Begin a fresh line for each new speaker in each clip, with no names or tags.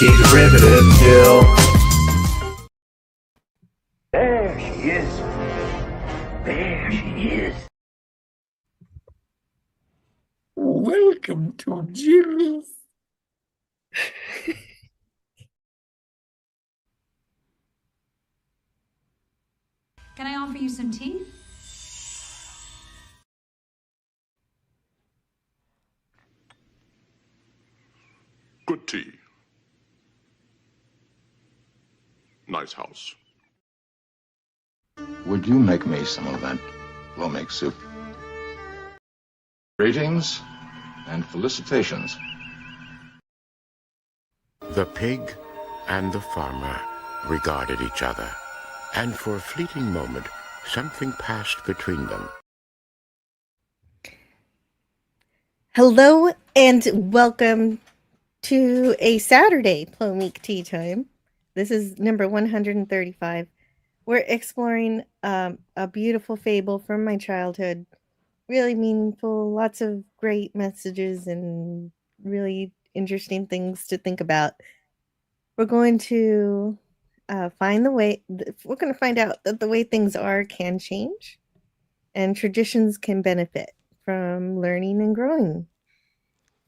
Derivative Jill.
There she is. There she is.
Welcome to Jill's.
Can I offer you some tea?
Good tea. Nice house.
Would you make me some of that lo mein soup? Greetings and felicitations.
The pig and the farmer regarded each other, and for a fleeting moment, something passed between them.
Hello and welcome to a Saturday Plomeek Tea Time. This is number 135. We're exploring a beautiful fable from my childhood. Really meaningful, lots of great messages and really interesting things to think about. We're going to we're going to find out that the way things are can change, and traditions can benefit from learning and growing.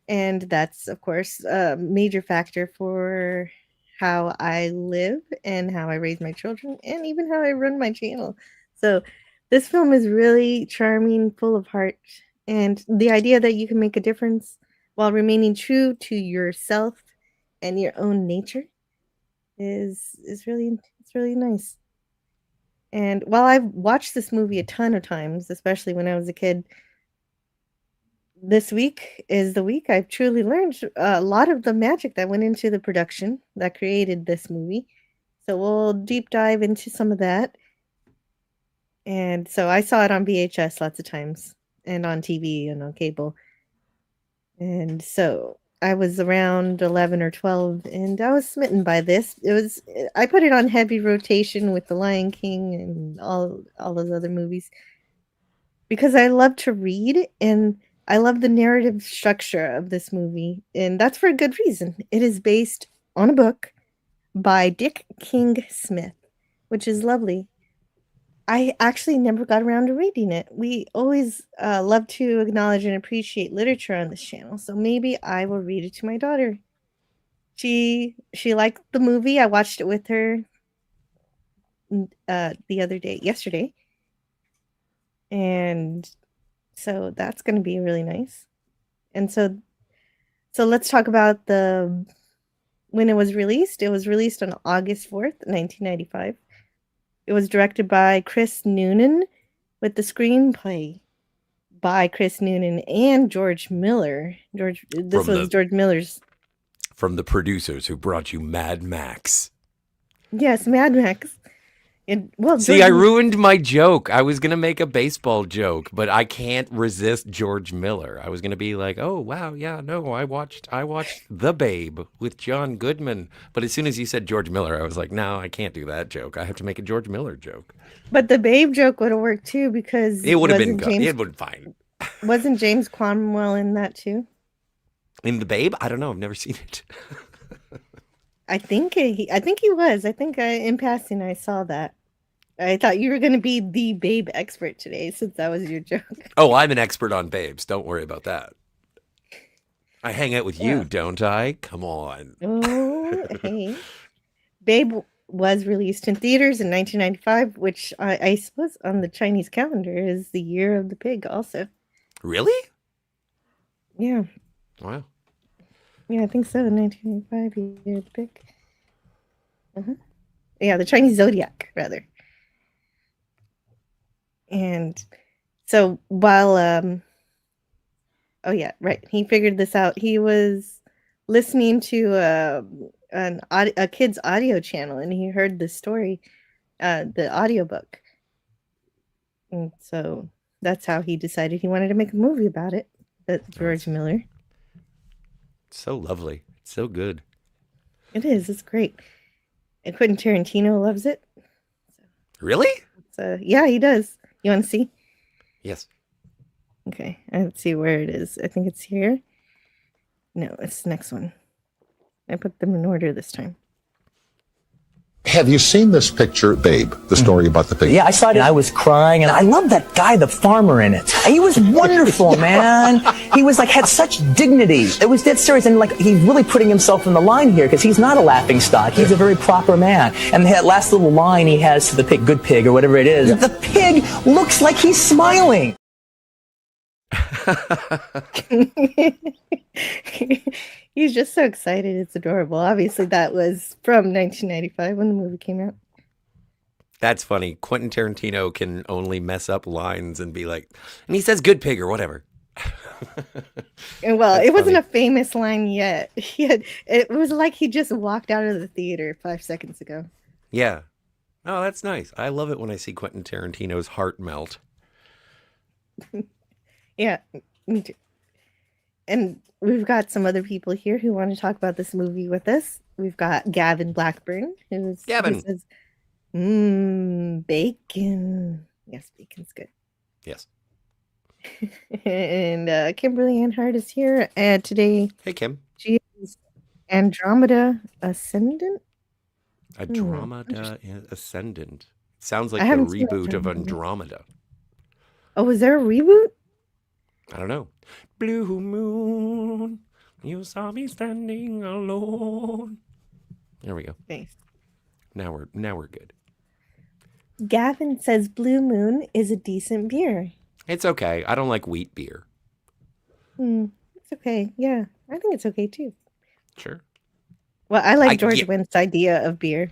And that's, of course, a major factor for how I live and how I raise my children and even how I run my channel. So this film is really charming, full of heart, and the idea that you can make a difference while remaining true to yourself and your own nature is really nice. And while I've watched this movie a ton of times, especially when I was a kid, this week is the week I've truly learned a lot of the magic that went into the production that created this movie. So we'll deep dive into some of that. And so I saw it on VHS lots of times and on TV and on cable. And so I was around 11 or 12 and I was smitten by this. I put it on heavy rotation with The Lion King and all those other movies because I love to read and I love the narrative structure of this movie, and that's for a good reason. It is based on a book by Dick King Smith, which is lovely. I actually never got around to reading it. We always love to acknowledge and appreciate literature on this channel, so maybe I will read it to my daughter. She liked the movie. I watched it with her yesterday, and so that's going to be really nice. And so let's talk about when it was released. It was released on August 4th, 1995. It was directed by Chris Noonan with the screenplay by Chris Noonan and George Miller. George Miller's.
From the producers who brought you Mad Max.
Yes, Mad Max.
See, I ruined my joke. I was going to make a baseball joke, but I can't resist George Miller. I was going to be like, oh, wow, yeah, no, I watched The Babe with John Goodman. But as soon as you said George Miller, I was like, no, I can't do that joke. I have to make a George Miller joke.
But the Babe joke would have worked too because
it would have been good. It would have been fine.
Wasn't James Cromwell in that too?
In The Babe? I don't know. I've never seen it.
I think he was. I think in passing I saw that. I thought you were going to be the Babe expert today since that was your joke.
Oh, I'm an expert on babes. Don't worry about that. I hang out with you, don't I? Come on.
Oh, hey. Babe was released in theaters in 1995, which I suppose on the Chinese calendar is the year of the pig also.
Really?
Yeah.
Wow.
Yeah, I think so. 1995, year of the pig. Yeah, the Chinese zodiac, rather. And so while he figured this out. He was listening to a kid's audio channel and he heard the story, the audiobook. And so that's how he decided he wanted to make a movie about it. George Miller.
So lovely. It's so good.
It is. It's great. And Quentin Tarantino loves it.
Really?
So yeah, he does. You want to see?
Yes.
Okay. Let's see where it is. I think it's here. No, it's the next one. I put them in order this time.
Have you seen this picture, Babe? The story about the pig?
Yeah, I saw it and I was crying, and I love that guy, the farmer in it. He was wonderful, man. He was like, had such dignity. It was dead serious, and like, he's really putting himself in the line here, because he's not a laughing stock. He's a very proper man. And that last little line he has to the pig, good pig, or whatever it is, the pig looks like he's smiling.
He's just so excited. It's adorable. Obviously, that was from 1995 when the movie came out.
That's funny. Quentin Tarantino can only mess up lines and be like, and he says good pig or whatever.
And well,
That's
it wasn't
funny.
a famous line yet. It was like he just walked out of the theater 5 seconds ago.
Yeah. Oh, that's nice. I love it when I see Quentin Tarantino's heart melt.
Yeah, me too. And we've got some other people here who want to talk about this movie with us. We've got Gavin Blackburn, who
Gavin.
says, bacon. Yes, bacon's good.
Yes.
And Kimberly Ann Hart is here. And today
Hey, Kim.
she is Andromeda Ascendant.
Andromeda Ascendant. Sounds like
I
the
haven't seen
reboot of
Andromeda.
Andromeda.
Oh, is there a reboot?
I don't know. Blue moon, you saw me standing alone. There we go.
Nice.
Now we're good.
Gavin says Blue Moon is a decent beer.
It's okay. I don't like wheat beer.
It's okay. Yeah, I think it's okay too.
Sure.
Well, I like George
yeah.
Wynn's idea of beer.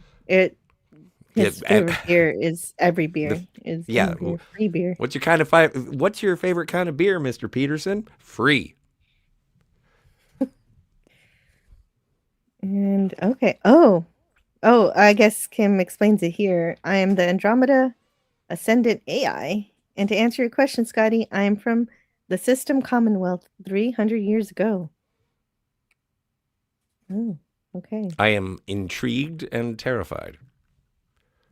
His favorite beer is every beer. Is
yeah.
any beer, free beer.
What's your favorite kind of beer, Mr. Peterson? Free.
And okay. Oh, I guess Kim explains it here. I am the Andromeda Ascendant AI. And to answer your question, Scotty, I am from the System Commonwealth 300 years ago. Oh, okay.
I am intrigued and terrified.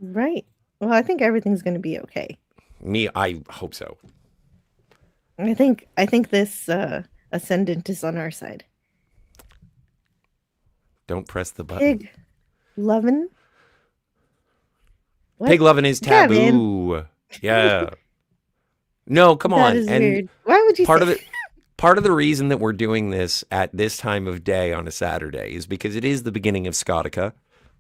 Right. Well, I think everything's going to be okay.
I hope so.
I think this Ascendant is on our side.
Don't press the button.
Pig lovin'. What?
Pig loving is
Gavin.
taboo. Yeah. No, come on.
That is
And
weird. Why would you
part
say
of part of the reason that we're doing this at this time of day on a Saturday is because it is the beginning of Scotica,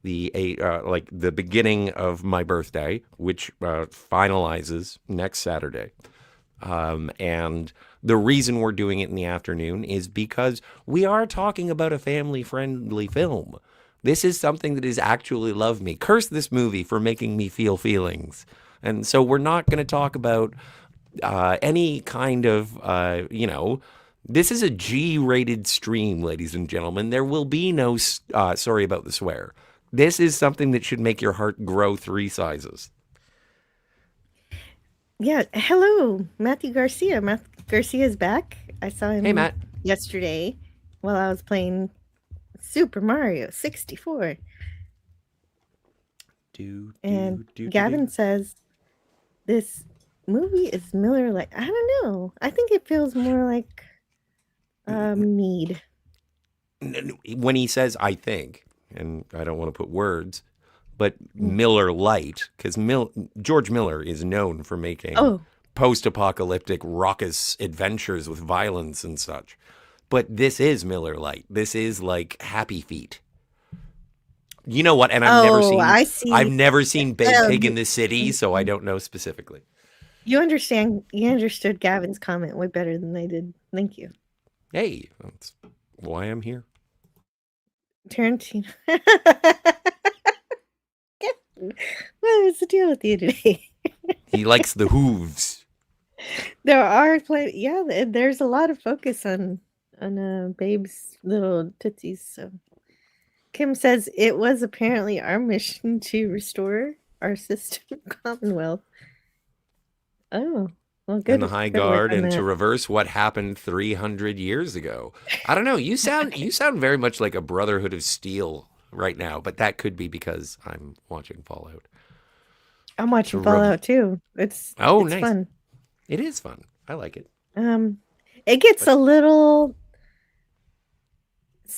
the beginning of my birthday, which finalizes next Saturday. And the reason we're doing it in the afternoon is because we are talking about a family-friendly film. This is something that is actually love me. Curse this movie for making me feel feelings. And so we're not going to talk about any kind of, this is a G-rated stream, ladies and gentlemen. There will be no, sorry about the swear. This is something that should make your heart grow 3 sizes.
Yeah. Hello, Matthew Garcia. Matthew Garcia's back. I saw him
Hey, Matt.
yesterday while I was playing Super Mario 64. And Gavin says this movie is Miller Lite. I don't know. I think it feels more like mead.
When he says I think, and I don't want to put words, but Miller Lite, because George Miller is known for making post-apocalyptic raucous adventures with violence and such. But this is Miller Lite. This is like Happy Feet. You know what? And I've never seen Big Pig in the City, so I don't know specifically.
You understood Gavin's comment way better than I did. Thank you.
Hey, that's why I'm here.
Tarantino. What is the deal with you today?
He likes the hooves.
There are there's a lot of focus on Babe's little tootsies. So Kim says it was apparently our mission to restore our system commonwealth. Oh, well, good.
And the High Guard, and to reverse what happened 300 years ago. I don't know. You sound very much like a Brotherhood of Steel right now, but that could be because I'm watching Fallout.
I'm watching Fallout too. It's
nice.
Fun.
It is fun. I like it.
It gets a little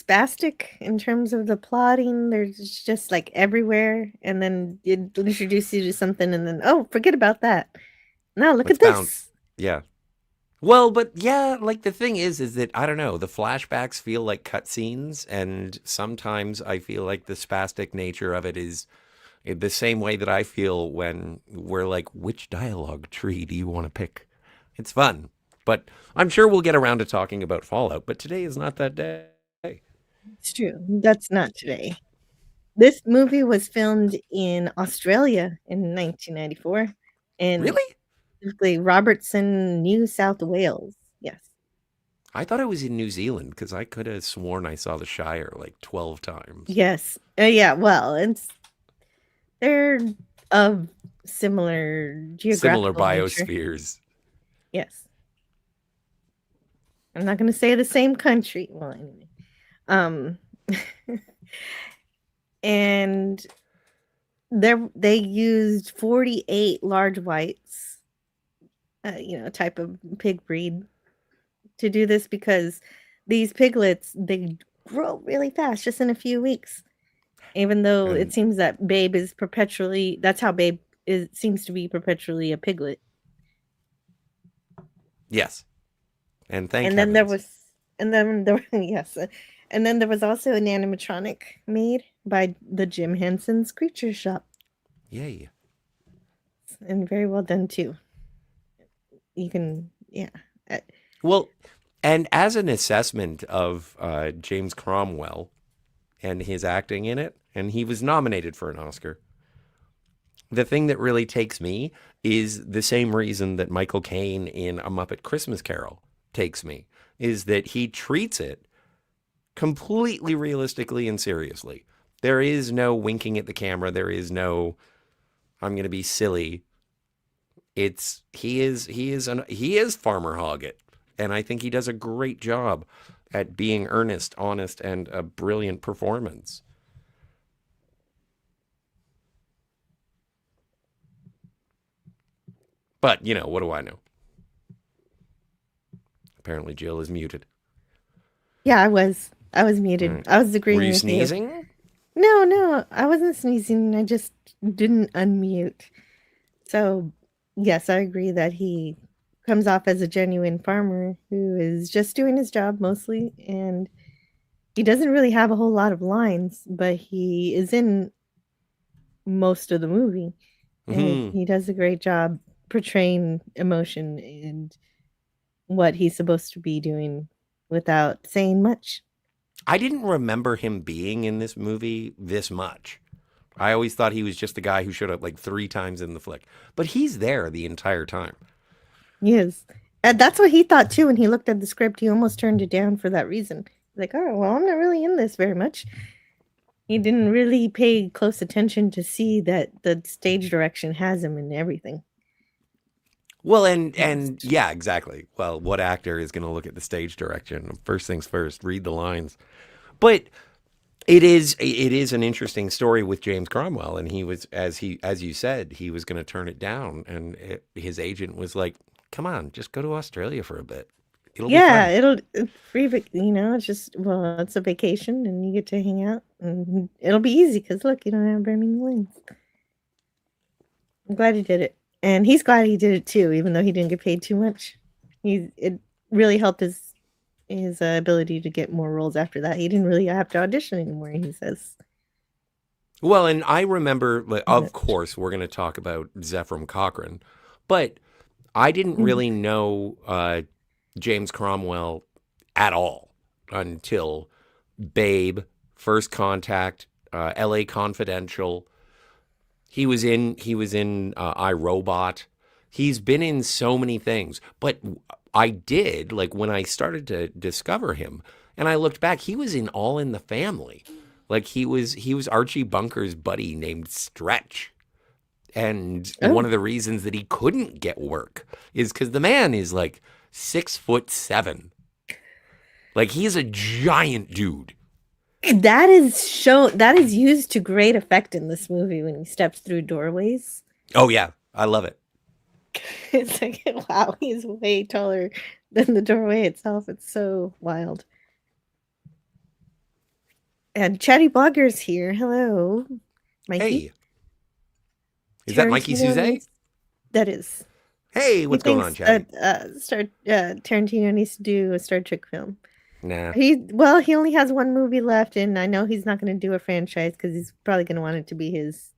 spastic in terms of the plotting. There's just like everywhere, and then it introduces you to something, and then oh, forget about that. Now look
Let's
at this.
bounce. Yeah. Well, but yeah, like the thing is that I don't know, the flashbacks feel like cutscenes, and sometimes I feel like the spastic nature of it is the same way that I feel when we're like, which dialogue tree do you want to pick? It's fun. But I'm sure we'll get around to talking about Fallout, but today is not that day.
It's true. That's not today. This movie was filmed in Australia in 1994, and
Really?
specifically Robertson, New South Wales. Yes.
I thought it was in New Zealand because I could have sworn I saw the Shire like 12 times.
Yes. Yeah. Well, they're of similar geographical
Similar
nature.
biospheres.
Yes. I'm not going to say the same country. Well, anyway. And they used 48 large whites, type of pig breed to do this because these piglets, they grow really fast just in a few weeks. Even though it seems that Babe is perpetually, that's how Babe seems to be perpetually a piglet.
Yes. And thank
And then there
heavens.
was, and then there, yes, and then there was also an animatronic made by the Jim Henson's Creature Shop,
Yay.
and very well done too. You can, yeah.
Well, and as an assessment of James Cromwell and his acting in it, and he was nominated for an Oscar, the thing that really takes me is the same reason that Michael Caine in A Muppet Christmas Carol takes me, is that he treats it completely realistically and seriously. There is no winking at the camera. There is no, I'm going to be silly. He is Farmer Hoggett, and I think he does a great job at being earnest, honest, and a brilliant performance. But, what do I know? Apparently Jill is muted.
Yeah, I was muted.
Right.
I was agreeing
Were you
with
sneezing?
No, I wasn't sneezing. I just didn't unmute. So, yes, I agree that he comes off as a genuine farmer who is just doing his job mostly, and he doesn't really have a whole lot of lines, but he is in most of the movie, and he does a great job portraying emotion and what he's supposed to be doing without saying much.
I didn't remember him being in this movie this much. I always thought he was just the guy who showed up like 3 times in the flick. But he's there the entire time.
He is. And that's what he thought too when he looked at the script. He almost turned it down for that reason. Like, oh, well, I'm not really in this very much. He didn't really pay close attention to see that the stage direction has him in everything.
Well, and yeah, exactly. Well, what actor is going to look at the stage direction? First things first, read the lines. But it is an interesting story with James Cromwell, and he was, as you said, he was going to turn it down, and his agent was like, "Come on, just go to Australia for a bit. It'll be fun."
It's free, it's just, well, it's a vacation, and you get to hang out, and it'll be easy because look, you don't have very many lines. I'm glad he did it. And he's glad he did it too, even though he didn't get paid too much. It really helped his ability to get more roles after that. He didn't really have to audition anymore, he says.
Well, and I remember, of course, we're going to talk about Zefram Cochrane, but I didn't really know James Cromwell at all until Babe, First Contact, L.A. Confidential. He was in iRobot. He's been in so many things. But I did, like when I started to discover him, and I looked back, he was in All in the Family. Like he was Archie Bunker's buddy named Stretch. And one of the reasons that he couldn't get work is because the man is like 6'7". Like he's a giant dude.
That is used to great effect in this movie when he steps through doorways.
Oh yeah, I love it.
It's like, wow, he's way taller than the doorway itself. It's so wild. And Chatty Blogger's here. Hello, Mikey.
Hey. Is that Mikey
Tarantino
Suze?
needs- That is.
Hey, what's going on, Chatty?
Tarantino needs to do a Star Trek film.
Nah.
He only has one movie left, and I know he's not going to do a franchise because he's probably going to want it to be his.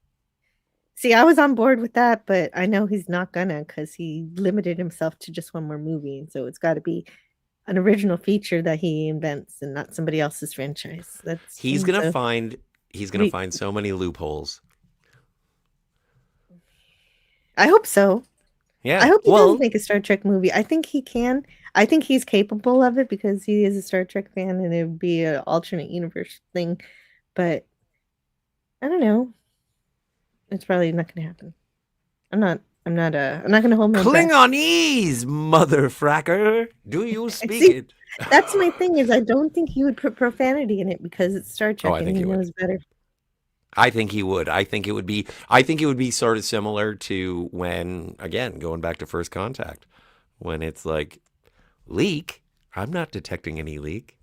See, I was on board with that, but I know he's not gonna because he limited himself to just one more movie, and so it's got to be an original feature that he invents and not somebody else's franchise.
He's gonna find so many loopholes.
I hope so.
Yeah.
I hope he does make a Star Trek movie. I think he can. I think he's capable of it because he is a Star Trek fan and it would be an alternate universe thing. But I don't know. It's probably not going to happen. I'm not going to hold my breath.
Klingonese, motherfracker. Do you speak it?
That's my thing is I don't think he would put profanity in it because it's Star Trek
I
and
think
he
he would.
knows better.
I think he would. I think it would be sort of similar to when, again, going back to First Contact, when it's like, leak? I'm not detecting any leak.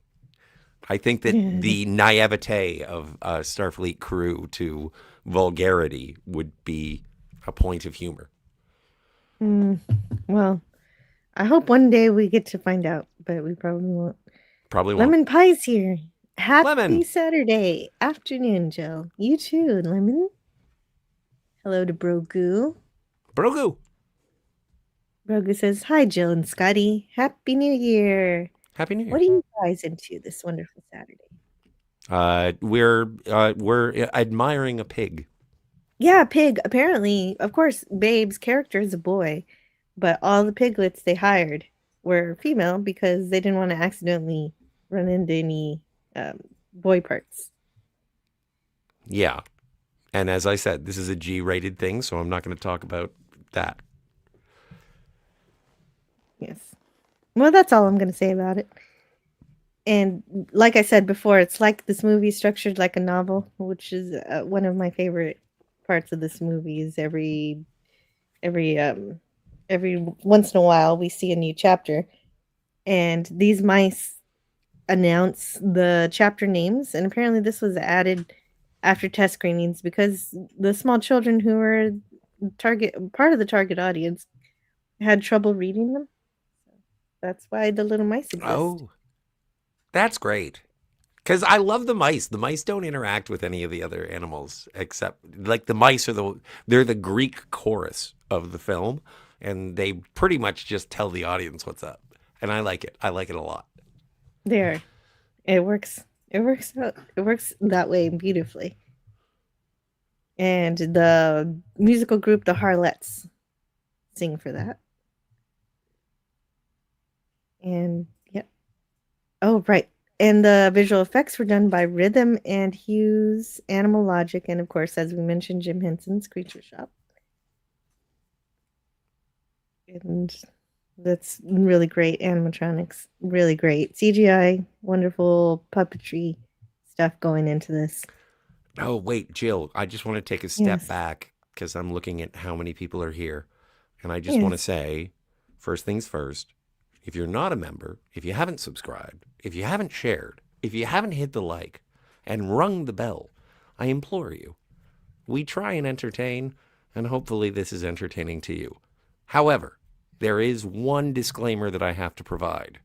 I think that the naivete of Starfleet crew to vulgarity would be a point of humor.
Well, I hope one day we get to find out, but we probably won't.
Probably won't.
Lemon Pie's here. Happy
Lemon.
Saturday afternoon, Joe. You too, Lemon. Hello to Brogu.
Brogu.
Brogu says, hi, Jill and Scotty. Happy New Year.
Happy New Year.
What are you guys into this wonderful Saturday?
We're admiring a pig.
Yeah, pig. Apparently, of course, Babe's character is a boy, but all the piglets they hired were female because they didn't want to accidentally run into any boy parts.
Yeah. And as I said, this is a G-rated thing, so I'm not going to talk about that.
Yes. Well, that's all I'm going to say about it. And like I said before, it's like this movie is structured like a novel, which is one of my favorite parts of this movie. Is every once in a while we see a new chapter, and these mice announce the chapter names, and apparently this was added after test screenings because the small children who were part of the target audience had trouble reading them. That's why the little mice exist.
Oh, that's great. Because I love the mice. The mice don't interact with any of the other animals except, like, the mice they're the Greek chorus of the film, and they pretty much just tell the audience what's up. And I like it. I like it a lot.
There. It works. It works that way beautifully. And the musical group, the Harlettes, sing for that. And yep. Oh, right. And the visual effects were done by Rhythm and Hughes, Animal Logic, and of course, as we mentioned, Jim Henson's Creature Shop. And that's really great animatronics, really great CGI, wonderful puppetry stuff going into this.
Oh, wait, Jill, I just want to take a step
Yes.
back because I'm looking at how many people are here. And I just want to say, first things first, if you're not a member, if you haven't subscribed, if you haven't shared, if you haven't hit the like and rung the bell, I implore you. We try and entertain, and hopefully this is entertaining to you. However, there is one disclaimer that I have to provide.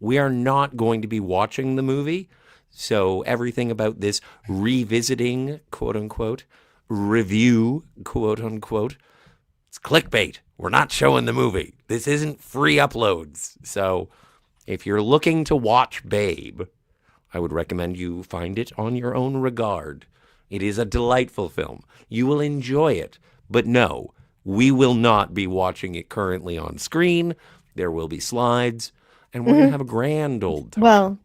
We are not going to be watching the movie, so everything about this revisiting, quote-unquote, review, quote-unquote, it's clickbait. We're not showing the movie. This isn't free uploads. So if you're looking to watch Babe, I would recommend you find it on your own regard. It is a delightful film. You will enjoy it. But no, we will not be watching it currently on screen. There will be slides, and we're going to have a grand old time.
Well,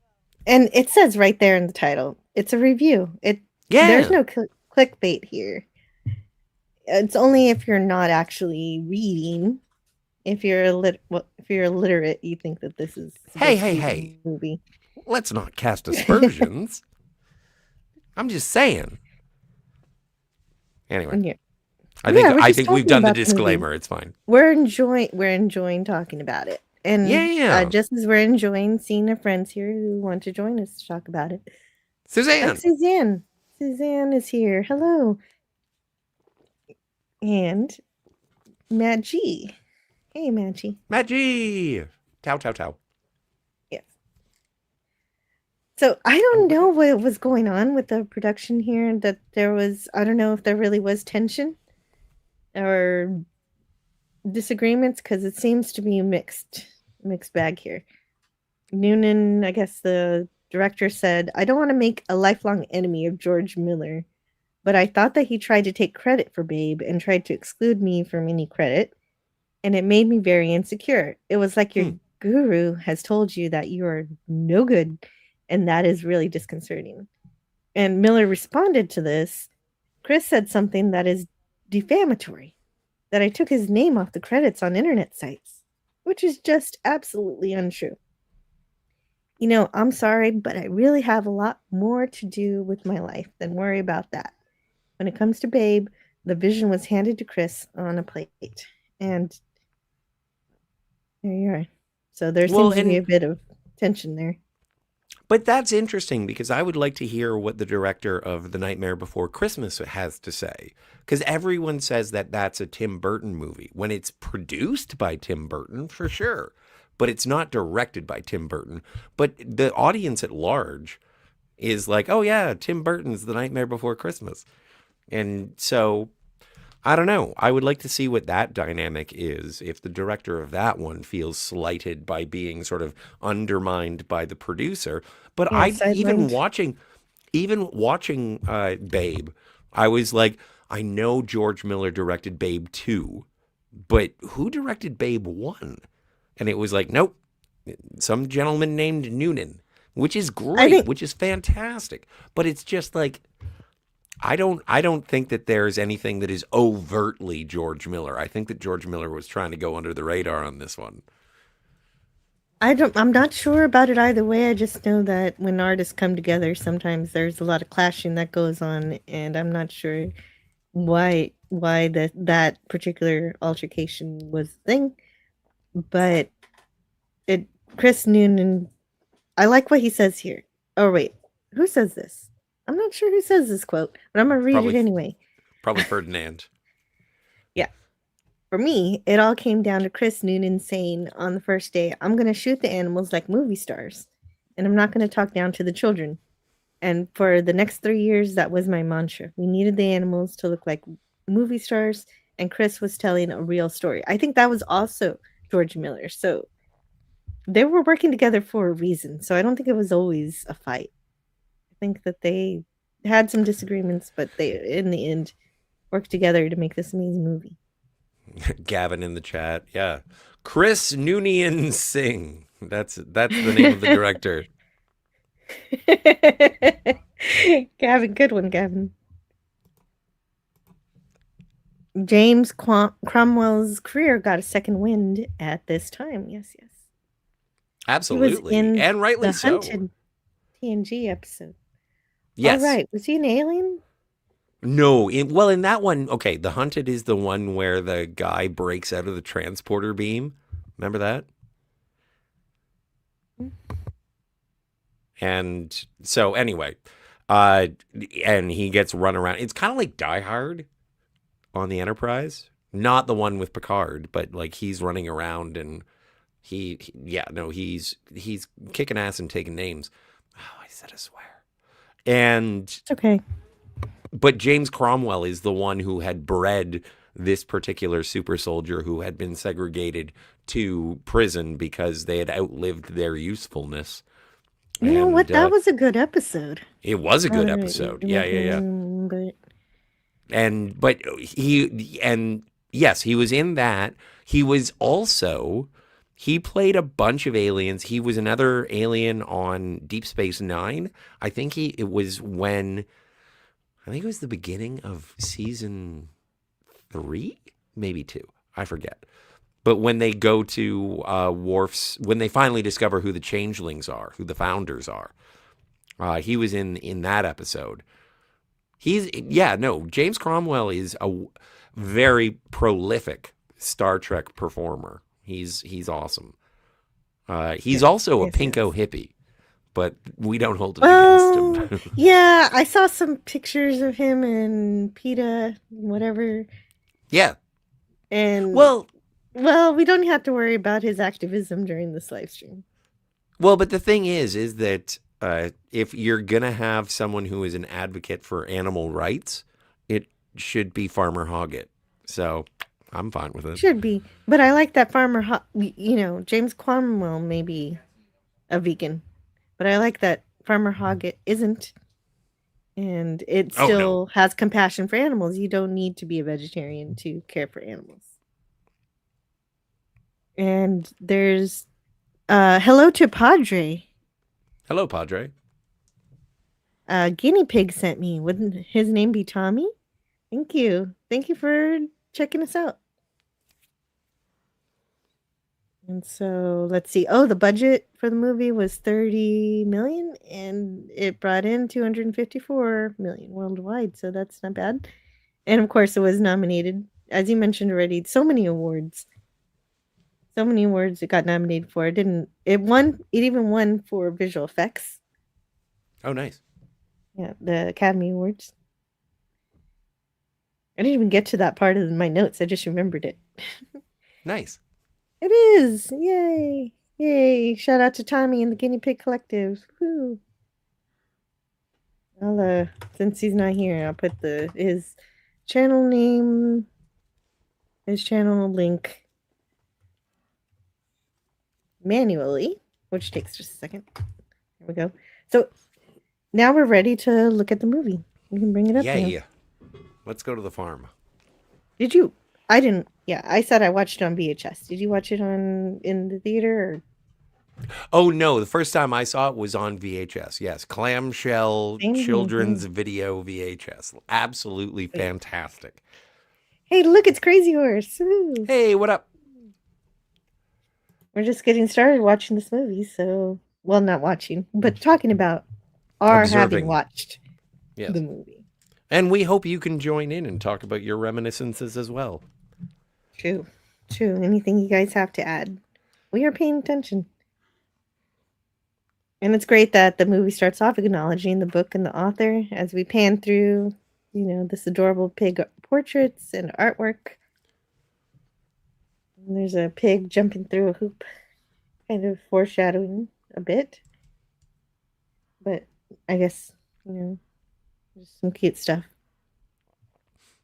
and it says right there in the title, it's a review. There's no clickbait here. It's only if you're not actually reading. If you're illiterate, you think that this is
Hey.
movie.
Let's not cast aspersions. I'm just saying. Anyway,
Yeah.
I
we're
think
just
we've
talking
done the
about the movie.
disclaimer. It's fine.
We're enjoying talking about it, and
Yeah.
just as we're enjoying seeing our friends here who want to join us to talk about it.
Suzanne.
Suzanne. Suzanne is here. Hello. And Matt G. Hey, Matt G.
Matt G. Tau, tau, tau.
Yes. So I don't know what was going on with the production here. That there was, I don't know if there really was tension or disagreements, because it seems to be a mixed bag here. Noonan, I guess the director, said, "I don't want to make a lifelong enemy of George Miller, but I thought that he tried to take credit for Babe and tried to exclude me from any credit, and it made me very insecure. It was like your guru has told you that you are no good, and that is really disconcerting." And Miller responded to this. Chris said something that is defamatory, that I took his name off the credits on internet sites, which is just absolutely untrue. You know, I'm sorry, but I really have a lot more to do with my life than worry about that. When it comes to Babe, the vision was handed to Chris on a plate. And there you are. So there seems to be a bit of tension there.
But that's interesting, because I would like to hear what the director of The Nightmare Before Christmas has to say. Because everyone says that that's a Tim Burton movie, when it's produced by Tim Burton, for sure. But it's not directed by Tim Burton. But the audience at large is like, oh yeah, Tim Burton's The Nightmare Before Christmas. And so, I don't know. I would like to see what that dynamic is, if the director of that one feels slighted by being sort of undermined by the producer. But
Yeah,
even watching Babe, I was like, I know George Miller directed Babe 2, but who directed Babe 1? And it was like, nope, some gentleman named Noonan, which is great, which is fantastic. But it's just like, I don't think that there's anything that is overtly George Miller. I think that George Miller was trying to go under the radar on this one.
I'm not sure about it either way. I just know that when artists come together, sometimes there's a lot of clashing that goes on, and I'm not sure why that particular altercation was a thing. But Chris Noonan, I like what he says here. Oh wait, who says this? I'm not sure who says this quote, but I'm gonna read it anyway.
Probably Ferdinand.
Yeah. For me, it all came down to Chris Noonan saying on the first day, "I'm gonna shoot the animals like movie stars, and I'm not gonna talk down to the children." And for the next 3 years, that was my mantra. We needed the animals to look like movie stars, and Chris was telling a real story. I think that was also George Miller. So they were working together for a reason. So I don't think it was always a fight. I think that they had some disagreements, but they, in the end, worked together to make this amazing movie.
Gavin in the chat. Yeah. Chris Noonian Singh. That's the name of the director.
Gavin, good one, Gavin. James Cromwell's career got a second wind at this time. Yes.
Absolutely. And rightly so.
Hunted TNG episode.
Yes.
All right. Was he an alien?
No. In that one, okay, The Hunted is the one where the guy breaks out of the transporter beam. Remember that? And so anyway, and he gets run around. It's kind of like Die Hard on the Enterprise. Not the one with Picard, but like he's running around and he's kicking ass and taking names. Oh, I said a swear. And
it's okay.
But James Cromwell is the one who had bred this particular super soldier who had been segregated to prison because they had outlived their usefulness.
You know what? That was a good episode.
It was a good episode. Yeah. But yes, he was in that. He was also, he played a bunch of aliens. He was another alien on Deep Space Nine. I think it was the beginning of season 3, maybe 2. I forget. But when they go to Worf's, when they finally discover who the changelings are, who the founders are, he was in that episode. James Cromwell is a very prolific Star Trek performer. He's awesome. He's also a pinko hippie, but we don't hold it
Oh,
against him.
yeah, I saw some pictures of him and PETA, whatever,
Yeah.
and
Well,
we don't have to worry about his activism during this live stream.
but the thing is that if you're gonna have someone who is an advocate for animal rights, it should be Farmer Hoggett. So I'm fine with it.
Should be, but I like that James Cromwell may be a vegan, but I like that Farmer Hoggett isn't, and it
Oh,
still has compassion for animals. You don't need to be a vegetarian to care for animals. And there's hello to Padre.
Hello, Padre.
Guinea pig sent me. Wouldn't his name be Tommy? Thank you for checking us out. And so let's see. Oh, the budget for the movie was 30 million and it brought in 254 million worldwide. So that's not bad. And of course, it was nominated, as you mentioned already, so many awards. So many awards it got nominated for. It even won for visual effects.
Oh, nice.
Yeah, the Academy Awards. I didn't even get to that part of my notes. I just remembered it.
Nice.
It is. Yay. Yay. Shout out to Tommy and the Guinea Pig Collective. Woo. I'll since he's not here, I'll put his channel name, his channel link manually, which takes just a second. There we go. So now we're ready to look at the movie. You can bring it up now.
Yeah. Let's go to the farm.
Did you? I didn't. Yeah, I said I watched it on VHS. Did you watch it in the theater? Or?
Oh, no. The first time I saw it was on VHS. Yes. Clamshell children's video VHS. Absolutely fantastic.
Hey, look, it's Crazy Horse. Woo.
Hey, what up?
We're just getting started watching this movie. So, well, not watching, but talking about having
Observing.
watched
Yes.
the movie.
And we hope you can join in and talk about your reminiscences as well.
True. Anything you guys have to add? We are paying attention. And it's great that the movie starts off acknowledging the book and the author as we pan through, this adorable pig portraits and artwork. And there's a pig jumping through a hoop, kind of foreshadowing a bit. But I guess, just some cute stuff.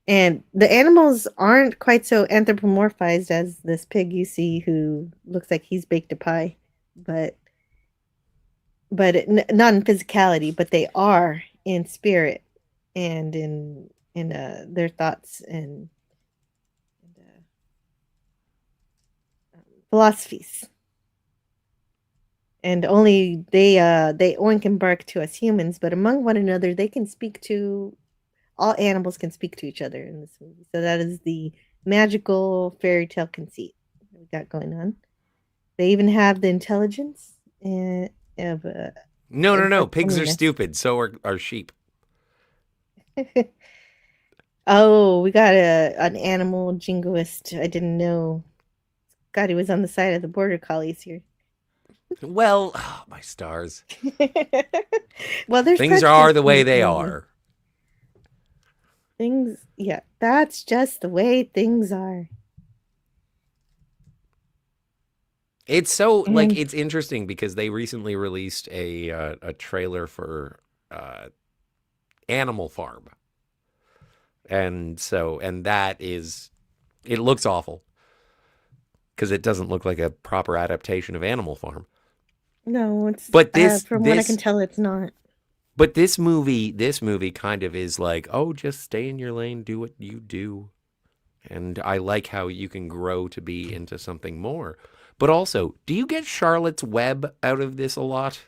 And the animals aren't quite so anthropomorphized as this pig you see who looks like he's baked a pie, but not in physicality, but they are in spirit and in their thoughts and philosophies. And only they oink and bark to us humans, but among one another they can speak to. All animals can speak to each other in this movie. So that is the magical fairy tale conceit that we got going on. They even have the intelligence of
No. Pigs are stupid. So are sheep.
Oh, we got an animal jingoist. I didn't know. God, he was on the side of the border collies here.
Well, my stars.
Well, there's
Things are the way they are.
That's just the way things are.
It's so it's interesting because they recently released a trailer for Animal Farm, and that is, it looks awful because it doesn't look like a proper adaptation of Animal Farm.
No, it's.
But
from what I can tell, it's not.
But this movie kind of is like, oh, just stay in your lane, do what you do. And I like how you can grow to be into something more. But also, do you get Charlotte's Web out of this a lot?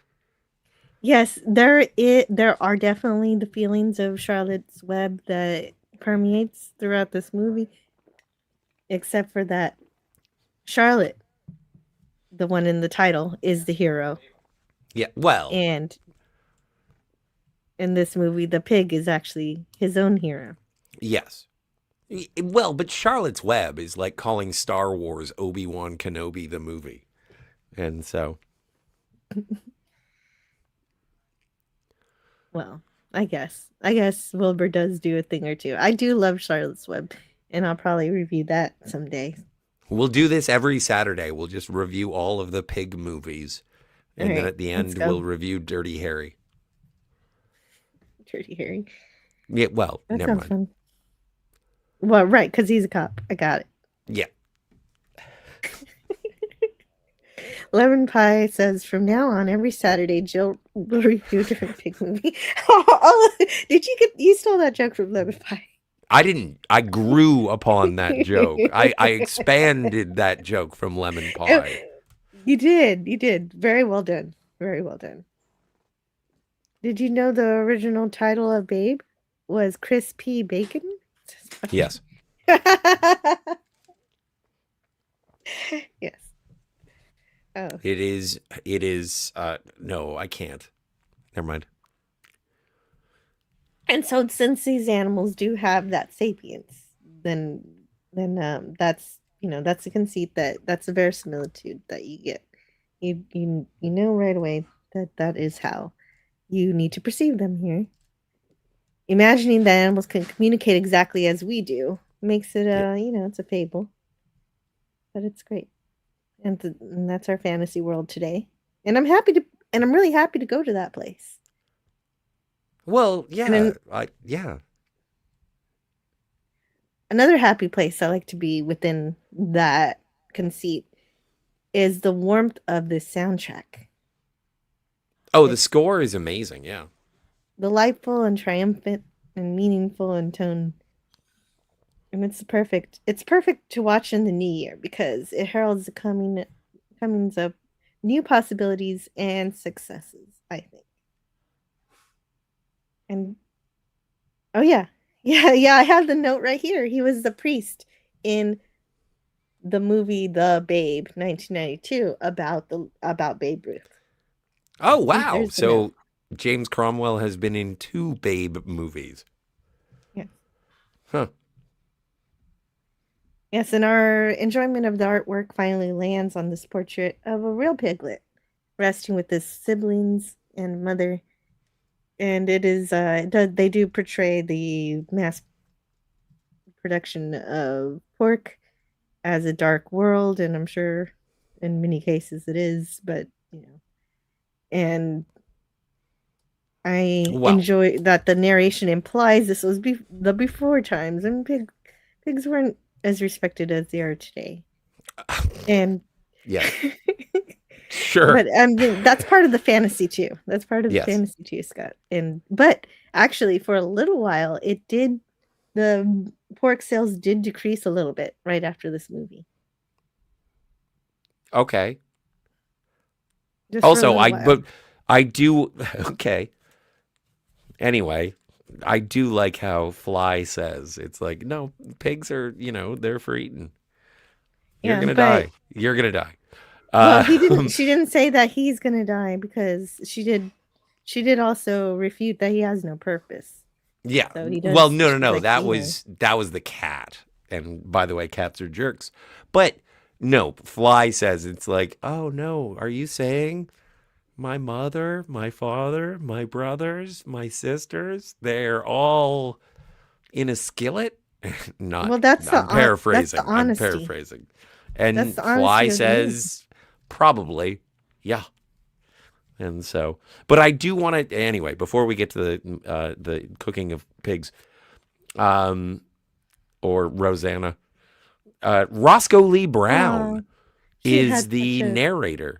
Yes, there are definitely the feelings of Charlotte's Web that permeates throughout this movie. Except for that Charlotte, the one in the title, is the hero.
Yeah, well.
And in this movie, the pig is actually his own hero.
Yes. Well, but Charlotte's Web is like calling Star Wars Obi-Wan Kenobi the movie. And so.
Well, I guess Wilbur does do a thing or two. I do love Charlotte's Web, and I'll probably review that someday.
We'll do this every Saturday. We'll just review all of the pig movies. And then at the end, we'll review Dirty Harry.
Dirty Harry.
Yeah, well,
That
never
sounds
mind.
fun. Well, right, because he's a cop. I got it.
Yeah.
Lemon Pie says, from now on, every Saturday, Jill will review a different pig movie. Oh, you stole that joke from Lemon Pie.
I didn't. I grew upon that joke. I expanded that joke from Lemon Pie.
You did. Very well done. Very well done. Did you know the original title of Babe was Chris P. Bacon?
Yes.
Yes. Oh.
It is, no, I can't. Never mind.
And so since these animals do have that sapience, then that's that's a conceit that's a verisimilitude that you get. You know right away that is how you need to perceive them here. Imagining that animals can communicate exactly as we do makes it it's a fable. But it's great. And that's our fantasy world today. And I'm really happy to go to that place.
Well, yeah, yeah.
Another happy place I like to be within that conceit is the warmth of the soundtrack.
Oh, the score is amazing, yeah.
Delightful and triumphant and meaningful in tone. And it's perfect to watch in the new year because it heralds the comings of new possibilities and successes, I think. And oh yeah, I have the note right here. He was the priest in the movie The Babe, 1992, about Babe Ruth.
Oh wow! So James Cromwell has been in 2 Babe movies.
Yeah.
Huh.
Yes, and our enjoyment of the artwork finally lands on this portrait of a real piglet, resting with his siblings and mother. And it is, they do portray the mass production of pork as a dark world, and I'm sure in many cases it is, but, and I enjoy that the narration implies this was the before times, and pigs weren't as respected as they are today. And
yeah. Sure.
But that's part of the fantasy too. That's part of the fantasy too, Scott. But actually for a little while the pork sales did decrease a little bit right after this movie.
Okay. Also, I do okay. Anyway, I do like how Fly says it's like, no, pigs are, they're for eating. You're gonna die. You're gonna die.
Well, she didn't say that he's gonna die because she did also refute that he has no purpose.
Yeah.
So he does,
well, no. That was the cat. And by the way, cats are jerks. But no, Fly says it's like, oh no, are you saying my mother, my father, my brothers, my sisters, they're all in a skillet? I'm paraphrasing. I'm paraphrasing. And Fly says, probably, yeah. And so, but I do want to, anyway, before we get to the cooking of pigs, or Rosanna, Roscoe Lee Brown is the narrator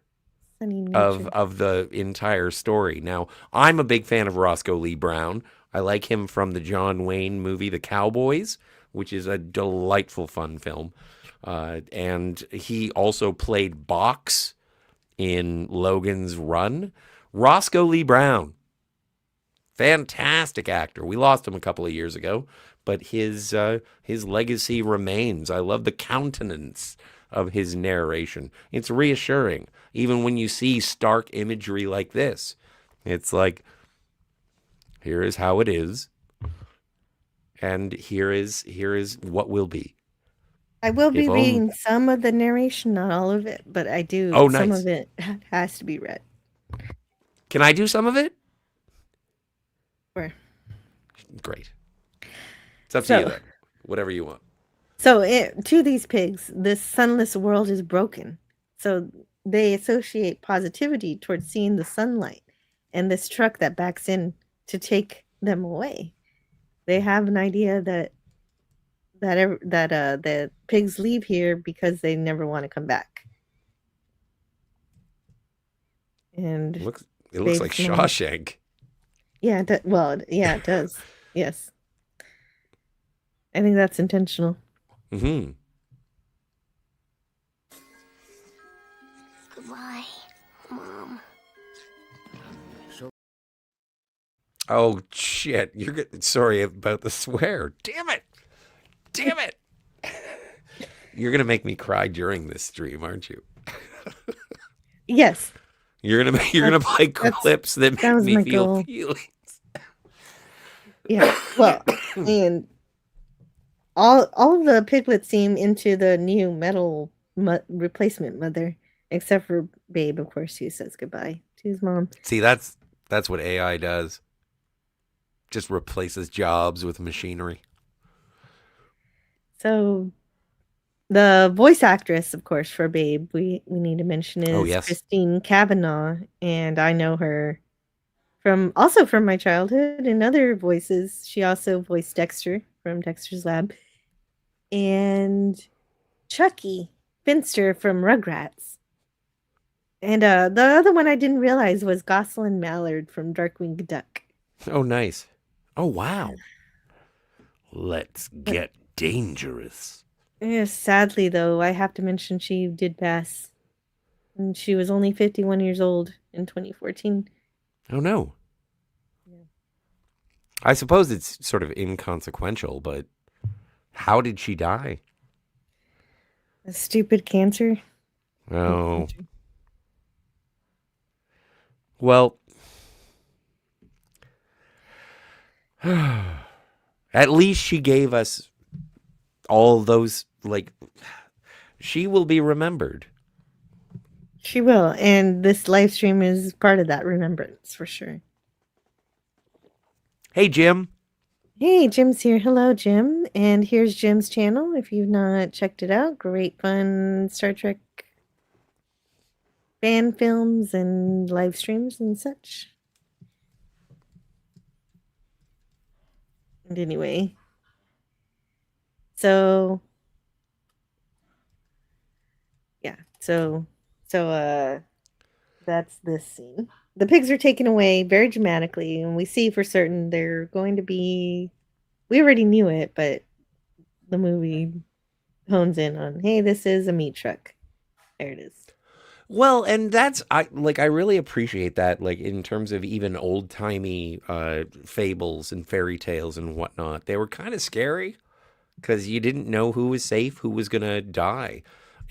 of the entire story. Now, I'm a big fan of Roscoe Lee Brown. I like him from the John Wayne movie, The Cowboys, which is a delightful, fun film. And he also played Box in Logan's Run. Roscoe Lee Brown, fantastic actor. We lost him a couple of years ago, but his legacy remains. I love the countenance of his narration. It's reassuring, even when you see stark imagery like this. It's like, here is how it is, and here is what will be.
I will be reading some of the narration, not all of it, but I do.
Oh, nice.
Some of it has to be read.
Can I do some of it?
Sure.
Great. It's up to
So-
you then. Whatever you want.
So, to these pigs, this sunless world is broken. So, they associate positivity towards seeing the sunlight and this truck that backs in to take them away. They have an idea that the pigs leave here because they never want to come back. And
It looks like
Babe's mom.
Shawshank.
yeah, it does. Yes. I think that's intentional.
Mm-hmm.
Goodbye, Mom.
Oh shit! Sorry about the swear. Damn it! Damn it! You're gonna make me cry during this stream, aren't you?
Yes.
You're gonna play clips that make
was
me
my
feel
goal.
feelings.
Yeah. Well, and all of the piglets seem into the new metal replacement mother, except for Babe, of course, who says goodbye to his mom.
See, that's what AI does. Just replaces jobs with machinery.
So the voice actress, of course, for Babe, we need to mention is
yes.
Christine Cavanaugh, and I know her from my childhood and other voices. She also voiced Dexter from Dexter's Lab and Chucky Finster from Rugrats. And the other one I didn't realize was Gosselin Mallard from Darkwing Duck.
Oh, nice. Oh, wow. Let's get dangerous.
Yeah, sadly, though, I have to mention she did pass. And she was only 51 years old in 2014.
Oh, no.
Yeah.
I suppose it's sort of inconsequential, but how did she die?
A stupid cancer.
Oh. Well, at least she gave us all those, she will be remembered.
She will, and this live stream is part of that remembrance for sure.
Hey, Jim.
Hey, Jim's here. Hello, Jim. And here's Jim's channel. If you've not checked it out, great fun Star Trek fan films and live streams and such. And anyway, so that's this scene. The pigs are taken away very dramatically, and we see for certain they're going to be. We already knew it, but the movie hones in on, hey, this is a meat truck. There it is.
Well, and I really appreciate that, in terms of even old-timey fables and fairy tales and whatnot. They were kind of scary because you didn't know who was safe, who was going to die.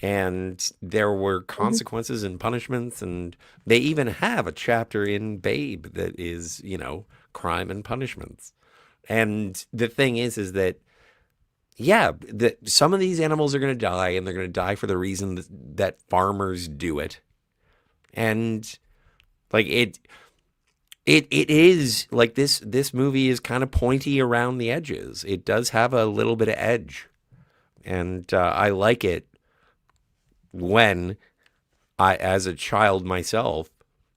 And there were consequences and punishments, and they even have a chapter in Babe that is, crime and punishments. And the thing is that, yeah, that some of these animals are going to die, and they're going to die for the reason that farmers do it. And it is this movie is kind of pointy around the edges. It does have a little bit of edge, and I like it when I, as a child myself,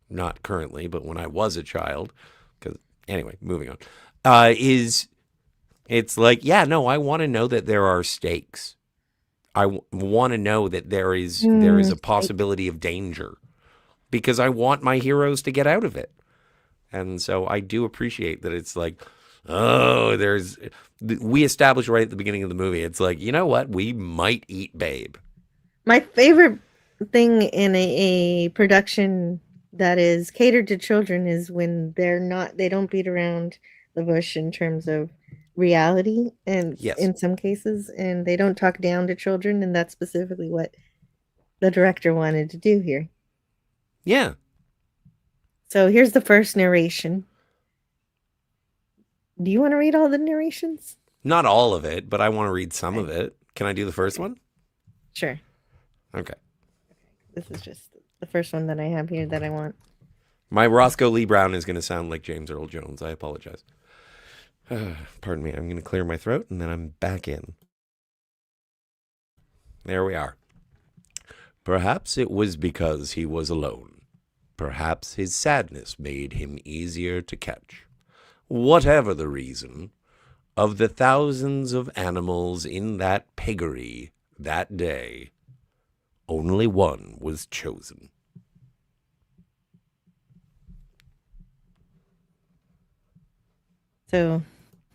not currently, but when I was a child, because anyway, moving on, it's like, yeah, no, I want to know that there are stakes. I want to know that there is a possibility of danger, because I want my heroes to get out of it. And so I do appreciate that it's like, we established right at the beginning of the movie, it's like, you know what? We might eat Babe.
My favorite thing in a production that is catered to children is when they don't beat around the bush in terms of reality, and in some cases, and they don't talk down to children, and that's specifically what the director wanted to do here.
Yeah.
So here's the first narration. Do you want to read all the narrations?
Not all of it, but I want to read some of it. Can I do the first one?
Sure.
Okay.
This is just the first one that I have here that I want.
My Roscoe Lee Brown is going to sound like James Earl Jones. I apologize. Pardon me. I'm going to clear my throat, and then I'm back in. There we are. Perhaps it was because he was alone. Perhaps his sadness made him easier to catch. Whatever the reason, of the thousands of animals in that piggery that day, only one was chosen.
So,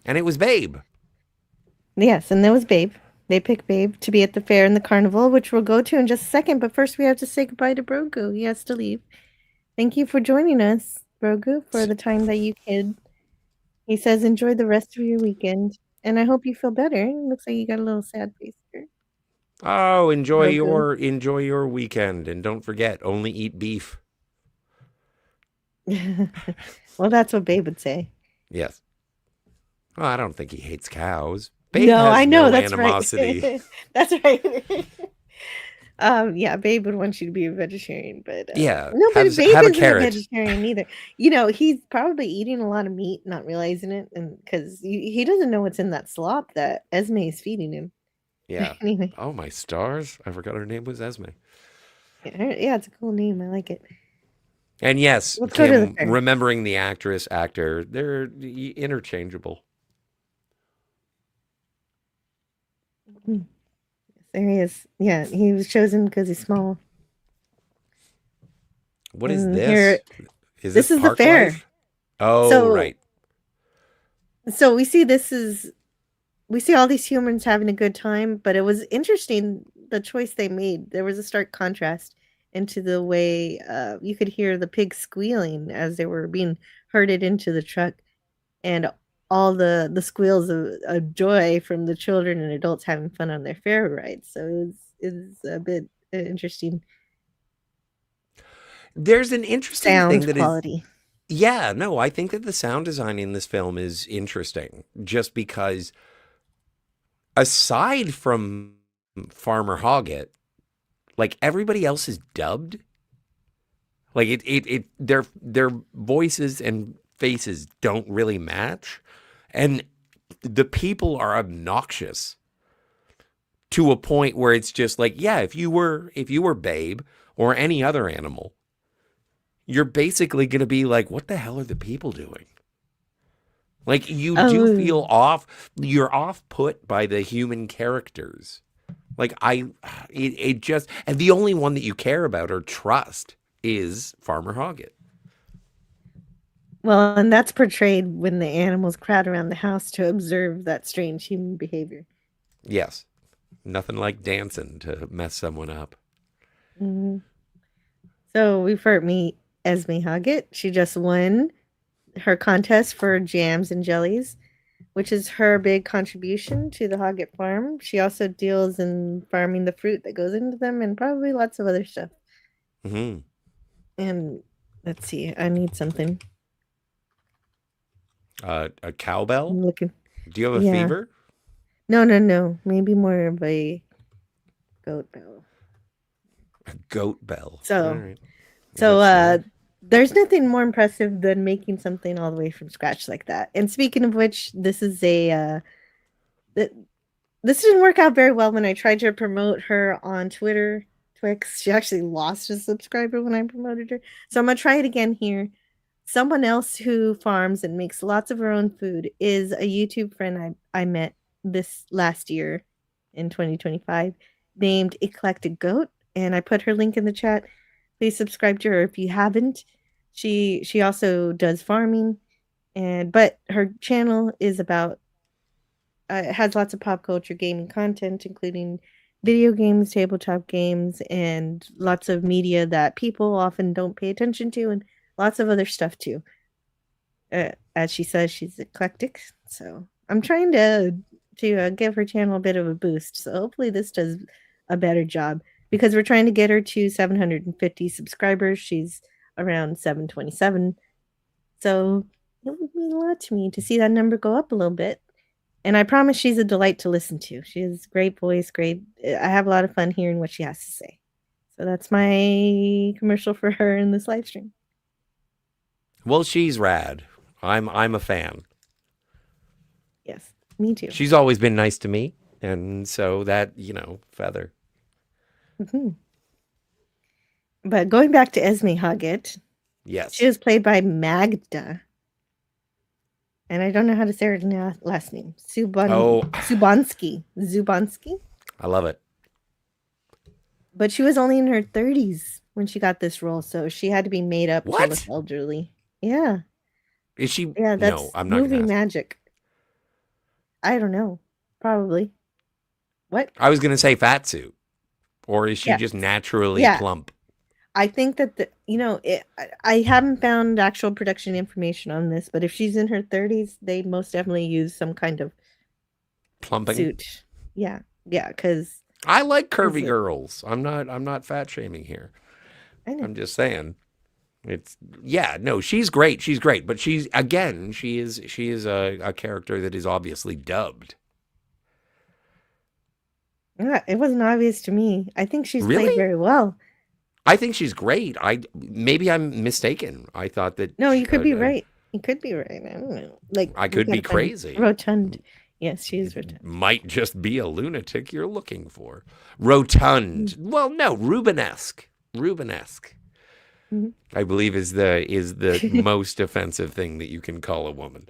and it was Babe.
Yes, and there was Babe. They picked Babe to be at the fair and the carnival, which we'll go to in just a second. But first, we have to say goodbye to Brogu. He has to leave. Thank you for joining us, Brogu, for the time that you could. He says, enjoy the rest of your weekend, and I hope you feel better. It looks like you got a little sad face here.
Oh, enjoy your weekend, and don't forget, only eat beef.
Well, that's what Babe would say.
Yes. Well, I don't think he hates cows. Babe
no,
has
I know,
no
that's
animosity.
Right. That's right. Yeah, Babe would want you to be a vegetarian, but
yeah,
no, but Babe
have
isn't
a carrot.
a vegetarian either. You know, he's probably eating a lot of meat, not realizing it, and because he doesn't know what's in that slop that Esme is feeding him.
Yeah.
Anyway.
Oh my stars! I forgot her name was Esme.
Yeah, it's a cool name. I like it.
And yes, Kim, remembering the actor, they're interchangeable.
There he is. Yeah, he was chosen because he's small.
What is this?
This is the fair.
Life? Oh, right.
So we see all these humans having a good time, but it was interesting the choice they made. There was a stark contrast into the way you could hear the pigs squealing as they were being herded into the truck, and all the squeals of joy from the children and adults having fun on their fair ride. So it was a bit interesting.
There's an interesting
sound
thing that
quality.
Yeah, no, I think that the sound design in this film is interesting, just because aside from Farmer Hoggett, like everybody else is dubbed. Like their voices and faces don't really match, and the people are obnoxious to a point where it's just like, yeah, if you were Babe or any other animal, you're basically going to be like, what the hell are the people doing? Like, you do feel you're off put by the human characters. Like, it just, and the only one that you care about or trust is Farmer Hoggett.
Well, and that's portrayed when the animals crowd around the house to observe that strange human behavior.
Yes. Nothing like dancing to mess someone up.
Mm-hmm. So we've heard meet Esme Hoggett. She just won her contest for jams and jellies, which is her big contribution to the Hoggett farm. She also deals in farming the fruit that goes into them and probably lots of other stuff.
Mm-hmm.
And let's see, I need something.
A cowbell?
I'm looking.
Do you have a fever?
No. Maybe more of a goat bell.
A goat bell.
So,
right.
There's nothing more impressive than making something all the way from scratch like that. And speaking of which, this is this didn't work out very well when I tried to promote her on Twitter, Twix. She actually lost a subscriber when I promoted her. So I'm going to try it again here. Someone else who farms and makes lots of her own food is a YouTube friend I met this last year in 2025 named Eclectic Goat. And I put her link in the chat. Please subscribe to her if you haven't. She also does farming, but her channel is about has lots of pop culture gaming content, including video games, tabletop games, and lots of media that people often don't pay attention to, and lots of other stuff too. As she says, she's eclectic, so I'm trying to give her channel a bit of a boost. So hopefully this does a better job, because we're trying to get her to 750 subscribers. She's around 727. So it would mean a lot to me to see that number go up a little bit. And I promise she's a delight to listen to. She has a great voice, I have a lot of fun hearing what she has to say. So that's my commercial for her in this live stream.
Well, she's rad. I'm a fan.
Yes, me too.
She's always been nice to me, and so that, feather.
Hmm. But going back to Esme Hoggett,
Yes.
she was played by Magda. And I don't know how to say her last name. Zubanski.
I love it.
But she was only in her 30s when she got this role, so she had to be made up to look elderly. Yeah.
Is she?
Yeah, that's
No, I'm not
movie
gonna ask.
magic. I don't know. Probably. What?
I was gonna say fat suit, or is she
Yeah.
just naturally
Yeah.
plump?
I think that I haven't found actual production information on this, but if she's in her 30s, they most definitely use some kind of
Plumping.
suit. Yeah, because
I like curvy girls. I'm not fat shaming here.
I know.
I'm just saying. She's great. She's great, but she is a character that is obviously dubbed.
It wasn't obvious to me. I think she's
Really?
played very well.
I think she's great. Maybe I'm mistaken. I thought that.
No, you could be right. You could be right. I don't know.
I could be crazy.
Rotund. Yes, she is rotund.
Might just be a lunatic you're looking for. Rotund. Well, no, Rubenesque.
Mhm.
I believe is the most offensive thing that you can call a woman.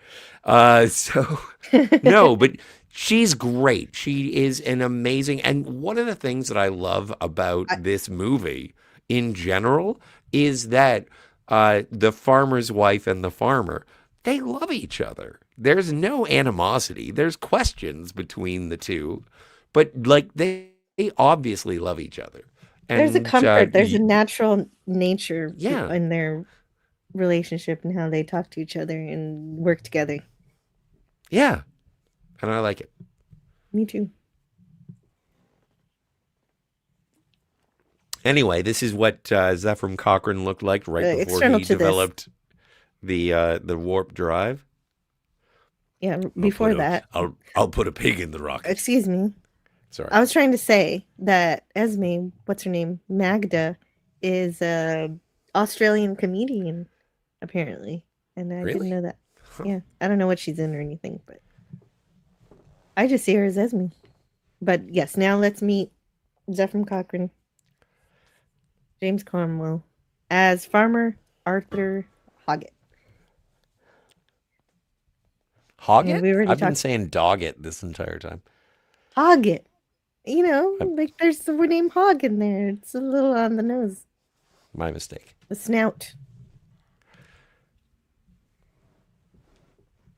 No, but she's great. She is an amazing, and one of the things that I love about this movie in general is that the farmer's wife and the farmer, they love each other. There's no animosity. There's questions between the two, but they obviously love each other. And,
There's a comfort. There's a natural nature
Yeah.
in their relationship and how they talk to each other and work together.
Yeah, and I like it.
Me too.
Anyway, this is what Zephram Cochrane looked like right before
external
he
to this.
developed the warp drive.
Yeah, before that.
I'll put a pig in the rocket.
Excuse me.
Sorry.
I was trying to say that Esme, what's her name? Magda is a Australian comedian, apparently. And I
Really?
didn't know that. Yeah. I don't know what she's in or anything, but I just see her as Esme. But yes, now let's meet Zephram Cochrane, James Cromwell, as Farmer Arthur Hoggett.
Hoggett?
Yeah, we already
I've been
talked-
saying Doggett this entire time.
Hoggett. You know, like there's the word name Hog in there. It's a little on the nose.
My mistake.
The snout.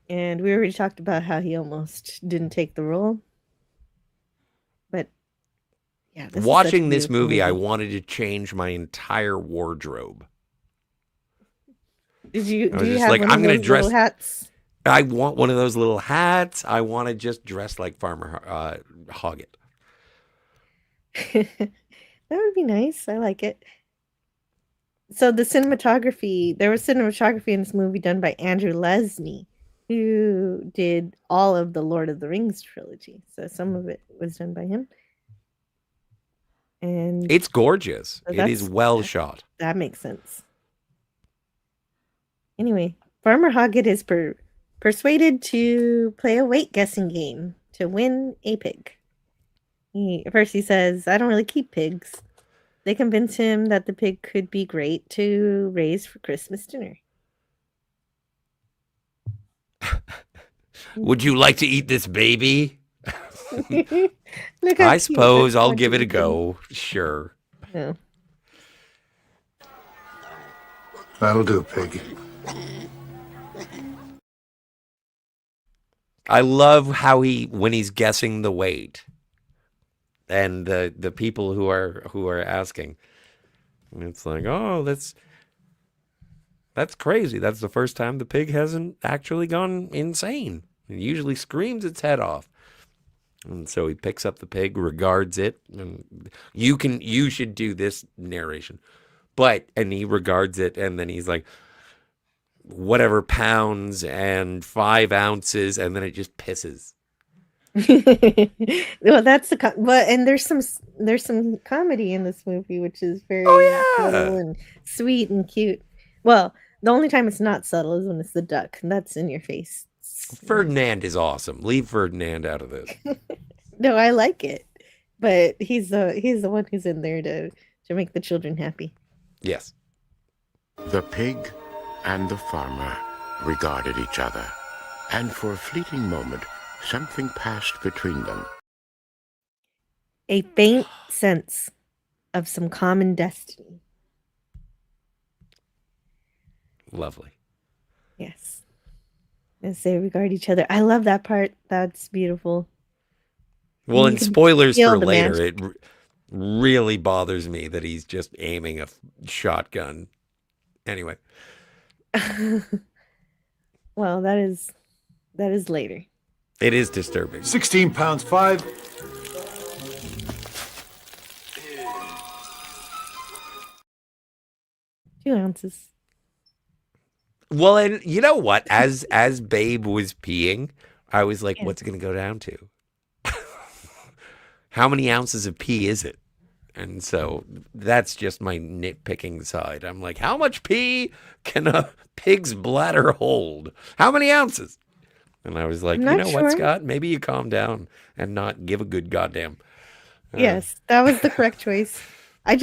And we already talked about how he almost didn't take the role. But yeah, this is such a
Watching this
beautiful
movie, I wanted to change my entire wardrobe.
Did you?
I was
Do you
just
have
like,
one
I'm
of
gonna
those
dress.
little hats?
I want one of those little hats. I want to just dress like Farmer Hoggett.
That would be nice. I like it. So the cinematography, there was cinematography in this movie done by Andrew Lesnie, who did all of the Lord of the Rings trilogy. So some of it was done by him. And
It's gorgeous.
So
It is
that's-
well shot.
that makes sense. Anyway, Farmer Hoggett is persuaded to play a weight guessing game to win a pig. First he says, I don't really keep pigs. They convince him that the pig could be great to raise for Christmas dinner.
Would you like to eat this baby?
Look how
I
cute
suppose
that
I'll
dog
give it a
is.
go. Sure.
Yeah.
That'll do, piggy.
I love how when he's guessing the weight, and the people who are asking, and it's like, oh, that's crazy. That's the first time the pig hasn't actually gone insane. It usually screams its head off. And so he picks up the pig, regards it, and you should do this narration. And he regards it, and then he's like, whatever pounds and 5 ounces, and then it just pisses.
Well, that's and there's some comedy in this movie, which is very
Oh, yeah.
little and sweet and cute. Well, The only time it's not subtle is when it's the duck. That's in your face.
Ferdinand is awesome. Leave Ferdinand out of this.
No, I like it, but he's the one who's in there to make the children happy.
Yes.
The pig and the farmer regarded each other, and for a fleeting moment, something passed between them.
A faint sense of some common destiny.
Lovely.
Yes. As they regard each other. I love that part. That's beautiful.
Well,
You
and
can
spoilers
feel
for
the
later,
magic.
it really bothers me that he's just aiming a shotgun. Anyway.
Well, that is later.
It is disturbing.
16 pounds 5.
2 ounces.
Well, and you know what? As Babe was peeing, I was like,
Yeah.
what's it going to go down to? How many ounces of pee is it? And so that's just my nitpicking side. I'm like, how much pee can a pig's bladder hold? How many ounces? And I was like,
I'm
you
not
know what,
sure.
Scott? Maybe you calm down and not give a good goddamn.
Yes, that was the correct choice. I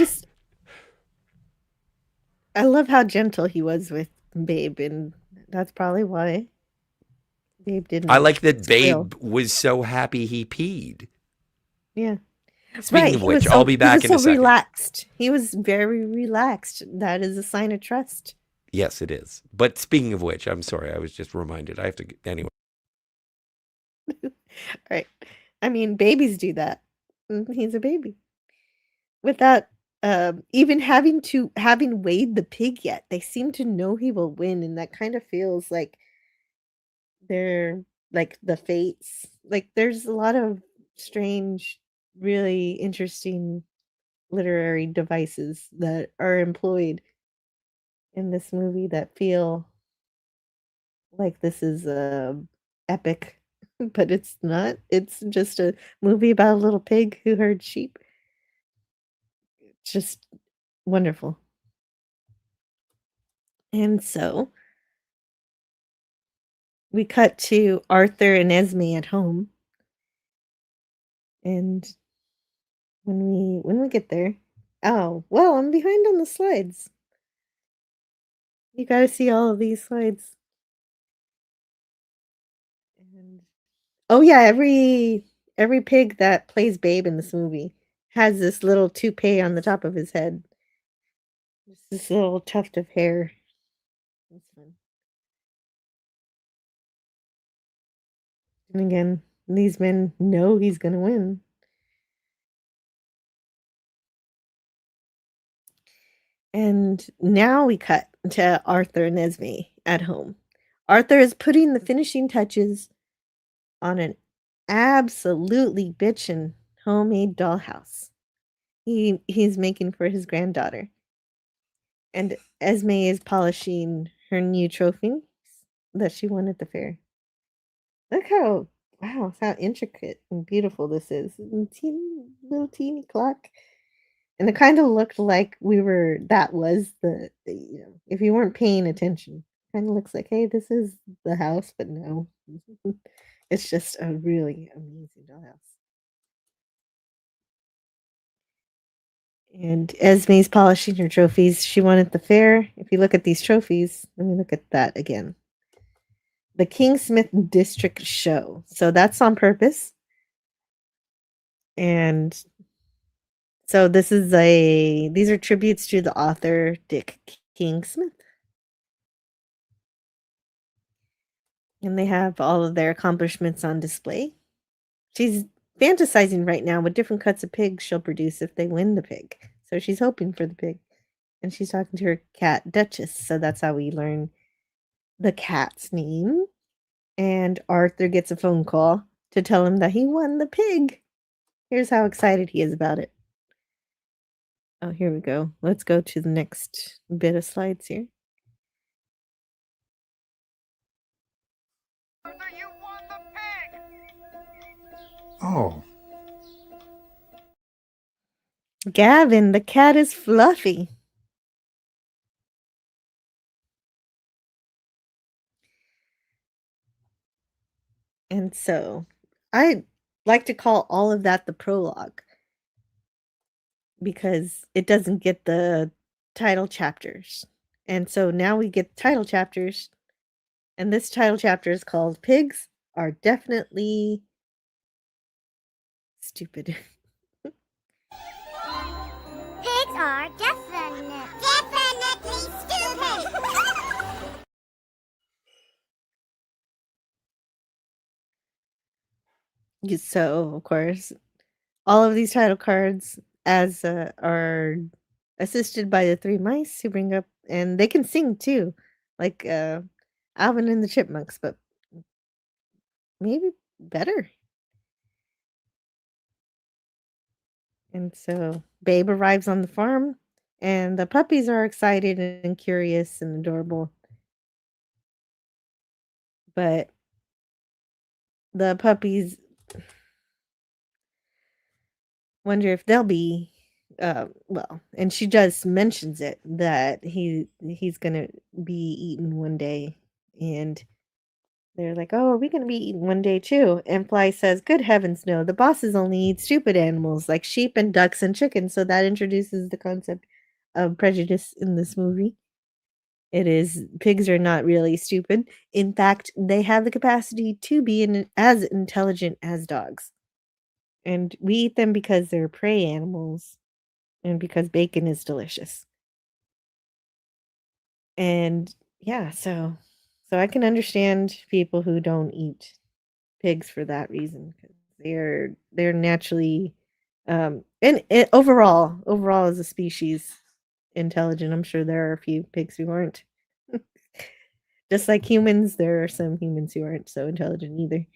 love how gentle he was with Babe, and that's probably why Babe didn't.
I like that
squeal.
Babe was so happy he peed.
Yeah.
Speaking of
he
which,
was
I'll be back
he
in a
was so
second.
relaxed. He was very relaxed. That is a sign of trust.
Yes, it is. But speaking of which, I'm sorry, I was just reminded. I have to anyway.
Right. I mean, babies do that. He's a baby. Without even having weighed the pig yet, they seem to know he will win, and that kind of feels like they're like the fates. Like there's a lot of strange, really interesting literary devices that are employed in this movie that feel like this is epic, but it's not. It's just a movie about a little pig who herds sheep. It's just wonderful. And so we cut to Arthur and Esme at home. And when we get there, oh, well, I'm behind on the slides. You got to see all of these slides. And oh yeah, every pig that plays Babe in this movie has this little toupee on the top of his head. Just this little tuft of hair. That's fun. And again, these men know he's gonna win. And now we cut to Arthur and Esme at home. Arthur is putting the finishing touches on an absolutely bitchin' homemade dollhouse he's making for his granddaughter. And Esme is polishing her new trophy that she won at the fair. Look how intricate and beautiful this is. And little teeny clock. And it kind of looked like that was if you weren't paying attention, kind of looks like, hey, this is the house, but no. It's just a really amazing dollhouse. And Esme's polishing her trophies she won at the fair. If you look at these trophies, let me look at that again. The Kingsmith District Show. So that's on purpose. And so these are tributes to the author Dick Kingsmith. And they have all of their accomplishments on display. She's fantasizing right now what different cuts of pigs she'll produce if they win the pig. So she's hoping for the pig. And she's talking to her cat, Duchess. So that's how we learn the cat's name. And Arthur gets a phone call to tell him that he won the pig. Here's how excited he is about it. Oh, here we go. Let's go to the next bit of slides here.
Oh,
Gavin, the cat is fluffy. And so I like to call all of that the prologue because it doesn't get the title chapters. And so now we get title chapters, and this title chapter is called Pigs Are Definitely Stupid.
Pigs are definitely stupid.
So, of course, all of these title cards as are assisted by the three mice who bring up, and they can sing too, like Alvin and the Chipmunks, but maybe better. And so Babe arrives on the farm, and the puppies are excited and curious and adorable. But the puppies wonder if they'll be well, and she just mentions it that he's gonna be eaten one day, and they're like, "Oh, are we gonna be eaten one day too?" And Fly says, "Good heavens, no! The bosses only eat stupid animals like sheep and ducks and chickens." So that introduces the concept of prejudice in this movie. It is pigs are not really stupid. In fact, they have the capacity to be as intelligent as dogs. And we eat them because they're prey animals and because bacon is delicious. And yeah, so I can understand people who don't eat pigs for that reason because they're naturally and overall as a species intelligent. I'm sure there are a few pigs who aren't. Just like humans, there are some humans who aren't so intelligent either.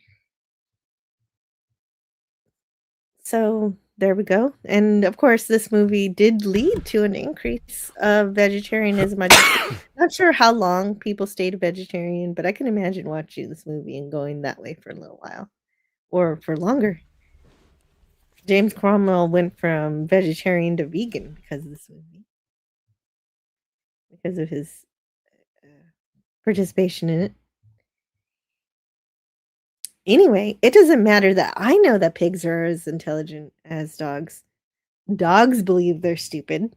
So there we go. And of course, this movie did lead to an increase of vegetarianism. I'm not sure how long people stayed vegetarian, but I can imagine watching this movie and going that way for a little while or for longer. James Cromwell went from vegetarian to vegan because of this movie, because of his participation in it. Anyway, it doesn't matter that I know that pigs are as intelligent as dogs. Dogs believe they're stupid,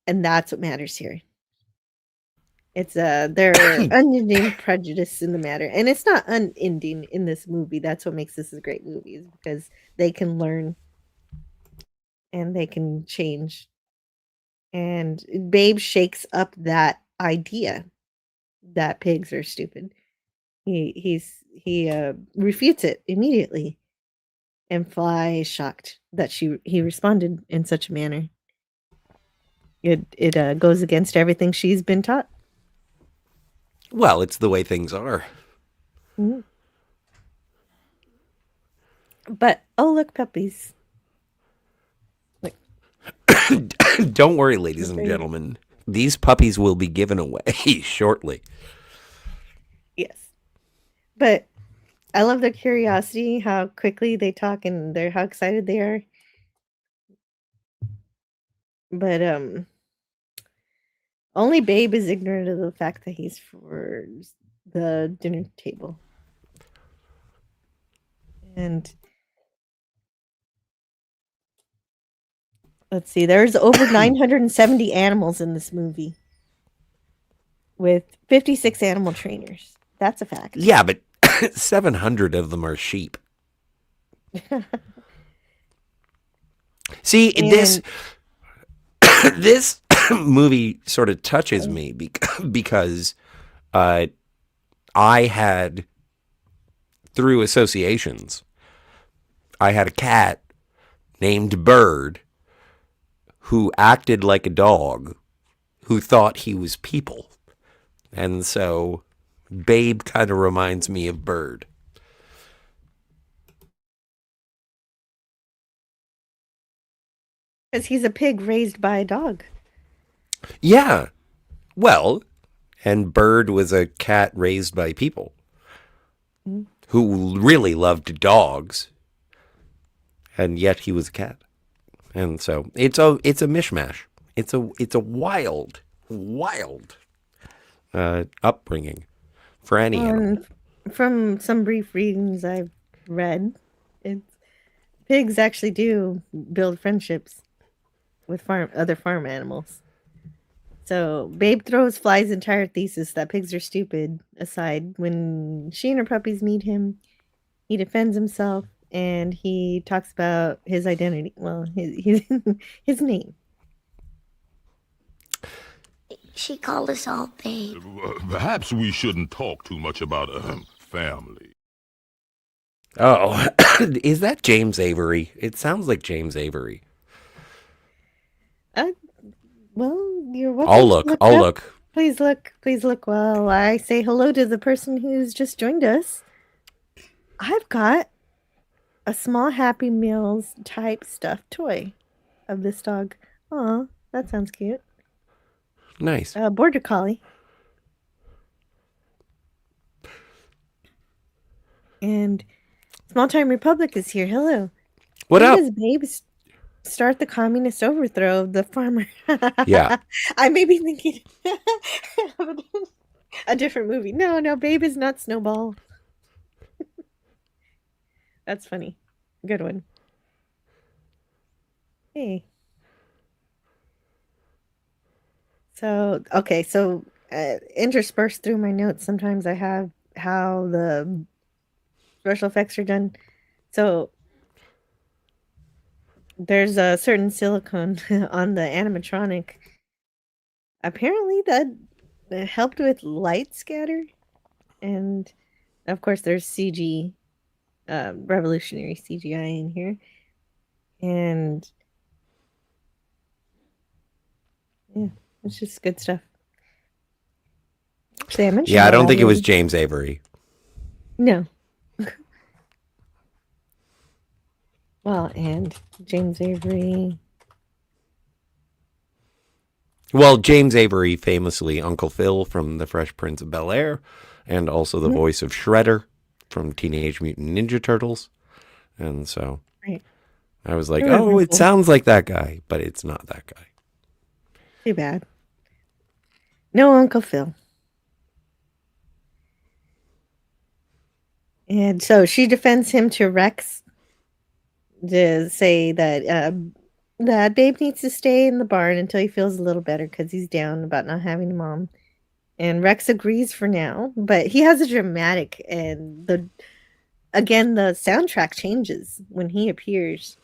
and that's what matters here. It's their unending prejudice in the matter, and it's not unending in this movie. That's what makes this a great movie, is because they can learn and they can change. And Babe shakes up that idea that pigs are stupid. He refutes it immediately, and Fly is shocked that he responded in such a manner. It goes against everything she's been taught.
Well, it's the way things are.
Mm-hmm. But oh, look, puppies! Like,
don't worry, ladies and gentlemen. These puppies will be given away shortly.
Yes. But I love their curiosity, how quickly they talk, and how excited they are. But only Babe is ignorant of the fact that he's for the dinner table. And let's see, there's over 970 animals in this movie with 56 animal trainers. That's a fact.
Yeah, but 700 of them are sheep. See, this movie sort of touches me because I had, through associations, I had a cat named Bird who acted like a dog who thought he was people. And so Babe kind of reminds me of Bird.
Because he's a pig raised by a dog.
Yeah. Well, and Bird was a cat raised by people who really loved dogs. And yet he was a cat. And so it's a mishmash. It's a wild upbringing for any animal.
From some brief readings I've read. It's pigs actually do build friendships with other farm animals. So Babe throws Fly's entire thesis that pigs are stupid aside when she and her puppies meet him. He defends himself and he talks about his identity. Well, his name.
She called us all babe.
Perhaps we shouldn't talk too much about family.
Oh, is that James Avery? It sounds like James Avery.
Well, you're welcome.
I'll look.
to
I'll
up.
look.
Please look. Please look while I say hello to the person who's just joined us. I've got a small Happy Meals type stuffed toy of this dog. Aw, that sounds cute.
Nice.
Border Collie. And Small Time Republic is here. Hello.
What
When
up?
does Babe start the communist overthrow of the farmer?
Yeah.
I may be thinking of a different movie. No, Babe is not Snowball. That's funny. Good one. Hey. So, okay, so interspersed through my notes, sometimes I have how the special effects are done. So, there's a certain silicone on the animatronic. Apparently, that helped with light scatter. And, of course, there's CG, revolutionary CGI in here. And, yeah. It's just good stuff. Actually, I mentioned
Yeah, I
all
don't
that
think it was
in-
James Avery.
No. Well, and James Avery.
Well, James Avery, famously Uncle Phil from The Fresh Prince of Bel-Air, and also the voice of Shredder from Teenage Mutant Ninja Turtles. And so
Right.
I was like,
Very
oh, it
cool.
sounds like that guy, but it's not that guy.
Too bad. No Uncle Phil. And so she defends him to Rex to say that that Babe needs to stay in the barn until he feels a little better because he's down about not having a mom. And Rex agrees for now, but he has a dramatic and the soundtrack changes when he appears.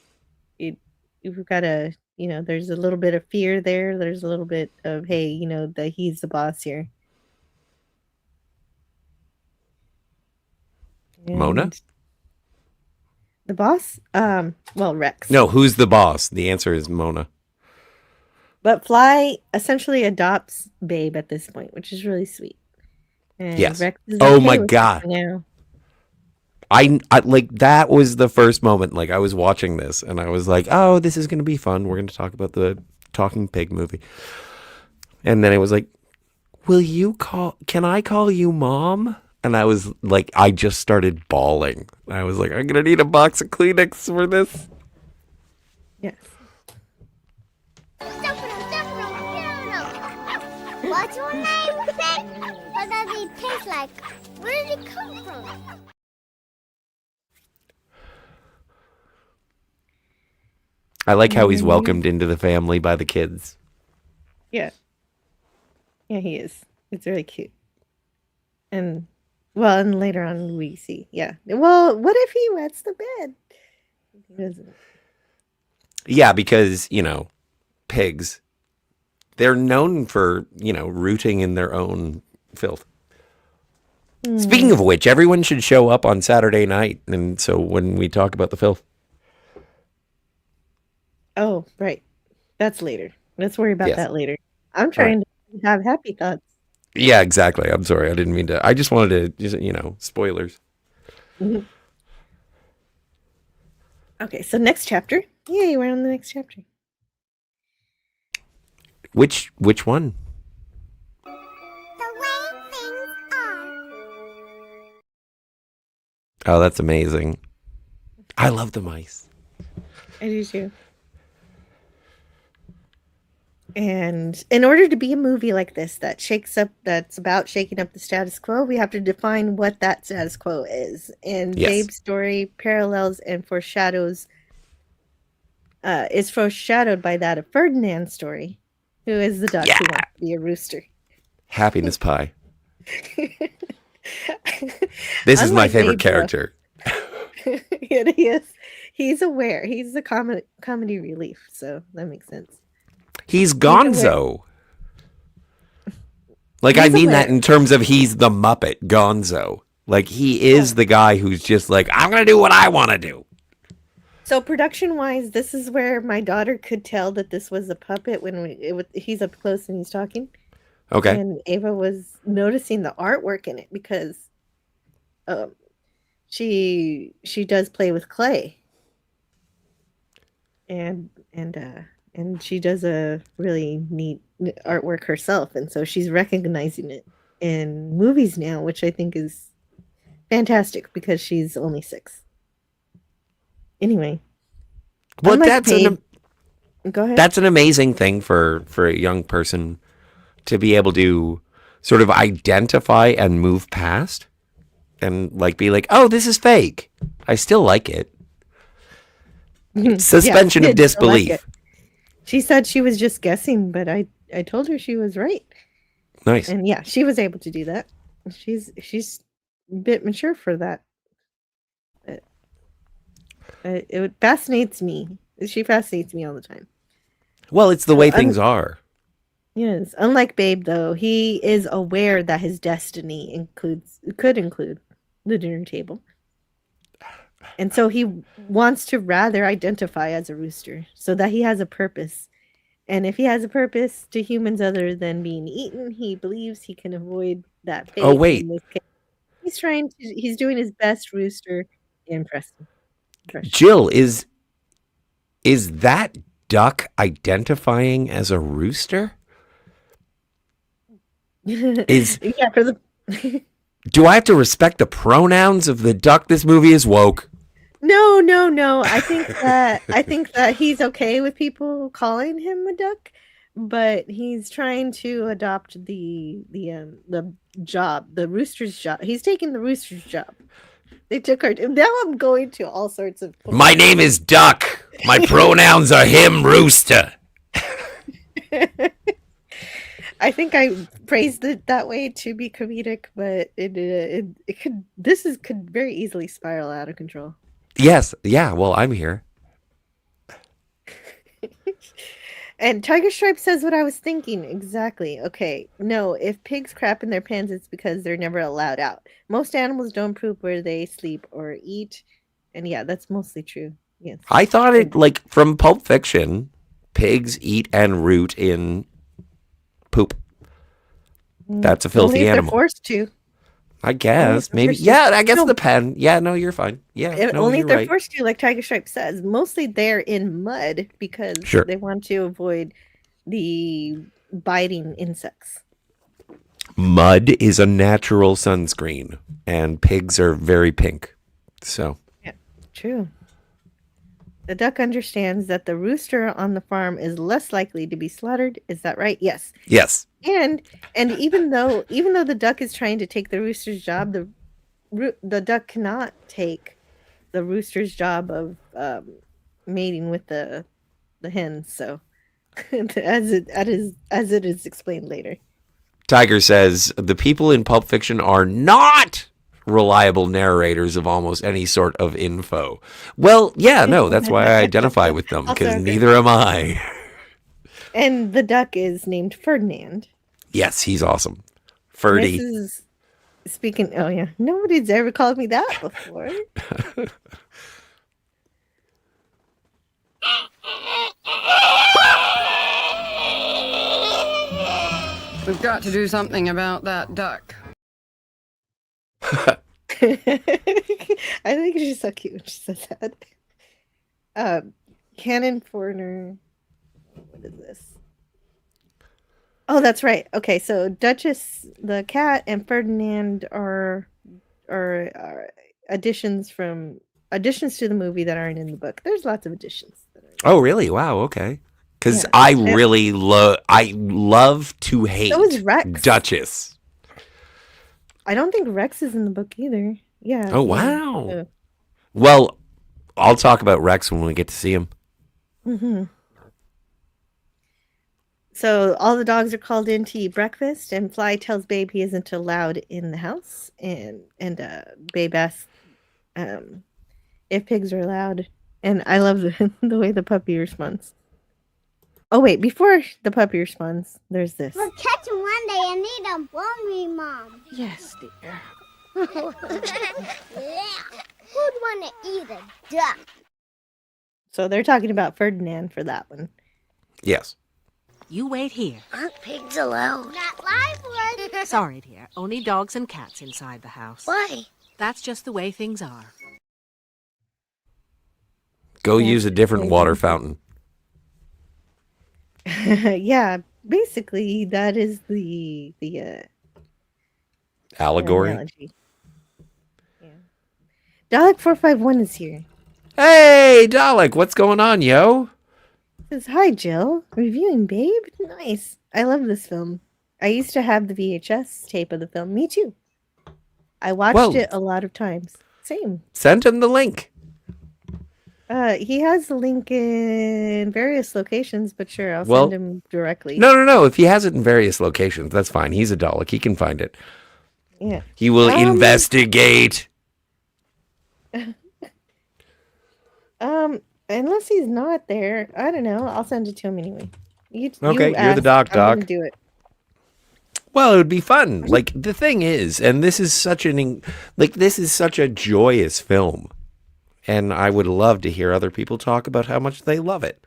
You've got a there's a little bit of fear there. There's a little bit of hey, that he's the boss here.
Mona?
And the boss? Well, Rex.
No, who's the boss? The answer is Mona.
But Fly essentially adopts Babe at this point, which is really sweet. And
Yes.
Rex is
Oh
okay
my
with it
God.
for now.
I like that was the first moment. Like I was watching this and I was like, oh, this is going to be fun. We're going to talk about the Talking Pig movie. And then it was like, can I call you mom? And I was like, I just started bawling. I was like, I'm going to need a box of Kleenex for this.
Yes.
What's your name, Pig? What does he taste like? Where did he come from?
I like how he's welcomed into the family by the kids.
Yeah. Yeah, he is. It's really cute. And later on we see. Yeah. Well, what if he wets the bed? He doesn't.
Yeah, because, pigs, they're known for, rooting in their own filth. Speaking of which, everyone should show up on Saturday night. And so when we talk about the filth.
Oh, right. That's later. Let's worry about
Yes.
that later. I'm trying to have happy thoughts.
Yeah, exactly. I'm sorry. I didn't mean to. I just wanted to, spoilers.
Mhm. Okay, so next chapter. Yay, we're on the next chapter.
Which one?
The way things are.
Oh, that's amazing. I love the mice.
I do too. And in order to be a movie like this that's about shaking up the status quo, we have to define what that status quo is. And
Yes.
Babe's story parallels and foreshadows is foreshadowed by that of Ferdinand's story, who is the duck who wants to be a rooster.
Happiness pie. This is my
Unlike
favorite
Babe, though.
character.
It is. He's aware. He's the comedy relief, so that makes sense.
He's Gonzo. Like, I
He's
mean that
aware.
in terms of he's the Muppet, Gonzo. Like, he is the guy who's just like, I'm going to do what I want to do.
So production-wise, this is where my daughter could tell that this was a puppet when he's up close and he's talking.
Okay.
And Ava was noticing the artwork in it because she does play with clay. And she does a really neat artwork herself, and so she's recognizing it in movies now, which I think is fantastic because she's only 6. Anyway,
Well,
unlike go ahead.
that's an amazing thing for a young person to be able to sort of identify and move past and like be like, oh, this is fake. I still like it. Suspension
Yeah,
of
I like
disbelief.
it. She said she was just guessing, but I told her she was right.
Nice.
And yeah, she was able to do that. She's a bit mature for that. But, it fascinates me. She fascinates me all the time.
Well, it's the way things are.
Yes. Unlike Babe, though, he is aware that his destiny could include the dinner table. And so he wants to rather identify as a rooster so that he has a purpose. And if he has a purpose to humans other than being eaten, he believes he can avoid that fate.
Oh, wait.
in this case. He's doing his best rooster impression.
Jill, is that duck identifying as a rooster?
Yeah, for the
Do I have to respect the pronouns of the duck? This movie is woke.
No. I think that he's okay with people calling him a duck, but he's trying to adopt the job, the rooster's job. He's taking the rooster's job. They took her. Now I'm going to all sorts of.
My name is Duck. My pronouns are him, rooster.
I think I phrased it that way to be comedic, but it could very easily spiral out of control.
Yes. Yeah. Well, I'm here.
And Tiger Stripe says what I was thinking. Exactly. Okay. No, if pigs crap in their pants, it's because they're never allowed out. Most animals don't poop where they sleep or eat. And yeah, that's mostly true. Yes.
I thought it, like, from Pulp Fiction, pigs eat and root in poop. That's a
Only
filthy
if they're
animal.
forced to.
I guess.
they're
Maybe.
forced to.
Yeah, I guess
No.
the pen. Yeah, no, you're fine. Yeah, no,
Only
you're
if they're
right.
forced to, like Tiger Stripe says. Mostly they're in mud because
Sure.
they want to avoid the biting insects.
Mud is a natural sunscreen, and pigs are very pink. So,
Yeah, true. The duck understands that the rooster on the farm is less likely to be slaughtered. Is that right? Yes.
yes.
And even though the duck is trying to take the rooster's job, the duck cannot take the rooster's job of mating with the hens. So as it is explained later.
Tiger says the people in Pulp Fiction are not reliable narrators of almost any sort of info. Well, yeah, no, that's why I identify with them, because
Also-
neither am I.
And the duck is named Ferdinand.
Yes, he's awesome. Ferdy.
This is speaking. Oh yeah, nobody's ever called me that before.
We've got to do something about that duck.
I think she's so cute when she says that. Cannon Foreigner. What is this? Oh, that's right. Okay, so Duchess the cat and Ferdinand are additions to the movie that aren't in the book. There's lots of additions.
Oh, really? Wow, okay. Because
Yeah.
I really love to hate
So is Rex.
Duchess.
I don't think Rex is in the book either. Yeah.
Oh, wow. Well, I'll talk about Rex when we get to see him.
Mm-hmm. So all the dogs are called in to eat breakfast, and Fly tells Babe he isn't allowed in the house, and Babe asks if pigs are allowed, and I love the way the puppy responds. Oh wait, before the puppy responds, there's this.
We'll catch him one day and eat him, won't we, Mom?
Yes, dear.
Yeah. Who'd want to eat a duck?
So they're talking about Ferdinand for that one.
Yes.
You wait here.
Aren't pigs allowed? Not live ones.
Sorry, dear. Only dogs and cats inside the house.
Why?
That's just the way things are.
Go use a different water fountain.
Yeah, basically that is the
Allegory.
analogy. Yeah. Dalek 451 is here.
Hey, Dalek, what's going on, yo?
Says, hi, Jill. Reviewing Babe? Nice. I love this film. I used to have the VHS tape of the film. Me too. I watched it a lot of times. Same.
Send him the link.
He has the link in various locations, but sure, I'll
Well,
send him directly.
No. If he has it in various locations, that's fine. He's a Dalek. He can find it.
Yeah.
He will investigate.
Unless he's not there, I don't know. I'll send it to him anyway.
Okay, you're the
asked,
doc.
I'm gonna do it.
Well, it would be fun. Like, the thing is, and this is such a joyous film. And I would love to hear other people talk about how much they love it.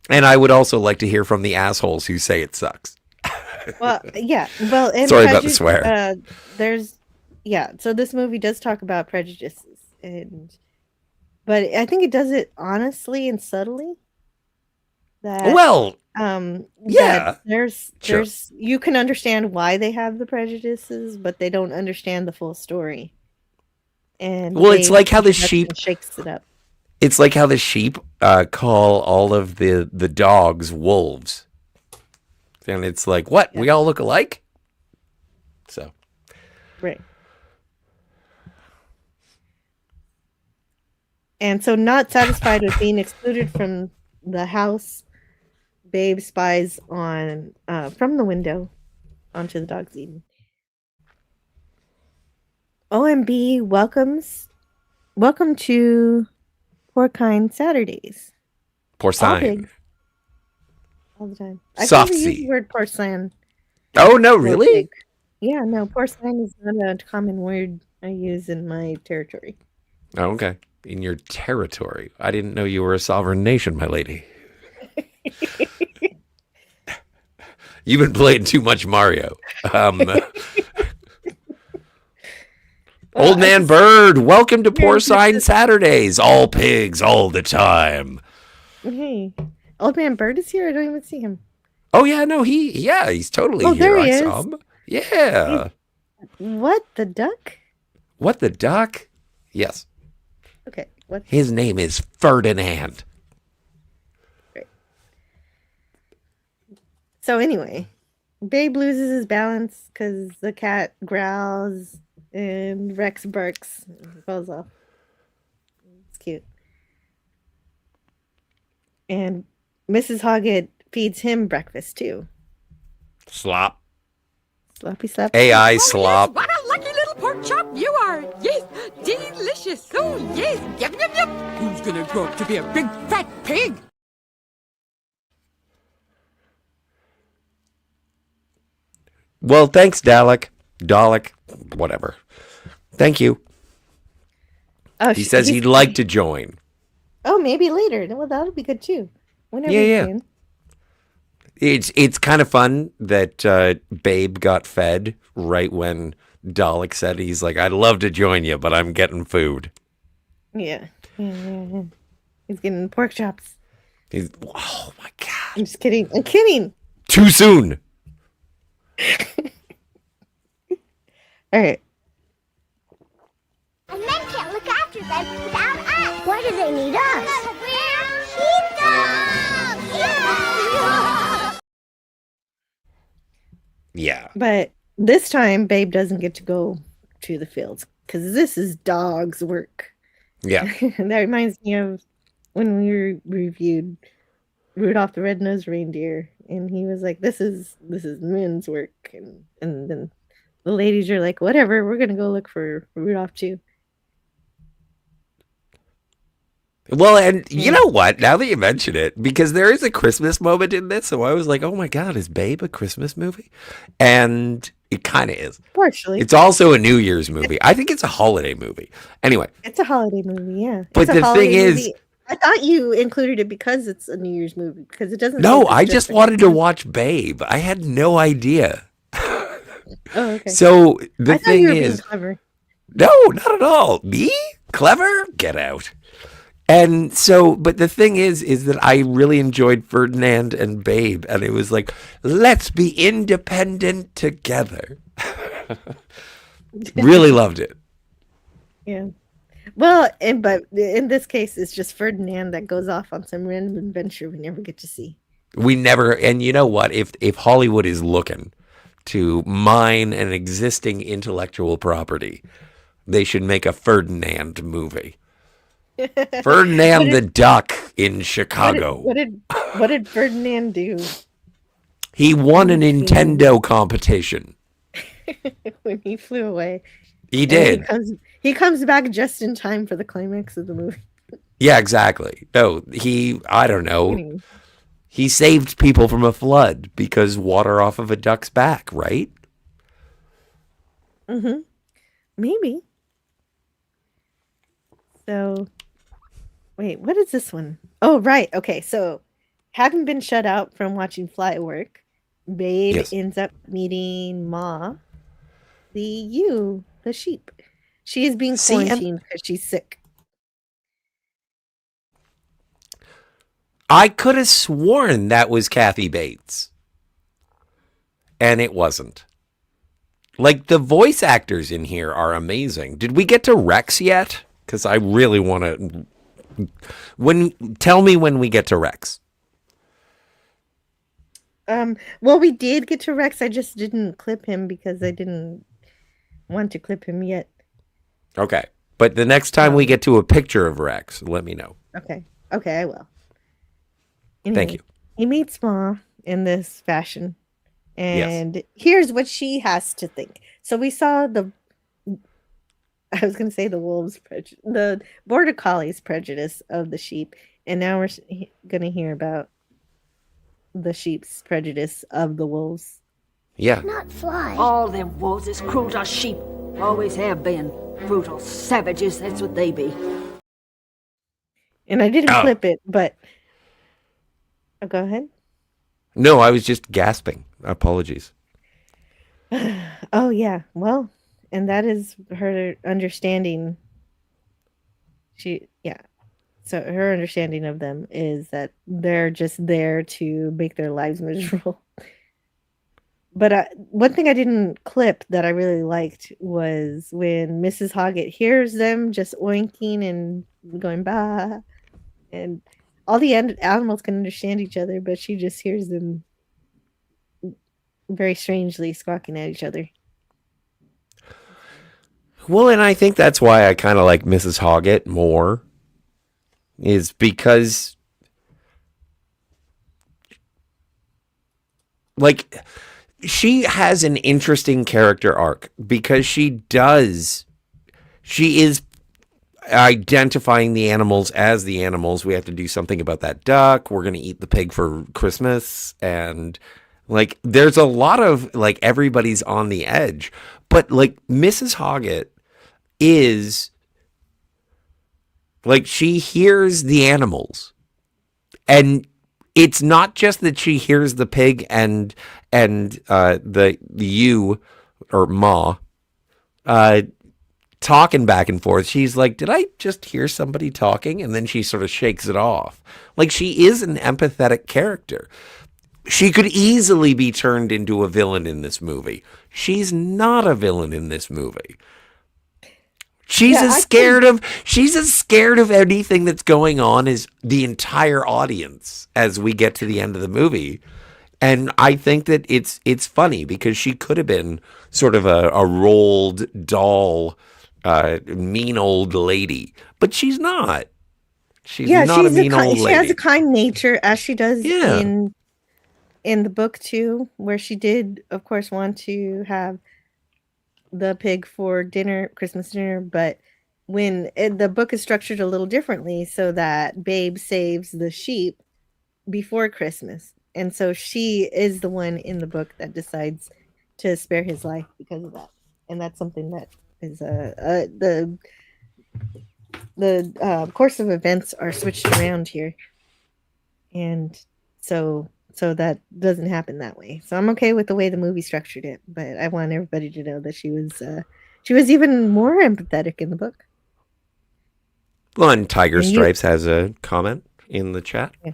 And I would also like to hear from the assholes who say it sucks.
Well, yeah. Well, and
Sorry about the swear.
So this movie does talk about prejudices, but I think it does it honestly and subtly.
Yeah.
That there's you can understand why they have the prejudices, but they don't understand the full story. And
it's like how the sheep
shakes it up.
It's like how the sheep call all of the dogs wolves. And it's like, what? Yeah. We all look alike? So.
Right. And so, not satisfied with being excluded from the house, Babe spies on from the window onto the dog's Eden. OMB welcome to Porcine Saturdays.
Porcine.
All the time. I
Soft
never use
C.
the word porcine.
Oh, no, really?
Yeah, no, porcine is not a common word I use in my territory.
Oh, okay. In your territory. I didn't know you were a sovereign nation, my lady. You've been playing too much Mario. Old Man Bird, welcome to Porcine Saturdays. All pigs, all the time.
Hey, Old Man Bird is here? I don't even see him.
Oh, yeah, no, he's totally here.
There he
I
is.
saw him. Yeah.
What, the duck?
What, the duck? Yes.
Okay. What?
His name is Ferdinand.
Great. So anyway, Babe loses his balance because the cat growls and Rex barks and falls off. It's cute. And Mrs. Hoggett feeds him breakfast too.
Slop.
Sloppy slap.
AI slop.
What a lucky little pork chop you are. Yes, delicious. Oh, yes. Yum, yum, yum. Who's going to grow up to be a big fat pig?
Well, thanks, Dalek. Whatever. Thank you.
Oh,
he says he'd like to join.
Oh, maybe later. Well, that'll be good too. Whenever
Yeah.
you can.
It's kind of fun that Babe got fed right when Dalek said he's like, I'd love to join you, but I'm getting food.
Yeah. He's getting pork chops.
Oh my God.
I'm just kidding. I'm kidding.
Too soon.
All right.
And men can't look after them without us. Why do they need us? We're sheepdogs! Yeah!
Yeah.
But this time, Babe doesn't get to go to the fields because this is dog's work.
Yeah.
That reminds me of when we reviewed Rudolph the Red-Nosed Reindeer, and he was like, "This is men's work," and then the ladies are like, "Whatever, we're gonna go look for Rudolph too."
Well, and you know what? Now that you mention it, because there is a Christmas moment in this, so I was like, "Oh my God, is Babe a Christmas movie?" And it kind of is.
Partially,
It's also a New Year's movie. I think it's a holiday movie. Anyway,
it's a holiday movie, yeah.
But
It's a
the thing
holiday
is-
movie. I thought you included it because it's a New Year's movie because it doesn't.
no,
say it's
I just
a
wanted to
Christmas-
watch Babe. I had no idea.
Oh, okay.
So the
I thought
thing
you were being
is,
clever.
no, not at all. Me? Clever? Get out. And so, but the thing is that I really enjoyed Ferdinand and Babe, and it was like, let's be independent together. Really loved it.
Yeah. Well, but in this case, it's just Ferdinand that goes off on some random adventure we never get to see.
We never, and you know what? If Hollywood is looking to mine an existing intellectual property, they should make a Ferdinand movie. Ferdinand the Duck in Chicago.
What did Ferdinand do
He won a Nintendo competition.
when he flew away?
He
And
did.
He comes back just in time for the climax of the movie.
Yeah, exactly. No, I don't know.
Anyway.
He saved people from a flood because water off of a duck's back, right?
Mm-hmm. Maybe. So, wait, what is this one? Oh, right. Okay, so having been shut out from watching Fly Work, Babe
Yes.
ends up meeting Ma, the sheep. She is being
See, and-
quarantined because she's sick.
I could have sworn that was Kathy Bates. And it wasn't. Like, the voice actors in here are amazing. Did we get to Rex yet? Because I really want to... Tell me when we get to Rex.
Well, we did get to Rex. I just didn't clip him because I didn't want to clip him yet.
Okay. But the next time we get to a picture of Rex, let me know.
Okay, I will.
Thank
Anyway,
you.
He meets Ma in this fashion.
Yes.
And here's what she has to think. So we saw I was going to say the wolves, the border collie's prejudice of the sheep. And now we're going to hear about the sheep's prejudice of the wolves.
Yeah.
Not fly.
All them wolves is cruel to sheep. Always have been. Brutal savages, that's what they be.
And I didn't
Oh.
clip it, but... Oh, go ahead.
No, I was just gasping. Apologies.
Oh, yeah. Well, and that is her understanding. So her understanding of them is that they're just there to make their lives miserable. But one thing I didn't clip that I really liked was when Mrs. Hoggett hears them just oinking and going bah, and all the animals can understand each other, but she just hears them very strangely squawking at each other.
Well, and I think that's why I kind of like Mrs. Hoggett more, is because, like, she has an interesting character arc because she is identifying the animals as the animals. We have to do something about that duck. We're going to eat the pig for Christmas. And like, there's a lot of like, everybody's on the edge, but like Mrs. Hoggett is like, she hears the animals, and it's not just that she hears the pig and the ewe or Ma, talking back and forth. She's like, did I just hear somebody talking? And then she sort of shakes it off. Like, she is an empathetic character. She could easily be turned into a villain in this movie. She's not a villain in this movie. She's as scared of anything that's going on as the entire audience as we get to the end of the movie. And I think that it's funny because she could have been sort of a rolled doll, mean old lady, but she's not. She's not a mean old lady.
She has a kind nature, as she does
Yeah.
in the book too, where she did, of course, want to have the pig for dinner, Christmas dinner, but the book is structured a little differently, so that Babe saves the sheep before Christmas. And so she is the one in the book that decides to spare his life because of that. And that's something that is the course of events are switched around here. And so that doesn't happen that way. So I'm okay with the way the movie structured it, but I want everybody to know that she was even more empathetic in the book.
Well, and Tiger Stripes has a comment in the chat.
Yeah.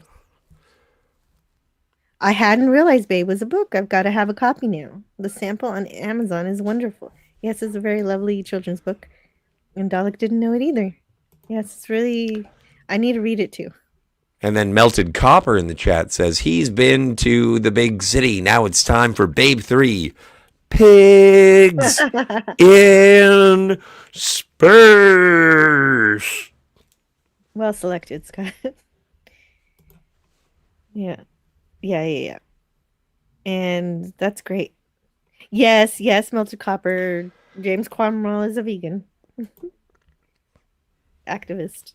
I hadn't realized Babe was a book. I've got to have a copy now. The sample on Amazon is wonderful. Yes, it's a very lovely children's book. And Dalek didn't know it either. Yes, it's really... I need to read it too.
And then Melted Copper in the chat says, he's been to the big city. Now it's time for Babe 3. Pigs in space.
Well selected, Scott. Yeah. And that's great. Yes, Melted Copper. James Cromwell is a vegan. Activist.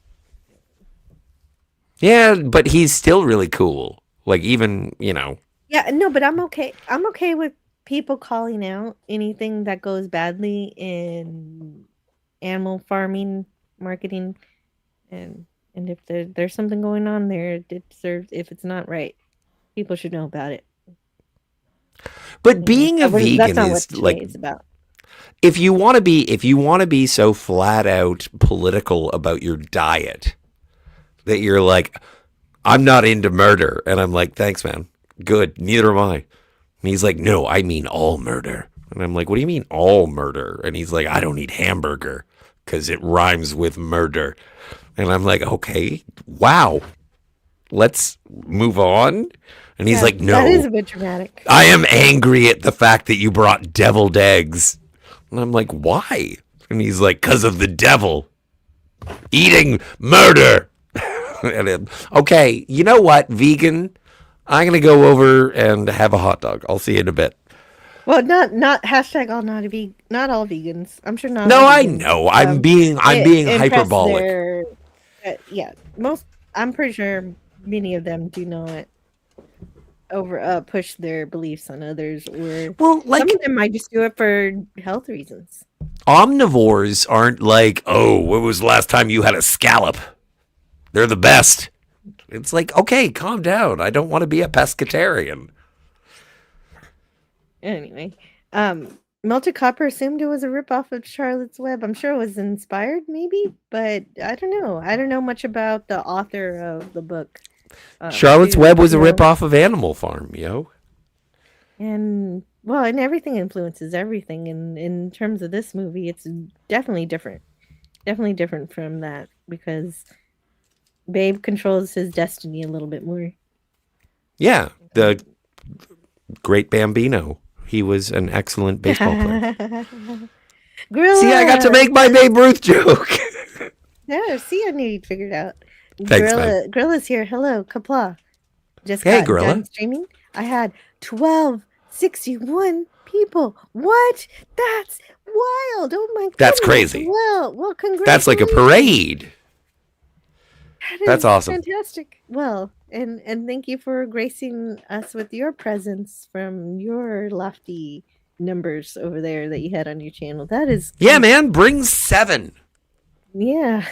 Yeah, but he's still really cool. Like, even,
Yeah, no, but I'm okay. I'm okay with people calling out anything that goes badly in animal farming, marketing, and if there's something going on there, it deserves, if it's not right, people should know about it.
But being a vegan
that's not
is
what
like,
it's about.
if you want to be so flat out political about your diet that you're like, I'm not into murder, and I'm like, thanks, man, good, neither am I. And he's like, no, I mean all murder. And I'm like, what do you mean all murder? And he's like, I don't eat hamburger because it rhymes with murder. And I'm like, okay, wow, let's move on. And he's like, no,
that is a bit dramatic.
I am angry at the fact that you brought deviled eggs. And I'm like, why? And he's like, because of the devil eating murder. Okay, you know what, vegan? I'm going to go over and have a hot dog. I'll see you in a bit.
Well, not hashtag all not all vegans. I'm sure not.
No,
all
I
vegans,
know. I'm being hyperbolic.
I'm pretty sure many of them do not push their beliefs on others, or some of them might just do it for health reasons.
Omnivores aren't like, oh, when was the last time you had a scallop? They're the best. It's like, okay, calm down. I don't want to be a pescatarian.
Anyway, Melted Copper assumed it was a ripoff of Charlotte's Web. I'm sure it was inspired, maybe, but I don't know. I don't know much about the author of the book.
Charlotte's Web was a ripoff of Animal Farm, yo.
And everything influences everything. And in terms of this movie, it's definitely different. Definitely different from that, because Babe controls his destiny a little bit more.
Yeah, the great Bambino. He was an excellent baseball player.
Gorilla.
See, I got to make my Babe Ruth joke.
No, see, I knew you'd figure it out.
Thanks, man.
Gorilla's here. Hello, Kapla. Just
Hey,
got
Gorilla.
done streaming. I had 1261 people. What? That's wild. Oh my god.
That's crazy.
Well, congratulations.
That's like a parade. That's awesome.
Fantastic. Well, and thank you for gracing us with your presence from your lofty numbers over there that you had on your channel. That is
Yeah, man, bring 7.
Yeah.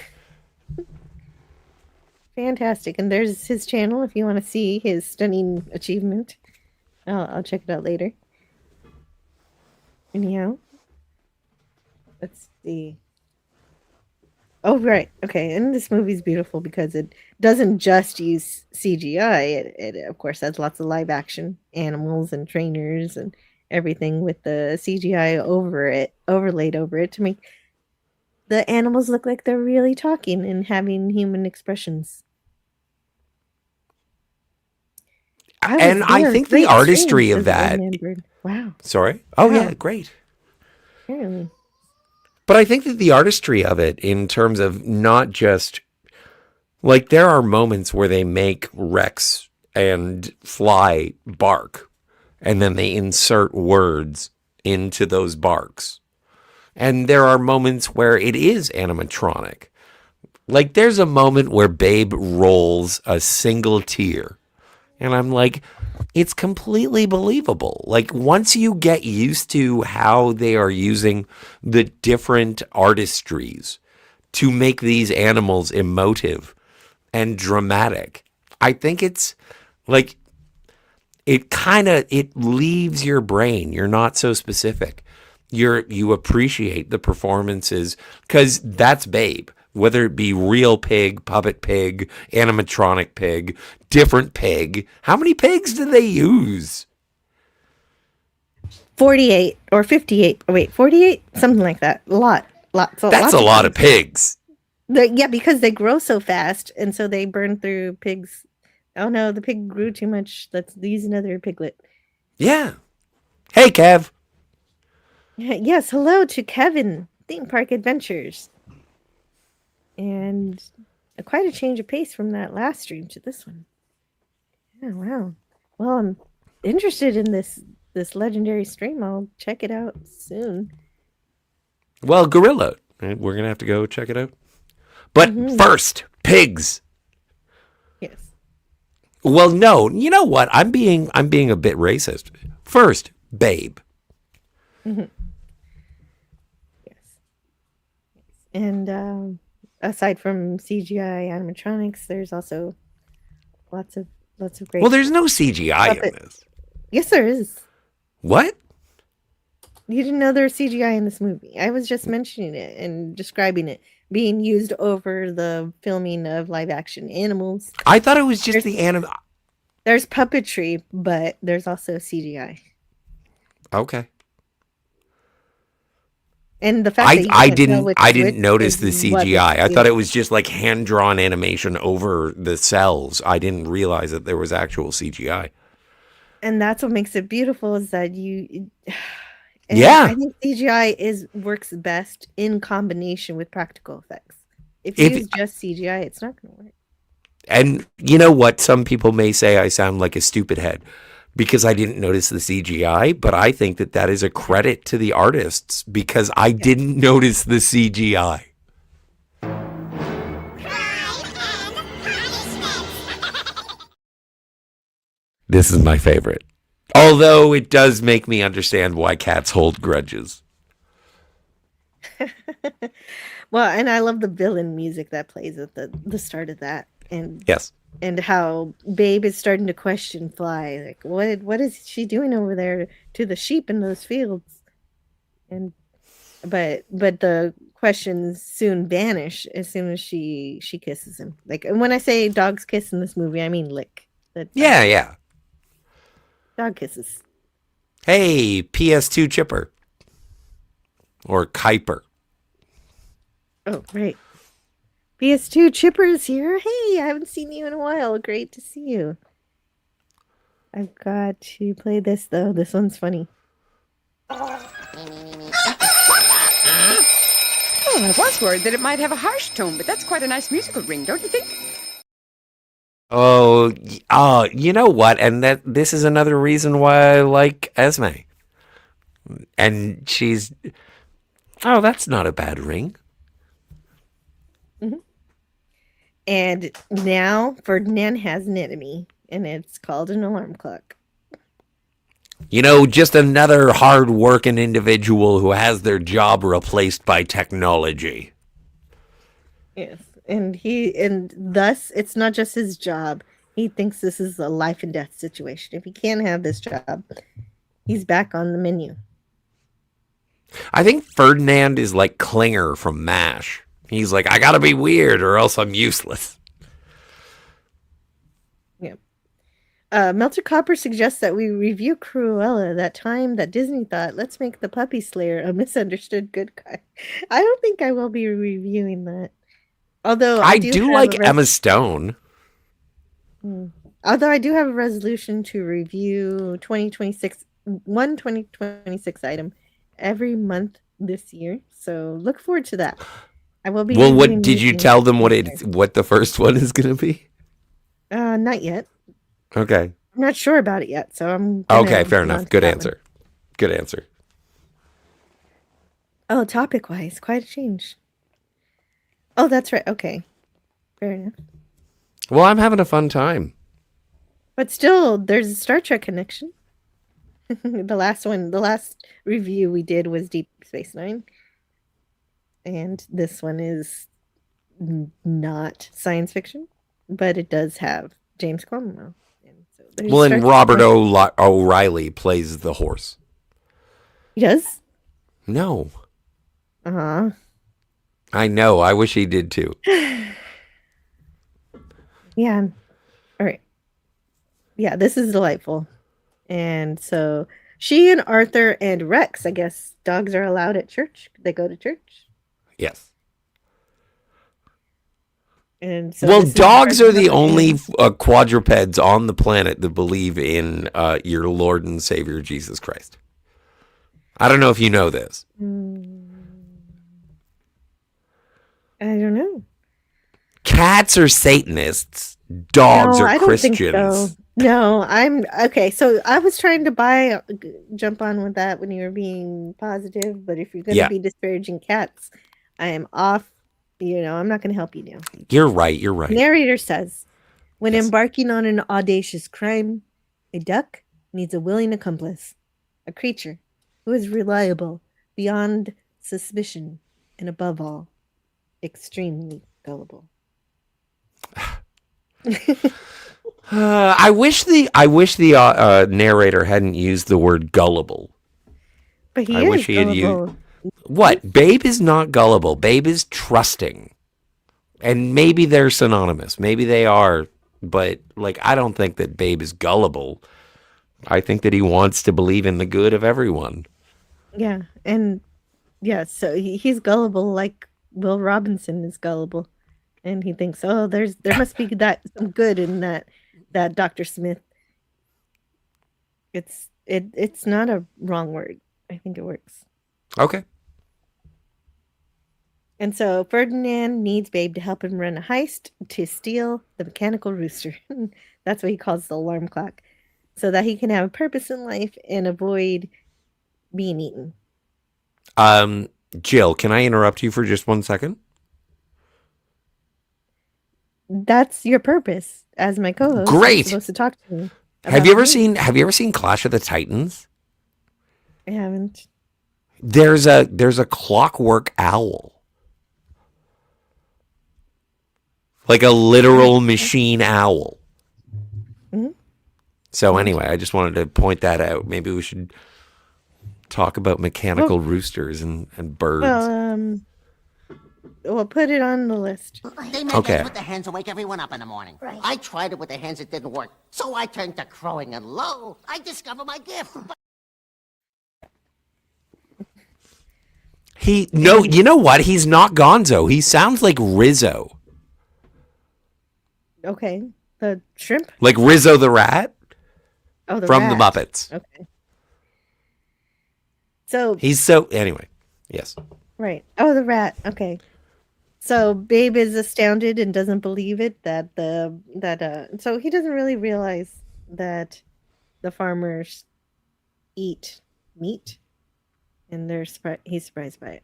Fantastic. And there's his channel if you want to see his stunning achievement. I'll check it out later. Anyhow. Let's see. Oh, right. Okay. And this movie's beautiful because it doesn't just use CGI. It of course, has lots of live action animals and trainers and everything with the CGI overlaid over it to make the animals look like they're really talking and having human expressions.
I think the artistry of that.
Wow.
Sorry. Oh
Wow.
yeah, great.
Apparently.
But I think that the artistry of it, in terms of not just like, there are moments where they make Rex and Fly bark, and then they insert words into those barks. And there are moments where it is animatronic. Like, there's a moment where Babe rolls a single tear. And I'm like, it's completely believable. Like, once you get used to how they are using the different artistries to make these animals emotive and dramatic, I think it's like, it leaves your brain. You're not so specific. You appreciate the performances because that's Babe. Whether it be real pig, puppet pig, animatronic pig, different pig. How many pigs do they use?
48 or 58. Oh, wait, 48? Something like that. Lots
a lot of pigs.
Yeah, because they grow so fast, and so they burn through pigs. Oh no, the pig grew too much. Let's use another piglet.
Yeah. Hey, Kev.
Yes, hello to Kevin, Theme Park Adventures. And quite a change of pace from that last stream to this one. Yeah, wow. Well, I'm interested in this legendary stream. I'll check it out soon.
Well, Gorilla. We're going to have to go check it out. But first, pigs.
Yes.
Well, no. You know what? I'm being a bit racist. First, Babe.
Mm-hmm. Yes. And aside from CGI animatronics, there's also lots of great.
Well, there's no CGI in this.
Yes, there is.
What?
You didn't know there was CGI in this movie? I was just mentioning it and describing it being used over the filming of live action animals.
I thought it was just the anime.
There's puppetry, but there's also CGI.
Okay.
And the fact that
I didn't notice the CGI. I thought it was just like hand-drawn animation over the cells. I didn't realize that there was actual CGI.
And that's what makes it beautiful, is that you
yeah.
I think CGI works best in combination with practical effects. If you use just CGI, it's not going to work.
And you know what? Some people may say I sound like a stupid head because I didn't notice the CGI, but I think that is a credit to the artists because I didn't notice the CGI. This is my favorite. Although it does make me understand why cats hold grudges.
Well, and I love the villain music that plays at the start of that. And
yes.
And how Babe is starting to question Fly. Like, what is she doing over there to the sheep in those fields? And but the questions soon vanish as soon as she kisses him. Like, and when I say dogs kiss in this movie, I mean lick.
Yeah.
Dog kisses.
Hey, PS2 Chipper. Or Kuiper.
Oh, right. PS2 Chipper's here. Hey, I haven't seen you in a while. Great to see you. I've got to play this, though. This one's funny.
Oh, I was worried that it might have a harsh tone, but that's quite a nice musical ring, don't you think?
Oh, you know what? And this is another reason why I like Esme. And she's... Oh, that's not a bad ring.
Mm-hmm. And now Ferdinand has an enemy, and it's called an alarm clock.
You know, just another hard-working individual who has their job replaced by technology.
Yes, and thus it's not just his job. He thinks this is a life and death situation. If he can't have this job, he's back on the menu.
I think Ferdinand is like Klinger from MASH. He's like, I gotta be weird or else I'm useless.
Yeah. Melter Copper suggests that we review Cruella, that time that Disney thought, let's make the Puppy Slayer a misunderstood good guy. I don't think I will be reviewing that. Although
I do like Emma Stone.
Although I do have a resolution to review 2026 item every month this year. So look forward to that. I will be.
Well, what
reviewing
did you
these
tell them?
things.
What the first one is going to be?
Not yet.
Okay.
I'm not sure about it yet, so I'm.
Okay, fair enough. Good answer. Good answer.
Oh, topic wise, quite a change. Oh, that's right. Okay, fair enough.
Well, I'm having a fun time.
But still, there's a Star Trek connection. The last review we did was Deep Space Nine. And this one is not science fiction, but it does have James Cromwell. And so
And Robert O'Reilly plays the horse.
He does?
No.
Uh-huh.
I know. I wish he did too.
Yeah. All right. Yeah, this is delightful. And so she and Arthur and Rex, I guess dogs are allowed at church. They go to church.
Yes.
And so
well, dogs are the only quadrupeds on the planet that believe in your Lord and Savior Jesus Christ. I don't know if you know this.
I don't know.
Cats are Satanists. Dogs are
I don't
Christians.
think so. No, I'm okay. So I was trying to jump on with that when you were being positive, but if you're going to be disparaging cats, I am off. I'm not going to help you now.
You're right. You're right.
Narrator says, when embarking on an audacious crime, a duck needs a willing accomplice, a creature who is reliable, beyond suspicion, and above all, extremely gullible.
I wish the narrator hadn't used the word gullible.
But he
I
is
wish he had
gullible.
used. What? Babe is not gullible. Babe is trusting, and maybe they're synonymous. Maybe they are, but I don't think that Babe is gullible. I think that he wants to believe in the good of everyone.
Yeah, and so he's gullible like Will Robinson is gullible, and he thinks, oh, there must be some good in that Dr. Smith. It's not a wrong word. I think it works.
Okay.
And so Ferdinand needs Babe to help him run a heist to steal the mechanical rooster. That's what he calls the alarm clock, so that he can have a purpose in life and avoid being eaten.
Jill, can I interrupt you for just 1 second?
That's your purpose as my co-host.
Great.
You're supposed to talk to me.
Have you ever seen Clash of the Titans?
I haven't.
There's a clockwork owl. Like a literal machine owl.
Mm-hmm.
So anyway, I just wanted to point that out. Maybe we should talk about mechanical roosters and birds.
We'll put it on the list.
They make eggs with the hens and wake everyone up in the morning. Right. I tried it with the hens, it didn't work. So I turned to crowing, and lo, I discovered my gift.
You know what? He's not Gonzo. He sounds like Rizzo.
Okay. The shrimp?
Like Rizzo the rat?
Oh, the
from
rat.
the Muppets.
Okay. So
anyway, yes.
Right. Oh, the rat. Okay. So Babe is astounded and doesn't believe it so he doesn't really realize that the farmers eat meat, and he's surprised by it.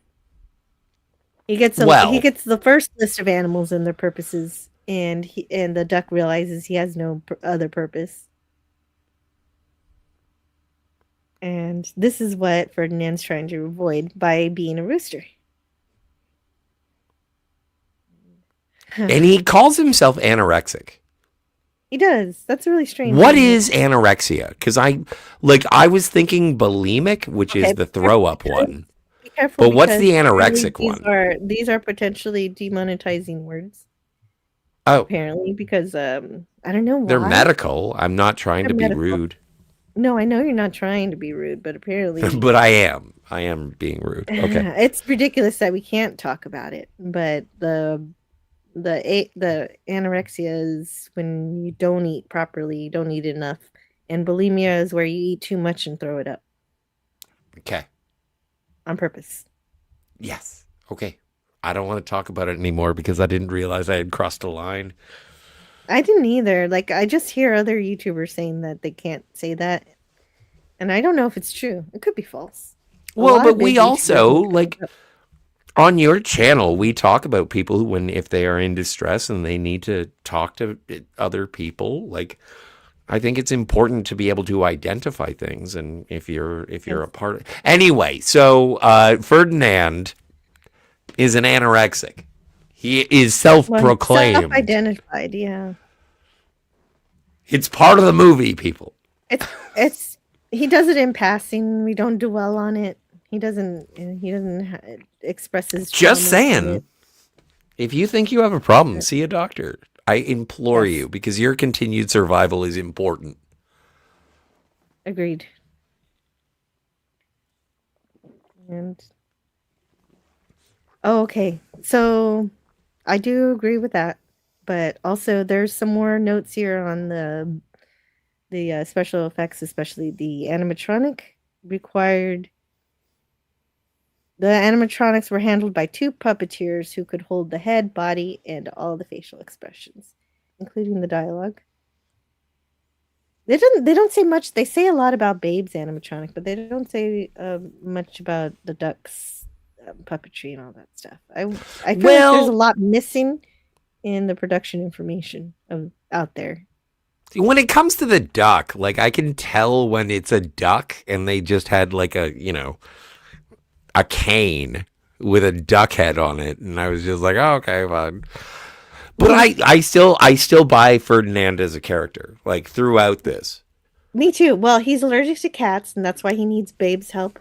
He gets the first list of animals and their purposes, and the duck realizes he has no other purpose. And this is what Ferdinand's trying to avoid by being a rooster.
And he calls himself anorexic.
He does. That's really strange.
What is anorexia? Because I was thinking bulimic, which is the throw up one.
Be careful.
But what's the anorexic one?
These are potentially demonetizing words.
Oh,
apparently, because I don't know why.
They're medical. I'm not trying to be rude.
No, I know you're not trying to be rude, but apparently.
But I am. I am being rude. Okay.
It's ridiculous that we can't talk about it, but The anorexia is when you don't eat properly, you don't eat enough, and bulimia is where you eat too much and throw it up
Okay.
on purpose.
Yes. Okay. I don't want to talk about it anymore because I didn't realize I had crossed a line.
I didn't either. Like, I just hear other YouTubers saying that they can't say that, and I don't know if it's true. It could be false.
Well, but we also, like, on your channel, we talk about people who, if they are in distress and they need to talk to other people. Like, I think it's important to be able to identify things, and if you're a part of anyway. So Ferdinand is an anorexic. He is self-proclaimed.
Self-identified, yeah.
It's part of the movie, people.
It's he does it in passing. We don't dwell on it. He doesn't express his
Just
trauma.
saying. If you think you have a problem, see a doctor. I implore you, because your continued survival is important.
Agreed. And okay. So I do agree with that. But also there's some more notes here on the special effects, especially the animatronic required. The animatronics were handled by 2 puppeteers who could hold the head, body, and all the facial expressions, including the dialogue. They don't say much. They say a lot about Babe's animatronic, but they don't say much about the ducks puppetry and all that stuff. I feel like there's a lot missing in the production information out there.
When it comes to the duck, like, I can tell when it's a duck and they just had like a cane with a duck head on it, and I was just like, oh, okay, fine. But I still buy Ferdinand as a character, like, throughout this.
Me too. Well, he's allergic to cats, and that's why he needs Babe's help.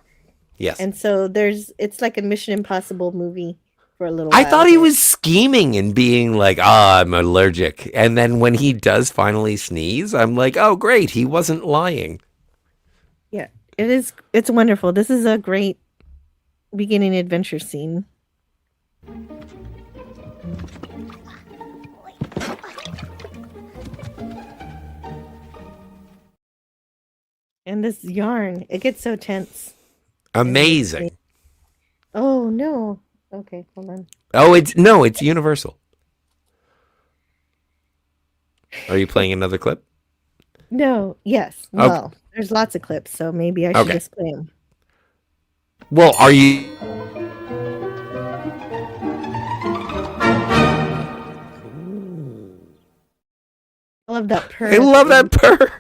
Yes.
And so it's like a Mission Impossible movie for a little
I
while.
thought he was scheming and being like, I'm allergic. And then when he does finally sneeze, I'm like, oh, great, he wasn't lying.
Yeah, it's wonderful. This is a great beginning adventure scene. And this yarn, it gets so tense.
Amazing.
Oh no. Okay, hold on.
Oh, it's Universal. Are you playing another clip?
No, yes. Well, there's lots of clips, so maybe I should just play them.
Well, are you...
I love that purr.
I love that purr.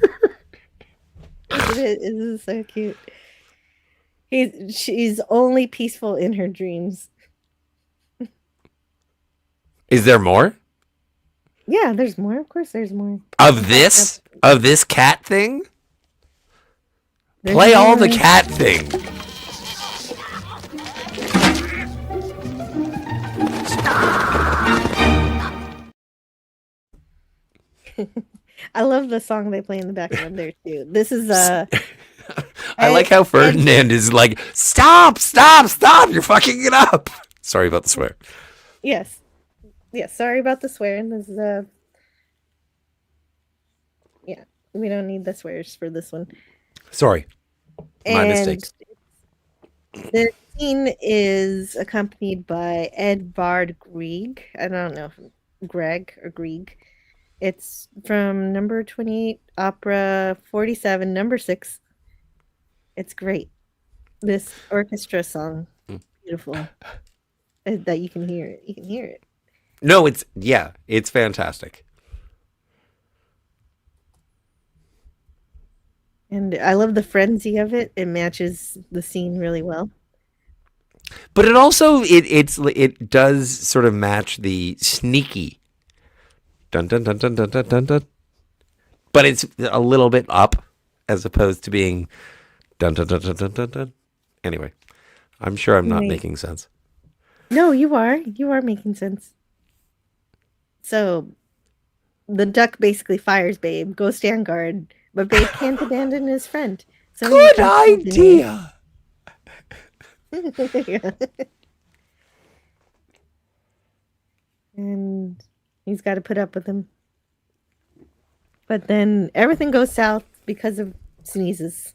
It is so cute. She's only peaceful in her dreams.
Is there more?
Yeah, there's more. Of course there's more.
Of this cat thing?
There's
Play all
more.
the cat thing.
I love the song they play in the background there too. This is
I like how Ferdinand is like, stop, you're fucking it up. Sorry about the swear.
Yes. Sorry about the swearing. This is yeah, we don't need the swears for this one.
Sorry. My mistakes.
The scene is accompanied by Edvard Grieg. I don't know if Greg or Grieg. It's from number 28, opera 47, number 6. It's great. This orchestra song, beautiful. That you can hear it. You can hear it.
No, it's fantastic.
And I love the frenzy of it. It matches the scene really well.
But it also it does sort of match the sneaky dun dun dun dun dun dun dun dun. But it's a little bit up as opposed to being dun dun dun dun dun dun dun. Anyway, I'm sure I'm not making sense.
No, you are. You are making sense. So the duck basically fires Babe. Go stand guard. But Babe can't abandon his friend. So
good idea.
Yeah. And He's got to put up with him. But then everything goes south because of sneezes.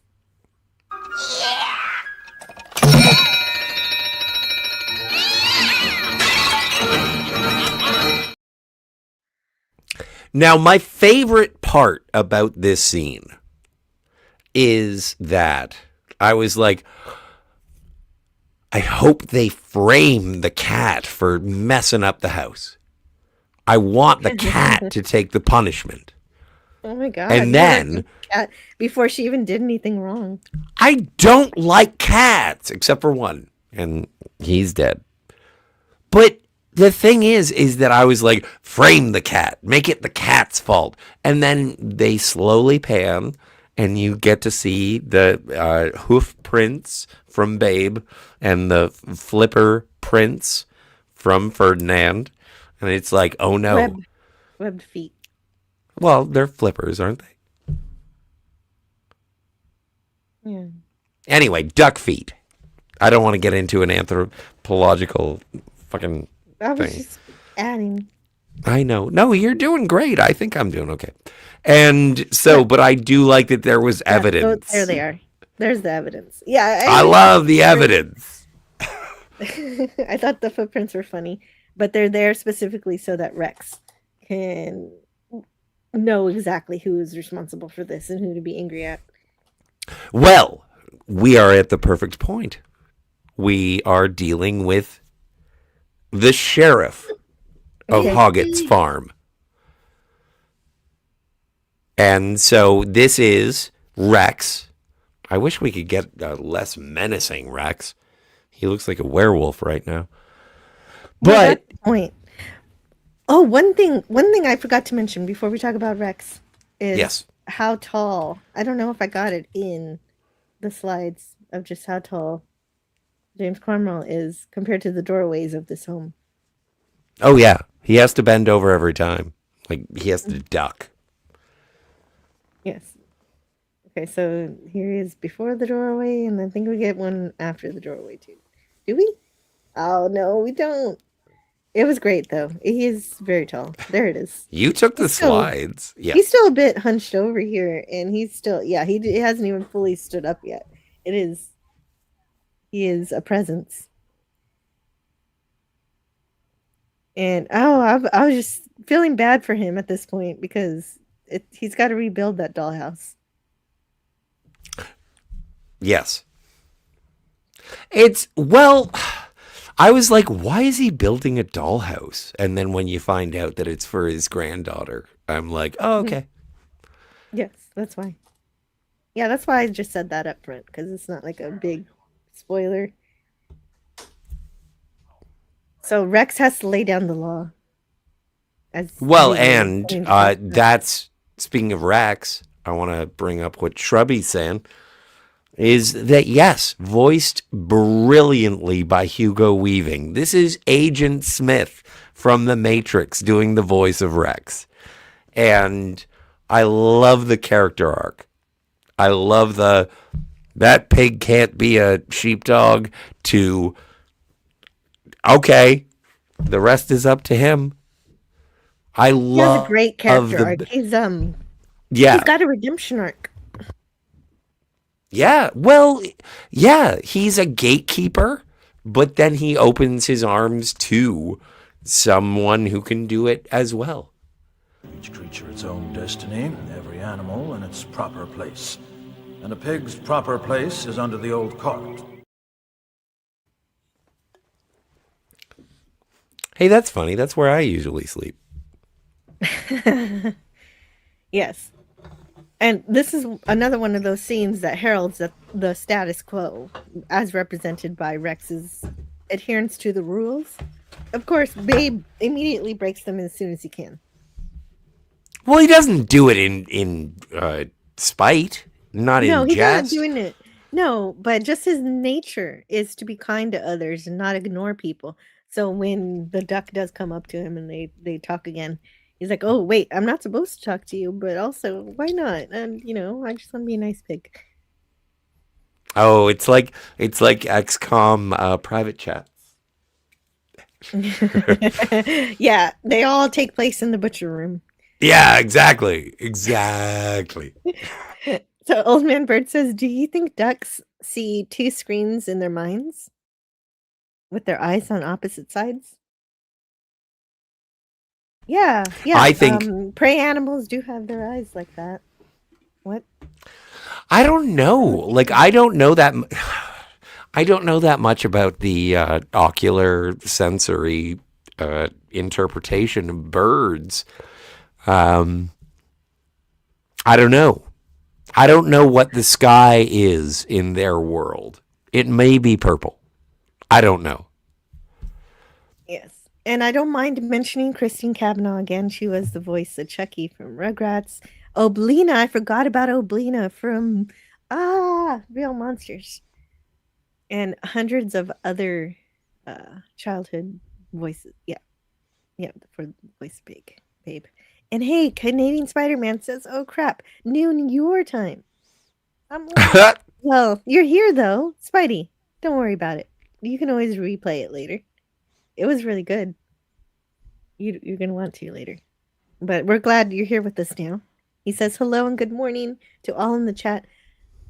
Now, my favorite part about this scene is that I was like, I hope they frame the cat for messing up the house. I want the cat to take the punishment.
Oh my God.
And then,
before she even did anything wrong.
I don't like cats, except for one, and he's dead. But the thing is that I was like, frame the cat, make it the cat's fault. And then they slowly pan, and you get to see the hoof prints from Babe and the flipper prints from Ferdinand. And it's like, oh no.
Webbed feet.
Well, they're flippers, aren't they?
Yeah.
Anyway, duck feet. I don't want to get into an anthropological fucking
I was
thing.
just adding.
I know. No, you're doing great. I think I'm doing okay. And so, but I do like that there was evidence.
There they are. There's the evidence. Yeah.
I love the evidence.
I thought the footprints were funny, but they're there specifically so that Rex can know exactly who is responsible for this and who to be angry at.
Well, we are at the perfect point. We are dealing with the sheriff of Hoggett's Farm. And so this is Rex. I wish we could get a less menacing Rex. He looks like a werewolf right now. But
point. Oh, one thing I forgot to mention before we talk about Rex is how tall. I don't know if I got it in the slides of just how tall James Cromwell is compared to the doorways of this home.
Oh yeah, he has to bend over every time. Like he has to duck.
Yes. Okay, so here he is before the doorway, and I think we get one after the doorway too. Do we? Oh no, we don't. It was great though. He is very tall. There it is.
You took the slides. Yeah.
He's still a bit hunched over here, and he's still he hasn't even fully stood up yet. He is a presence. And I was just feeling bad for him at this point because he's got to rebuild that dollhouse.
Yes. I was like, why is he building a dollhouse? And then when you find out that it's for his granddaughter, I'm like, oh, okay.
Yes, that's why. Yeah, that's why I just said that up front, because it's not like a big spoiler. So Rex has to lay down the law.
That's, speaking of Rex, I want to bring up what Shrubby's saying, is that, yes, voiced brilliantly by Hugo Weaving. This is Agent Smith from The Matrix doing the voice of Rex. And I love the character arc. I love that pig can't be a sheepdog to, okay, the rest is up to him. I love.
He has a great character arc. He's got a redemption arc.
Yeah, well, yeah, he's a gatekeeper, but then he opens his arms to someone who can do it as well.
Each creature its own destiny, every animal in its proper place. And a pig's proper place is under the old cart.
Hey, that's funny. That's where I usually sleep.
Yes. And this is another one of those scenes that heralds the status quo as represented by Rex's adherence to the rules. Of course, Babe immediately breaks them as soon as he can.
Well, he doesn't do it in spite, not in jest.
No, he's not doing it. No, but just his nature is to be kind to others and not ignore people. So when the duck does come up to him and they talk again, he's like, oh, wait, I'm not supposed to talk to you, but also, why not? And, I just want to be a nice pig.
Oh, it's like XCOM private chats.
Yeah, they all take place in the butcher room.
Yeah, exactly. Exactly.
So Old Man Bird says, do you think ducks see two screens in their minds with their eyes on opposite sides? Yeah, yeah.
I think
prey animals do have their eyes like that. What?
I don't know. Like I don't know that I don't know that much about the ocular sensory interpretation of birds. I don't know. I don't know what the sky is in their world. It may be purple. I don't know.
Yes. And I don't mind mentioning Christine Cavanaugh again. She was the voice of Chucky from Rugrats. Oblina, I forgot about Oblina from Real Monsters. And hundreds of other childhood voices. Yeah. Yeah, for voice babe. And hey, Canadian Spider-Man says, oh crap, noon your time. I'm like, well, you're here though. Spidey, don't worry about it. You can always replay it later. It was really good. You're going to want to later. But we're glad you're here with us now. He says hello and good morning to all in the chat.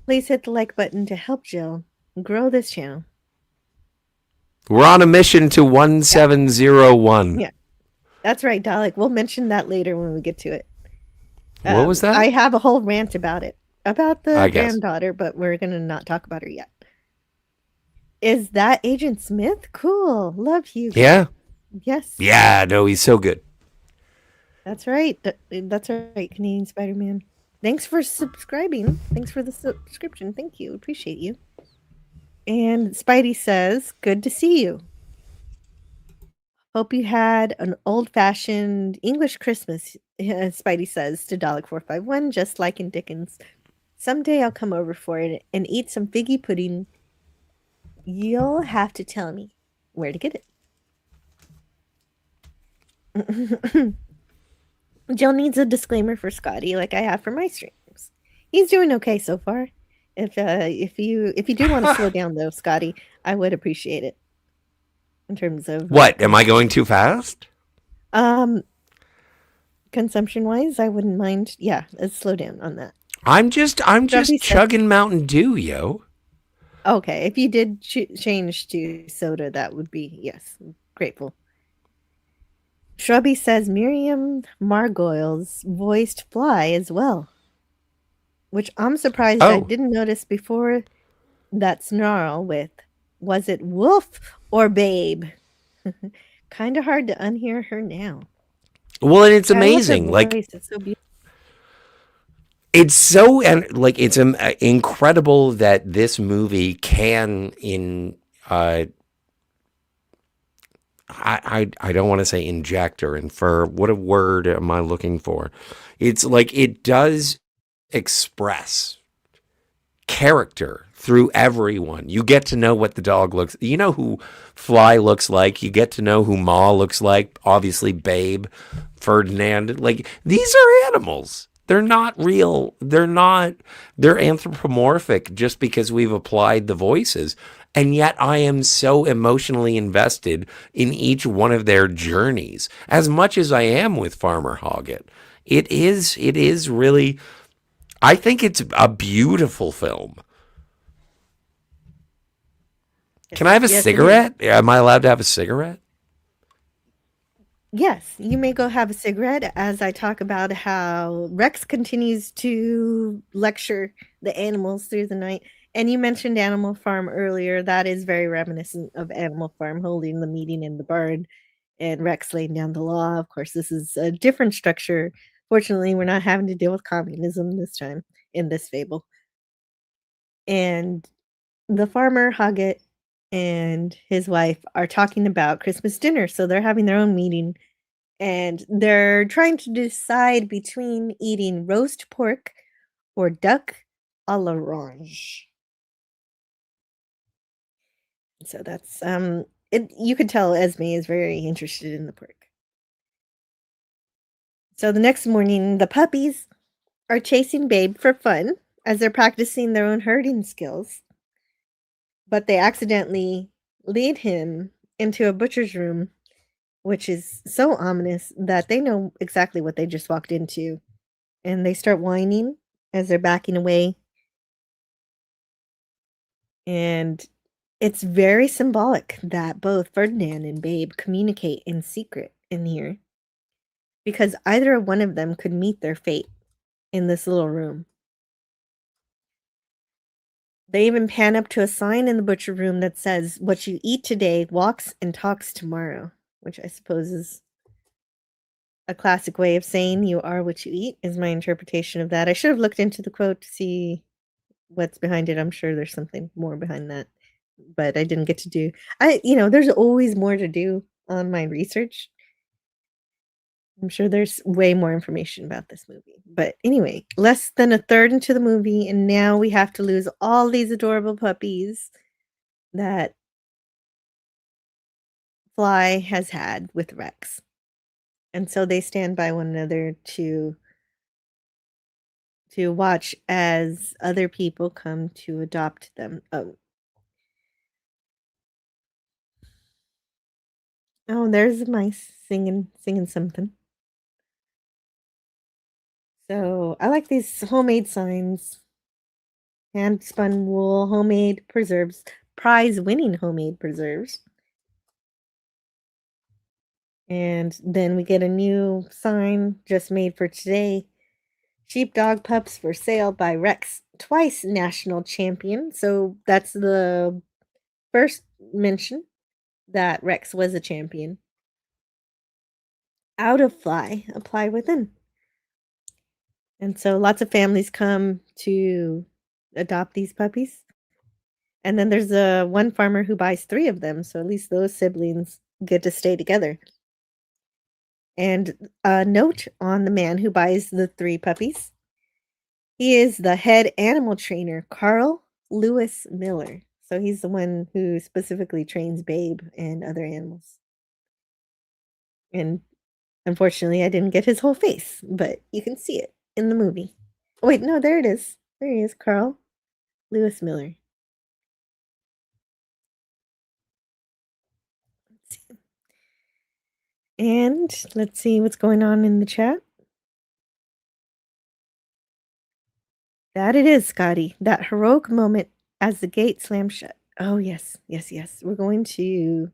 Please hit the like button to help Jill grow this channel.
We're on a mission to 1701.
Yeah. That's right, Dalek. We'll mention that later when we get to it.
What was that?
I have a whole rant about it. About the
I guess.
granddaughter, but we're going to not talk about her yet. Is that Agent Smith? Cool. Love you.
Yeah.
Yes.
Yeah, no, he's so good.
That's right. That's right, Canadian Spider-Man. Thanks for subscribing. Thanks for the subscription. Thank you. Appreciate you. And Spidey says, good to see you. Hope you had an old-fashioned English Christmas, Spidey says to Dalek451, just like in Dickens. Someday I'll come over for it and eat some figgy pudding. You'll have to tell me where to get it. Jill needs a disclaimer for Scotty, like I have for my streams. He's doing okay so far. If you do want to slow down though, Scotty, I would appreciate it. In terms of
what? Am I going too fast?
Consumption wise, I wouldn't mind. Yeah, let's slow down on that.
I'm just chugging Mountain Dew, yo.
Okay, if you did change to soda, that would be, yes, grateful. Shrubby says Miriam Margoyles voiced Fly as well, which I'm surprised I didn't notice before. That snarl with, was it Wolf or Babe? Kind of hard to unhear her now.
Well, and it's amazing. Like,
it's so beautiful.
It's so, and like, it's incredible that this movie can, I don't want to say inject or infer. What a word am I looking for? It's like it does express character through everyone. You get to know what the dog looks. You know who Fly looks like. You get to know who Ma looks like. Obviously, Babe, Ferdinand. Like, these are animals. They're not real. They're anthropomorphic just because we've applied the voices. And yet I am so emotionally invested in each one of their journeys, as much as I am with Farmer Hoggett. It is really, I think it's a beautiful film. Can I have a cigarette? Am I allowed to have a cigarette?
Yes, you may go have a cigarette as I talk about how Rex continues to lecture the animals through the night. And you mentioned Animal Farm earlier. That is very reminiscent of Animal Farm holding the meeting in the barn and Rex laying down the law. Of course, this is a different structure. Fortunately, we're not having to deal with communism this time in this fable. And the farmer, Hoggett, and his wife are talking about Christmas dinner. So they're having their own meeting and they're trying to decide between eating roast pork or duck à l'orange. So that's you could tell Esme is very interested in the pork. So the next morning, the puppies are chasing Babe for fun as they're practicing their own herding skills. But they accidentally lead him into a butcher's room which is so ominous that they know exactly what they just walked into. And they start whining as they're backing away. And it's very symbolic that both Ferdinand and Babe communicate in secret in here. Because either one of them could meet their fate in this little room. They even pan up to a sign in the butcher room that says, "What you eat today walks and talks tomorrow," which I suppose is a classic way of saying you are what you eat, is my interpretation of that. I should have looked into the quote to see what's behind it. I'm sure there's something more behind that, but I didn't get to do. There's always more to do on my research. I'm sure there's way more information about this movie. But anyway, less than a third into the movie, and now we have to lose all these adorable puppies that Fly has had with Rex. And so they stand by one another to watch as other people come to adopt them. Oh, there's a mice singing something. So I like these homemade signs. Hand spun wool, homemade preserves, prize winning homemade preserves. And then we get a new sign just made for today. Sheepdog pups for sale by Rex, twice national champion. So that's the first mention that Rex was a champion. Out of Fly, apply within. And so lots of families come to adopt these puppies. And then there's one farmer who buys 3 of them, so at least those siblings get to stay together. And a note on the man who buys the 3 puppies. He is the head animal trainer, Carl Lewis Miller. So he's the one who specifically trains Babe and other animals. And unfortunately, I didn't get his whole face, but you can see it in the movie. Oh, wait, no, there it is. There he is, Carl Lewis Miller. And let's see what's going on in the chat. That it is, Scotty. That heroic moment as the gate slammed shut. Oh, yes, yes, yes. We're going to...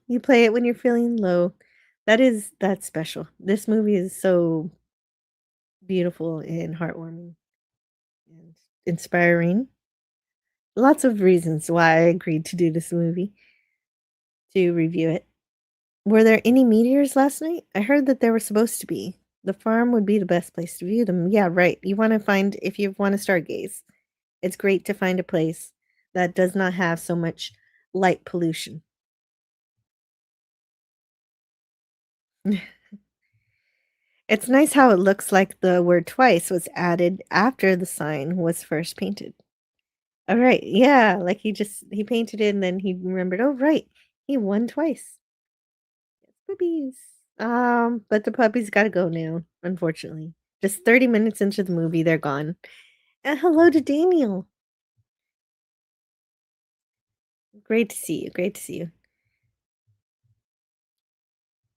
you play it when you're feeling low. That's special. This movie is so beautiful and heartwarming and inspiring. Lots of reasons why I agreed to do this movie, to review it. Were there any meteors last night? I heard that there were supposed to be. The farm would be the best place to view them. Yeah, right. If you want to stargaze, it's great to find a place that does not have so much light pollution. It's nice how it looks like the word twice was added after the sign was first painted. All right. Yeah, like he painted it and then he remembered, oh, right. He won twice. Puppies. But the puppies got to go now, unfortunately. Just 30 minutes into the movie, they're gone. And hello to Daniel. Great to see you. Great to see you.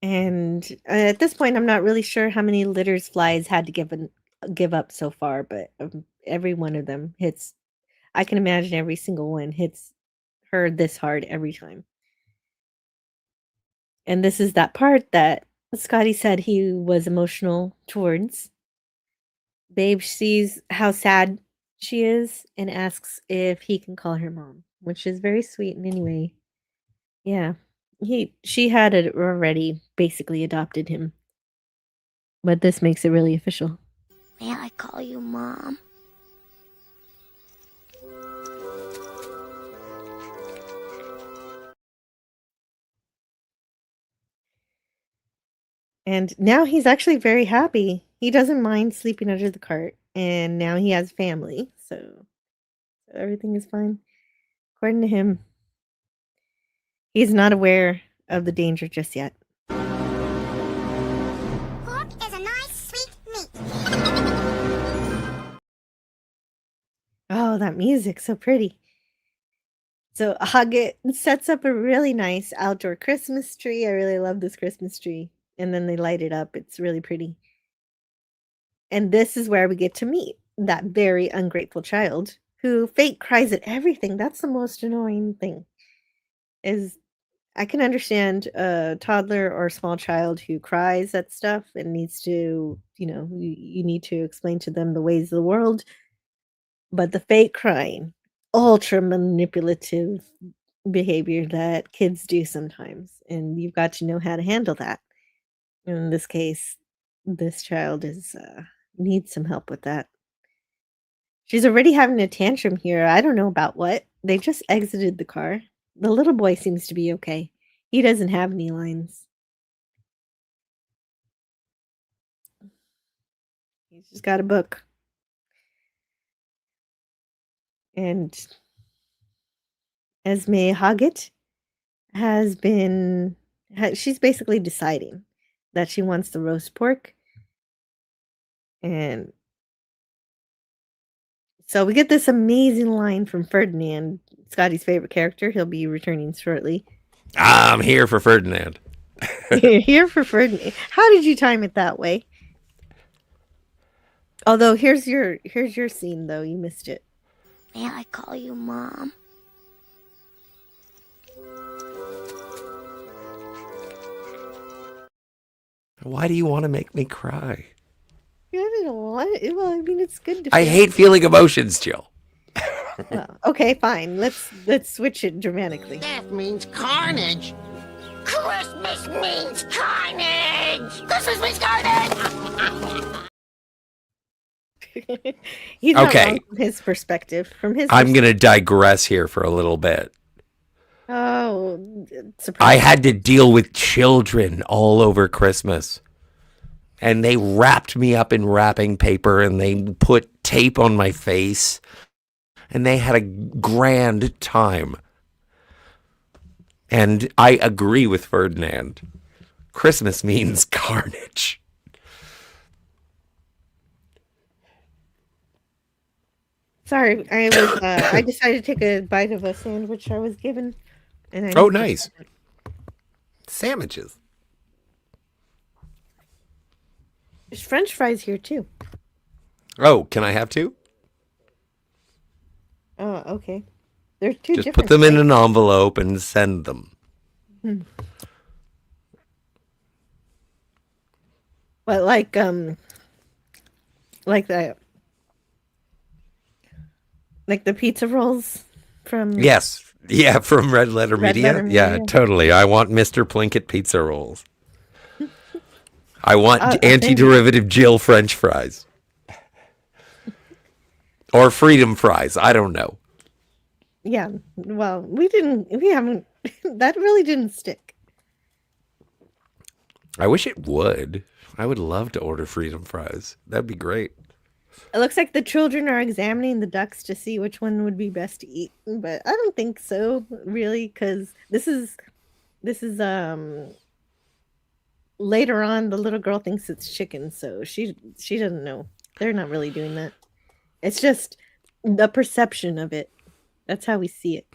And at this point, I'm not really sure how many litters Flies had to give up so far, but every one of them hits. I can imagine every single one hits her this hard every time. And this is that part that Scotty said he was emotional towards. Babe sees how sad she is and asks if he can call her mom, which is very sweet in any way. Yeah. She had already basically adopted him. But this makes it really official.
May I call you Mom?
And now he's actually very happy. He doesn't mind sleeping under the cart. And now he has family. So everything is fine. According to him, he's not aware of the danger just yet.
Pork is a nice, sweet meat.
Oh, that music, so pretty. So Hoggett sets up a really nice outdoor Christmas tree. I really love this Christmas tree. And then they light it up. It's really pretty. And this is where we get to meet that very ungrateful child who fake cries at everything. That's the most annoying thing. Is I can understand a toddler or small child who cries at stuff and needs to, you need to explain to them the ways of the world. But the fake crying, ultra manipulative behavior that kids do sometimes, and you've got to know how to handle that. In this case, this child needs some help with that. She's already having a tantrum here. I don't know about what. They just exited the car. The little boy seems to be okay. He doesn't have any lines. He's just got a book. And Esme Hoggett she's basically deciding that she wants the roast pork. And so we get this amazing line from Ferdinand, Scotty's favorite character. He'll be returning shortly.
I'm here for Ferdinand.
You're here for Ferdinand. How did you time it that way? Although here's your scene though. You missed it.
May I call you Mom?
Why do you want to make me cry?
I don't know what. Well, I mean, it's good to
I hate feeling emotions, Jill.
Well, okay, fine. Let's switch it dramatically.
Death means carnage. Christmas means carnage. Christmas means carnage.
He's not
Okay.
wrong from his perspective.
I'm going to digress here for a little bit.
Oh,
I had to deal with children all over Christmas. And they wrapped me up in wrapping paper and they put tape on my face. And they had a grand time. And I agree with Ferdinand. Christmas means carnage.
Sorry, I decided to take a bite of a sandwich I was given. And
Oh, nice. Sandwiches.
There's French fries here too.
Oh, can I have two?
Oh, okay. There's two
Just
different
put them in an envelope and send them.
But like the pizza rolls from
Yes. Yeah, from Red Letter
Red
Media.
Letter
Yeah,
Media.
totally. I want Mr. Plinkett pizza rolls. I want
thank
anti-derivative Jill French fries. Or freedom fries. I don't know.
Yeah. Well, we haven't that really didn't stick.
I wish it would. I would love to order freedom fries. That'd be great.
It looks like the children are examining the ducks to see which one would be best to eat, but I don't think so, really, because this is later on. The little girl thinks it's chicken, so she doesn't know. They're not really doing that. It's just the perception of it. That's how we see it.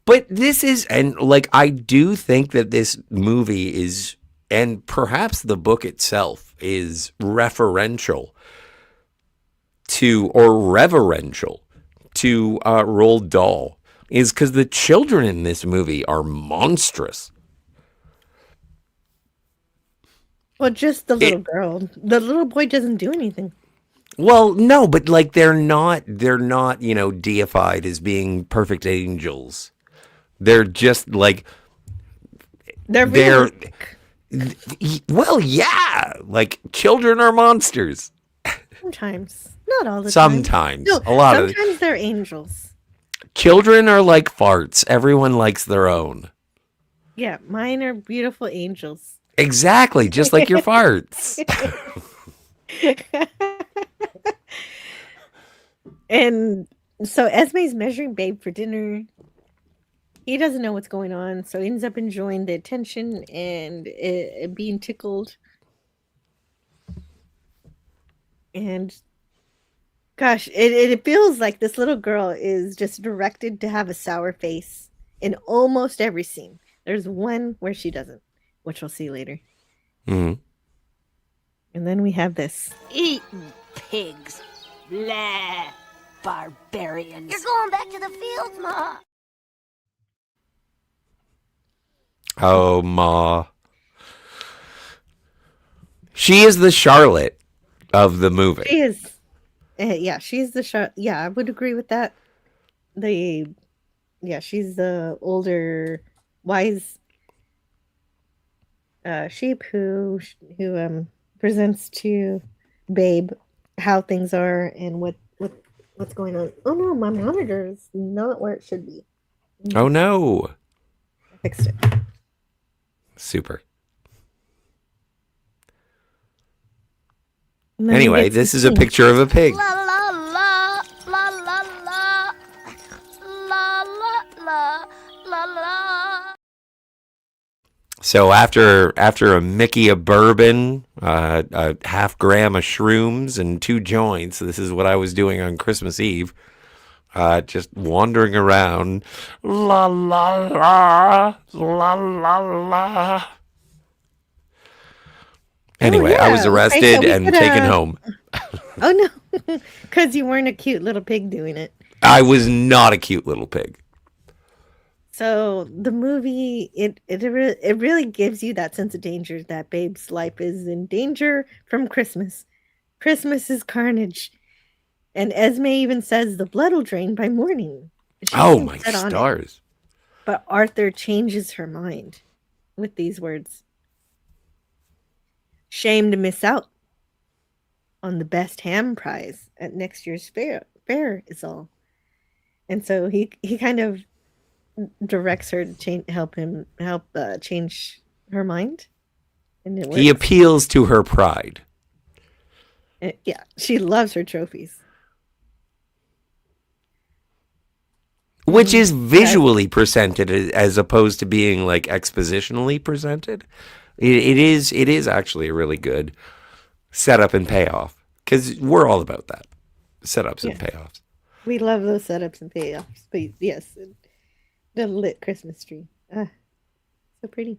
But this is, and like, I do think that this movie is, and perhaps the book itself is referential to, or reverential to Roald Dahl, is because the children in this movie are monstrous.
Well, just the little girl. The little boy doesn't do anything.
Well, no, but like they're not, deified as being perfect angels. They're just like,
They're
well, yeah, like children are monsters.
sometimes, not all the
Sometimes.
time.
A lot of
sometimes they're angels.
children are like farts. Everyone likes their own.
Yeah, mine are beautiful angels.
Exactly, just like your farts.
And so Esme's measuring Babe for dinner. He doesn't know what's going on, so he ends up enjoying the attention and being tickled. And Gosh, it feels like this little girl is just directed to have a sour face in almost every scene. There's one where she doesn't, which we'll see later.
Mm-hmm.
And then we have this.
Eating pigs. Blah. Barbarians.
You're going back to the fields, Ma.
Oh, Ma. She is the Charlotte of the movie.
She is. Yeah, she's the yeah, I would agree with that. She's the older, wise sheep who presents to Babe how things are and what's going on. Oh no, my monitor is not where it should be.
Oh no.
I fixed it.
Super.
Anyway,
this is a picture of a pig.
La la la la la la la la la la la.
So after a Mickey of bourbon, a half gram of shrooms, and 2 joints, this is what I was doing on Christmas Eve. Just wandering around. La la la la la la. Anyway, I was arrested and taken home.
Oh no, because you weren't a cute little pig doing it.
I was not a cute little pig.
So the movie, it really gives you that sense of danger that Babe's life is in danger from Christmas. Christmas is carnage. And Esme even says the blood will drain by morning. She
Oh
seems
my
set on it.
stars.
But Arthur changes her mind with these words. Shame to miss out on the best ham prize at next year's fair is all. And so he kind of directs her to help change her mind. And it works.
He appeals to her pride.
Yeah, she loves her trophies.
Which is visually presented as opposed to being like expositionally presented. It is actually a really good setup and payoff, because we're all about that, setups and payoffs.
We love those setups and payoffs. But yes, the lit Christmas tree, so pretty.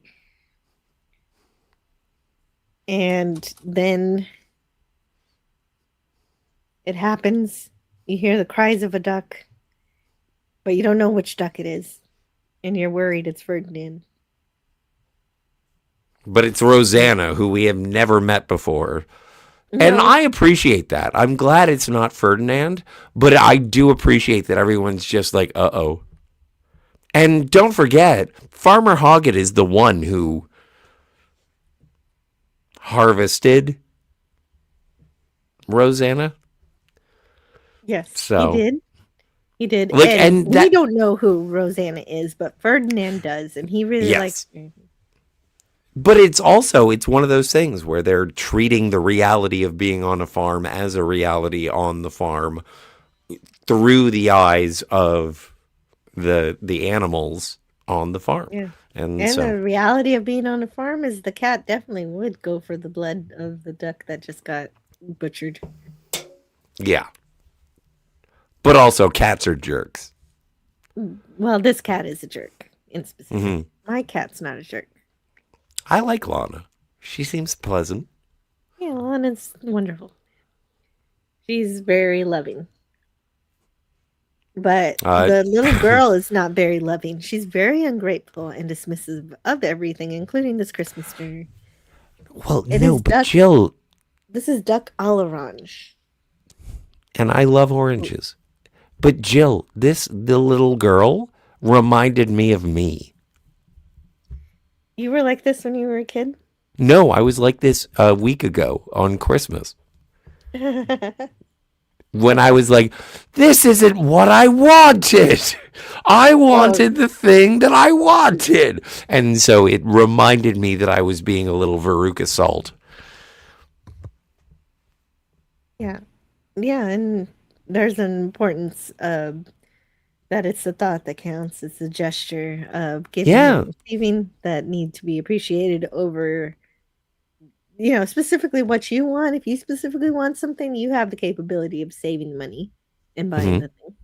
And then it happens. You hear the cries of a duck, but you don't know which duck it is, and you're worried it's Ferdinand.
But it's Rosanna, who we have never met before.
No.
And I appreciate that. I'm glad it's not Ferdinand, but I do appreciate that everyone's just like, uh-oh. And don't forget, Farmer Hoggett is the one who harvested Rosanna.
Yes,
So,
he did. He did.
Like,
and
and that-
we don't know who Rosanna is, but Ferdinand does, and he really
Yes.
likes her.
But it's one of those things where they're treating the reality of being on a farm as a reality on the farm through the eyes of the animals on the farm.
Yeah.
And
And
so
the reality of being on a farm is the cat definitely would go for the blood of the duck that just got butchered.
yeah. But also cats are jerks.
Well, this cat is a jerk in specific.
Mhm.
My cat's not a jerk.
I like Lana. She seems pleasant.
Yeah, Lana's wonderful. She's very loving. But the little girl is not very loving. She's very ungrateful and dismissive of everything, including this Christmas tree.
Well,
It
no,
is
but
duck-
Jill,
This is duck à l'orange.
and I love oranges. But Jill, the little girl reminded me of me.
You were like this when you were a kid?
No, I was like this a week ago on Christmas. When I was like, this isn't what I wanted. I wanted the thing that I wanted. And so it reminded me that I was being a little Veruca Salt.
Yeah. Yeah, and there's an importance of that it's the thought that counts. It's the gesture of giving
Yeah.
and receiving that need to be appreciated over specifically what you want. If you specifically want something, you have the capability of saving money and buying the thing.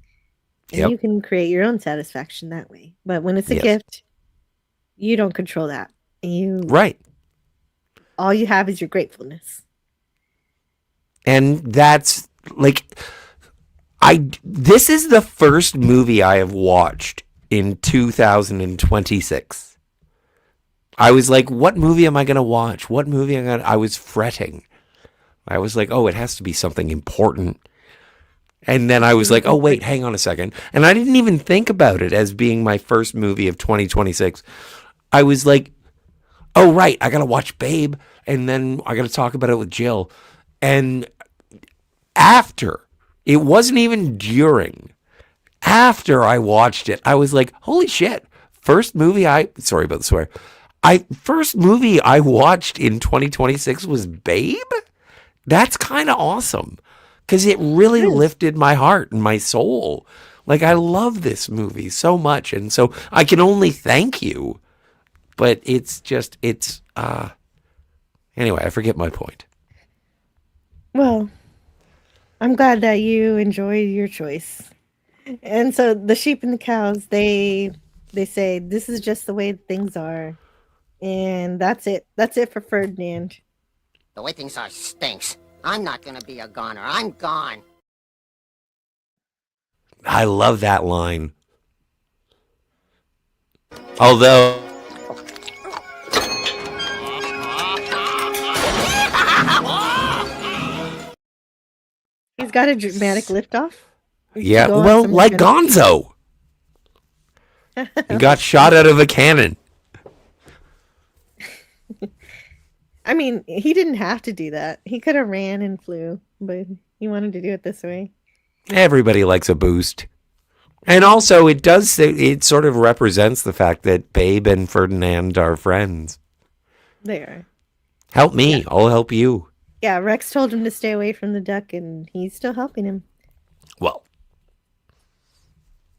And you can create your own satisfaction that way. But when it's a gift, you don't control that.
Right.
All you have is your gratefulness.
And that's like, this is the first movie I have watched in 2026. I was like, what movie am I going to watch? What movie I was fretting. I was like, oh, it has to be something important. And then I was like, oh, wait, hang on a second. And I didn't even think about it as being my first movie of 2026. I was like, oh, right, I got to watch Babe. And then I got to talk about it with Jill. And after, it wasn't even during, after I watched it, I was like, holy shit. First movie sorry about the swear. First movie I watched in 2026 was Babe? That's kind of awesome. Because it really lifted my heart and my soul. Like, I love this movie so much. And so I can only thank you. But it's just, anyway, I forget my point.
Well, I'm glad that you enjoyed your choice. And so the sheep and the cows, they say, this is just the way things are. And that's it. That's it for Ferdinand.
The way things are stinks. I'm not gonna be a goner. I'm gone.
I love that line. Although...
He's got a dramatic liftoff.
Yeah, well, like Gonzo. He got shot out of a cannon.
I mean, he didn't have to do that. He could have ran and flew, but he wanted to do it this way.
Everybody likes a boost. And also, it sort of represents the fact that Babe and Ferdinand are friends.
They are.
Help me, I'll help you.
Yeah, Rex told him to stay away from the duck, and he's still helping him.
Well.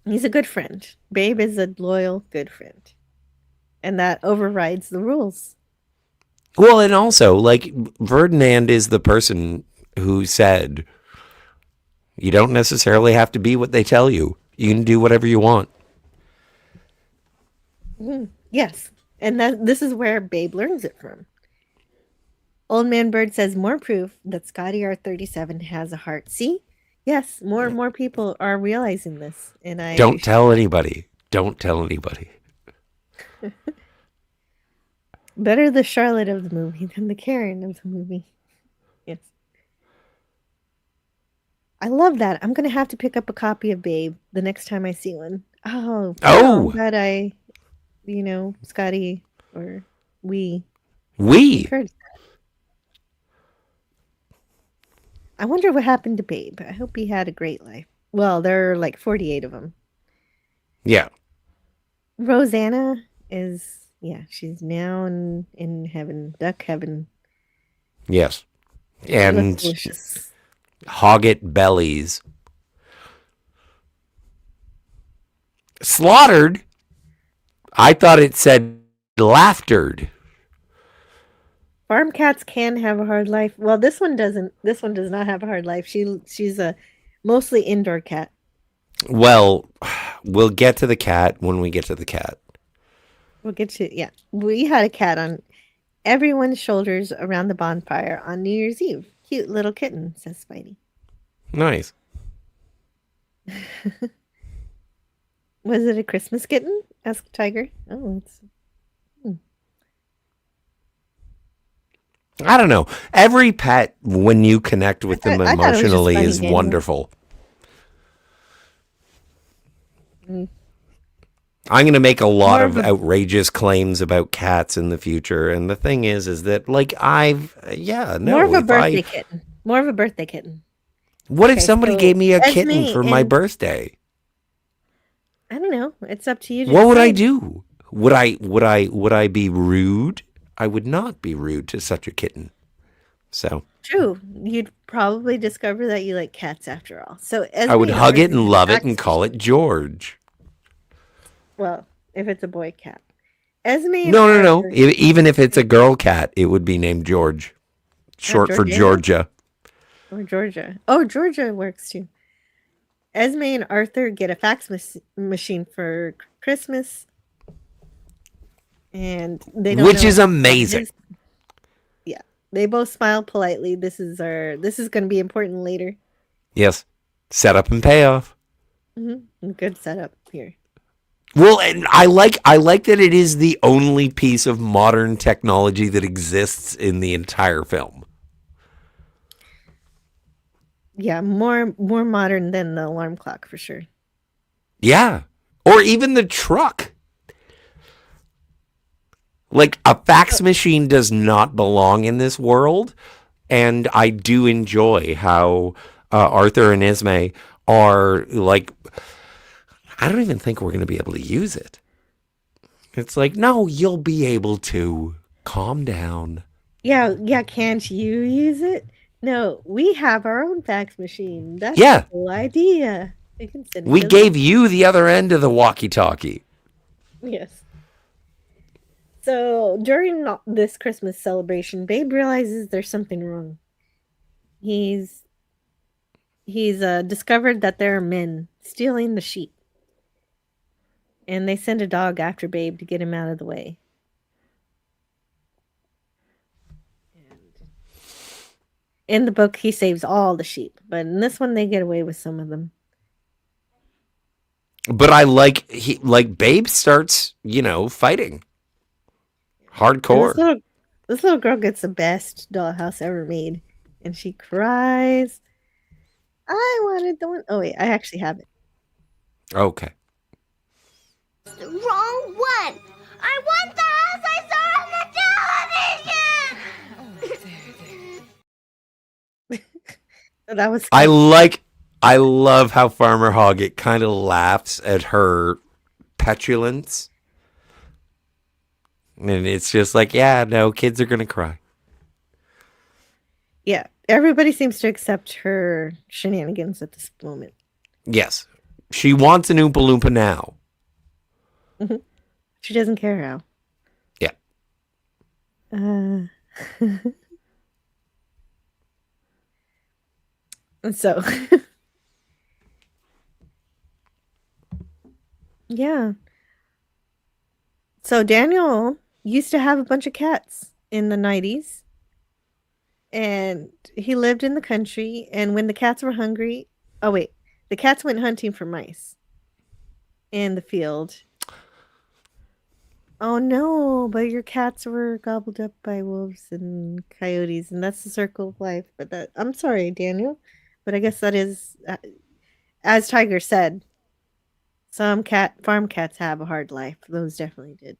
He's a good friend. Babe is a loyal, good friend. And that overrides the rules.
Well, and also, like, Ferdinand is the person who said, you don't necessarily have to be what they tell you. You can do whatever you want.
Yes. And this is where Babe learns it from. Old Man Bird says, more proof that Scotty R37 has a heart. See? Yes, more and more people are realizing this. And
Don't tell anybody. Don't tell anybody.
Better the Charlotte of the movie than the Karen of the movie. Yes. I love that. I'm going to have to pick up a copy of Babe the next time I see one. Oh. I'm glad Scotty or we. Heard that. I wonder what happened to Babe. I hope he had a great life. Well, there are like 48 of them.
Yeah.
Rosanna is... Yeah, she's now in heaven, duck heaven.
Yes. And Hogget bellies. Slaughtered? I thought it said laughtered.
Farm cats can have a hard life. Well, this one doesn't. This one does not have a hard life. She's a mostly indoor cat.
Well, we'll get to the cat when we get to the cat.
We'll get to, yeah. We had a cat on everyone's shoulders around the bonfire on New Year's Eve. Cute little kitten, says Spidey.
Nice.
Was it a Christmas kitten? Asked Tiger. Oh, it's...
I don't know. Every pet, when you connect with them emotionally, is wonderful. I'm going to make a lot of outrageous claims about cats in the future. And the thing is that, like,
more of a birthday kitten. More of a birthday kitten.
What if somebody gave me a kitten for my birthday?
I don't know. It's up to you.
What would I do? Would I be rude? I would not be rude to such a kitten. So
true. You'd probably discover that you like cats after all. So Esme
I would hug it and love it and call it George.
Well, if it's a boy cat. Esme.
No. Even if it's a girl cat, it would be named George. short for Georgia.
Or Georgia. Oh, Georgia works too. Esme and Arthur get a fax machine for Christmas. And they don't
Which
know
is
what
amazing.
it is. Yeah. They both smile politely. This is going to be important later.
Yes. Setup and payoff.
Good setup here.
Well, and I like that it is the only piece of modern technology that exists in the entire film.
Yeah, more modern than the alarm clock for sure.
Yeah. Or even the truck. Like, a fax machine does not belong in this world, and I do enjoy how Arthur and Esme are like, I don't even think we're going to be able to use it. It's like, no, you'll be able to. Calm down.
Yeah, can't you use it? No, we have our own fax machine. That's
Yeah.
the whole idea. We can send
We
it
gave you the other end of the walkie-talkie.
Yes. So during this Christmas celebration, Babe realizes there's something wrong. He's discovered that there are men stealing the sheep. And they send a dog after Babe to get him out of the way. In the book, he saves all the sheep, but in this one, they get away with some of them.
But I like Babe starts, fighting. Hardcore.
And this little girl gets the best dollhouse ever made, and she cries. I wanted the one. Oh wait, I actually have it.
Okay.
The wrong one. I want the house I saw on the television.
That was.
I love how Farmer Hoggett kind of laughs at her petulance. And it's just like, yeah, no, kids are going to cry.
Yeah, everybody seems to accept her shenanigans at this moment.
Yes. She wants an Oompa Loompa now.
She doesn't care how.
Yeah.
So, yeah. So Daniel used to have a bunch of cats in the 90s. And he lived in the country. And when the cats were hungry, the cats went hunting for mice in the field. Oh no, but your cats were gobbled up by wolves and coyotes, and that's the circle of life. But I'm sorry, Daniel, but I guess that is, as Tiger said, some farm cats have a hard life. Those definitely did.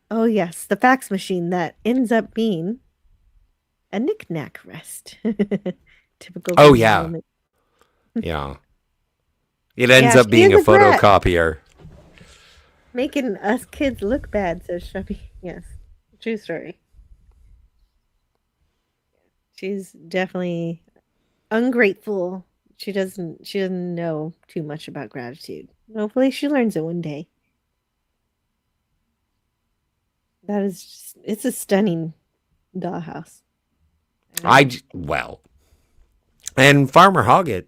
Oh yes, the fax machine that ends up being a knick-knack rest. Typical.
Oh yeah. Moment. Yeah. It ends up being a photocopier.
Making us kids look bad, says Shrubby. Yes. True story. She's definitely ungrateful. She doesn't know too much about gratitude. Hopefully she learns it one day. It's a stunning dollhouse.
And Farmer Hoggett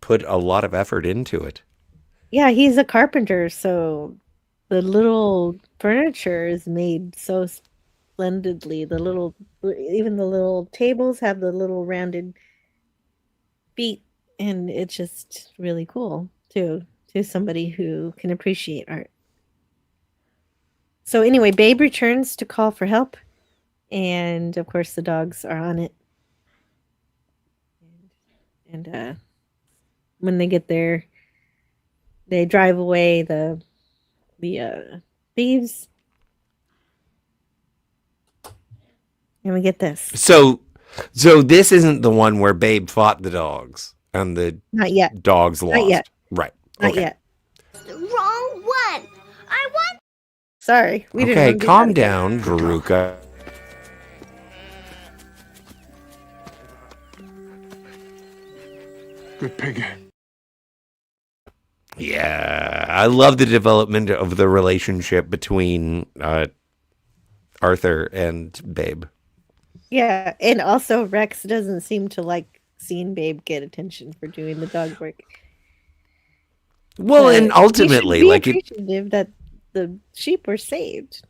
put a lot of effort into it.
Yeah, he's a carpenter, so the little furniture is made so splendidly. Even the little tables have the little rounded feet, and it's just really cool to somebody who can appreciate art. So anyway, Babe returns to call for help, and of course the dogs are on it. And when they get there, they drive away the thieves, and we get this.
So this isn't the one where Babe fought the dogs and the
Not yet.
Dogs lost.
Not yet.
Right.
Not
Okay.
yet.
The wrong one. I want.
Sorry, we didn't.
Okay,
want to do
calm
that again.
down, Veruca.
Good pig.
Yeah, I love the development of the relationship between Arthur and Babe.
Yeah, and also Rex doesn't seem to like seeing Babe get attention for doing the dog work.
Well,
But
and ultimately,
we should
like
be
it,
appreciative that the sheep were saved.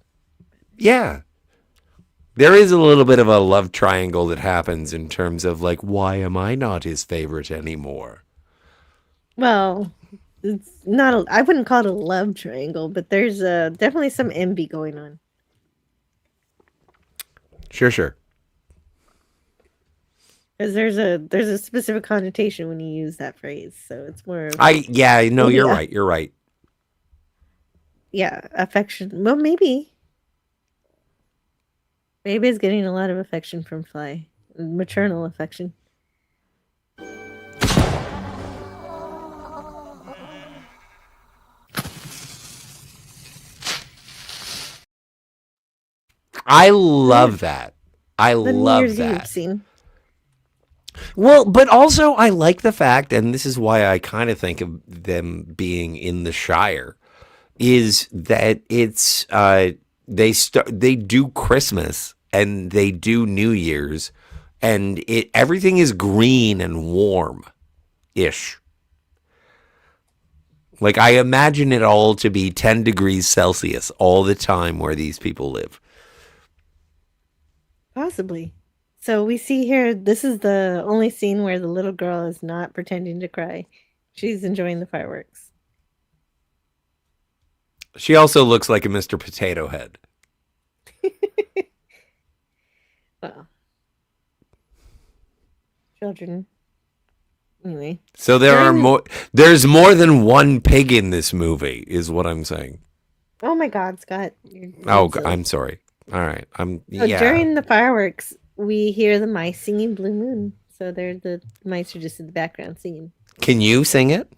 yeah. There is a little bit of a love triangle that happens in terms of like, why am I not his favorite anymore?
Well, it's not. I wouldn't call it a love triangle, but there's definitely some envy going on.
Sure.
Because there's a specific connotation when you use that phrase, so it's more. Of,
No, you're
yeah.
right. You're right.
Yeah, affection. Well, maybe. Maybe is getting a lot of affection from Fly, maternal affection.
I love that. I
The New
love
Year's Eve
that.
scene.
Well, but also I like the fact, and this is why I kind of think of them being in the Shire, is that it's they do Christmas and they do New Year's, and everything is green and warm ish. Like I imagine it all to be 10 degrees Celsius all the time where these people live.
Possibly. So we see here, this is the only scene where the little girl is not pretending to cry. She's enjoying the fireworks.
She also looks like a Mr. Potato Head.
Well, children. Anyway.
So there's more than one pig in this movie, is what I'm saying.
Oh my God, Scott. You're silly.
I'm sorry. All right.
So during the fireworks, we hear the mice singing Blue Moon. So the mice are just in the background singing.
Can you sing it?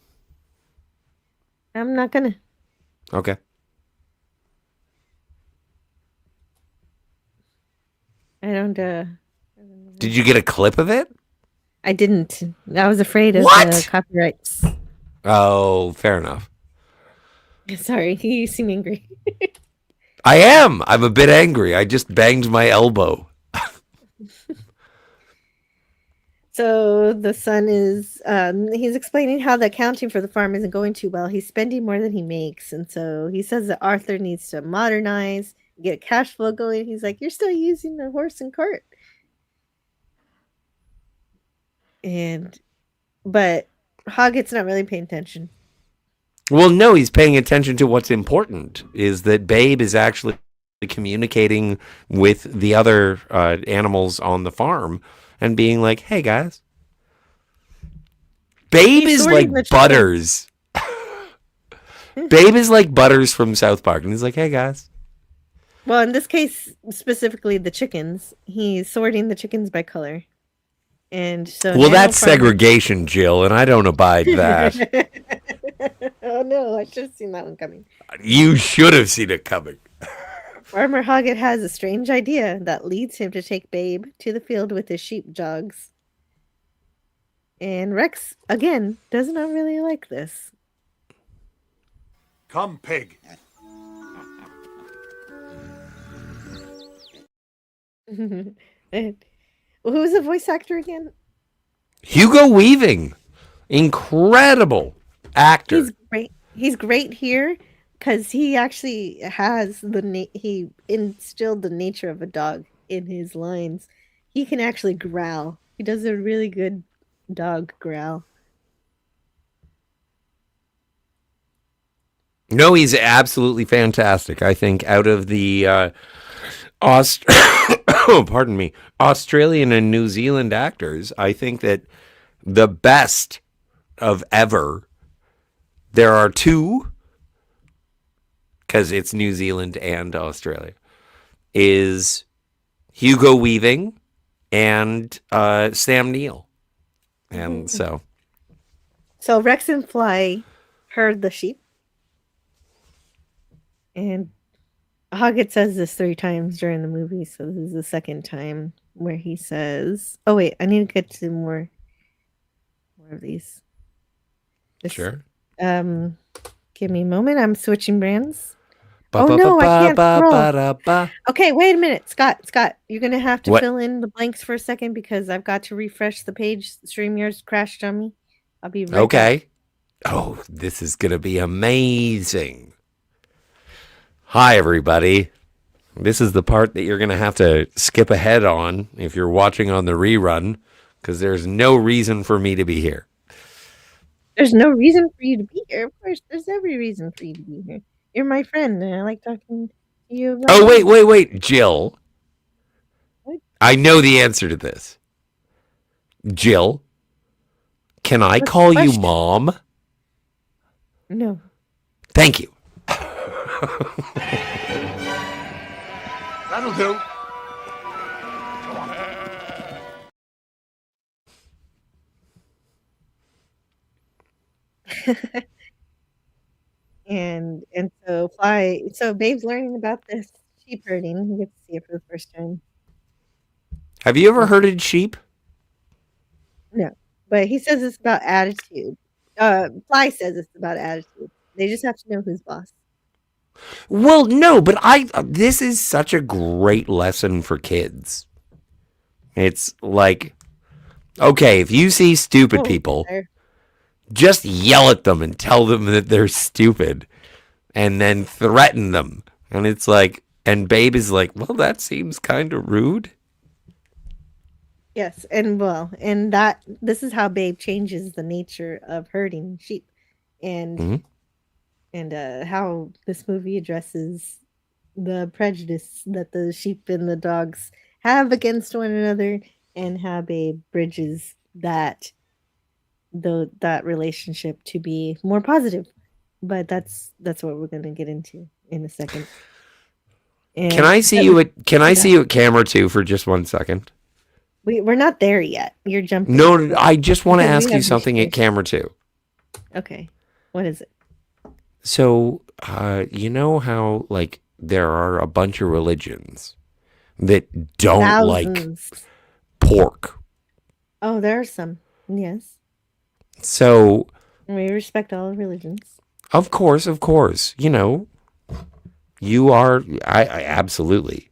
I'm not gonna.
Okay.
I don't.
Did you get a clip of it?
I didn't. I was afraid of copyrights.
Oh, fair enough.
Sorry, you seem angry.
I am. I'm a bit angry. I just banged my elbow.
So the son is, he's explaining how the accounting for the farm isn't going too well. He's spending more than he makes. And so he says that Arthur needs to modernize, get a cash flow going. He's like, you're still using the horse and cart. But Hoggett's not really paying attention.
Well, no, he's paying attention to what's important, is that Babe is actually communicating with the other animals on the farm and being like, hey, guys. Babe is like Butters. Babe is like Butters from South Park. And he's like, hey, guys.
Well, in this case, specifically the chickens, he's sorting the chickens by color. And so
well, that's segregation, Jill, and I don't abide that.
Oh, no, I should have seen that one coming.
You should have seen it coming.
Farmer Hoggett has a strange idea that leads him to take Babe to the field with his sheep jogs. And Rex, again, does not really like this.
Come, pig.
Who's the voice actor again?
Hugo Weaving. Incredible actor.
He's great. He's great here because he actually has he instilled the nature of a dog in his lines. He can actually growl. He does a really good dog growl.
No, he's absolutely fantastic. I think out of the pardon me, Australian and New Zealand actors, I think that the best of ever, there are two, because it's New Zealand and Australia, is Hugo Weaving and Sam Neill. And so
Rex and Fly herd the sheep. And Hoggett says this 3 times during the movie, so this is the second time where he says, oh wait, I need to get to more of these.
Sure.
Give me a moment. I'm switching brands. Oh no, I can't scroll.
Ba-ba-ba-ba-ba-da-ba.
Okay, wait a minute, Scott. You're gonna have to
What?
fill in the blanks for a second because I've got to refresh the page. StreamYard's crashed on me. I'll be right back.
Okay. Oh, this is going to be amazing. Hi, everybody. This is the part that you're going to have to skip ahead on if you're watching on the rerun, because there's no reason for me to be here.
There's no reason for you to be here. Of course, there's every reason for you to be here. You're my friend, and I like talking to you. About
Oh, wait. Jill. I know the answer to this. Jill, can I
What's
call
the
you
question?
Mom?
No.
Thank you.
That'll do.
and so Babe's learning about this sheep herding. He gets to see it for the first time.
Have you ever herded sheep?
No, but he says it's about attitude. Fly says it's about attitude. They just have to know who's boss.
Well, no, but this is such a great lesson for kids. It's like, okay, if you see stupid people, just yell at them and tell them that they're stupid and then threaten them. And it's like, and Babe is like, well, that seems kind of rude.
Yes, and this is how Babe changes the nature of herding sheep, and how this movie addresses the prejudice that the sheep and the dogs have against one another, and how Babe bridges that relationship to be more positive. But that's what we're going to get into in a second. And
Can I see you at camera 2 for just 1 second?
We're not there yet. You're jumping.
No, I just want to
Because we
ask you
have
something at camera 2.
Okay. What is it?
So, you know how, like, there are a bunch of religions that don't like pork.
Oh, there are some. Yes.
So,
We respect all religions.
of course, you know, I absolutely.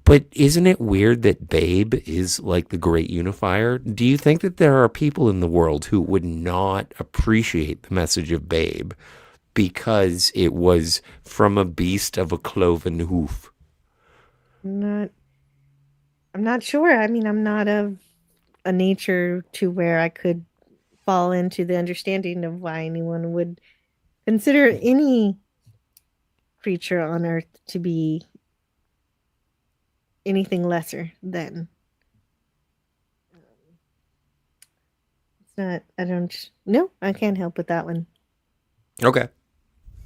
But isn't it weird that Babe is like the great unifier? Do you think that there are people in the world who would not appreciate the message of Babe because it was from a beast of a cloven hoof?
I'm not sure. I mean, I'm not of a nature to where I could fall into the understanding of why anyone would consider any creature on earth to be anything lesser than. It's not. I can't help with that one.
Okay.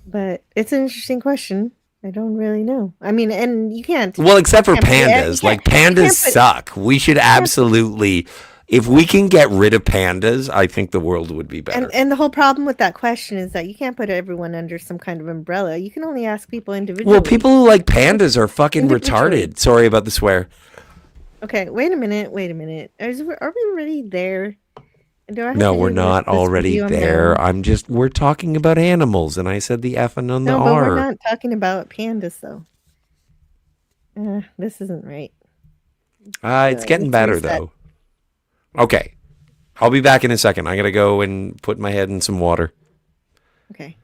But it's an interesting question. I don't really know. I mean, and you can't.
Well, except for
you can't put
pandas. Like, pandas suck. We should absolutely, if we can get rid of pandas, I think the world would be better.
And the whole problem with that question is that you can't put everyone under some kind of umbrella. You can only ask people individually.
Well, people who like pandas are fucking retarded. Sorry about the swear.
Okay, wait a minute. Are we already there?
No, we're not already there. We're talking about animals, and I said the F and on the
No, but
R.
we're not talking about pandas, though. This isn't right.
It's getting better, though. Okay. I'll be back in a second. I got to go and put my head in some water.
Okay.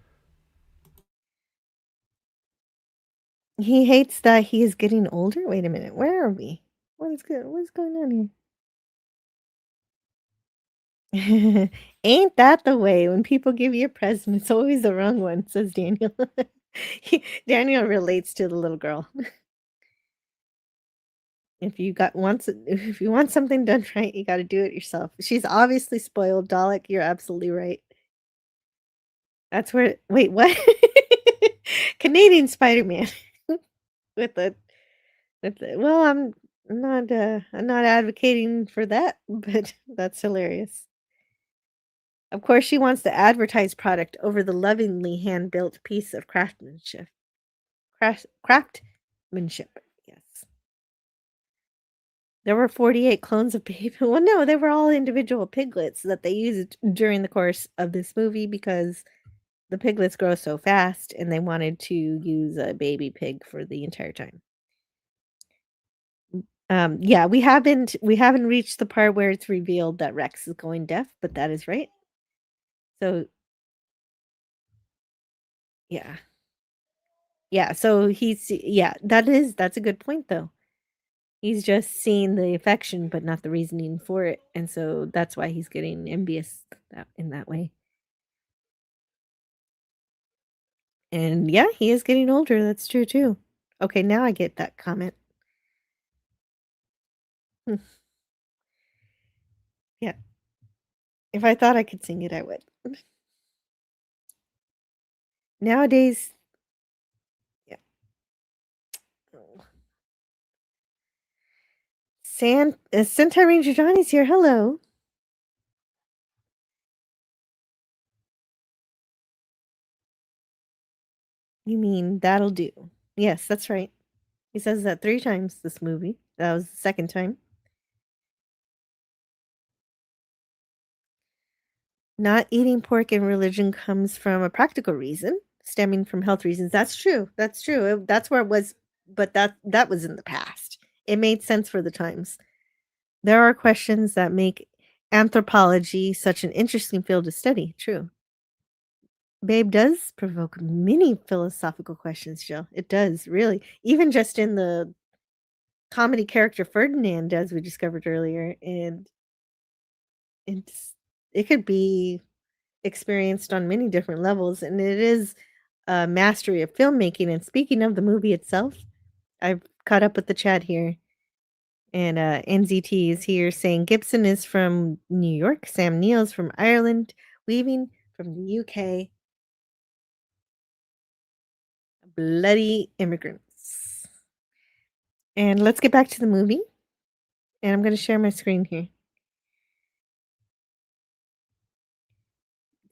He hates that he is getting older? Wait a minute. Where are we? What is going on here? Ain't that the way? When people give you a present, it's always the wrong one, says Daniel. Daniel relates to the little girl. If you want something done right, you got to do it yourself. She's obviously spoiled, Dalek. You're absolutely right. That's where. Wait, what? Canadian Spider-Man with the. Well, I'm not advocating for that, but that's hilarious. Of course, she wants to advertise product over the lovingly hand-built piece of craftsmanship. Craftsmanship, yes. There were 48 clones of Babe. Well, no, they were all individual piglets that they used during the course of this movie because the piglets grow so fast, and they wanted to use a baby pig for the entire time. Yeah, we haven't reached the part where it's revealed that Rex is going deaf, but that is right. So yeah. Yeah, so that's a good point though. He's just seeing the affection but not the reasoning for it, and so that's why he's getting envious in that way. And yeah, he is getting older, that's true too. Okay, now I get that comment. Hmm. Yeah. If I thought I could sing it, I would. Nowadays yeah. Oh. Sentai Ranger Johnny's here, hello. You mean That'll Do. Yes, that's right. He says that 3 times this movie. That was the second time. Not eating pork in religion comes from a practical reason, stemming from health reasons. That's true. That's true. That's where it was, but that was in the past. It made sense for the times. There are questions that make anthropology such an interesting field to study. True. Babe does provoke many philosophical questions, Jill. It does, really. Even just in the comedy character Ferdinand, as we discovered earlier, and it could be experienced on many different levels, and it is a mastery of filmmaking. And speaking of the movie itself, I've caught up with the chat here, and NZT is here saying Gibson is from New York, Sam Neill's from Ireland, Weaving from the UK. Bloody immigrants. And let's get back to the movie. And I'm going to share my screen here,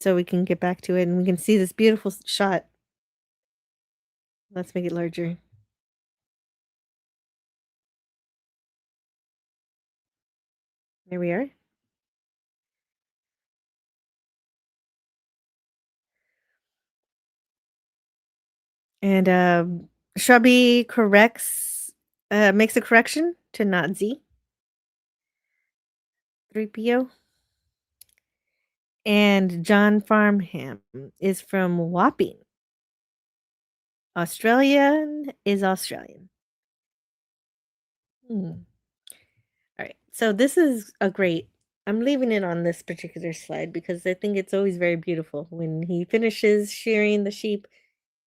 so we can get back to it and we can see this beautiful shot. Let's make it larger. There we are. And Shrubby makes a correction to Nazi 3PO. And John Farnham is from Wapping. Australian is Australian. All right. So this is a great. I'm leaving it on this particular slide because I think it's always very beautiful when he finishes shearing the sheep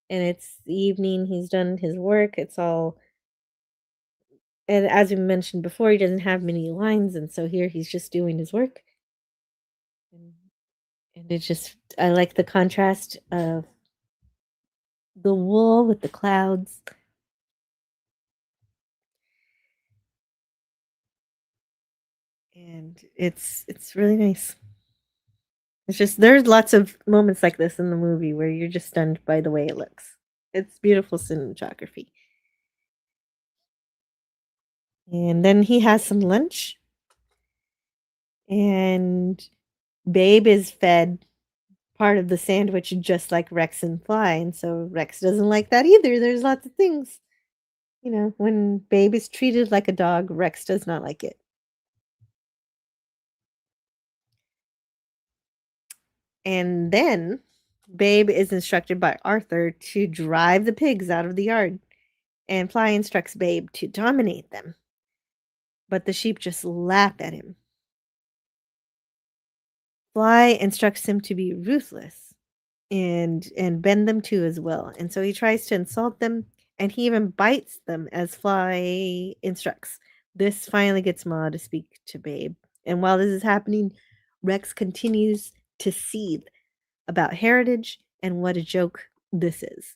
and it's the evening, he's done his work, it's all. And as we mentioned before, he doesn't have many lines, and so here he's just doing his work. And it just, I like the contrast of the wool with the clouds. And it's really nice. It's just, there's lots of moments like this in the movie where you're just stunned by the way it looks. It's beautiful cinematography. And then he has some lunch. And Babe is fed part of the sandwich just like Rex and Fly. And so Rex doesn't like that either. There's lots of things. You know, when Babe is treated like a dog, Rex does not like it. And then Babe is instructed by Arthur to drive the pigs out of the yard. And Fly instructs Babe to dominate them. But the sheep just laugh at him. Fly instructs him to be ruthless and bend them too as well. And so he tries to insult them, and he even bites them as Fly instructs. This finally gets Ma to speak to Babe. And while this is happening, Rex continues to seethe about heritage and what a joke this is.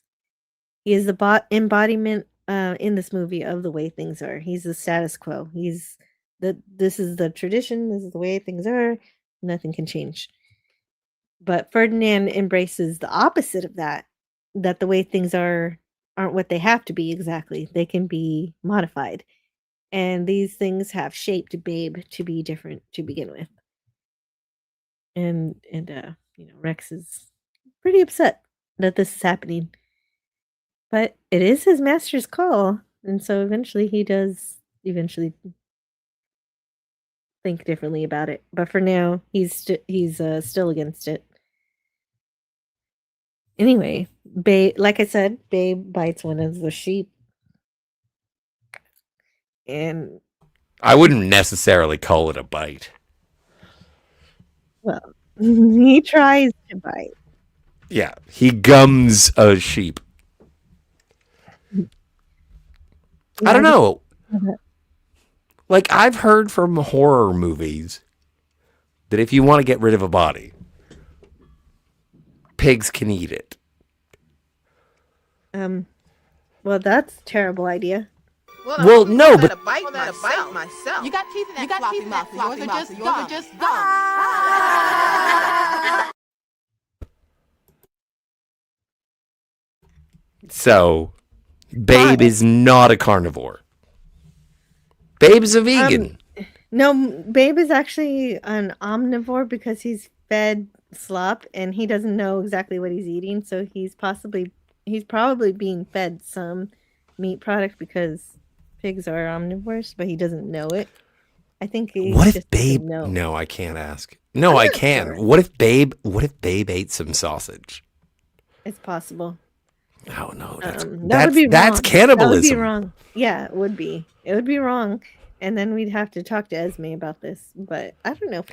He is the embodiment in this movie of the way things are. He's the status quo. This is the tradition, this is the way things are, nothing can change. But Ferdinand embraces the opposite of that the way things aren't what they have to be exactly. They can be modified. And these things have shaped Babe to be different to begin with. And Rex is pretty upset that this is happening. But it is his master's call, and so eventually he does think differently about it. But for now, he's still against it. Anyway, Babe, like I said, Babe bites one of the sheep, and
I wouldn't necessarily call it a bite.
well, he tries to bite.
Yeah, he gums a sheep. I don't know. Like, I've heard from horror movies that if you want to get rid of a body, pigs can eat it.
Well, that's a terrible idea.
Well, no, but
bite myself. You got teeth in that floppy mouth. Yours are just gum.
so Babe is not a carnivore. Babe is a vegan.
No, Babe is actually an omnivore because he's fed slop and he doesn't know exactly what he's eating. So he's probably being fed some meat product because pigs are omnivores, but he doesn't know it. I think he
What if
just
Babe?
doesn't know.
No, I can't ask. No, I can. What if Babe ate some sausage?
It's possible.
Oh no,
That would be wrong.
that's cannibalism.
That would be wrong. Yeah, it would be. It would be wrong. And then we'd have to talk to Esme about this. But I don't know.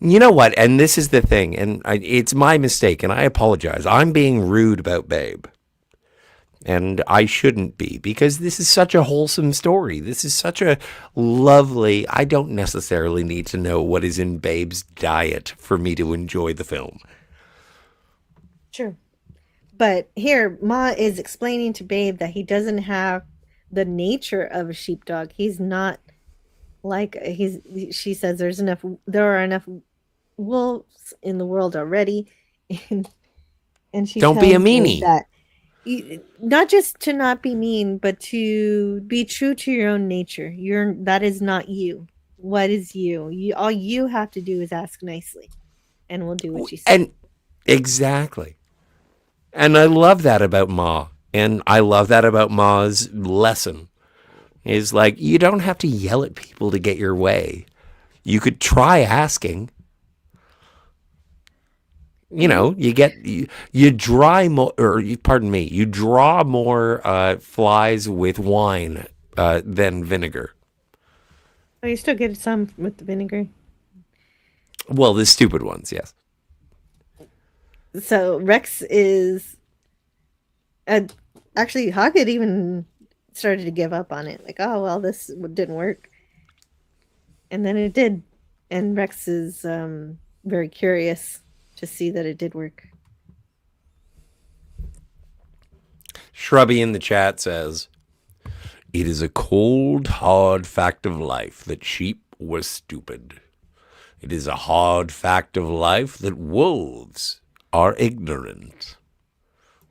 You know what? And this is the thing, and it's my mistake, and I apologize. I'm being rude about Babe. And I shouldn't be, because this is such a wholesome story. This is such a lovely... I don't necessarily need to know what is in Babe's diet for me to enjoy the film.
True. But here, Ma is explaining to Babe that he doesn't have the nature of a sheepdog. He's not like... She says there are enough wolves in the world already. And she
Don't be a
tells me
meanie.
that not just to not be mean, but to be true to your own nature. That is not you. What is you? All you have to do is ask nicely, and we'll do what you say.
And exactly. And I love that about Ma. And I love that about Ma's lesson. Is like, you don't have to yell at people to get your way. You could try asking. You know, you draw more flies with wine than vinegar.
Oh, you still get some with the vinegar.
Well, the stupid ones, yes.
So Rex is actually Hog had even started to give up on it. Like, oh well, this didn't work, and then it did. And Rex is very curious to see that it did work.
Shrubby in the chat says, "It is a cold, hard fact of life that sheep were stupid. It is a hard fact of life that wolves are ignorant."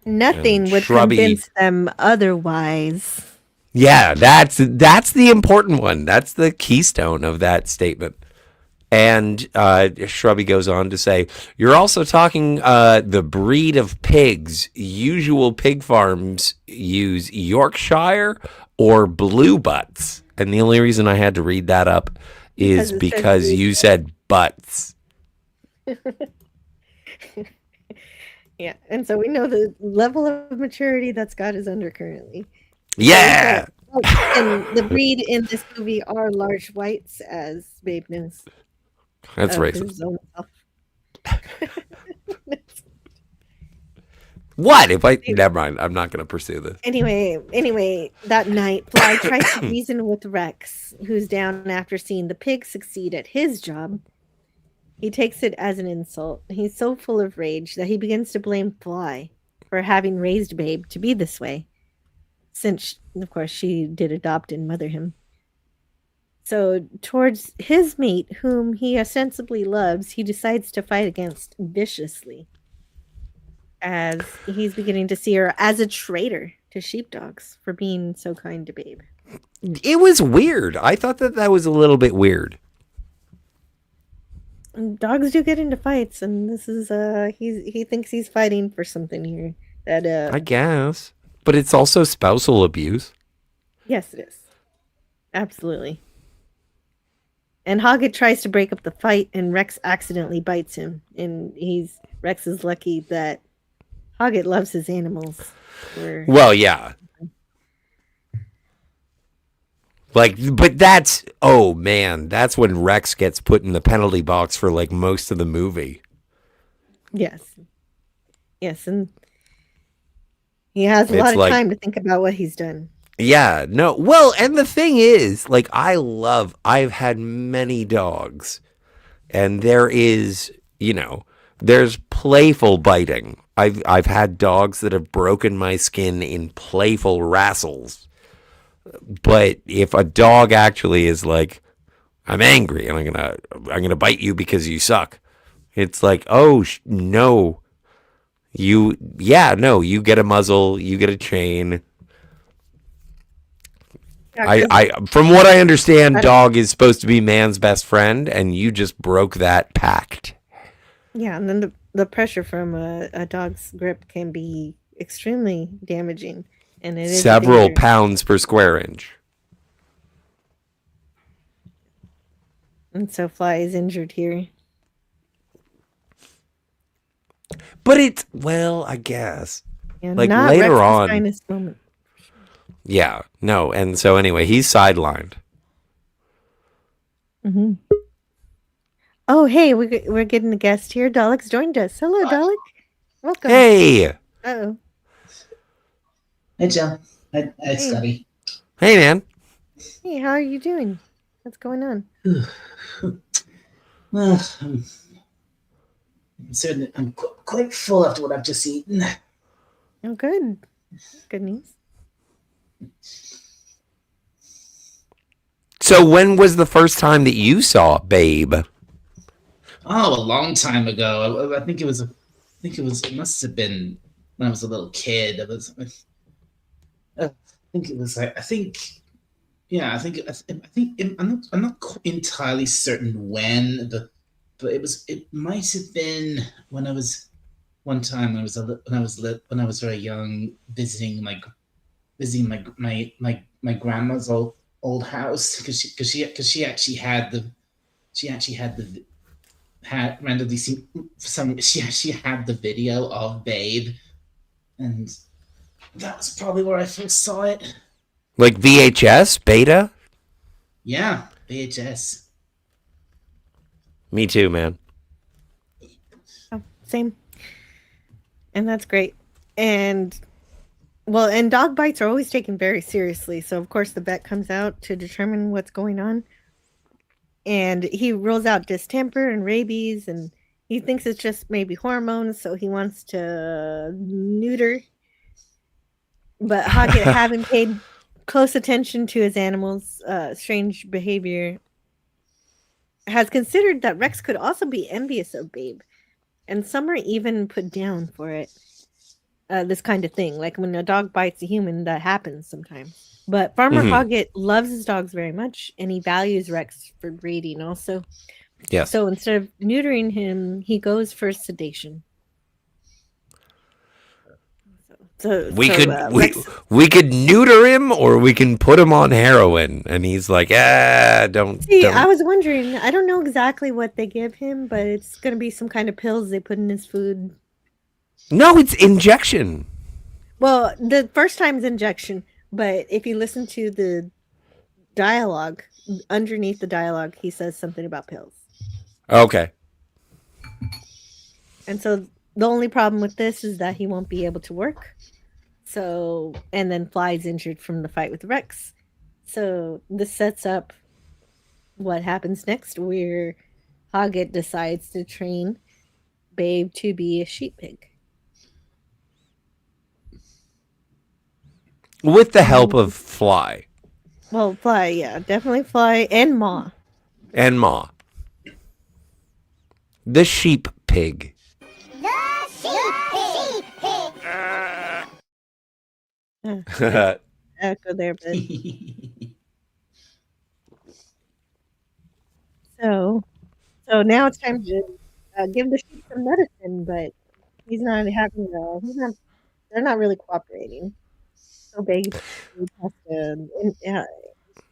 Nothing would convince them otherwise.
Yeah, that's the important one. That's the keystone of that statement. And Shrubby goes on to say, you're also talking the breed of pigs. Usual pig farms use Yorkshire or blue butts. And the only reason I had to read that up is because you said butts.
Yeah, and so we know the level of maturity that Scott is under currently.
Yeah!
And the breed in this movie are large whites, as Babe knows.
That's racist. What? Never mind. I'm not going to pursue this.
Anyway, that night, Fly tries to reason with Rex, who's down after seeing the pig succeed at his job. He takes it as an insult. He's so full of rage that he begins to blame Fly for having raised Babe to be this way, since, of course, she did adopt and mother him. So, towards his mate, whom he ostensibly loves, he decides to fight against viciously, as he's beginning to see her as a traitor to sheepdogs for being so kind to Babe.
It was weird. I thought that was a little bit weird.
Dogs do get into fights, and this is he thinks he's fighting for something here. That
I guess. But it's also spousal abuse.
Yes, it is. Absolutely. And Hoggett tries to break up the fight, and Rex accidentally bites him. And Rex is lucky that Hoggett loves his animals.
Well, yeah. Like, but that's, oh man, that's when Rex gets put in the penalty box for like most of the movie.
Yes. Yes, and he has a lot of time to think about what he's done.
Yeah, no. Well, and the thing is, like, I've had many dogs, and there is, there's playful biting. I've had dogs that have broken my skin in playful wrestles. But if a dog actually is like, I'm angry and I'm gonna bite you because you suck, it's like, oh no, you get a muzzle, you get a chain. I from what I understand, dog is supposed to be man's best friend, and you just broke that pact.
Yeah, and then the pressure from a dog's grip can be extremely damaging, and it is
several pounds per square inch.
And so Fly is injured here.
But it's, well, I guess.
Yeah,
like
not
later
Rex's
on.
finest moment.
Yeah, no, and so anyway, he's sidelined.
Mm-hmm. Oh, hey, we're getting a guest here. Dalek's joined us. Hello, Dalek. Welcome.
Hey.
Uh-oh.
Hey, Jill. Hey, Scotty.
Hey, man.
Hey, how are you doing? What's going on?
Well, I'm quite full after what I've just eaten.
Oh, good. Good news.
So when was the first time that you saw Babe?
Oh, a long time ago. I think it must have been when I was a little kid. I'm not entirely certain when, but it might have been when I was one time when I was very young, visiting my grandma's old house because she actually had the video of Babe, and that was probably where I first saw it.
Like VHS, beta?
Yeah, VHS.
Me too, man.
Oh, same. And that's great. And dog bites are always taken very seriously. So of course the vet comes out to determine what's going on. And he rules out distemper and rabies, and he thinks it's just maybe hormones, so he wants to neuter. But Hoggett, having paid close attention to his animals' strange behavior, has considered that Rex could also be envious of Babe. And some are even put down for it. This kind of thing. Like when a dog bites a human, that happens sometimes. But Farmer Hoggett loves his dogs very much, and he values Rex for breeding also.
Yeah.
So instead of neutering him, he goes for sedation.
We could neuter him, or we can put him on heroin, and he's like, don't.
I was wondering. I don't know exactly what they give him, but it's going to be some kind of pills they put in his food.
No, it's injection.
Well, the first time's injection, but if you listen to the dialogue, underneath the dialogue, he says something about pills.
Okay.
And so the only problem with this is that he won't be able to work. So, and then Fly's injured from the fight with Rex. So this sets up what happens next, where Hoggett decides to train Babe to be a sheep pig.
With the help of Fly.
Well, Fly, yeah, definitely Fly and Ma.
And Ma. The sheep pig.
Echo there, but so So now it's time to give the sheep some medicine, but he's not having the. He's not. They're not really cooperating. So Babe has to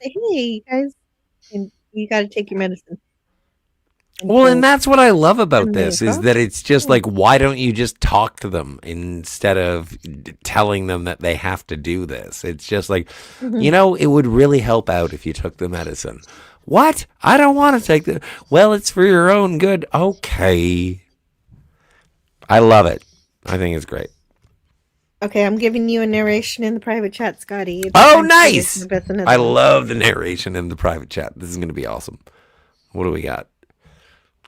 say, "Hey guys, and you got to take your medicine."
Well, and that's what I love about
And they
this is
go,
that it's just like, why don't you just talk to them instead of telling them that they have to do this? It's just like,
Mhm.
you know, it would really help out if you took the medicine. What? I don't want to take the. Well, it's for your own good. Okay. I love it. I think it's great.
Okay, I'm giving you a narration in the private chat, Scotty. It's
Oh,
time to
nice.
listen to Beth another
I
one.
love the narration in the private chat. This is going to be awesome. What do we got?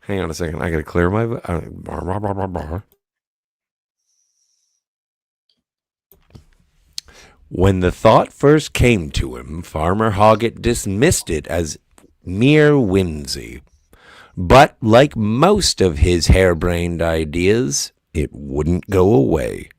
Hang on a second. I got to clear my. When the thought first came to him, Farmer Hoggett dismissed it as mere whimsy. But like most of his harebrained ideas, it wouldn't go away.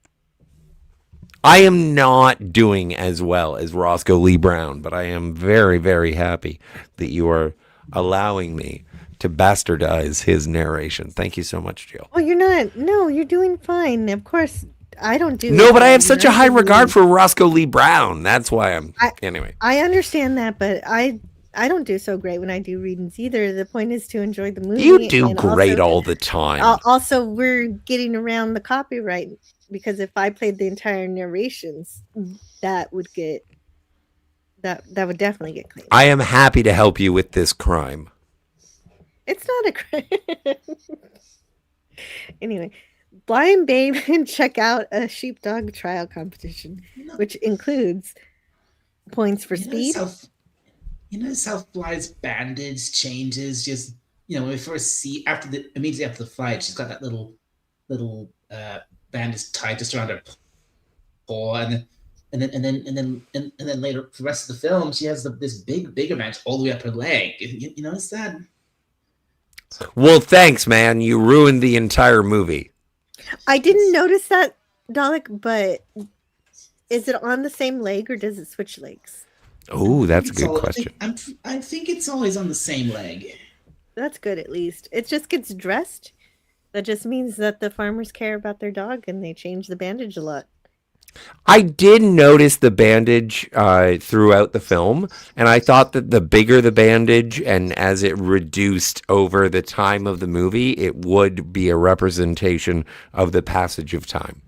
I am not doing as well as Roscoe Lee Brown, but I am very, very happy that you are allowing me to bastardize his narration. Thank you so much, Jill.
Well, you're not. No, you're doing fine. Of course, I don't do.
No, but I have
you
such
know,
a high
you-
regard for Roscoe Lee Brown. That's why I'm. Anyway.
I understand that, but I don't do so great when I do readings either. The point is to enjoy the movie.
You do
and
great
also,
all the time.
Also, we're getting around the copyright because if I played the entire narrations, that would get that would definitely get claimed.
I am happy to help you with this crime.
It's not a crime. Anyway, Blind Babe and check out a sheepdog trial competition, which includes points for speed.
You notice how Fly's bandage changes just when we first see immediately after the fight, she's got that little bandage tied just around her paw, and then later for the rest of the film she has this bigger bandage all the way up her leg. You notice that?
Well, thanks, man. You ruined the entire movie.
I didn't notice that, Dalek, but is it on the same leg or does it switch legs?
Oh, that's a
It's
good
all-
question.
I think it's always on the same leg.
That's good, at least. It just gets dressed. That just means that the farmers care about their dog and they change the bandage a lot.
I did notice the bandage throughout the film, and I thought that the bigger the bandage and as it reduced over the time of the movie, it would be a representation of the passage of time.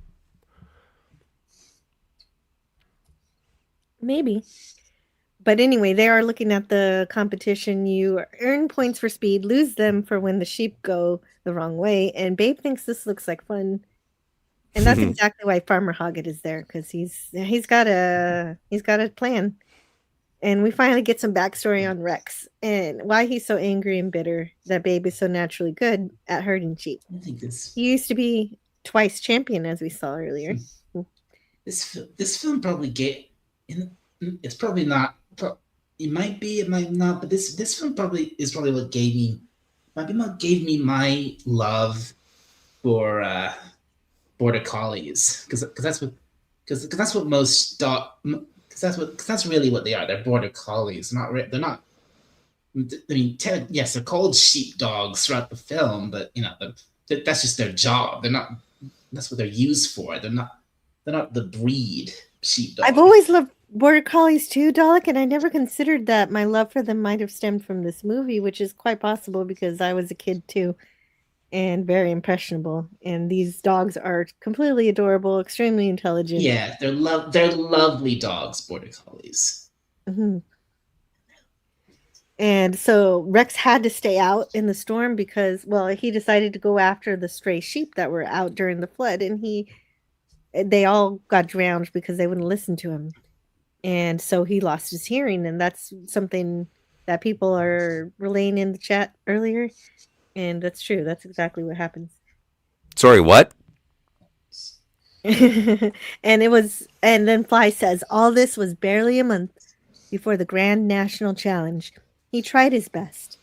Maybe. But anyway, they are looking at the competition. You earn points for speed, lose them for when the sheep go the wrong way. And Babe thinks this looks like fun. And that's exactly why Farmer Hoggett is there, because he's got a plan. And we finally get some backstory on Rex and why he's so angry and bitter that Babe is so naturally good at herding sheep.
I think this
He used to be twice champion, as we saw earlier.
this film probably it's probably not. It might be, it might not. But this film probably what gave me my love for border collies, because that's what most dog. Because that's really what they are. They're border collies. They're not. I mean, yes, they're called sheepdogs throughout the film, but that's just their job. They're not. That's what they're used for. They're not the breed sheepdog.
I've always loved border collies too, Dalek, and I never considered that my love for them might have stemmed from this movie, which is quite possible because I was a kid too and very impressionable. And these dogs are completely adorable, extremely intelligent.
Yeah, they're lovely dogs, border collies.
Mhm. And so Rex had to stay out in the storm because, well, he decided to go after the stray sheep that were out during the flood, and they all got drowned because they wouldn't listen to him. And so he lost his hearing, and that's something that people are relaying in the chat earlier. And that's true. That's exactly what happens.
Sorry, what?
And then Fly says, all this was barely a month before the Grand National Challenge. He tried his best,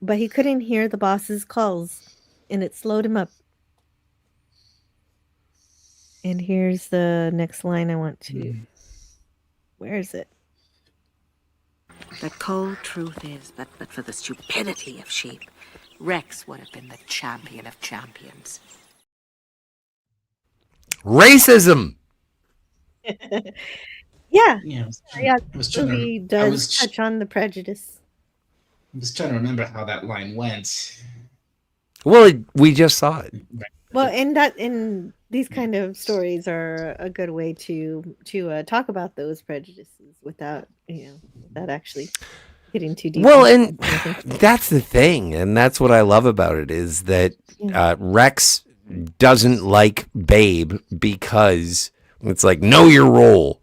but he couldn't hear the boss's calls, and it slowed him up. And here's the next line I want to. Where is it?
The cold truth is that but for the stupidity of sheep, Rex would have been the champion of champions.
Racism.
Yeah.
Yeah,
Yeah,
I was
the
trying to.
movie
I
does
was
touch on the prejudice.
I was trying to remember how that line went.
Well, we just saw it.
Well, and these kind of stories are a good way to talk about those prejudices without without actually getting too deep.
Well,
into
and
anything.
that's the thing, and that's what I love about it is that Rex doesn't like Babe because it's like, know your role.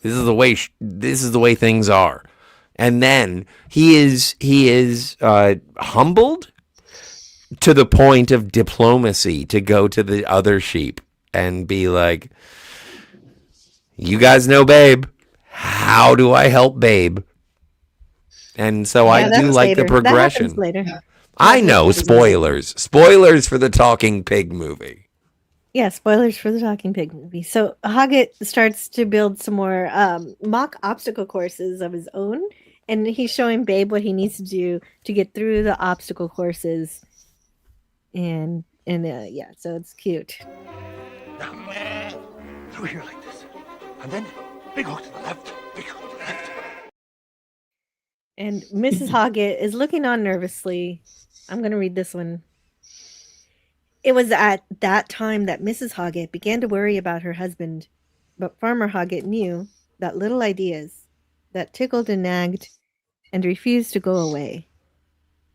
This is the way things are, and then he is humbled to the point of diplomacy to go to the other sheep and be like, you guys know Babe. How do I help Babe? And so I do like the progression.
That happens later.
I know, spoilers. Spoilers for the Talking Pig movie.
Yeah, spoilers for the Talking Pig movie. So Hoggett starts to build some more mock obstacle courses of his own, and he's showing Babe what he needs to do to get through the obstacle courses. And yeah, so it's cute.
Through here like this. And then big hook to the left, big hook to the left.
And Mrs. Hoggett is looking on nervously. I'm going to read this one. It was at that time that Mrs. Hoggett began to worry about her husband, but Farmer Hoggett knew that little ideas that tickled and nagged and refused to go away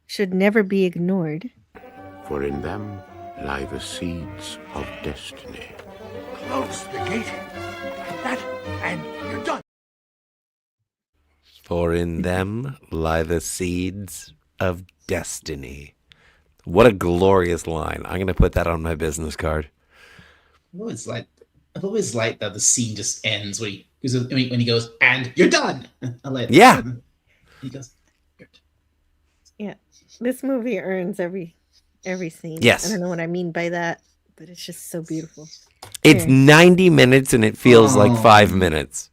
should never be ignored.
For in them lie the seeds of destiny.
Close the gate. Like that, and you're done.
For in them lie the seeds of destiny. What a glorious line. I'm going to put that on my business card.
I've always liked that the scene just ends when he goes, and you're done. I like that.
Yeah.
He goes,
Yeah. This movie earns every scene.
Yes.
I don't know what I mean by that, but it's just so beautiful.
It's
Here.
90 minutes and it feels like 5 minutes.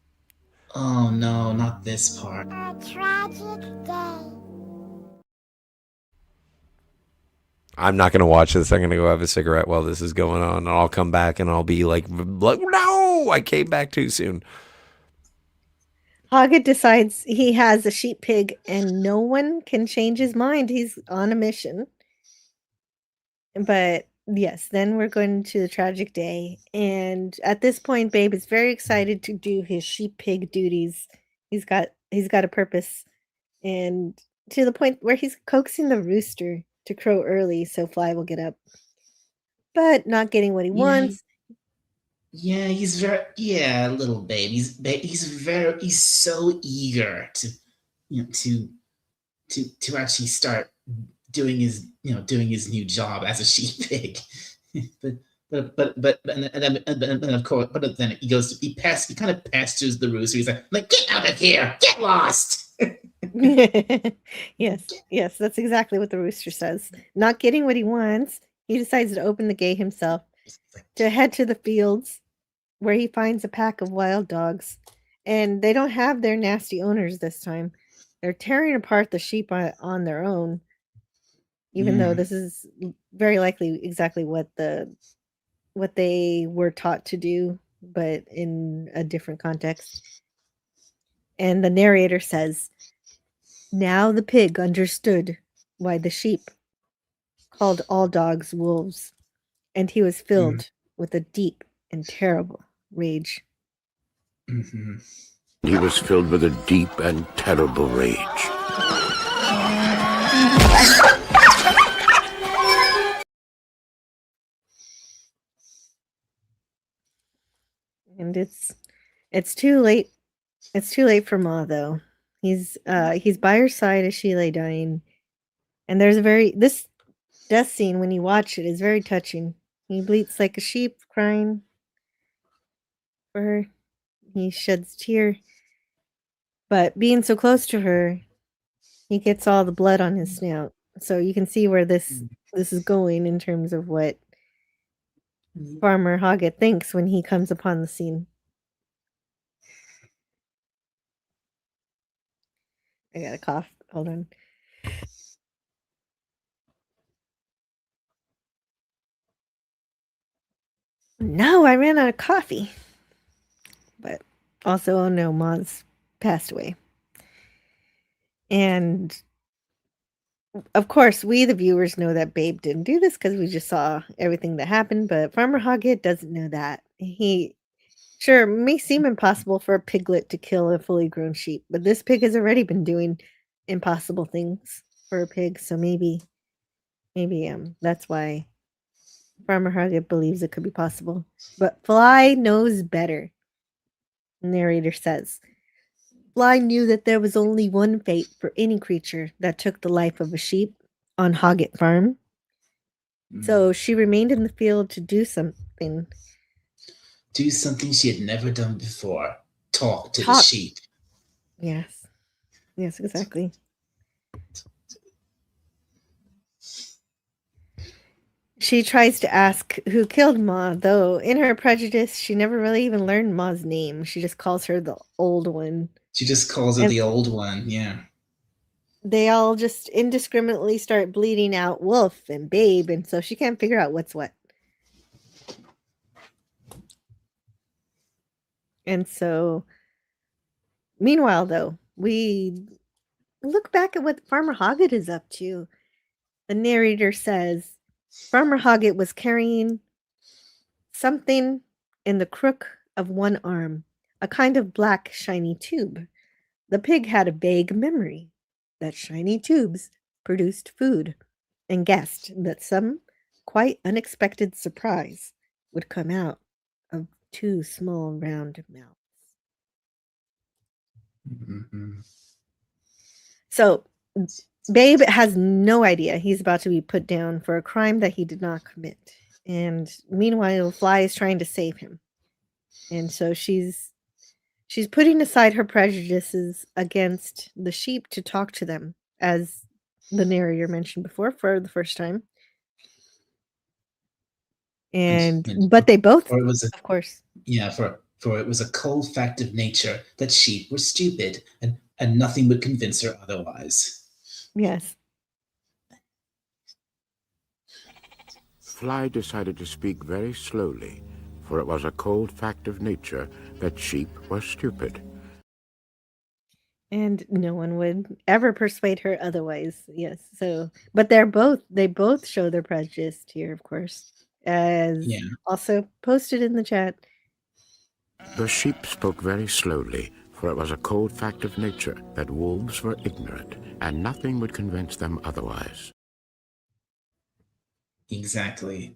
Oh no, not this part.
A tragic day.
I'm not going to watch this. I'm going to go have a cigarette while this is going on. And I'll come back and I'll be like, no, I came back too soon.
Hoggett decides he has a sheep pig and no one can change his mind. He's on a mission. But yes, then we're going to the tragic day. And at this point, Babe is very excited to do his sheep pig duties. He's got a purpose. And to the point where he's coaxing the rooster to crow early so Fly will get up. But not getting what he wants.
Yeah, he's little Babe. He's so eager to actually start doing his new job as a sheep pig. but then of course, but then he kind of pesters the rooster. He's like, get out of here, get lost.
Yes, that's exactly what the rooster says. Not getting what he wants, he decides to open the gate himself to head to the fields where he finds a pack of wild dogs. And they don't have their nasty owners this time. They're tearing apart the sheep on their own, even though this is very likely exactly what they were taught to do, but in a different context. And the narrator says, now the pig understood why the sheep called all dogs wolves, and he was filled with a deep and terrible rage.
Mm-hmm.
He was filled with a deep and terrible rage.
And it's too late. It's too late for Ma, though. He's by her side as she lay dying. And there's this death scene, when you watch it, is very touching. He bleats like a sheep crying for her. He sheds a tear. But being so close to her, he gets all the blood on his snout. So you can see where this is going in terms of what Farmer Hoggett thinks when he comes upon the scene. I got a cough. Hold on. no, I ran out of coffee. But also, oh no, Ma's passed away. And of course, we, the viewers, know that Babe didn't do this because we just saw everything that happened. But Farmer Hoggett doesn't know that. Sure, it may seem impossible for a piglet to kill a fully grown sheep, but this pig has already been doing impossible things for a pig. So maybe that's why Farmer Hoggett believes it could be possible. But Fly knows better. The narrator says, Fly knew that there was only one fate for any creature that took the life of a sheep on Hoggett Farm. So she remained in the field to do something.
Do something she had never done before. Talk to the sheep.
Yes. Yes, exactly. She tries to ask who killed Ma, though in her prejudice, she never really even learned Ma's name. She just calls her the old one.
She just calls her the old one, yeah.
They all just indiscriminately start bleeding out Wolf and Babe, and so she can't figure out what's what. And so, meanwhile, though, we look back at what Farmer Hoggett is up to. The narrator says, Farmer Hoggett was carrying something in the crook of one arm, a kind of black, shiny tube. The pig had a vague memory that shiny tubes produced food and guessed that some quite unexpected surprise would come out of two small round mouths.
Mm-hmm.
So Babe has no idea he's about to be put down for a crime that he did not commit. And meanwhile, Fly is trying to save him. And so she's putting aside her prejudices against the sheep to talk to them, as the narrator mentioned before, for the first time. But they both, of course.
Yeah, for it was a cold fact of nature that sheep were stupid, and nothing would convince her otherwise.
Yes.
Fly decided to speak very slowly, for it was a cold fact of nature that sheep were stupid.
And no one would ever persuade her otherwise. Yes. So, but they both show their prejudice here, of course, as also posted in the chat.
The sheep spoke very slowly, for it was a cold fact of nature that wolves were ignorant, and nothing would convince them otherwise.
Exactly.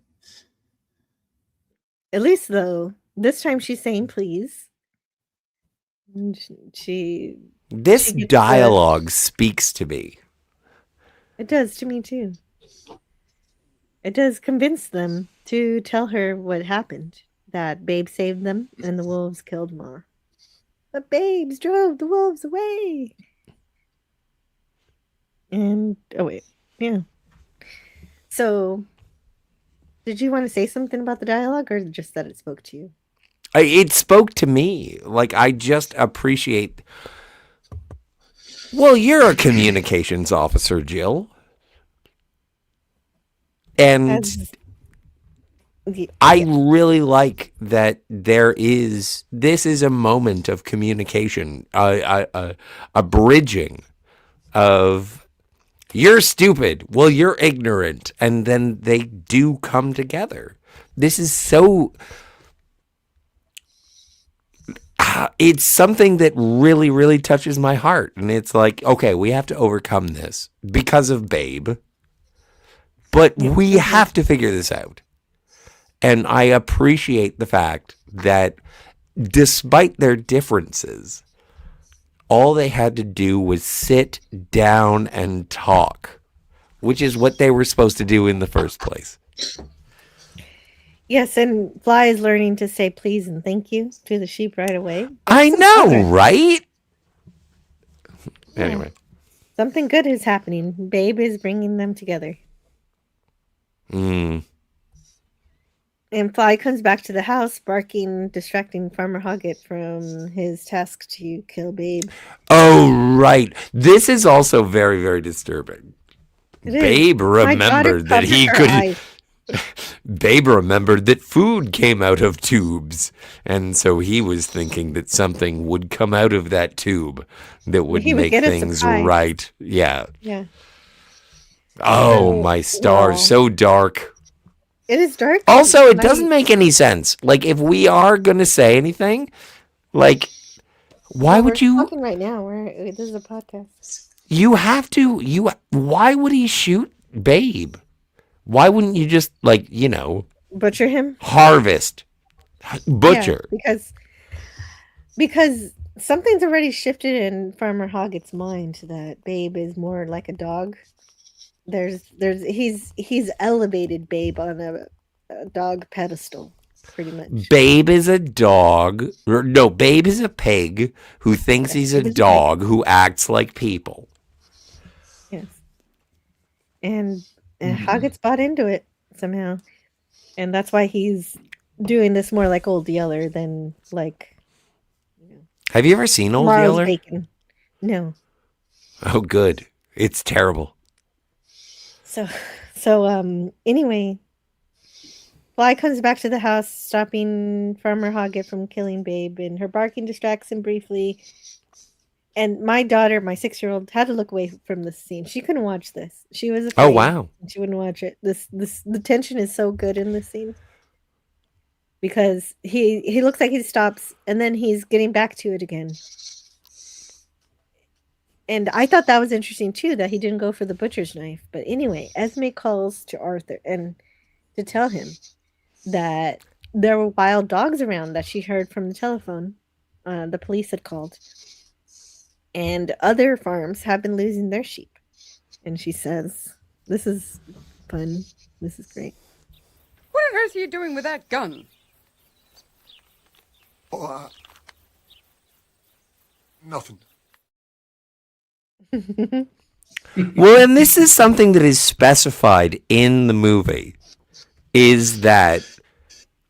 At least, though, this time she's saying please.
This dialogue speaks to me.
It does to me, too. It does convince them to tell her what happened. That Babe saved them and the wolves killed Ma. But Babes drove the wolves away. And, oh wait, yeah. So, did you want to say something about the dialogue, or just that it spoke to you?
It spoke to me. Like, I just appreciate... Well, you're a communications officer, Jill. And I really like that this is a moment of communication, a bridging of, you're stupid, well, you're ignorant, and then they do come together. This is so... it's something that really, really touches my heart. And it's like, okay, we have to overcome this because of Babe. But we have to figure this out. And I appreciate the fact that despite their differences, all they had to do was sit down and talk, which is what they were supposed to do in the first place.
Yes, and Fly is learning to say please and thank you to the sheep right away.
I know, right? Anyway.
Something good is happening. Babe is bringing them together. And Fly comes back to the house, barking, distracting Farmer Hoggett from his task to kill Babe.
Oh, right. This is also very, very disturbing. Babe remembered that he could... Babe remembered that food came out of tubes, and so he was thinking that something would come out of that tube that would
He would
make
get a
things
surprise.
right. Yeah.
Yeah.
Oh, my stars,
Wow.
so dark.
It is dark.
Also, it
My-
doesn't make any sense. Like, if we are gonna say anything, like, why
Well,
would
we're
you?
talking right now? This is a podcast.
You have to. Why would he shoot Babe? Why wouldn't you just, like,
Butcher him.
harvest, butcher?
Yeah, because something's already shifted in Farmer Hoggett's mind that Babe is more like a dog. He's elevated Babe on a dog pedestal, pretty much.
Babe is a dog. No, Babe is a pig who thinks he's a dog who acts like people.
Yes. And Hoggett's bought into it somehow. And that's why he's doing this more like Old Yeller than like
Have you ever seen Old
Tomorrow's
Yeller?
Bacon. No.
Oh, good. It's terrible.
So anyway, Fly comes back to the house, stopping Farmer Hoggett from killing Babe, and her barking distracts him briefly. And my daughter, my 6-year-old, had to look away from this scene. She couldn't watch this. She was afraid.
Oh, wow.
She wouldn't watch it. The tension is so good in this scene. Because he looks like he stops and then he's getting back to it again. And I thought that was interesting too, that he didn't go for the butcher's knife. But anyway, Esme calls to Arthur and to tell him that there were wild dogs around that she heard from the telephone. The police had called. And other farms have been losing their sheep. And she says, "This is fun. This is great."
What on earth are you doing with that gun?
Oh, nothing.
Well, and this is something that is specified in the movie, is that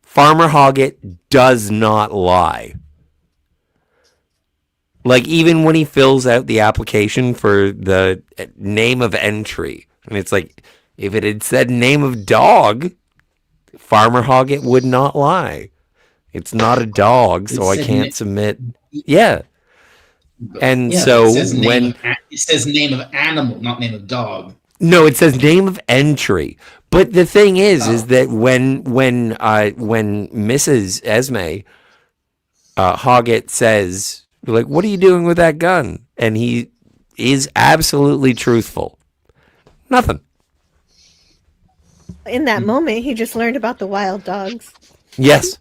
Farmer Hoggett does not lie. Like, even when he fills out the application for the name of entry, and it's like, if it had said name of dog, Farmer Hoggett would not lie. It's not a dog, so I can't submit. Yeah. And
Yeah,
so
it says
when
it says name of animal, not name of dog.
no, it says name of entry. But the thing is that when Mrs. Esme Hoggett says, like, "What are you doing with that gun?" and he is absolutely truthful. Nothing.
In that moment, he just learned about the wild dogs.
Yes.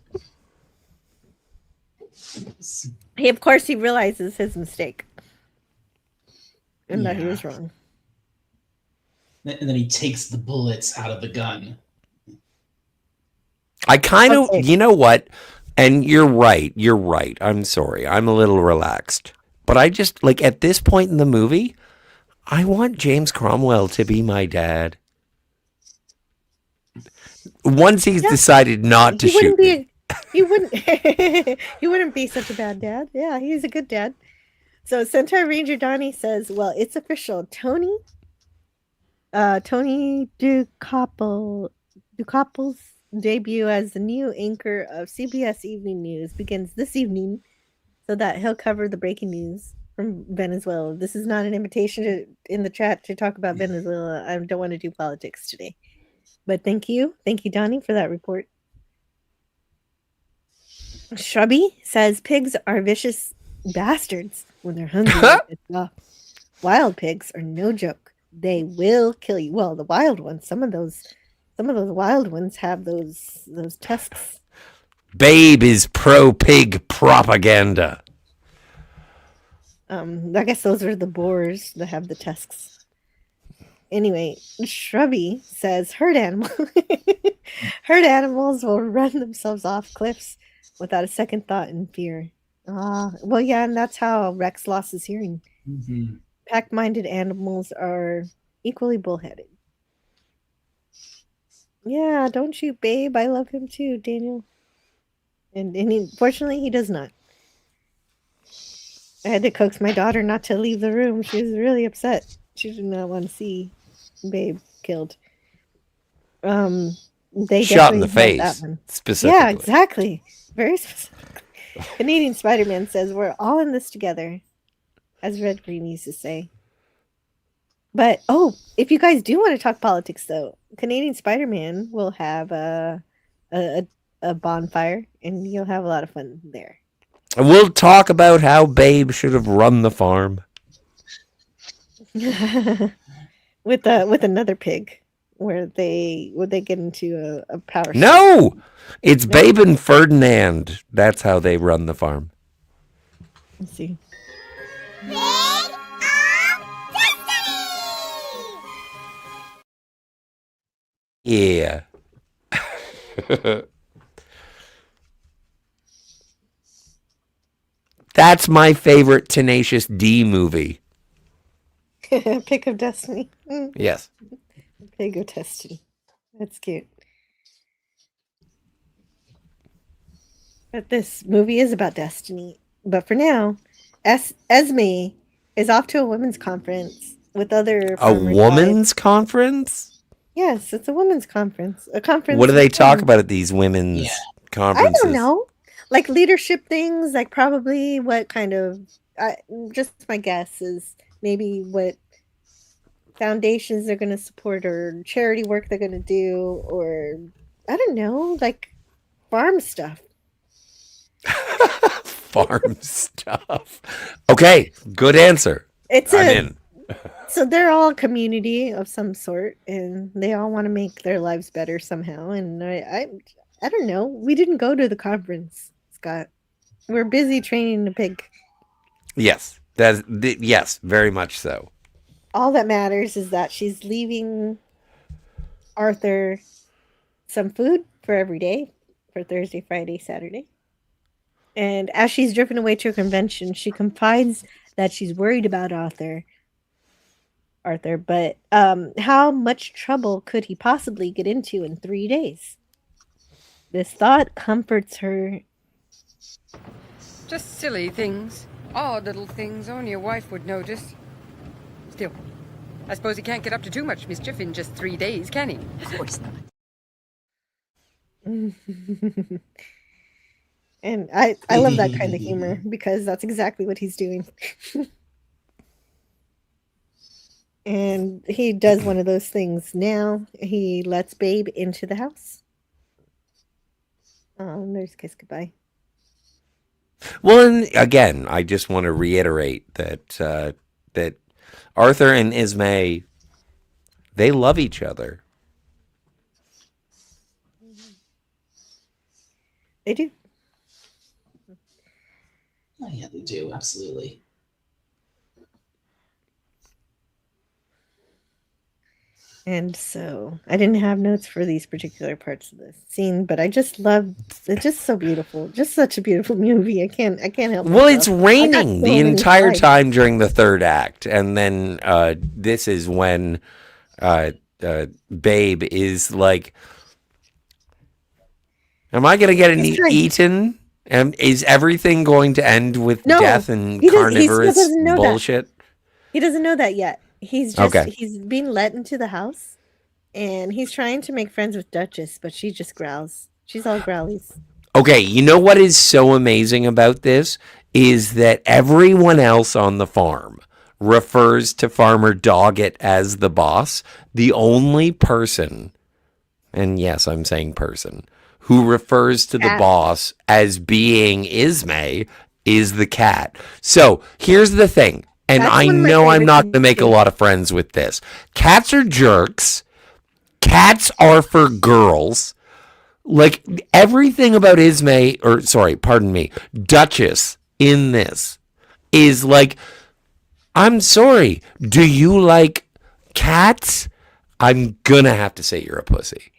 Of course, he realizes his mistake. And that he was wrong.
And then he takes the bullets out of the gun.
I kind of, you know what? And you're right. You're right. I'm sorry. I'm a little relaxed. But I just, like, at this point in the movie, I want James Cromwell to be my dad. Once he's decided not to shoot me.
He wouldn't he wouldn't be such a bad dad. Yeah, he's a good dad. So Centaur Ranger Donnie says, "Well, it's official. Tony Ducoppel's debut as the new anchor of CBS Evening News begins this evening, so that he'll cover the breaking news from Venezuela." This is not an invitation in the chat to talk about Venezuela. I don't want to do politics today. But thank you, Donnie, for that report. Shrubby says pigs are vicious bastards when they're hungry. Like this. Wild pigs are no joke. They will kill you. Well, the wild ones. Some of those wild ones have those tusks.
Babe is pro-pig propaganda.
I guess those are the boars that have the tusks. Anyway, Shrubby says herd animals will run themselves off cliffs without a second thought and fear. Well, yeah, and that's how Rex lost his hearing.
Mm-hmm.
Pack-minded animals are equally bullheaded. Yeah, don't shoot Babe. I love him too, Daniel. And fortunately, he does not. I had to coax my daughter not to leave the room. She was really upset. She did not want to see Babe killed. They
Shot in the
definitely had
face,
that one.
specifically.
Yeah, exactly. Very specific. Canadian Spider-Man says we're all in this together, as Red Green used to say. But if you guys do want to talk politics, though, Canadian Spider-Man will have a bonfire, and you'll have a lot of fun there.
We'll talk about how Babe should have run the farm
with another pig, where they get into a power.
No, it's Babe and Ferdinand. That's how they run the farm.
Let's see.
Yeah. That's my favorite Tenacious D movie.
Pick of Destiny.
Yes.
Pig of Destiny. That's cute. But this movie is about destiny. But for now, Esme is off to a women's conference with other
A women's conference?
Yes, it's a women's conference. A conference.
What do they talk about at these women's conferences?
I don't know. Like leadership things, like probably what kind of, just my guess is maybe what foundations they're going to support or charity work they're going to do, or I don't know, like farm stuff.
Farm stuff. Okay, good answer.
I'm
in.
So they're all a community of some sort, and they all want to make their lives better somehow. And I don't know. We didn't go to the conference, Scott. We're busy training the pig.
Yes, yes, very much so.
All that matters is that she's leaving Arthur some food for every day, for Thursday, Friday, Saturday. And as she's driven away to a convention, she confides that she's worried about Arthur, but how much trouble could he possibly get into in 3 days? This thought comforts her.
Just silly things. Odd little things only a wife would notice. Still, I suppose he can't get up to too much mischief in just 3 days, can he? Of course not.
And I love that kind of humor, because that's exactly what he's doing. And he does one of those things now. He lets Babe into the house. Oh, there's Kiss Goodbye.
Well, and again, I just want to reiterate that that Arthur and Ismay, they love each other.
They do.
Oh, yeah, they do. Absolutely.
And so I didn't have notes for these particular parts of the scene, but I just loved it's just so beautiful. Just such a beautiful movie. I can't help
Well,
myself.
it's raining
so
the
many
entire
slides.
time during the third act, and then this is when Babe is like, "Am I going to get eaten? And is everything going to end with death and
he still
carnivorous
doesn't know that.
bullshit?"
He doesn't know that yet. He's just
Okay.
he's being let into the house, and he's trying to make friends with Duchess, but she just growls. She's all growlies.
Okay, you know what is so amazing about this is that everyone else on the farm refers to Farmer Doggett as the boss. The only person, and yes, I'm saying person, who refers to the
Cat.
boss as being Ismay is the cat. So here's the thing, and
That's
I
one of my
know I'm
favorite
not going to
things
make a lot of friends with this. Cats are jerks. Cats are for girls. Like everything about Duchess in this is like, I'm sorry, do you like cats? I'm gonna have to say you're a pussy.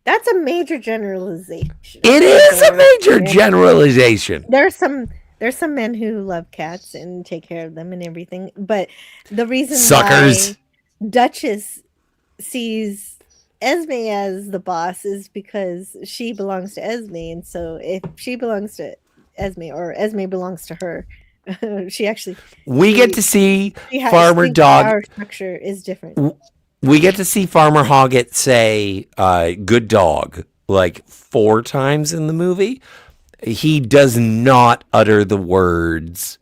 That's a major generalization.
It is a major generalization.
There's some men who love cats and take care of them and everything, but the reason
Suckers.
why Duchess sees Esme as the boss is because she belongs to Esme, and so if she belongs to Esme or Esme belongs to her, we
get to see Farmer Dog.
Our structure is different.
We get to see Farmer Hoggett say good dog like 4 times in the movie. He does not utter the words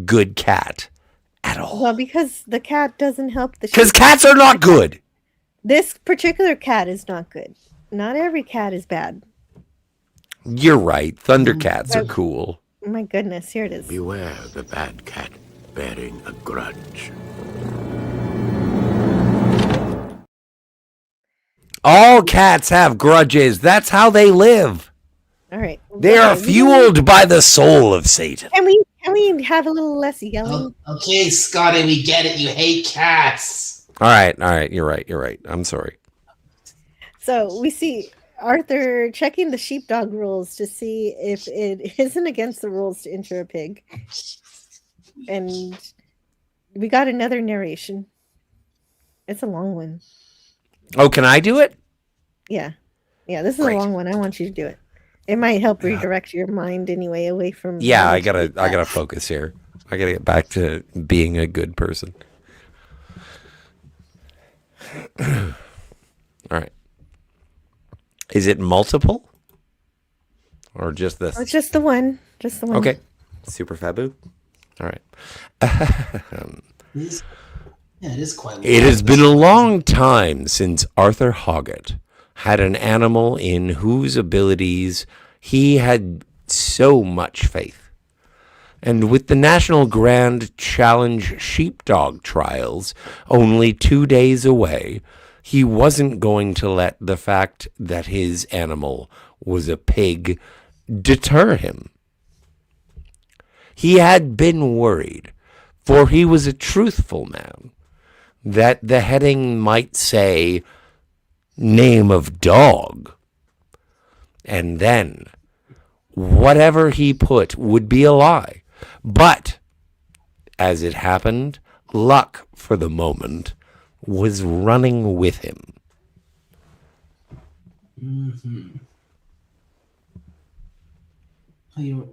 good cat at all.
Well, because the cat doesn't help the
Because cats are not good.
This particular cat is not good. Not every cat is bad.
You're right. Thundercats are cool.
My goodness, here it is.
Beware the bad cat bearing a grudge.
All cats have grudges. That's how they live.
All right.
They are fueled by the soul of Satan.
Can we have a little less yelling?
Okay, Scotty, we get it. You hate cats.
All right. You're right. I'm sorry.
So we see Arthur checking the sheepdog rules to see if it isn't against the rules to enter a pig. And we got another narration. It's a long one.
Oh, can I do it?
Yeah. This is a long one. I want you to do it. It might help redirect your mind anyway away from.
Yeah, I gotta focus here. I gotta get back to being a good person. All right. Is it multiple? Or just this?
It's just the one.
Okay. Super Fabu. All right.
It is quite long.
It has been a long time since Arthur Hoggett had an animal in whose abilities he had so much faith. And with the National Grand Challenge Sheepdog Trials only 2 days away, he wasn't going to let the fact that his animal was a pig deter him. He had been worried, for he was a truthful man, that the heading might say, name of dog. And then, whatever he put would be a lie. But, as it happened, luck, for the moment, was running with him.
Mm-hmm. You're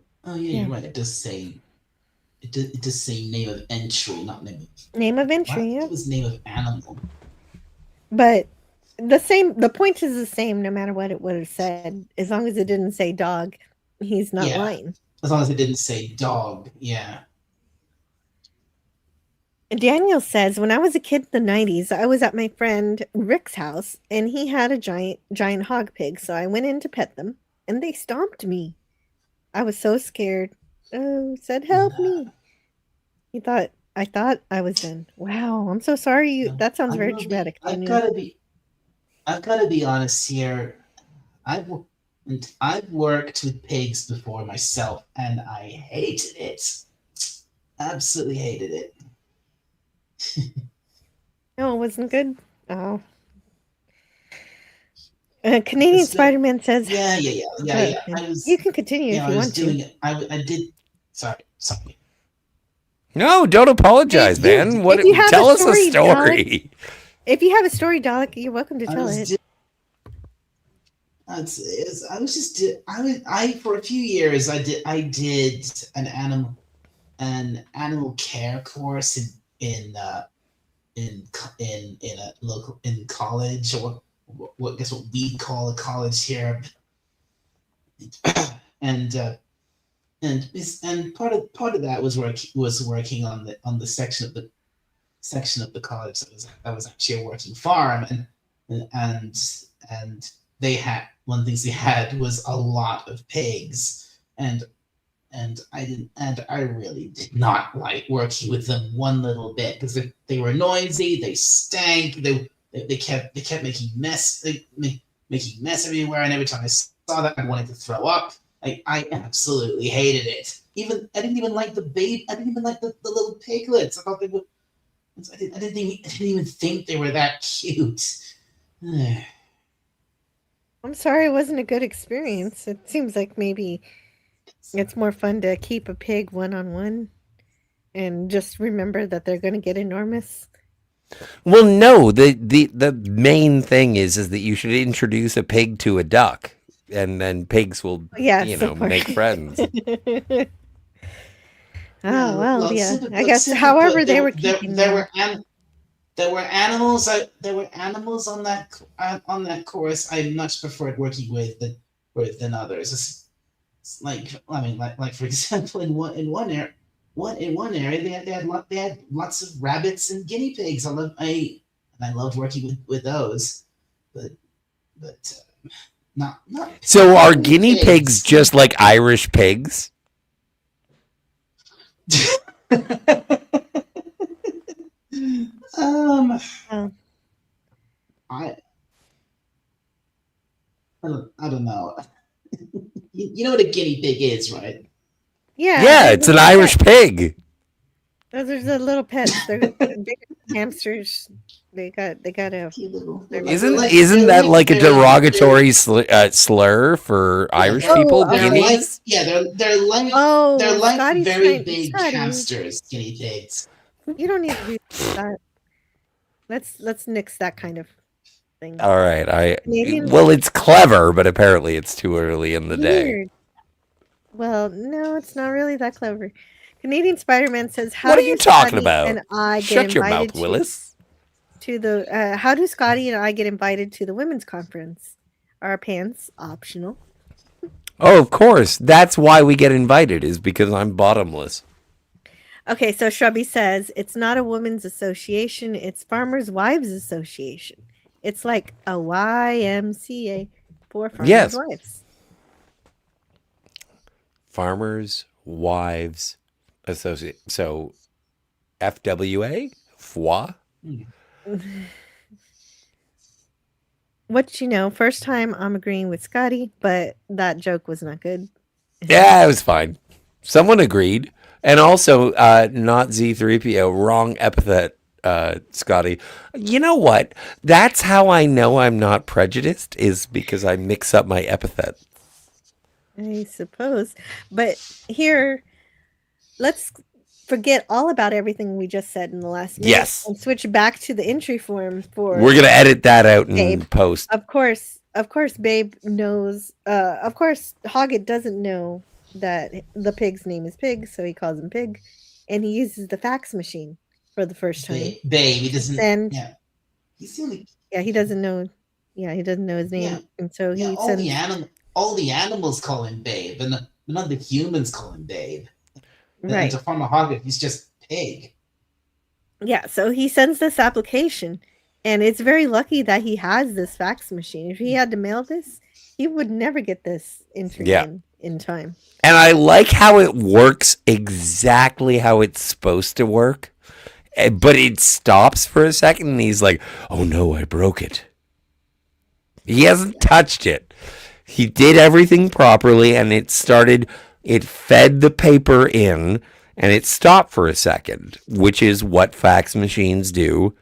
right. It does say name of entry, not name of
Name of entry, yeah.
It was name of animal.
But the point is the same no matter what it would have said. As long as it didn't say dog, he's not lying.
As long as it didn't say dog, yeah.
Daniel says, when I was a kid in the 90s, I was at my friend Rick's house, and he had a giant hog pig, so I went in to pet them, and they stomped me. I was so scared. Oh, said, help me. I thought I was done. Wow, I'm so sorry. That sounds very dramatic.
I've got to be honest here. I've worked with pigs before myself, and I hated it. Absolutely hated it.
No, it wasn't good. Oh. Canadian Spider-Man says...
Yeah.
You can continue if you want to.
I did... Sorry.
No, don't apologize, man. Tell us a story.
If you have a story, Dalek, you're welcome to tell it.
For a few years I did an animal care course in college, or what we call a college here, and part of that was working on the section of the college that was actually a working farm, and they had one of the things they had was a lot of pigs, and I really did not like working with them one little bit, because they were noisy, they stank, they kept making mess everywhere, and every time I saw that I wanted to throw up. I absolutely hated it. I didn't even like the baby. I didn't even like the little piglets. I thought they were. I didn't even think they were that cute.
I'm sorry it wasn't a good experience. It seems like maybe it's more fun to keep a pig one-on-one and just remember that they're going to get enormous.
Well, no, the main thing is that you should introduce a pig to a duck, and then pigs will, make friends.
I guess however they were keeping them.
there were animals. There were animals on that course. I much preferred working with than others. It's like, I mean, like for example, in one area, they had lots of rabbits and guinea pigs. I loved working with those, but not.
So are guinea pigs just like Irish pigs?
I don't know. You know what a guinea pig is, right?
Yeah.
Yeah, it's an Irish pig.
Those are the little pets. They're big hamsters. They got a.
Isn't that like a derogatory slur for Irish people? Guineas?
They're like
Scotty's
very
right.
big
Scotty.
hamsters, guinea pigs.
You don't need to do that. Let's nix that kind of thing.
All right,
Canadian-
well, it's clever, but apparently it's too early in the day.
Weird. Well, no, it's not really that clever. Canadian Spider-Man says, "How
What are
do
you talking
Scotty
about?
And I
Shut
get
your
invited
mouth, Willis."
To the how do Scotty and I get invited to the women's conference? Are pants optional?
Oh, of course. That's why we get invited, is because I'm bottomless.
Okay, so Shrubby says it's not a women's association; it's Farmers' Wives Association. It's like a YMCA for farmers' wives.
Farmers' Wives Associate. So, FWA? FWA?
What you know? First time I'm agreeing with Scotty, but that joke was not good.
Yeah, it was fine. Someone agreed. And also, not Z3PO, wrong epithet, Scotty. You know what? That's how I know I'm not prejudiced, is because I mix up my epithet.
I suppose. But here, let's forget all about everything we just said in the last minute.
Yes.
And switch back to the entry form for.
We're going to edit that out in
Babe.
post.
Of course, Babe knows. Of course, Hoggett doesn't know that the pig's name is Pig, so he calls him Pig, and he uses the fax machine for the first time.
Babe, he doesn't.
And
yeah, he's the only.
Yeah, he doesn't know. Yeah, he doesn't know his name,
Yeah.
and so he
all
sends.
the animals call him Babe, but none of the humans call him Babe.
Right.
And to Farmer Hoggett, he's just Pig.
Yeah, so he sends this application, and it's very lucky that he has this fax machine. If he had to mail this, he would never get this entry in time.
And I like how it works exactly how it's supposed to work. But it stops for a second, and he's like, oh no, I broke it. He hasn't touched it. He did everything properly, and it fed the paper in, and it stopped for a second, which is what fax machines do.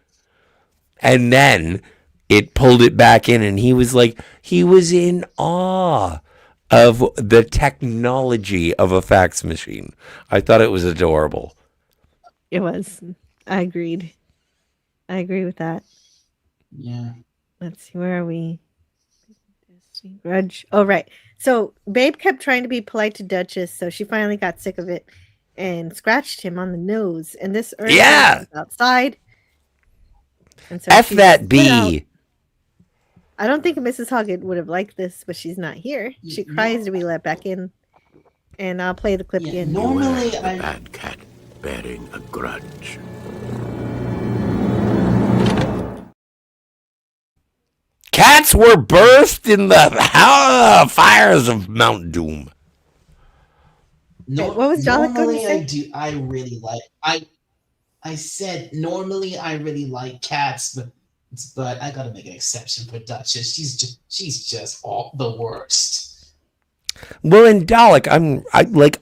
And then it pulled it back in, and he was in awe of the technology of a fax machine. I thought it was adorable.
It was. I agreed. I agree with that.
Yeah.
Let's see, where are we? Grudge. Oh, right. So Babe kept trying to be polite to Duchess, so she finally got sick of it and scratched him on the nose. And this earned him outside. And so
F
she
that
split
B.
out. I don't think Mrs. Hoggett would have liked this, but she's not here. She cries to be let back in. And I'll play the clip again.
Normally,
The bad cat bearing a grudge.
Cats were birthed in the fires of Mount Doom.
No,
what was Dalek going to
normally
say?
I really like. I said normally I really like cats, but I gotta make an exception for Duchess. She's just all the worst.
Well, in Dalek,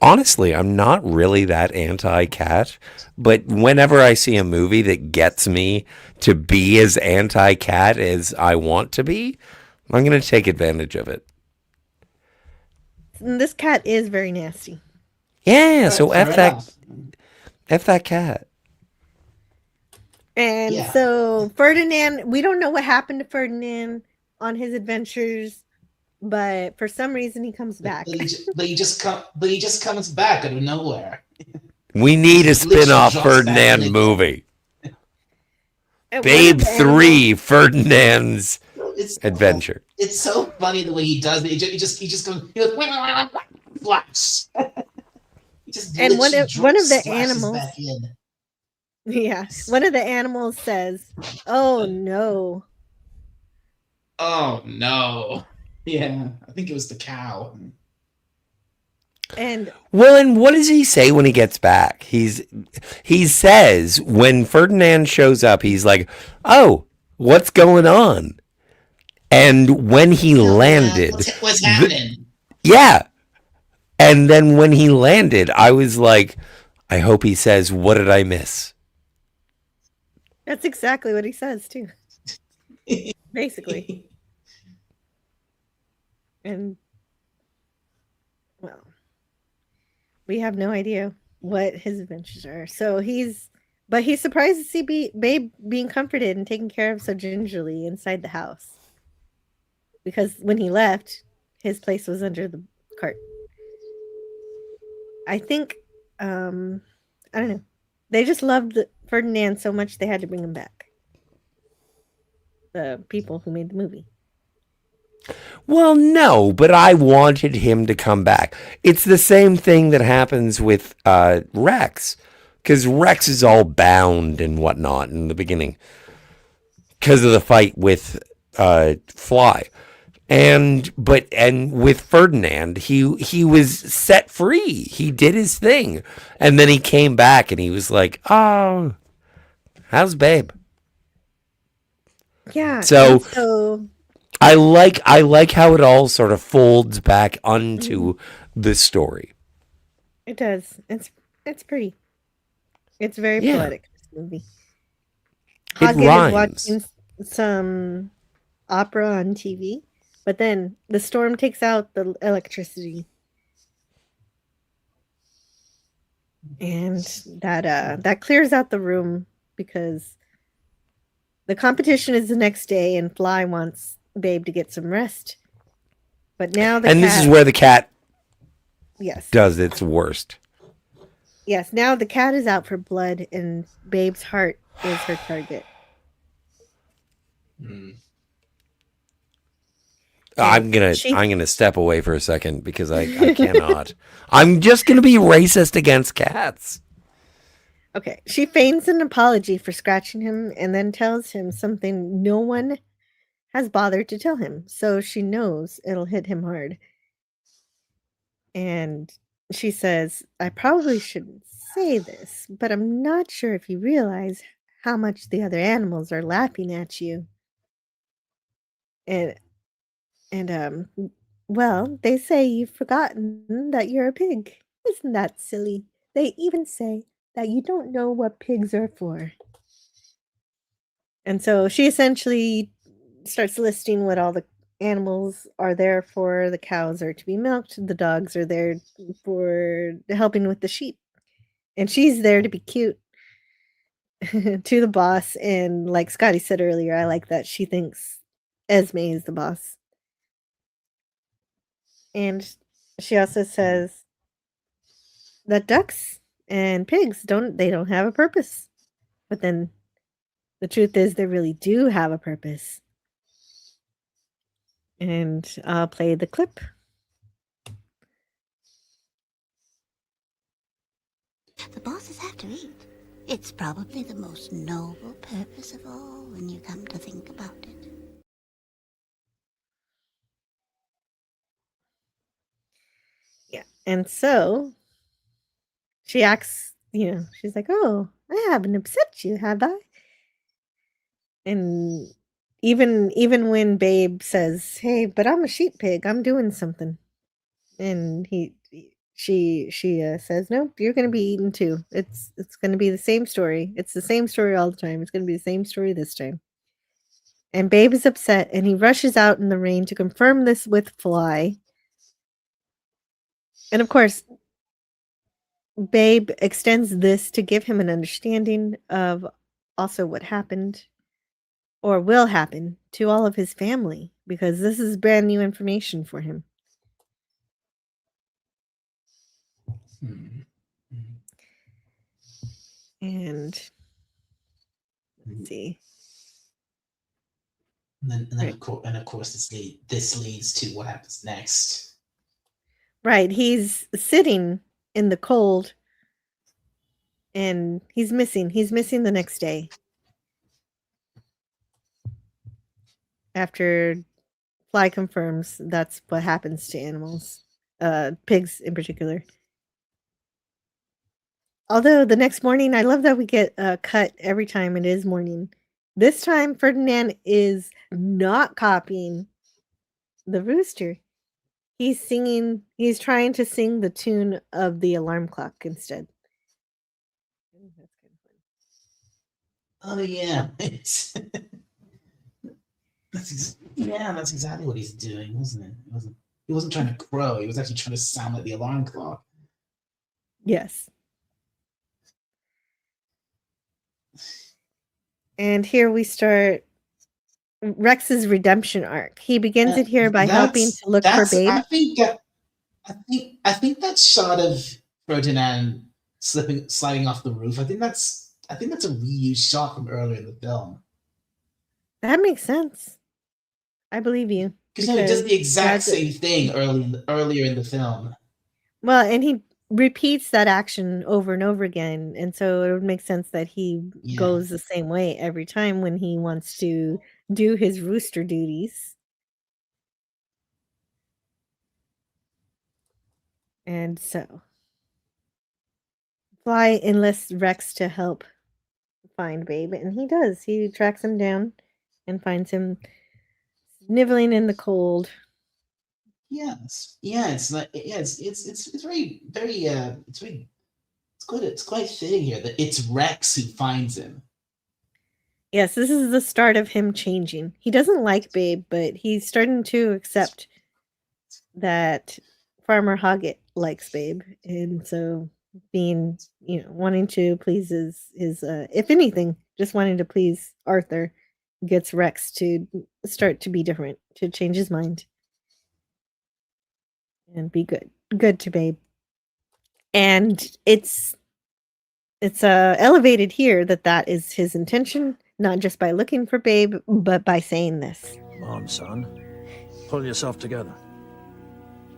honestly, I'm not really that anti-cat, but whenever I see a movie that gets me to be as anti-cat as I want to be, I'm going to take advantage of it.
This cat is very nasty.
Yeah, so F that cat.
And so Ferdinand, we don't know what happened to Ferdinand on his adventures, but for some reason he comes back.
But he just comes back out of nowhere.
We need a
Literally
spin-off
drops back
Ferdinand
in.
movie. Babe 3, Ferdinand's
It's
adventure.
It's so funny the way he does it. He just goes flash. He just
And one of the
slashes
animals,
back in.
yeah, one of the animals says, "Oh no."
Oh no. Yeah, I think it was the cow.
And
Well, and what does he say when he gets back? He says when Ferdinand shows up, he's like, "Oh, what's going on?" And when he landed,
What's happening?
yeah. And then when he landed, I was like, I hope he says, "What did I miss?"
that's exactly what he says too. Basically. And well, we have no idea what his adventures are. So he's surprised to see Babe being comforted and taken care of so gingerly inside the house. Because when he left, his place was under the cart. I think, I don't know. They just loved Ferdinand so much they had to bring him back. The people who made the movie.
Well, no, but I wanted him to come back. It's the same thing that happens with Rex, because Rex is all bound and whatnot in the beginning because of the fight with Fly, and with Ferdinand, he was set free. He did his thing, and then he came back and he was like, "Oh, how's Babe?"
Yeah.
So I like how it all sort of folds back onto the story.
It does. It's pretty. It's very poetic, this movie.
It
Hoggett is
rhymes.
watching some opera on TV, but then the storm takes out the electricity. And that clears out the room because the competition is the next day and Fly wants Babe to get some rest. But now
This is where the cat
yes
does its worst.
Yes, now the cat is out for blood and Babe's heart is her target.
I'm gonna step away for a second because I cannot. I'm just gonna be racist against cats.
Okay, she feigns an apology for scratching him and then tells him something no one has bothered to tell him, so she knows it'll hit him hard. And she says, "I probably shouldn't say this, but I'm not sure if you realize how much the other animals are laughing at you." And well, they say you've forgotten that you're a pig. Isn't that silly? They even say that you don't know what pigs are for. And so she essentially starts listing what all the animals are there for. The cows are to be milked, the dogs are there for helping with the sheep. And she's there to be cute to the boss. And like Scotty said earlier, I like that she thinks Esme is the boss. And she also says that ducks and pigs don't have a purpose. But then the truth is they really do have a purpose. And I'll play the clip.
The bosses have to eat. It's probably the most noble purpose of all when you come to think about it.
Yeah. And so she acts, she's like, "Oh, I haven't upset you, have I?" And even when Babe says, "Hey, but I'm a sheep pig. I'm doing something." And she says, "No, you're going to be eaten too. It's going to be the same story. It's the same story all the time. It's going to be the same story this time." And Babe is upset and he rushes out in the rain to confirm this with Fly. And of course, Babe extends this to give him an understanding of also what happened or will happen to all of his family, because this is brand new information for him. And let's see.
And then of course, this leads to what happens next.
Right. He's sitting in the cold and he's missing. He's missing the next day. After Fly confirms that's what happens to animals, pigs in particular. Although the next morning, I love that we get a cut every time it is morning. This time, Ferdinand is not copying the rooster. He's trying to sing the tune of the alarm clock instead.
Oh, yeah. That's exactly what he's doing, wasn't it? He wasn't trying to crow. He was actually trying to sound like the alarm clock.
Yes. And here we start Rex's redemption arc. He begins it here by helping to look for Babe.
I think that shot of Ferdinand sliding off the roof. I think that's a reused shot from earlier in the film.
That makes sense. I believe you.
Because he does the exact same thing earlier in the film.
Well, and he repeats that action over and over again, and so it would make sense that he goes the same way every time when he wants to do his rooster duties. And so Fly enlists Rex to help find Babe, and he does. He tracks him down and finds him sniveling in the cold.
Yes. Yeah, it's very it's quite fitting here that it's Rex who finds him.
Yes, this is the start of him changing. He doesn't like Babe, but he's starting to accept that Farmer Hoggett likes Babe, and so being, wanting to please his if anything, just wanting to please Arthur gets Rex to start to be different, to change his mind and be good to Babe. And it's elevated here that is his intention, not just by looking for Babe, but by saying this.
Come on, son. Pull yourself together.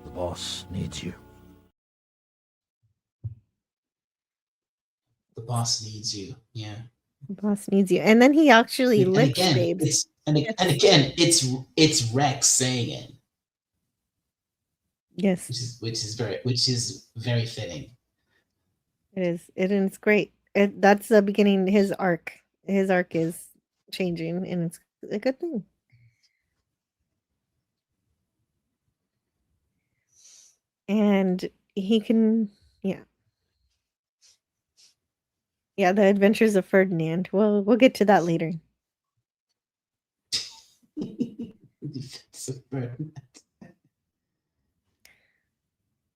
The boss needs you.
The boss needs you. Yeah.
The boss needs you. And then he actually lifts Babe.
Again, it's Rex saying it.
Yes.
Which is very fitting.
It is great. That's the beginning. His arc is changing, and it's a good thing. And he can, the Adventures of Ferdinand. We'll get to that later.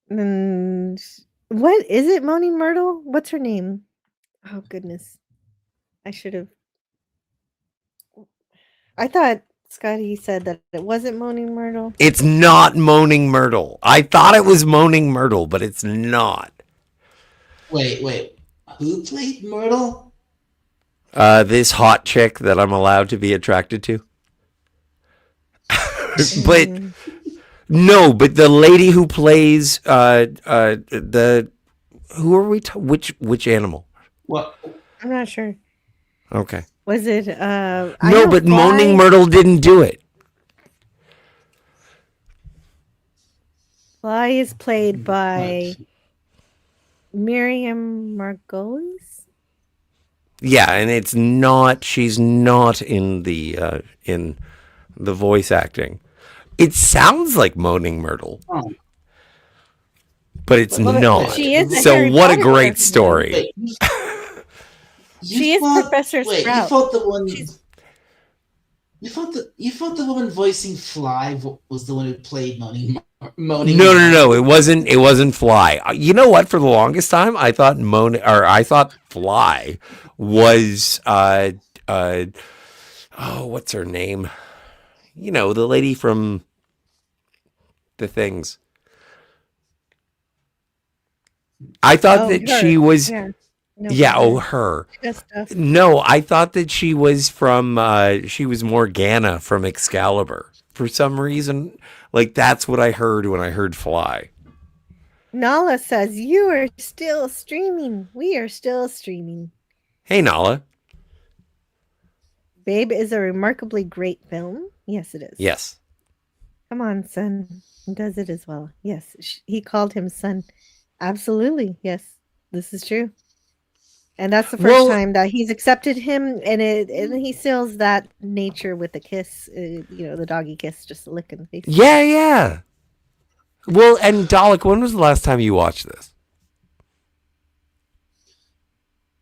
And what is it, Moaning Myrtle? What's her name? Oh goodness, I thought Scotty said that it wasn't Moaning Myrtle.
It's not Moaning Myrtle. I thought it was Moaning Myrtle, but it's not.
Wait. Who played Myrtle?
This hot chick that I'm allowed to be attracted to. But no, but the lady who plays who are we? Which animal?
Well,
I'm not sure.
Okay.
Was it?
No, but Moaning Myrtle didn't do it.
Fly is played by Miriam Margolis.
Yeah, and it's not. She's not in the voice acting. It sounds like Moaning Myrtle, but it's not.
She is.
So what a great story.
She is Professor Sprout.
You thought the woman voicing Fly was the one who played Moaning.
No. It wasn't Fly. You know what? For the longest time, I thought Fly was what's her name? The lady from The Things. I thought that she was.
Yeah.
Yeah, oh, her. No, I thought that she was from, she was Morgana from Excalibur. For some reason, like, that's what I heard when I heard Fly.
Nala says, you are still streaming. We are still streaming.
Hey, Nala.
Babe is a remarkably great film. Yes, it is.
Yes.
Come on, son. He does it as well. Yes. He called him son. Absolutely. Yes. This is true. And that's the first time that he's accepted him, and he seals that nature with a kiss, the doggy kiss, just a lick in the face.
Yeah, yeah. Well, and Dalek, when was the last time you watched this?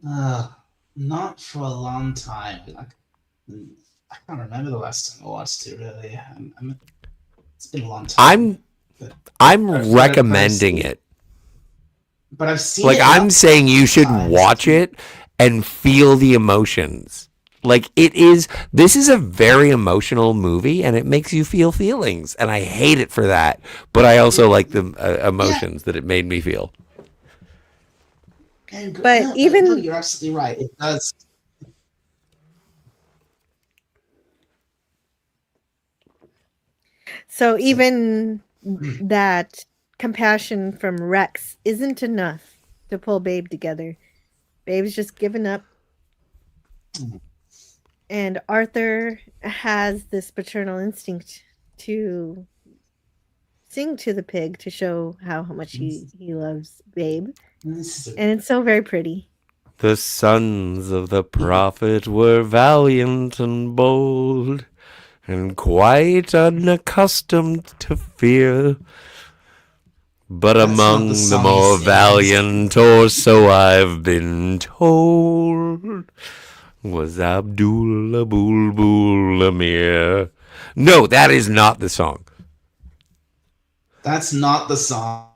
Not for a long time. I can't remember the last time I watched it. Really, it's been a long time.
I'm recommending it.
But I've seen
like
it
I'm saying you should watch it and feel the emotions. Like this is a very emotional movie and it makes you feel feelings and I hate it for that, but I also like the emotions that it made me feel.
But
you're absolutely right. It does.
So even that compassion from Rex isn't enough to pull Babe together. Babe's just given up. And Arthur has this paternal instinct to sing to the pig to show how much he loves Babe. And it's so very pretty.
The sons of the prophet were valiant and bold and quite unaccustomed to fear. But among the more valiant, or so I've been told, was Abdullah Bulbul Amir. No, that is not the song.
That's not the song.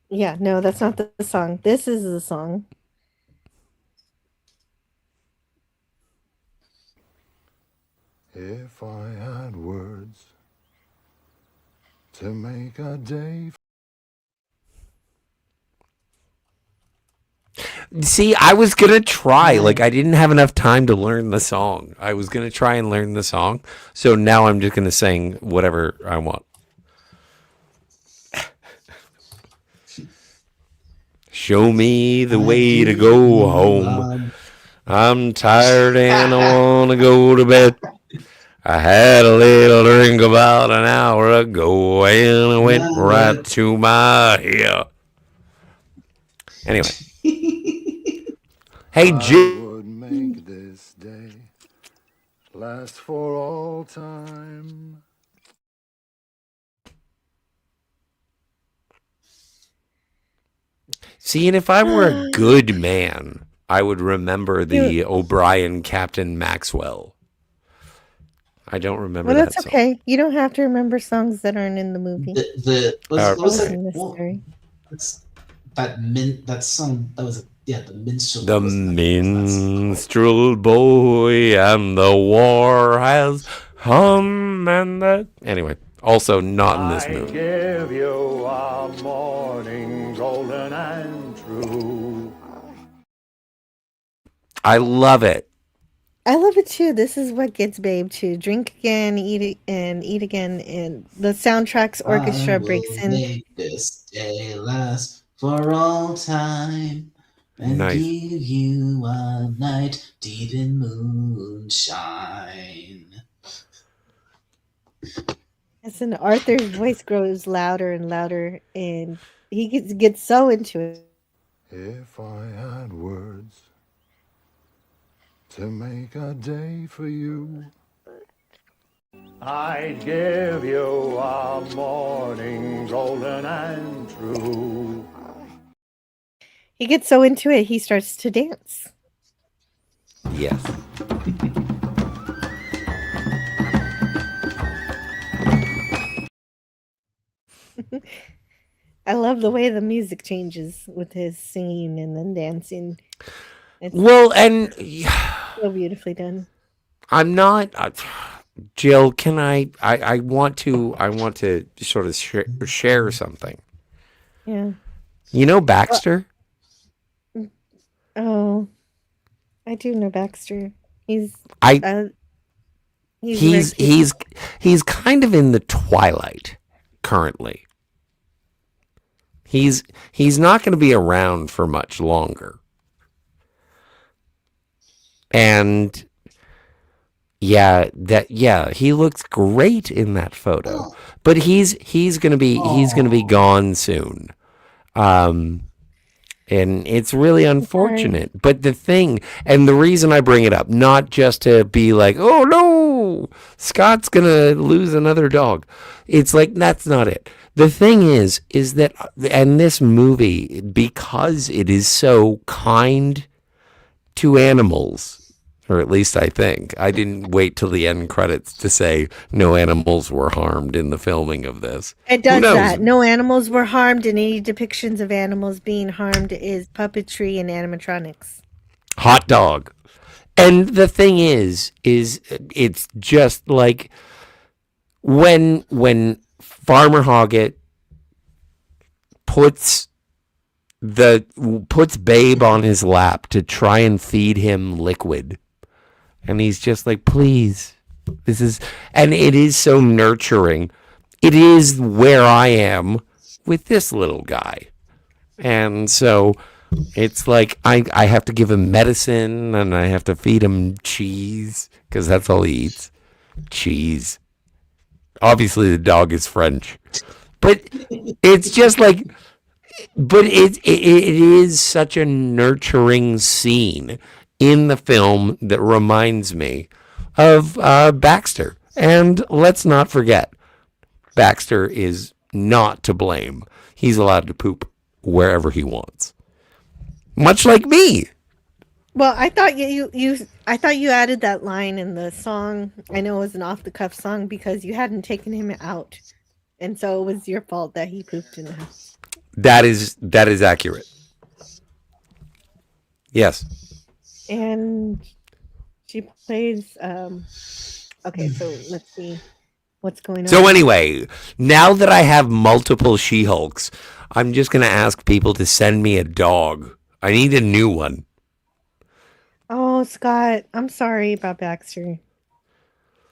Yeah, no, that's not the song. This is the song.
If I had words to make a day.
See, I was going to try. Like, I didn't have enough time to learn the song. I was going to try and learn the song. So now I'm just going to sing whatever I want. Show me the way to go home. I'm tired and I want to go to bed. I had a little drink about an hour ago and it went right to my head. Anyway. Hey,
I would make this day last for all time.
See, and if I were a good man, I would remember the O'Brien Captain Maxwell. I don't remember that
that's
song.
okay. You don't have to remember songs that aren't in the movie.
That song that was the minstrel.
The minstrel boy and the war has come and that. Anyway, also not in this movie.
Give you a morning golden and true.
I love it.
I love it too. This is what gets Babe to drink again, eat again, and the soundtrack's orchestra breaks in.
Make this day last for all time and
Nice.
give you a night deep in moonshine.
Yes, and Arthur's voice grows louder and louder, and he gets so into it.
If I had words to make a day for you,
I'd give you a morning golden and true.
He gets so into it, he starts to dance.
Yes.
I love the way the music changes with his singing and then dancing. It's
Well, and
so beautifully done.
I'm not. Jill, can I want to sort of share something.
Yeah.
You know Baxter?
Oh, I do know Baxter. He's
kind of in the twilight currently. He's not going to be around for much longer. And he looks great in that photo. But he's going to be gone soon. And it's really unfortunate. But the thing, and the reason I bring it up, not just to be like, oh no, Scott's going to lose another dog. It's like, that's not it. The thing is that, and this movie, because it is so kind to animals, or at least I think, I didn't wait till the end credits to say no animals were harmed in the filming of this.
It does that. No animals were harmed, and any depictions of animals being harmed is puppetry and animatronics.
Hot dog. And the thing is it's just like when Farmer Hoggett puts Babe on his lap to try and feed him liquid. And he's just like, please, and it is so nurturing. It is where I am with this little guy. And so it's like, I have to give him medicine and I have to feed him cheese because that's all he eats. Cheese. Obviously the dog is French, but it's just like, but it is such a nurturing scene in the film that reminds me of Baxter. And let's not forget, Baxter is not to blame. He's allowed to poop wherever he wants. Much like me.
Well, I thought you added that line in the song. I know it was an off-the-cuff song because you hadn't taken him out. And so it was your fault that he pooped in the house.
That is accurate. Yes.
And she plays okay, so let's see what's going on.
So anyway, now that I have multiple She-Hulks, I'm just going to ask people to send me a dog. I need a new one.
Oh, Scott, I'm sorry about Baxter.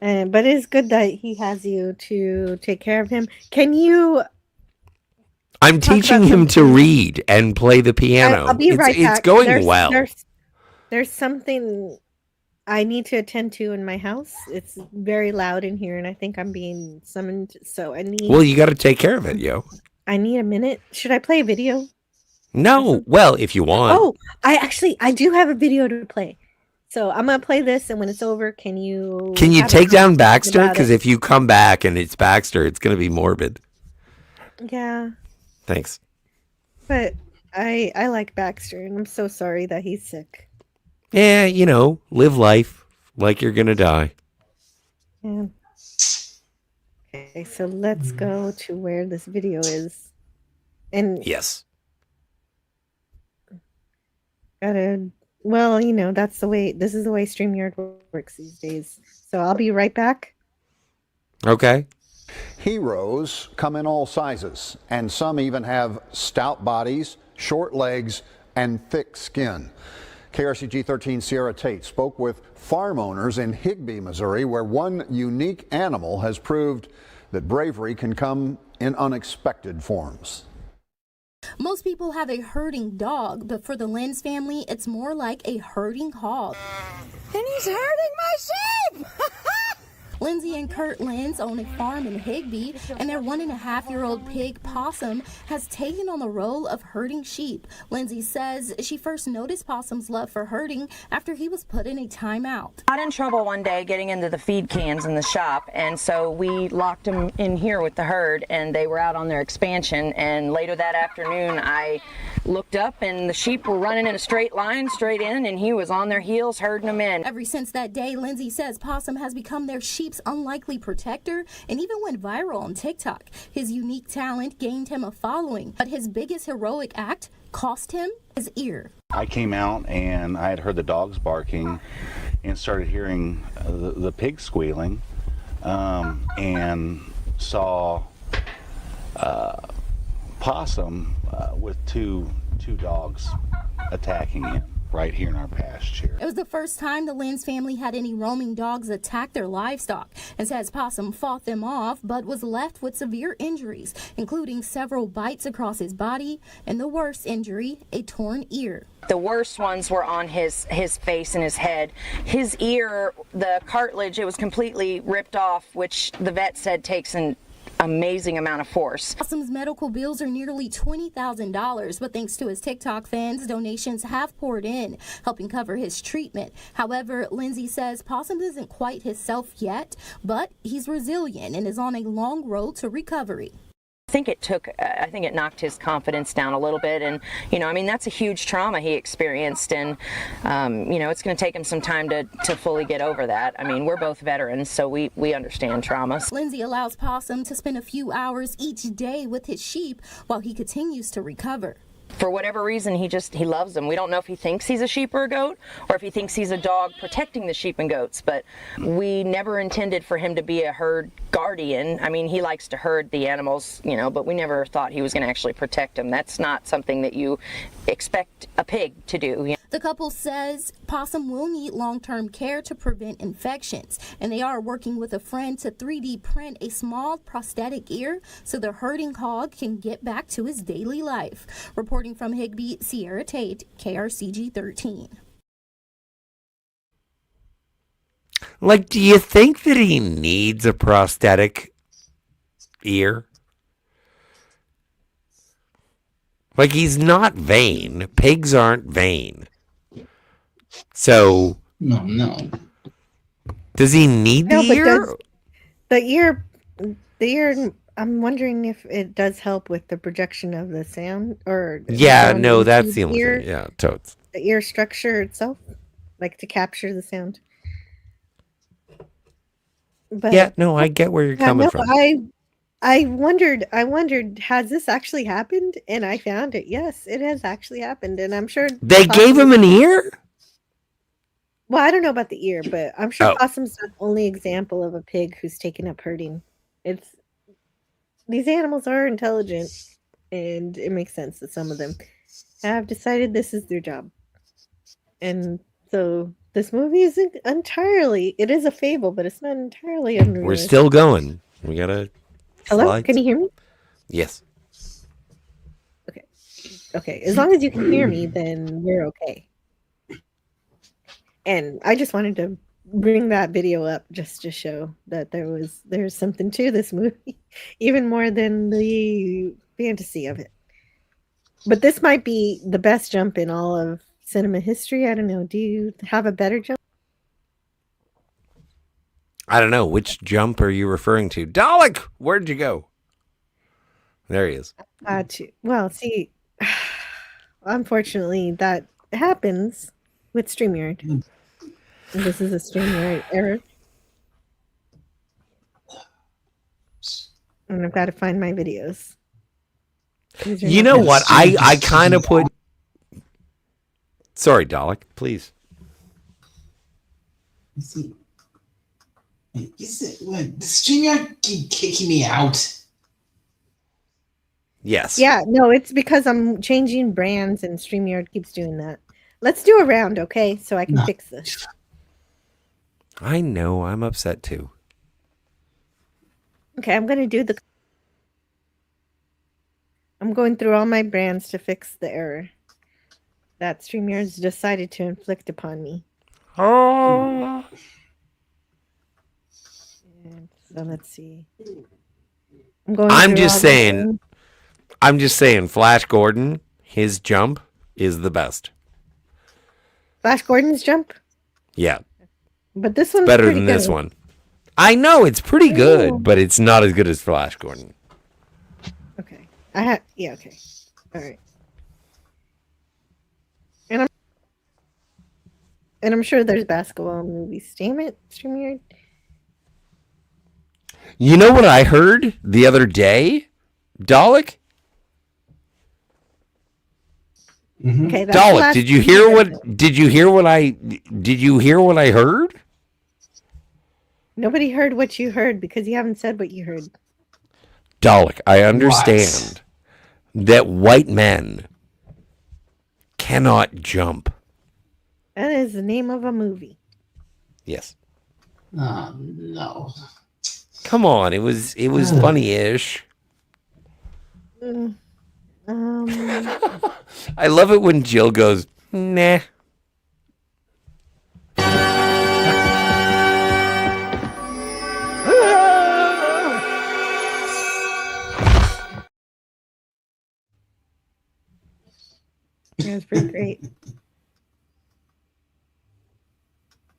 But it's good that he has you to take care of him. Can you
I'm teaching him to read and play the piano.
I'll be right back.
It's going well.
There's something I need to attend to in my house. It's very loud in here, and I think I'm being summoned. So I need.
Well, you got to take care of it, yo.
I need a minute. Should I play a video?
No. Well, if you want.
Oh, I do have a video to play. So I'm gonna play this, and when it's over, can you
take down Baxter? Because if you come back and it's Baxter, it's gonna be morbid.
Yeah.
Thanks.
But I like Baxter, and I'm so sorry that he's sick.
Yeah, live life like you're gonna die.
Yeah. Okay, so let's go to where this video is. And
yes.
That's the way. This is the way StreamYard works these days. So I'll be right back.
Okay.
Heroes come in all sizes, and some even have stout bodies, short legs, and thick skin. KRCG 13 Sierra Tate spoke with farm owners in Higbee, Missouri, where one unique animal has proved that bravery can come in unexpected forms.
Most people have a herding dog, but for the Lenz family, it's more like a herding hog.
And he's herding my sheep!
Lindsay and Kurt Lenz own a farm in Higbee, and their 1.5-year-old pig, Possum, has taken on the role of herding sheep. Lindsay says she first noticed Possum's love for herding after he was put in a timeout.
Got in trouble one day getting into the feed cans in the shop, and so we locked him in here with the herd, and they were out on their expansion. And later that afternoon, I looked up, and the sheep were running in a straight line straight in, and he was on their heels herding them in.
Ever since that day, Lindsay says Possum has become their sheep's unlikely protector and even went viral on TikTok. His unique talent gained him a following, but his biggest heroic act cost him his ear.
I came out and I had heard the dogs barking and started hearing the pig squealing. and saw Possum with two dogs attacking him right here in our pasture.
It was the first time the Lenz family had any roaming dogs attack their livestock, and says Possum fought them off but was left with severe injuries, including several bites across his body and the worst injury, a torn ear.
The worst ones were on his face and his head. His ear, the cartilage, it was completely ripped off, which the vet said takes an amazing amount of force.
Possum's medical bills are nearly $20,000, but thanks to his TikTok fans, donations have poured in, helping cover his treatment. However, Lindsay says Possum isn't quite himself yet, but he's resilient and is on a long road to recovery.
I think it knocked his confidence down a little bit, and that's a huge trauma he experienced, and it's going to take him some time to fully get over that. I mean, we're both veterans, so we understand trauma.
Lindsay allows Possum to spend a few hours each day with his sheep while he continues to recover.
For whatever reason, he loves them. We don't know if he thinks he's a sheep or a goat, or if he thinks he's a dog protecting the sheep and goats, but we never intended for him to be a herd guardian. I mean, he likes to herd the animals, but we never thought he was going to actually protect them. That's not something that you expect a pig to do.
The couple says Possum will need long-term care to prevent infections, and they are working with a friend to 3D print a small prosthetic ear so the herding hog can get back to his daily life. Reporting from Higbee, Sierra Tate, KRCG 13.
Like, do you think that he needs a prosthetic ear? Like, he's not vain. Pigs aren't vain. So...
No.
Does he need the ear?
The ear, I'm wondering if it does help with the projection of the sound, or...
Yeah, no, that's the only thing. Yeah, totes.
The ear structure itself, like to capture the sound. But,
yeah, no, I get where you're coming from.
I wondered, has this actually happened? And I found it. Yes, it has actually happened. And I'm sure...
They gave him an ear?
Well, I don't know about the ear, but I'm sure Possum's not the only example of a pig who's taken up herding. These animals are intelligent, and it makes sense that some of them have decided this is their job. And so this movie isn't entirely... It is a fable, but it's not entirely unrealistic.
We're still going. We gotta...
Hello?
Slide.
Can you hear me?
Yes.
Okay. As long as you can hear me, then we're okay. And I just wanted to bring that video up just to show that there's something to this movie, even more than the fantasy of it. But this might be the best jump in all of cinema history. I don't know. Do you have a better jump?
I don't know. Which jump are you referring to? Dalek, where'd you go? There he is.
Well, see, unfortunately, that happens with StreamYard. This is a StreamYard error. And I've got to find my videos.
You know what? I kind of put... Sorry, Dalek, please.
The StreamYard keep kicking me out?
Yes.
Yeah, no, it's because I'm changing brands and StreamYard keeps doing that. Let's do a round, okay? So I can fix this.
I know. I'm upset too.
Okay, I'm going to do I'm going through all my brands to fix the error that StreamYard's decided to inflict upon me.
Oh.
So let's see.
I'm just saying, Flash Gordon, his jump is the best.
Flash Gordon's jump?
Yeah.
But this one's
better than this one. I know it's pretty good, but it's not as good as Flash Gordon.
Okay. Okay. All right. And I'm sure there's basketball movies. Damn it, StreamYard.
You know what I heard the other day, Dalek?
Okay,
Dalek, did you hear what I heard?
Nobody heard what you heard because you haven't said what you heard.
Dalek, I understand that white men cannot jump.
That is the name of a movie.
Yes.
No.
Come on, it was funny-ish. I love it when Jill goes, nah.
Yeah, it's pretty great.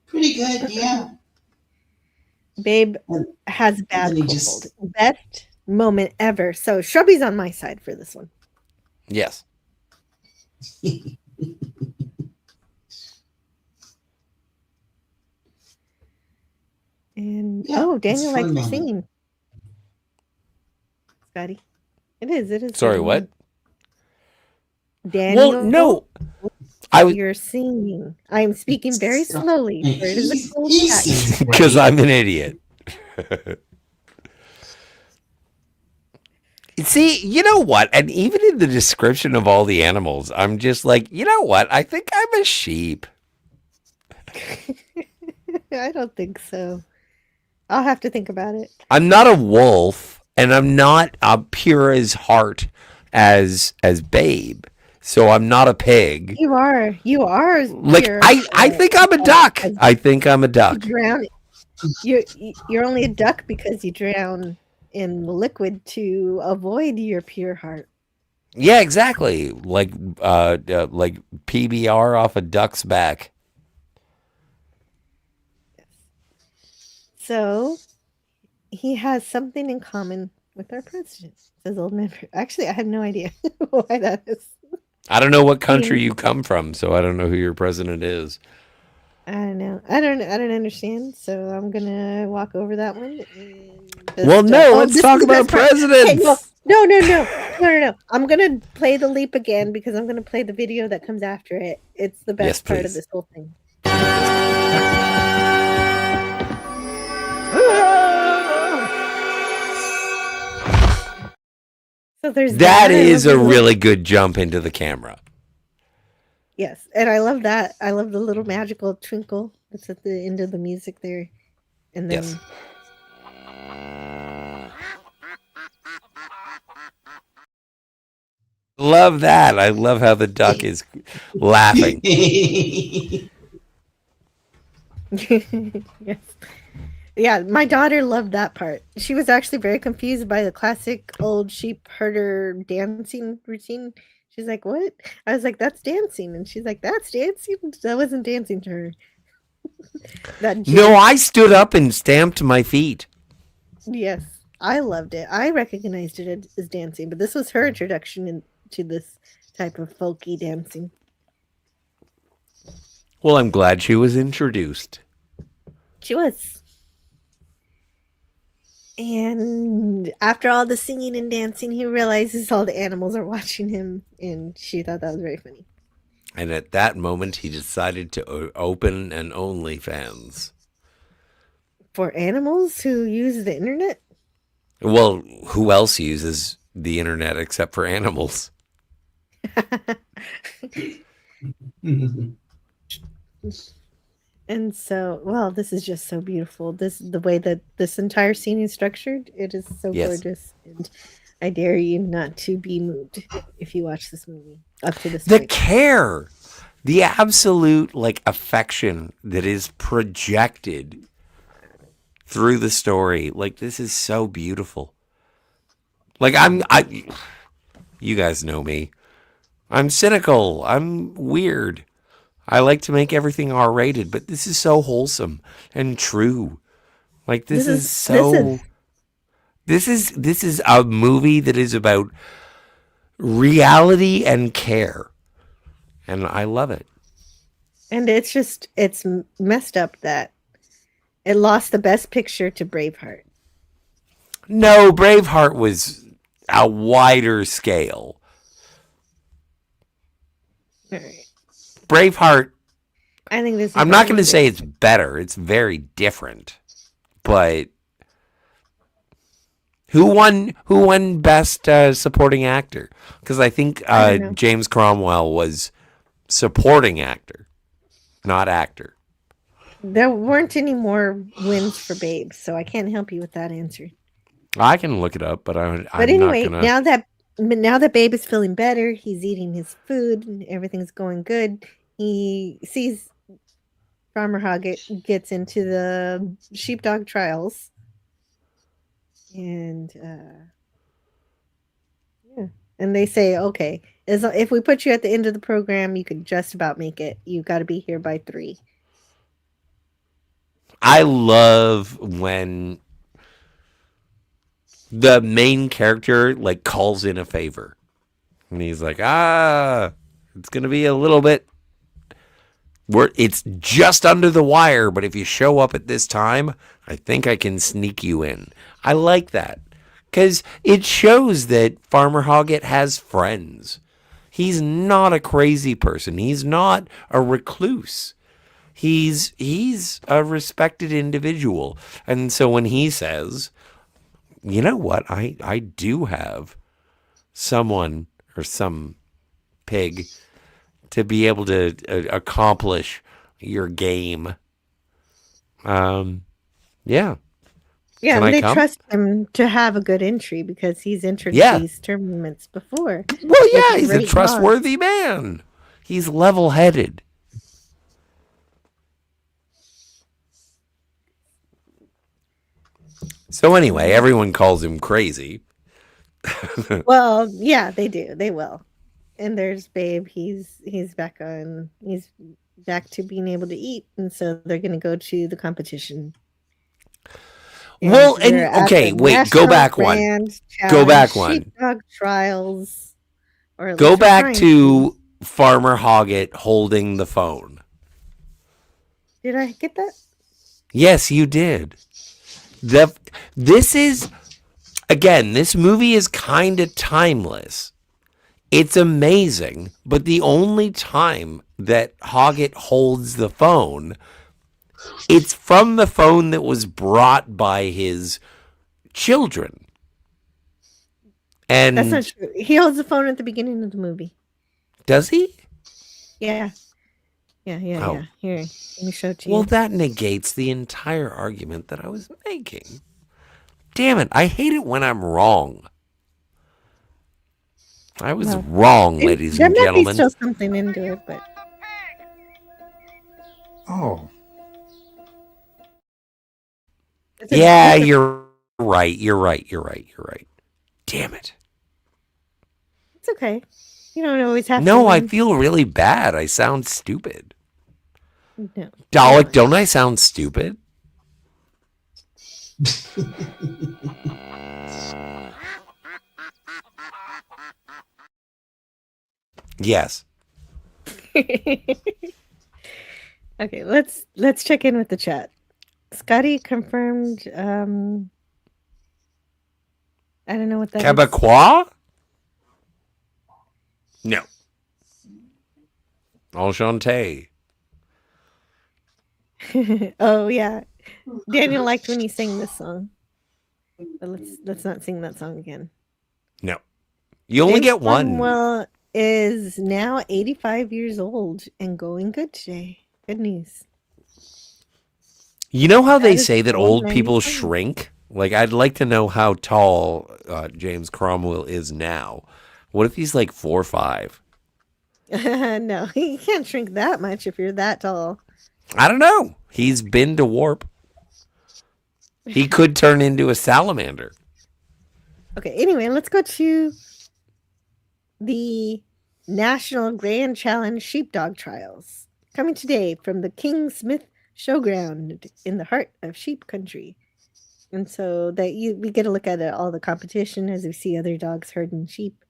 Pretty good, yeah.
Babe has bad cold. Best moment ever. So Shrubby's on my side for this one.
Yes.
And
Yeah,
Daniel
it's
likes
fun
the
moment.
singing. Scotty. It is.
Sorry, what?
Daniel.
Well, no.
You're singing. I'm speaking very slowly. For it is a cold cat.
Because I'm an idiot. See, you know what? And even in the description of all the animals, I'm just like, you know what? I think I'm a sheep.
I don't think so. I'll have to think about it.
I'm not a wolf, and I'm not pure as heart as Babe. So I'm not a pig.
You are.
Like I think I'm a duck. I think I'm a duck.
You're only a duck because you drown in the liquid to avoid your pure heart.
Yeah, exactly. Like PBR off a duck's back.
So he has something in common with our president, says old man. Actually, I have no idea why that is.
I don't know what country you come from, so I don't know who your president is.
I don't know. I don't understand. So I'm gonna walk over that one.
Well, no, let's talk about presidents.
Okay, no. I'm gonna play the leap again because I'm gonna play the video that comes after it. It's the best part of this whole thing. So there's
that is a really good jump into the camera.
Yes, and I love that. I love the little magical twinkle that's at the end of the music there. And then
yes. Love that. I love how the duck is laughing.
Yes. Yeah, my daughter loved that part. She was actually very confused by the classic old sheep herder dancing routine. She's like, "What?" I was like, "That's dancing," and she's like, "That's dancing." That wasn't dancing to her.
No, I stood up and stamped my feet.
Yes, I loved it. I recognized it as dancing, but this was her introduction to this type of folky dancing.
Well, I'm glad she was introduced.
She was. And after all the singing and dancing, he realizes all the animals are watching him, and she thought that was very funny.
And at that moment, he decided to open an OnlyFans.
For animals who use the internet?
Well, who else uses the internet except for animals?
And so, well, this is just so beautiful. The way that this entire scene is structured, it is so gorgeous. And I dare you not to be moved if you watch this movie up to this
point.
The
care, the absolute affection that is projected through the story. Like, this is so beautiful. Like, you guys know me. I'm cynical. I'm weird. I like to make everything R-rated, but this is so wholesome and true. Like, this is a movie that is about reality and care. And I love it.
And it's messed up that it lost the best picture to Braveheart.
No, Braveheart was a wider scale.
All right.
Braveheart,
I think this is
I'm not going to say it's better. It's very different. but who won best supporting actor? Because I think James Cromwell was supporting actor, not actor.
There weren't any more wins for Babe, so I can't help you with that answer.
I can look it up, but I'm
anyway,
not gonna...
now that Babe is feeling better, he's eating his food and everything's going good. He sees Farmer Hoggett gets into the sheepdog trials, and and they say, okay, if we put you at the end of the program, you could just about make it. You got to be here by 3.
I love when the main character like calls in a favor, and he's like, it's gonna be a little bit. It's just under the wire, but if you show up at this time, I think I can sneak you in. I like that because it shows that Farmer Hoggett has friends. He's not a crazy person. He's not a recluse. He's a respected individual. And so when he says, you know what, I do have someone or some pig to be able to accomplish your game. Yeah.
Yeah,
Can
and
I
they
come?
trust him to have a good entry because he's entered these tournaments before.
Well, yeah, he's a
great
trustworthy man. He's level-headed. So anyway, everyone calls him crazy.
Well, yeah, they do. They will. And there's Babe. He's back on. He's back to being able to eat, and so they're going to go to the competition.
Well,
they're at
okay,
the
wait,
National
go back one.
Grand
Go back
Challenge
one.
Sheepdog trials. Or at
Go
least they're
back
trying
to Farmer Hoggett holding the phone.
Did I get that?
Yes, you did. This is, again, this movie is kind of timeless. It's amazing, but the only time that Hoggett holds the phone, it's from the phone that was brought by his children. And
That's not true. He holds the phone at the beginning of the movie.
does he?
Yeah. Yeah.
Oh.
Here, let me show it to you.
Well, that negates the entire argument that I was making. Damn it, I hate it when I'm wrong. I was wrong, ladies and
There might be
gentlemen.
still something into it, but
Oh.
Yeah, you're right. You're right. Damn it.
it's okay. You don't always have to.
No, I
win.
feel really bad. I sound stupid.
No.
Dalek, don't I sound stupid? Yes.
Okay, let's check in with the chat. Scotty confirmed. I don't know what that is.
Quebecois? No. Enchanté.
Oh yeah, Daniel liked when you sang this song. But let's not sing that song again.
No. You only get one.
Well, is now 85 years old and going good today. Good news.
You know how they
That is
say that
so
old people
nice.
shrink? Like, I'd like to know how tall James Cromwell is now. What if he's like 4'5"?
No, you can't shrink that much if you're that tall.
I don't know. He's been to warp. He could turn into a salamander.
Okay, anyway, let's go to the National Grand Challenge Sheepdog Trials. Coming today from the King Smith Showground in the heart of sheep country. And so that we get a look at all the competition as we see other dogs herding sheep.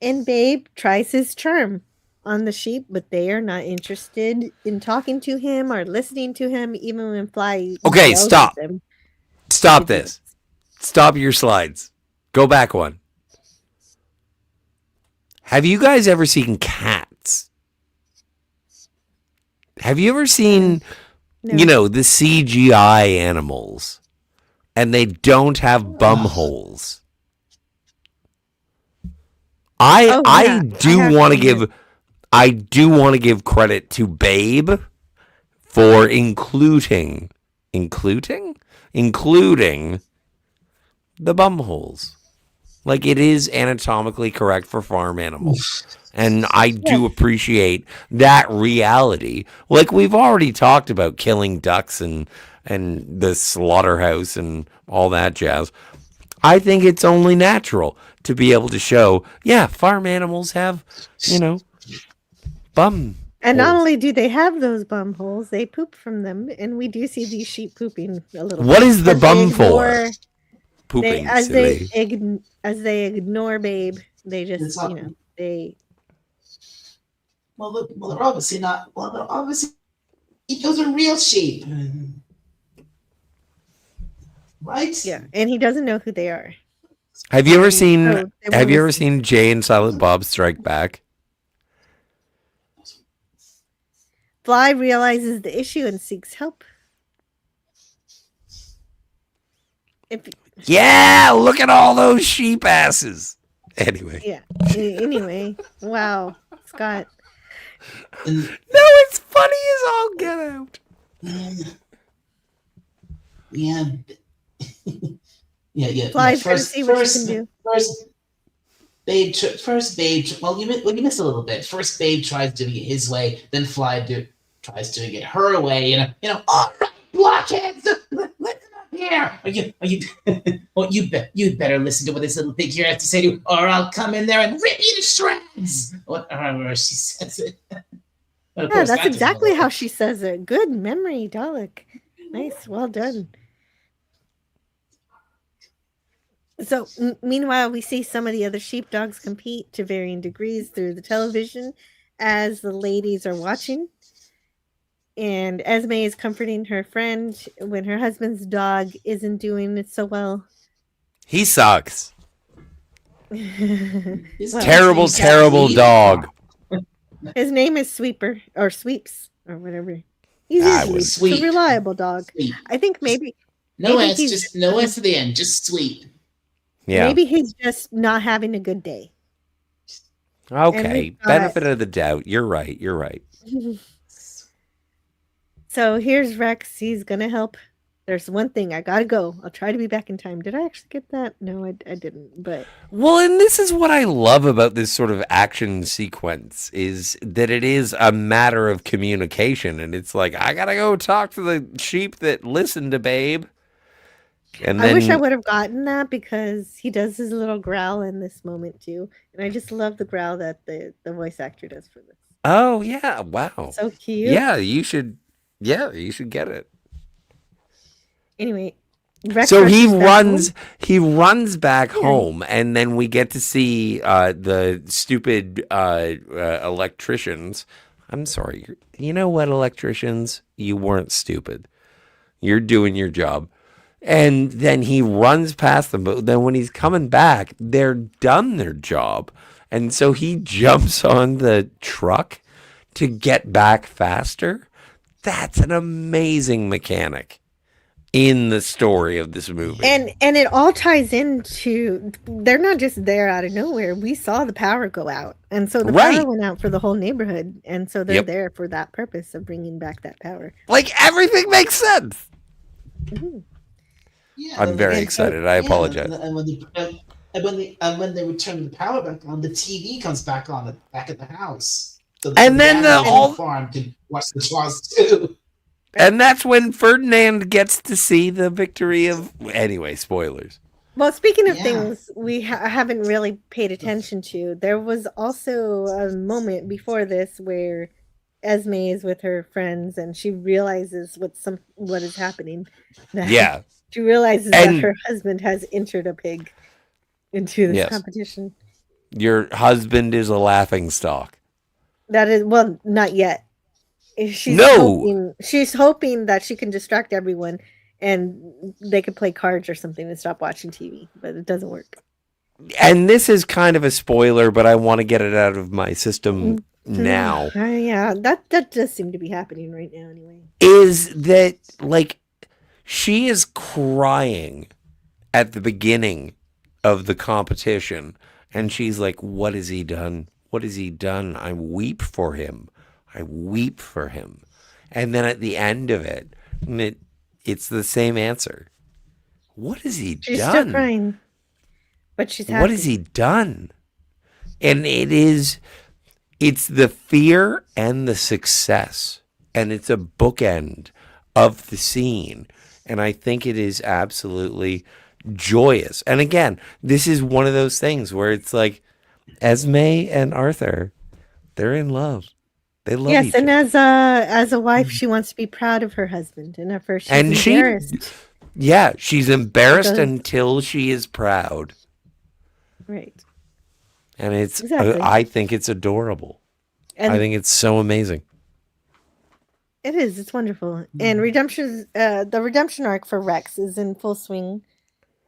And Babe tries his charm on the sheep, but they are not interested in talking to him or listening to him, even when Fly
Okay,
yells at
stop.
them.
Stop this. Stop your slides. Go back one. Have you guys ever seen cats? Have you ever seen you know, the CGI animals, and they don't have bum holes. I do want to give credit to Babe for including the bum holes. Like, it is anatomically correct for farm animals. And I do appreciate that reality. Like, we've already talked about killing ducks and the slaughterhouse and all that jazz. I think it's only natural to be able to show, farm animals have, bum.
And not only do they have those bum holes, they poop from them, and we do see these sheep pooping a little.
What is the bum
for?
Pooping.
As they ignore Babe, they just they.
Well, they're obviously not. Well, they're obviously those are real sheep, right?
Yeah, and he doesn't know who they are.
Have you ever seen Jay and Silent Bob Strike Back?
Fly realizes the issue and seeks help.
Yeah, look at all those sheep asses. Anyway.
Yeah. Anyway, wow, Scott.
No, it's funny as all get out.
Yeah. Yeah.
Fly, try to see what you can do.
Babe. Well, you missed a little bit. First, Babe tries doing it his way, then Fly tries doing it her way. All right, blockheads, listen up here. Are you? Well, you better listen to what this little pig here has to say to you, or I'll come in there and rip you to shreds. However she says it.
Yeah, that's exactly how she says it. Good memory, Dalek. Nice, well done. So, meanwhile, we see some of the other sheepdogs compete to varying degrees through the television as the ladies are watching. And Esme is comforting her friend when her husband's dog isn't doing it so well.
He sucks.
Well,
terrible dog.
His name is Sweeper or Sweeps or whatever. He's usually a reliable dog.
Sweep.
I think maybe
no S to the end, just Sweep.
Yeah.
Maybe he's just not having a good day.
Okay, benefit of the doubt. You're right.
So here's Rex. He's gonna help. There's one thing. I gotta go. I'll try to be back in time. Did I actually get that? No, I didn't. But
well, and this is what I love about this sort of action sequence is that it is a matter of communication, and it's like I gotta go talk to the sheep that listen to Babe. And then,
I wish I would have gotten that because he does his little growl in this moment too, and I just love the growl that the voice actor does for this.
Oh yeah! Wow.
So cute.
Yeah, you should. Yeah, you should get it.
Anyway, Rex
so he runs back home, and then we get to see the stupid electricians. I'm sorry. You know what, electricians? You weren't stupid. You're doing your job. And then he runs past them, but then when he's coming back, they're done their job. And so he jumps on the truck to get back faster. That's an amazing mechanic in the story of this movie.
And it all ties into, they're not just there out of nowhere. We saw the power go out. And so the power went out for the whole neighborhood. And so they're there for that purpose of bringing back that power.
Like, everything makes sense.
Mm-hmm.
Yeah,
I'm very excited. I apologize.
And when they return the power back on, the TV comes back on back at the house. So
and then the whole
farm can watch the Jaws too.
And that's when Ferdinand gets to see the victory of. Anyway, spoilers.
Well, speaking of things we haven't really paid attention to, there was also a moment before this where Esme is with her friends and she realizes what is happening.
Yeah.
She realizes that her husband has entered a pig into this competition.
Your husband is a laughingstock.
That is, well, not yet. She's hoping that she can distract everyone and they could play cards or something and stop watching TV, but it doesn't work.
And this is kind of a spoiler, but I want to get it out of my system now
Yeah, that does seem to be happening right now anyway.
is that, like, she is crying at the beginning of the competition, and she's like, what has he done? What has he done? I weep for him. I weep for him. And then at the end of it, it's the same answer. What has he
She's
done?
still crying, but she's happy.
What has he done? And it's the fear and the success, and it's a bookend of the scene. And I think it is absolutely joyous. And again, this is one of those things where it's like Esme and Arthur, they're in love. They love
Yes,
each
and
other.
as a wife, she wants to be proud of her husband, and at first she's embarrassed.
She's embarrassed
Because-
until she is proud.
Right.
And it's
Exactly.
I think it's adorable.
And
I think it's so amazing.
it is. It's wonderful. And the redemption arc for Rex is in full swing,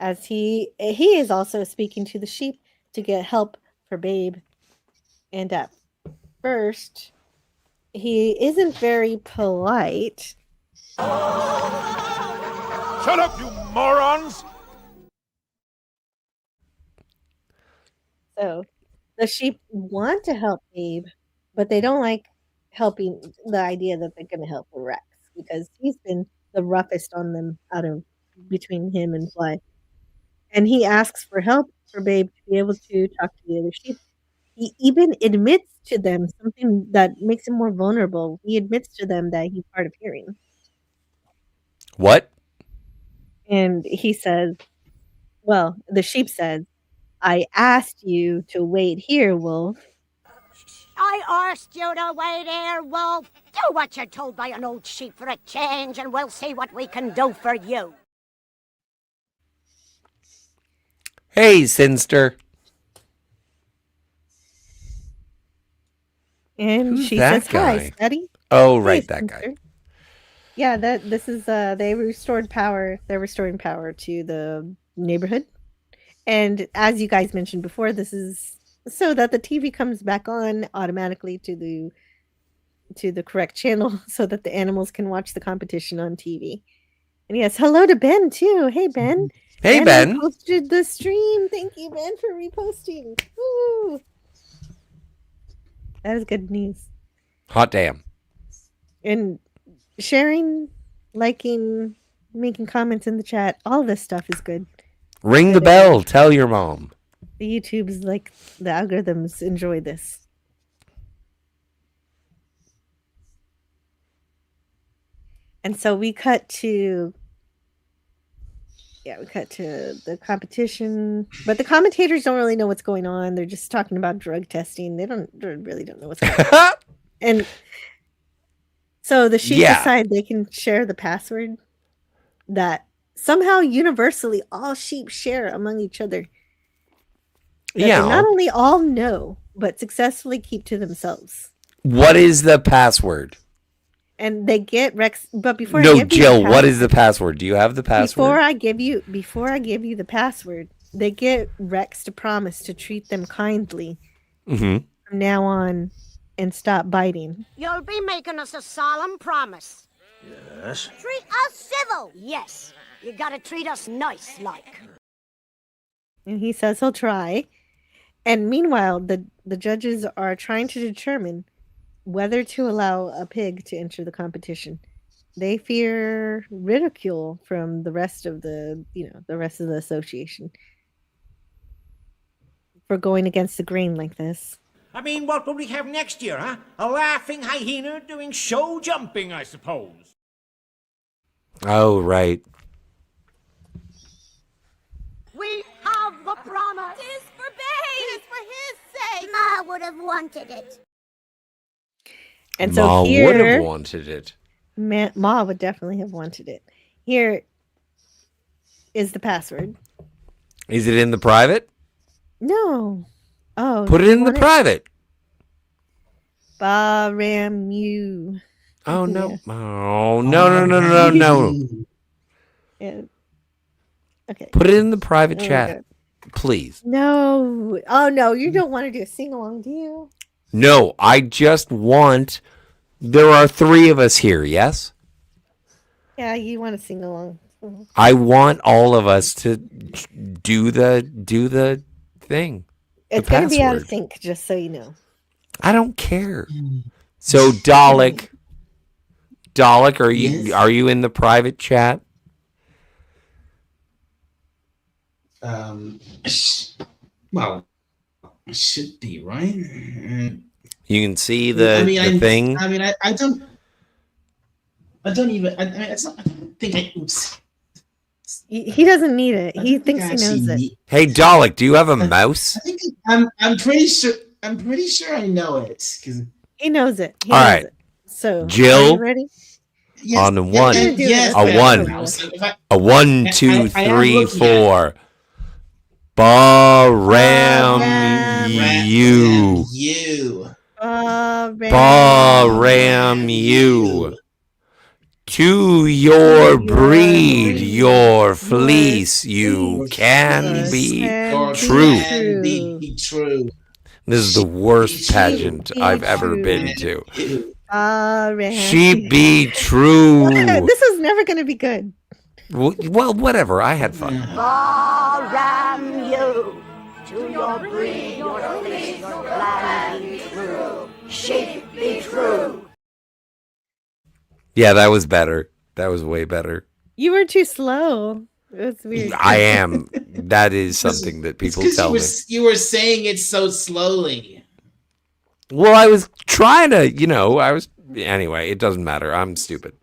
as he is also speaking to the sheep to get help for Babe. And at first, he isn't very polite.
Shut up, you morons!
So the sheep want to help Babe, but they don't like helping the idea that they're going to help Rex because he's been the roughest on them out of between him and Fly. And he asks for help for Babe to be able to talk to the other sheep. He even admits to them something that makes him more vulnerable. He admits to them that he's hard of hearing.
What?
And he says, well, the sheep says, I asked you to wait here, Wolf.
I asked you to wait here, Wolf. Do what you're told by an old sheep for a change, and we'll see what we can do for you.
Hey, Sinster.
And
Who's
she
that
says, hi,
guy?
Steady.
Oh,
Hey,
right, that
sister.
guy.
Yeah, this is they restored power. They're restoring power to the neighborhood. And as you guys mentioned before, this is so that the TV comes back on automatically to the correct channel so that the animals can watch the competition on TV. And yes, hello to Ben too. Hey Ben.
Hey, Ben.
Posted the stream. Thank you, Ben, for reposting. Woo! That is good news.
Hot damn.
And sharing, liking, making comments in the chat, all this stuff is good.
Ring the bell. Tell your mom.
The YouTubes, like the algorithms, enjoy this. And so we cut to the competition, but the commentators don't really know what's going on. They're just talking about drug testing. They really don't know what's going on. And so the sheep decide they can share the password that somehow universally all sheep share among each other. That they not only all know, but successfully keep to themselves.
What is the password?
And they get Rex, but before
No,
I give you
Jill,
the
what is the password? Do you have the password?
Before I give you the password, they get Rex to promise to treat them kindly
Mm-hmm.
from now on and stop biting.
You'll be making us a solemn promise.
Yes.
Treat us civil. Yes. You gotta treat us nice, like.
And he says he'll try. And meanwhile, the judges are trying to determine whether to allow a pig to enter the competition. They fear ridicule from the rest of the association for going against the grain like this.
I mean, what will we have next year, huh? A laughing hyena doing show jumping, I suppose.
Oh, right.
We have the promise. It is for Babe. It is for his sake. Ma would have wanted it.
And so
Ma
here,
would have wanted it.
Ma would definitely have wanted it. Here is the password.
Is it in the private?
No. Oh.
Put it in the private.
Baramu.
Oh, no. Oh, no.
Yeah. Okay.
Put it in the private
Oh my
chat,
God.
please.
No. Oh, no. You don't want to do a sing along, do you?
No, I just want. There are 3 of us here, yes?
Yeah, you want to sing along.
I want all of us to do the thing.
It's
the
going to be out of
password.
sync, just so you know.
I don't care. So Dalek, are you in the private chat?
Well, it should be, right?
You can see the thing.
I mean, I don't even. I mean, it's not. I don't think I. Oops.
He doesn't need it. He thinks he knows it.
Hey Dalek, do you have a mouse?
I think I'm pretty sure. I'm pretty sure I know it because
he knows it. He
All
knows
right.
it. So,
Jill,
are you ready?
on the one,
yes,
a one, a 1, 2, 3, 4. Baram you. Baram you. To your breed, your fleece, you can be true.
Be true.
This is the worst pageant I've ever been to.
Baram.
She be true.
This is never going to be good.
Well, whatever. I had fun.
Baram you. To your breed, your fleece, your land be true. Sheep be true.
Yeah, that was better. That was way better.
You were too slow. It's weird.
I am. That is something that people tell me.
You were saying it so slowly.
Well, I was trying to, anyway, it doesn't matter. I'm stupid.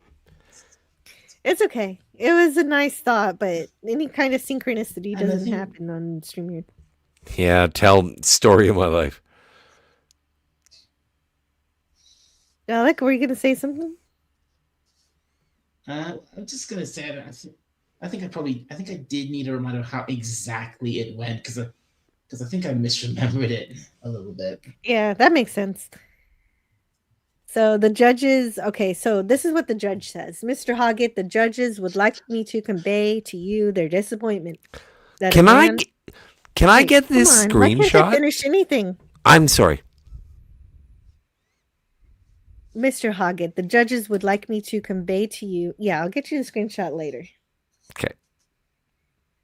It's okay. It was a nice thought, but any kind of synchronicity doesn't happen on StreamYard.
Yeah, tell story of my life.
Alec, were you going to say something?
I'm just gonna say I think I did need a reminder of how exactly it went because I think I misremembered it a little bit.
Yeah, that makes sense. So the judges, okay, so this is what the judge says. Mr. Hoggett, the judges would like me to convey to you their disappointment. That
Can I get this
Why can't I
screenshot?
finish anything?
I'm sorry.
Mr. Hoggett, the judges would like me to convey to you. Yeah, I'll get you the screenshot later.
Okay.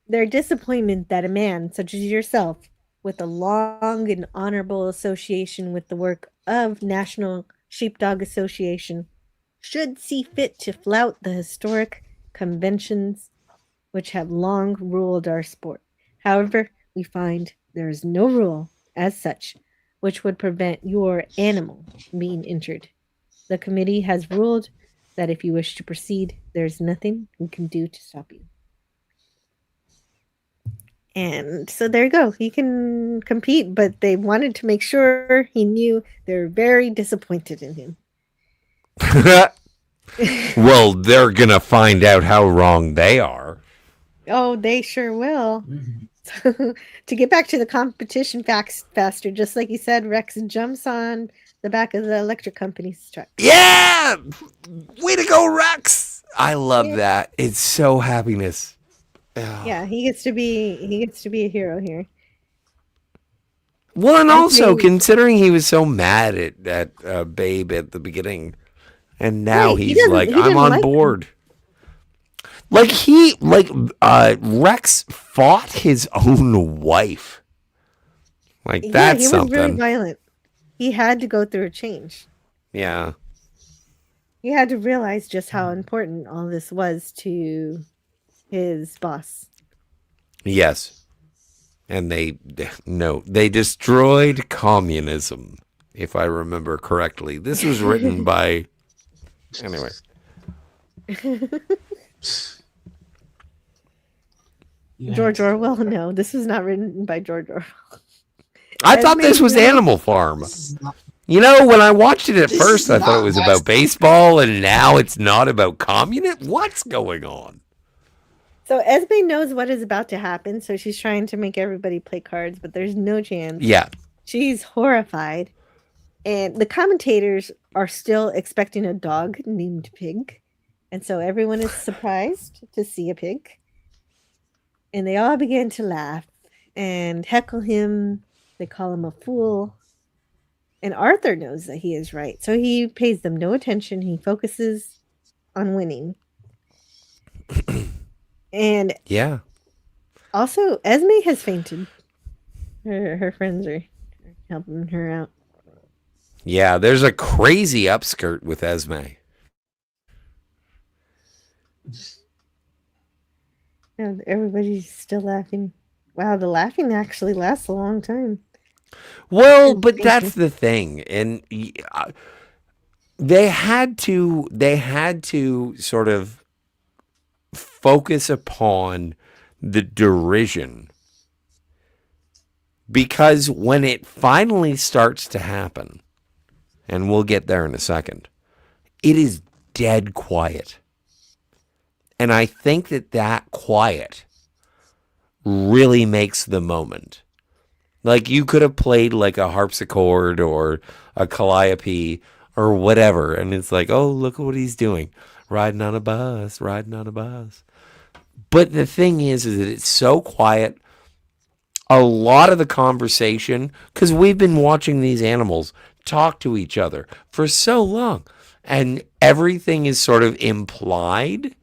Their disappointment that a man such as yourself, with a long and honorable association with the work of National Sheepdog Association, should see fit to flout the historic conventions which have long ruled our sport. However, we find there is no rule as such which would prevent your animal being injured. The committee has ruled that if you wish to proceed, there's nothing we can do to stop you. And so there you go. He can compete, but they wanted to make sure he knew they're very disappointed in him.
Well, they're going to find out how wrong they are.
Oh, they sure will. To get back to the competition faster, just like you said, Rex jumps on the back of the electric company's truck.
Yeah! Way to go, Rex! I love that. It's so happiness.
Yeah, he gets to be a hero here.
Well, and also considering he was so mad at Babe at the beginning, and now
Right,
he's like, I'm on board. Rex fought his own wife. Like, that's
he was
something.
really violent. He had to go through a change.
Yeah.
He had to realize just how important all this was to his boss.
Yes. And they destroyed communism, if I remember correctly. This was written by, anyway.
George Orwell? No, this was not written by George Orwell.
I thought this was Animal Farm. You know, when I watched it at first, I thought it was about baseball, and now it's not about communism? What's going on?
So Esme knows what is about to happen, so she's trying to make everybody play cards, but there's no chance.
Yeah.
She's horrified. And the commentators are still expecting a dog named Pig. And so everyone is surprised to see a pig. And they all begin to laugh and heckle him. They call him a fool. And Arthur knows that he is right. So he pays them no attention. He focuses on winning. And
yeah.
Also, Esme has fainted. Her friends are helping her out.
Yeah, there's a crazy upskirt with Esme.
And everybody's still laughing. Wow, the laughing actually lasts a long time.
Well, but that's the thing, and they had to sort of focus upon the derision, because when it finally starts to happen, and we'll get there in a second, it is dead quiet. And I think that quiet really makes the moment. Like, you could have played like a harpsichord or a calliope or whatever, and it's like, oh, look at what he's doing. Riding on a bus. But the thing is that it's so quiet. A lot of the conversation, because we've been watching these animals talk to each other for so long, and everything is sort of implied,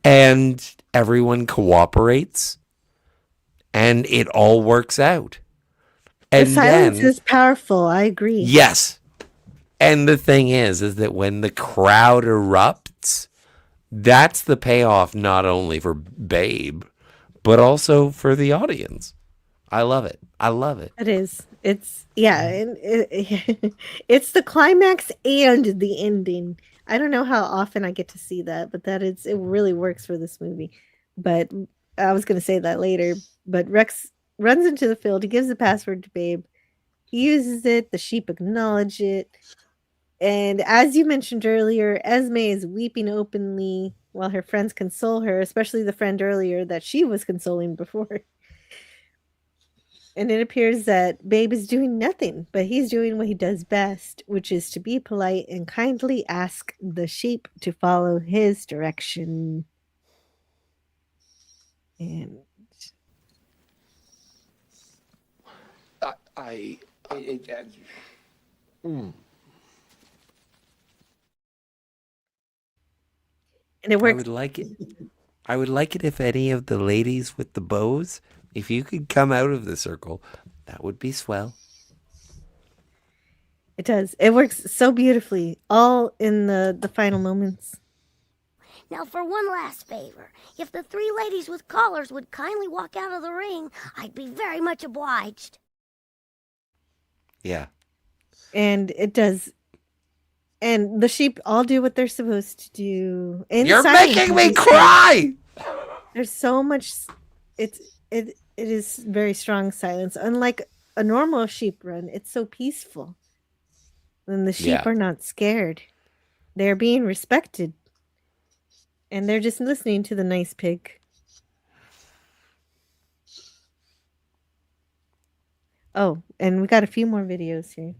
and everyone cooperates, and it all works out. And
the silence
then,
is powerful. I agree.
yes. And the thing is that when the crowd erupts, that's the payoff, not only for Babe, but also for the audience. I love it.
It is. It's it's the climax and the ending. I don't know how often I get to see that, but it really works for this movie. But I was going to say that later. But Rex runs into the field. He gives the password to Babe. He uses it. The sheep acknowledge it. And as you mentioned earlier, Esme is weeping openly while her friends console her, especially the friend earlier that she was consoling before. And it appears that Babe is doing nothing, but he's doing what he does best, which is to be polite and kindly ask the sheep to follow his direction. And and it works.
I would like it if any of the ladies with the bows, if you could come out of the circle, that would be swell.
It does. It works so beautifully, all in the final moments.
Now, for one last favor, if the three ladies with collars would kindly walk out of the ring, I'd be very much obliged.
Yeah.
And it does. And the sheep all do what they're supposed to do.
You're making me cry!
There's so much. It is very strong silence. Unlike a normal sheep run, it's so peaceful. And the sheep are not scared. They're being respected. And they're just listening to the nice pig. Oh, and we got a few more videos here.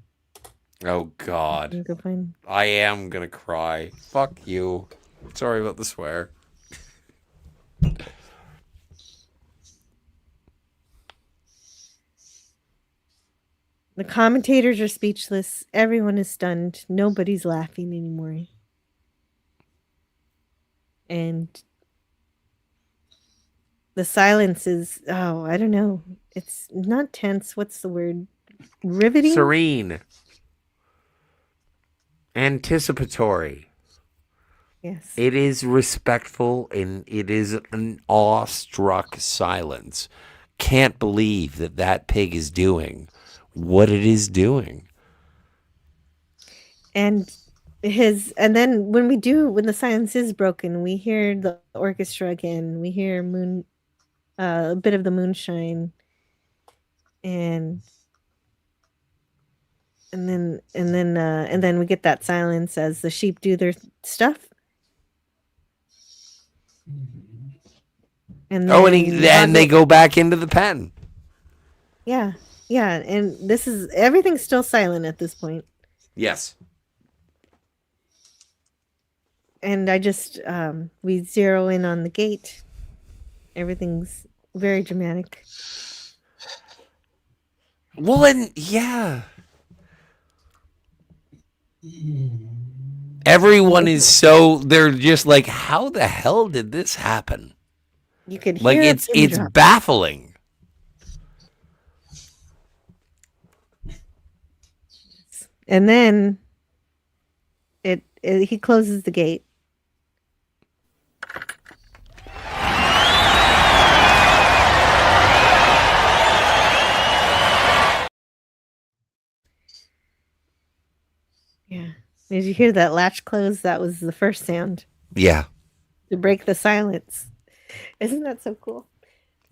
Oh, God.
Go find...
I am going to cry. Fuck you. Sorry about the swear.
The commentators are speechless. Everyone is stunned. Nobody's laughing anymore. And the silence is, I don't know. It's not tense. What's the word? Riveting?
Serene. Anticipatory.
Yes.
It is respectful, and it is an awestruck silence. Can't believe that pig is doing what it is doing.
And then when the silence is broken, we hear the orchestra again. We hear a bit of the moonshine, and then we get that silence as the sheep do their stuff. And
then they go back into the pen.
Yeah, and everything's still silent at this point.
Yes.
And I just we zero in on the gate. Everything's very dramatic.
Well, and yeah. Everyone is so, they're just like, how the hell did this happen?
You could hear
Like,
a
it's
pin drop.
baffling.
And then he closes the gate. Yeah. Did you hear that latch close? That was the first sound
Yeah.
to break the silence. Isn't that so cool?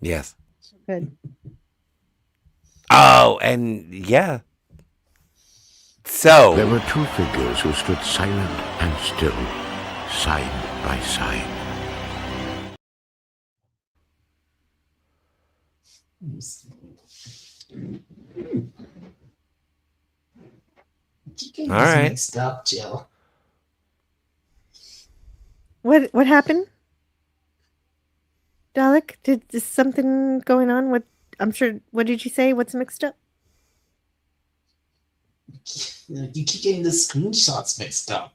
Yes.
Good.
Oh, and yeah. So
there were two figures who stood silent and still, side by side.
All
right.
Mixed up, Jill.
What happened? Dalek, is something going on with? I'm sure. What did you say? What's mixed up?
You keep getting the screenshots mixed up.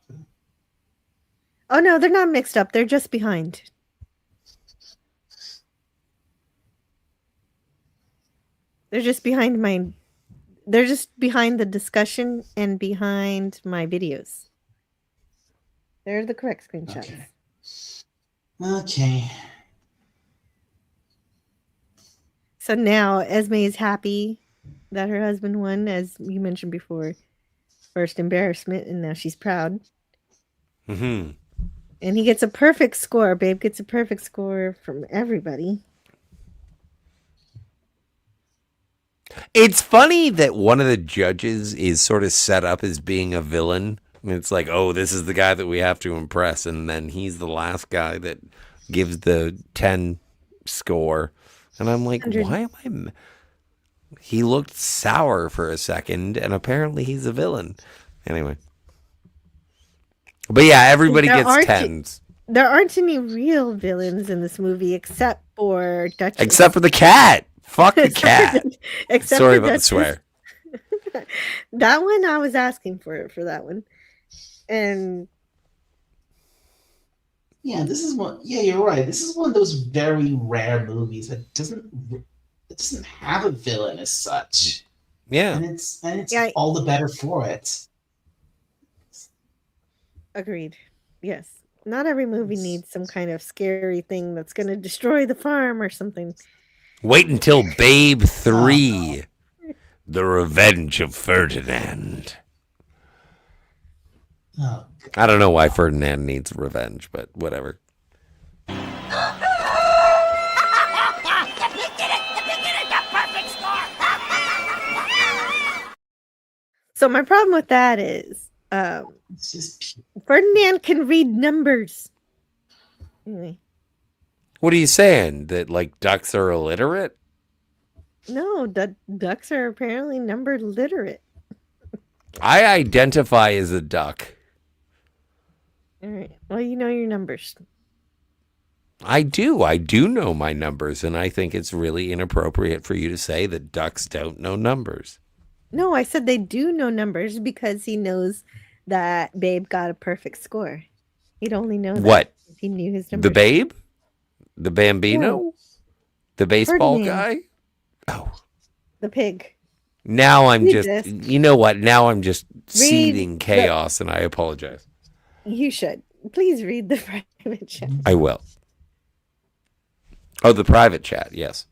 Oh no, they're not mixed up. They're just behind. They're just behind my. They're just behind the discussion and behind my videos. They're the correct screenshots.
Okay.
So now Esme is happy that her husband won, as you mentioned before. First embarrassment, and now she's proud.
Mm-hmm.
And he gets a perfect score. Babe gets a perfect score from everybody.
It's funny that one of the judges is sort of set up as being a villain. It's like, oh, this is the guy that we have to impress. And then he's the last guy that gives the 10 score. And I'm like,
100.
why am I... He looked sour for a second, and apparently he's a villain. Anyway. But yeah, everybody
There
gets
aren't-
10s.
There aren't any real villains in this movie except for Duchess.
Except for the cat. Fuck the cat.
Except
Sorry
for
about the
Duchess.
swear.
That one, I was asking for that one. And
Yeah, this is one. Yeah, you're right. This is one of those very rare movies that doesn't have a villain as such.
Yeah,
and it's all the better for it.
agreed. Yes. Not every movie needs some kind of scary thing that's going to destroy the farm or something.
Wait until Babe 3. The Revenge of Ferdinand.
Oh,
I don't know why Ferdinand needs revenge, but whatever.
So my problem with that is
it's just
Ferdinand can read numbers. Anyway,
What are you saying? That, like, ducks are illiterate?
no, ducks are apparently number literate.
I identify as a duck.
All right. Well, you know your numbers.
I do know my numbers, and I think it's really inappropriate for you to say that ducks don't know numbers.
No, I said they do know numbers because he knows that Babe got a perfect score. He'd only know that
What?
if he knew his numbers.
The Babe? The Bambino?
No.
The baseball
Ferdinand.
guy?
The pig.
Now I'm
Read
just,
this.
you know what? Now I'm just seething chaos, and I apologize.
You should. Please read the private chat.
I will. Oh, the private chat, yes.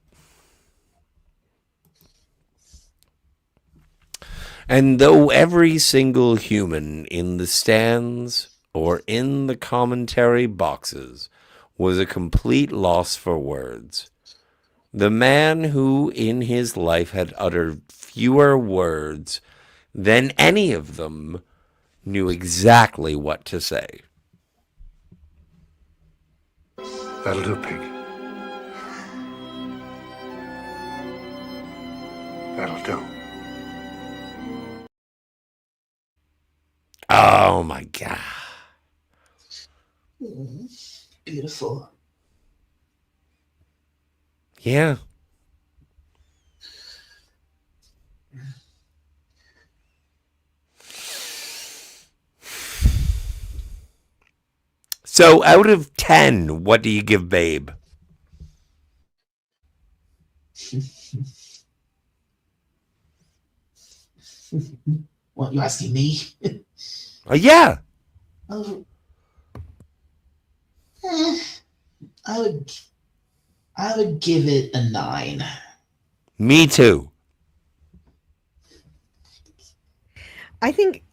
And though every single human in the stands or in the commentary boxes was a complete loss for words, the man who in his life had uttered fewer words than any of them knew exactly what to say.
That'll do, pig. That'll do.
Oh my God.
Beautiful.
Yeah. So out of 10, what do you give Babe?
What, you asking me?
Yeah.
Oh, I would give it a 9.
Me too.
I think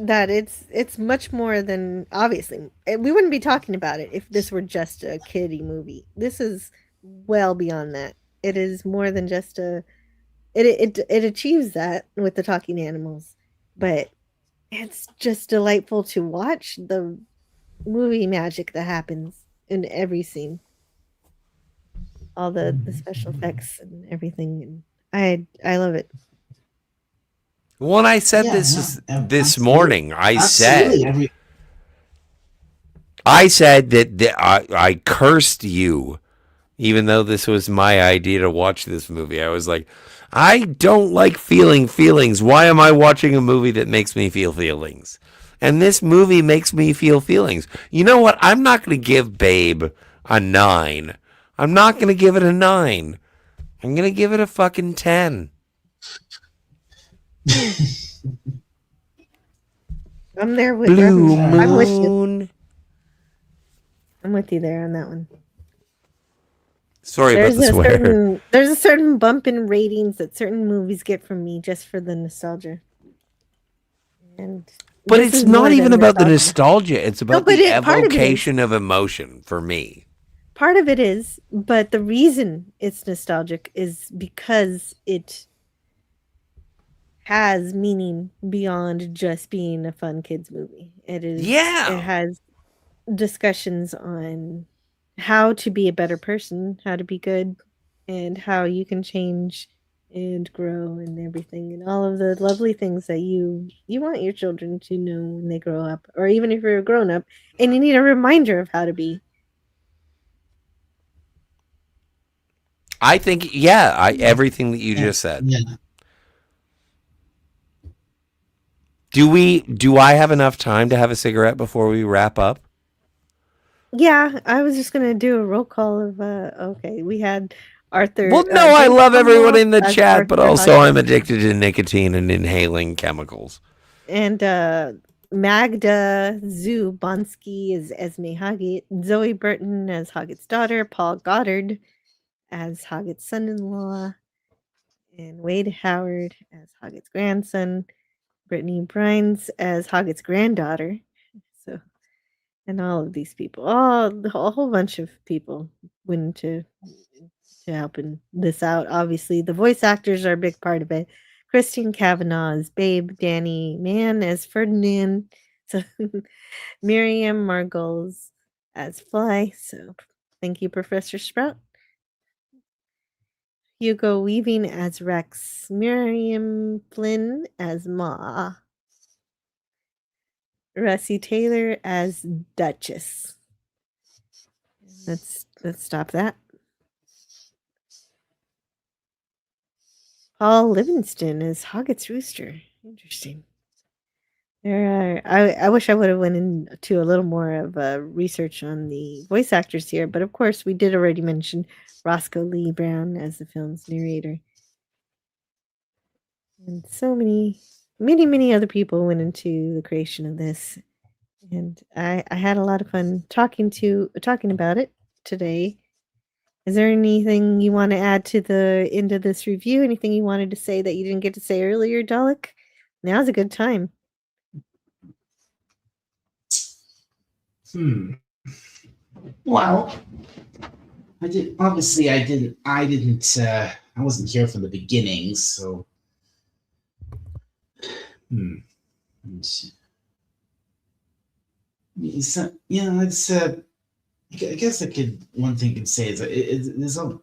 that it's much more than, obviously we wouldn't be talking about it if this were just a kiddie movie. This is well beyond that. It is more than just it achieves that with the talking animals, but it's just delightful to watch the movie magic that happens in every scene, all the special effects and everything, and I love it.
When I said this morning, I said that I cursed you, even though this was my idea to watch this movie. I was like, I don't like feeling feelings. Why am I watching a movie that makes me feel feelings? And this movie makes me feel feelings. You know what? I'm not going to give Babe a 9. I'm not going to give it a 9. I'm going to give it a fucking 10.
I'm there with
Blue Moon.
I'm with you. I'm with you there on that one.
Sorry about the swear.
There's a certain bump in ratings that certain movies get from me just for the nostalgia.
But it's not even about the nostalgia. It's about the evocation of emotion for me.
Part of it is, but the reason it's nostalgic is because it has meaning beyond just being a fun kids movie. It is.
Yeah.
It has discussions on how to be a better person, how to be good, and how you can change and grow and everything, and all of the lovely things that you want your children to know when they grow up, or even if you're a grown up and you need a reminder of how to be.
I think, yeah, everything that you just said.
Yeah.
Do I have enough time to have a cigarette before we wrap up?
Yeah, I was just gonna do a roll call of okay, we had Arthur.
Well, no, I love everyone in the chat, but also I'm addicted to nicotine and inhaling chemicals.
And Magda Zubonsky as Esme Hoggett, Zoe Burton as Hoggett's daughter, Paul Goddard as Hoggett's son-in-law, and Wade Howard as Hoggett's grandson, Brittany Brines as Hoggett's granddaughter. So, and all of these people, a whole bunch of people went into helping this out. Obviously, the voice actors are a big part of it. Christine Cavanaugh as Babe, Danny Mann as Ferdinand, so Miriam Margolis as Fly. So, thank you, Professor Sprout. Hugo Weaving as Rex, Miriam Flynn as Ma, Russie Taylor as Duchess. Let's stop that. Paul Livingston as Hoggett's rooster. Interesting. I wish I would have went into a little more of research on the voice actors here, but of course we did already mention Roscoe Lee Brown as the film's narrator. And so many other people went into the creation of this. And I had a lot of fun talking about it today. Is there anything you want to add to the end of this review? Anything you wanted to say that you didn't get to say earlier, Dalek? Now's a good time.
Well, I wasn't here from the beginning, so So, yeah, it's I guess one thing I could say is there's a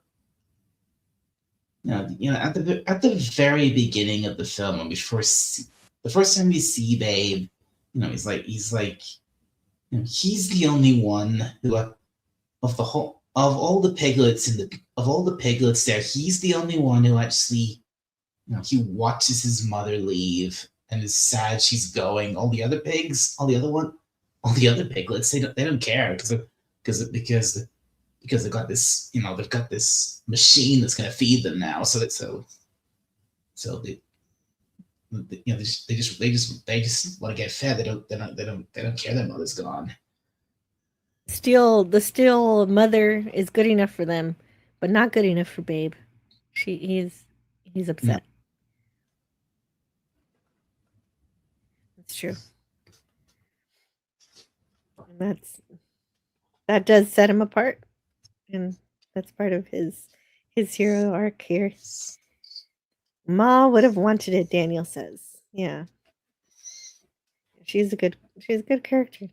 at the very beginning of the film, when the first time we see Babe, he's like he's the only one who of all the piglets there, he's the only one who actually he watches his mother leave and is sad she's going. All the other all the other piglets, they don't care because they've got this, they've got this machine that's going to feed them now. So they just want to get fed. They don't care their mother's gone.
The still mother is good enough for them, but not good enough for Babe. He's upset. That's true. And that does set him apart, and that's part of his hero arc here. Ma would have wanted it, Daniel says. Yeah. She's a good character.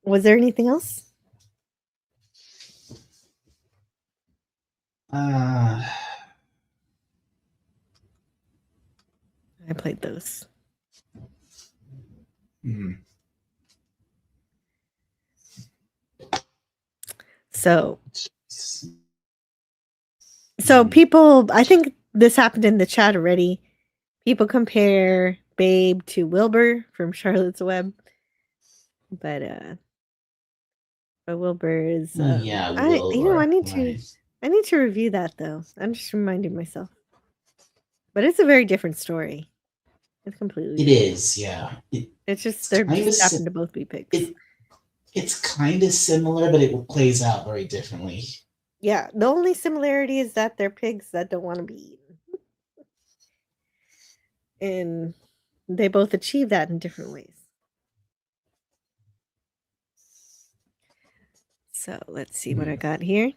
Was there anything else? I played those. So people, I think this happened in the chat already. People compare Babe to Wilbur from Charlotte's Web, but Wilbur is Wilbur, I need to review that though. I'm just reminding myself. But it's a very different story. It's completely
It is, yeah.
It's just they're just happen to both be pigs.
It's kind of similar, but it plays out very differently.
Yeah, the only similarity is that they're pigs that don't want to be eaten. And they both achieve that in different ways. So let's see what I got here.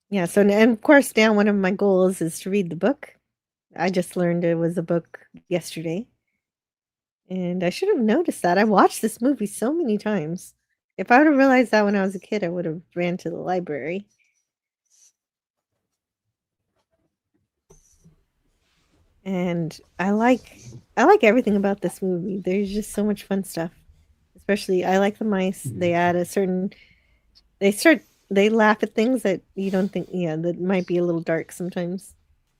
Yeah, and of course now one of my goals is to read the book. I just learned it was a book yesterday. And I should have noticed that. I watched this movie so many times. If I would have realized that when I was a kid, I would have ran to the library. And I like everything about this movie. There's just so much fun stuff. Especially I like the mice. They add they laugh at things that you don't think, that might be a little dark sometimes.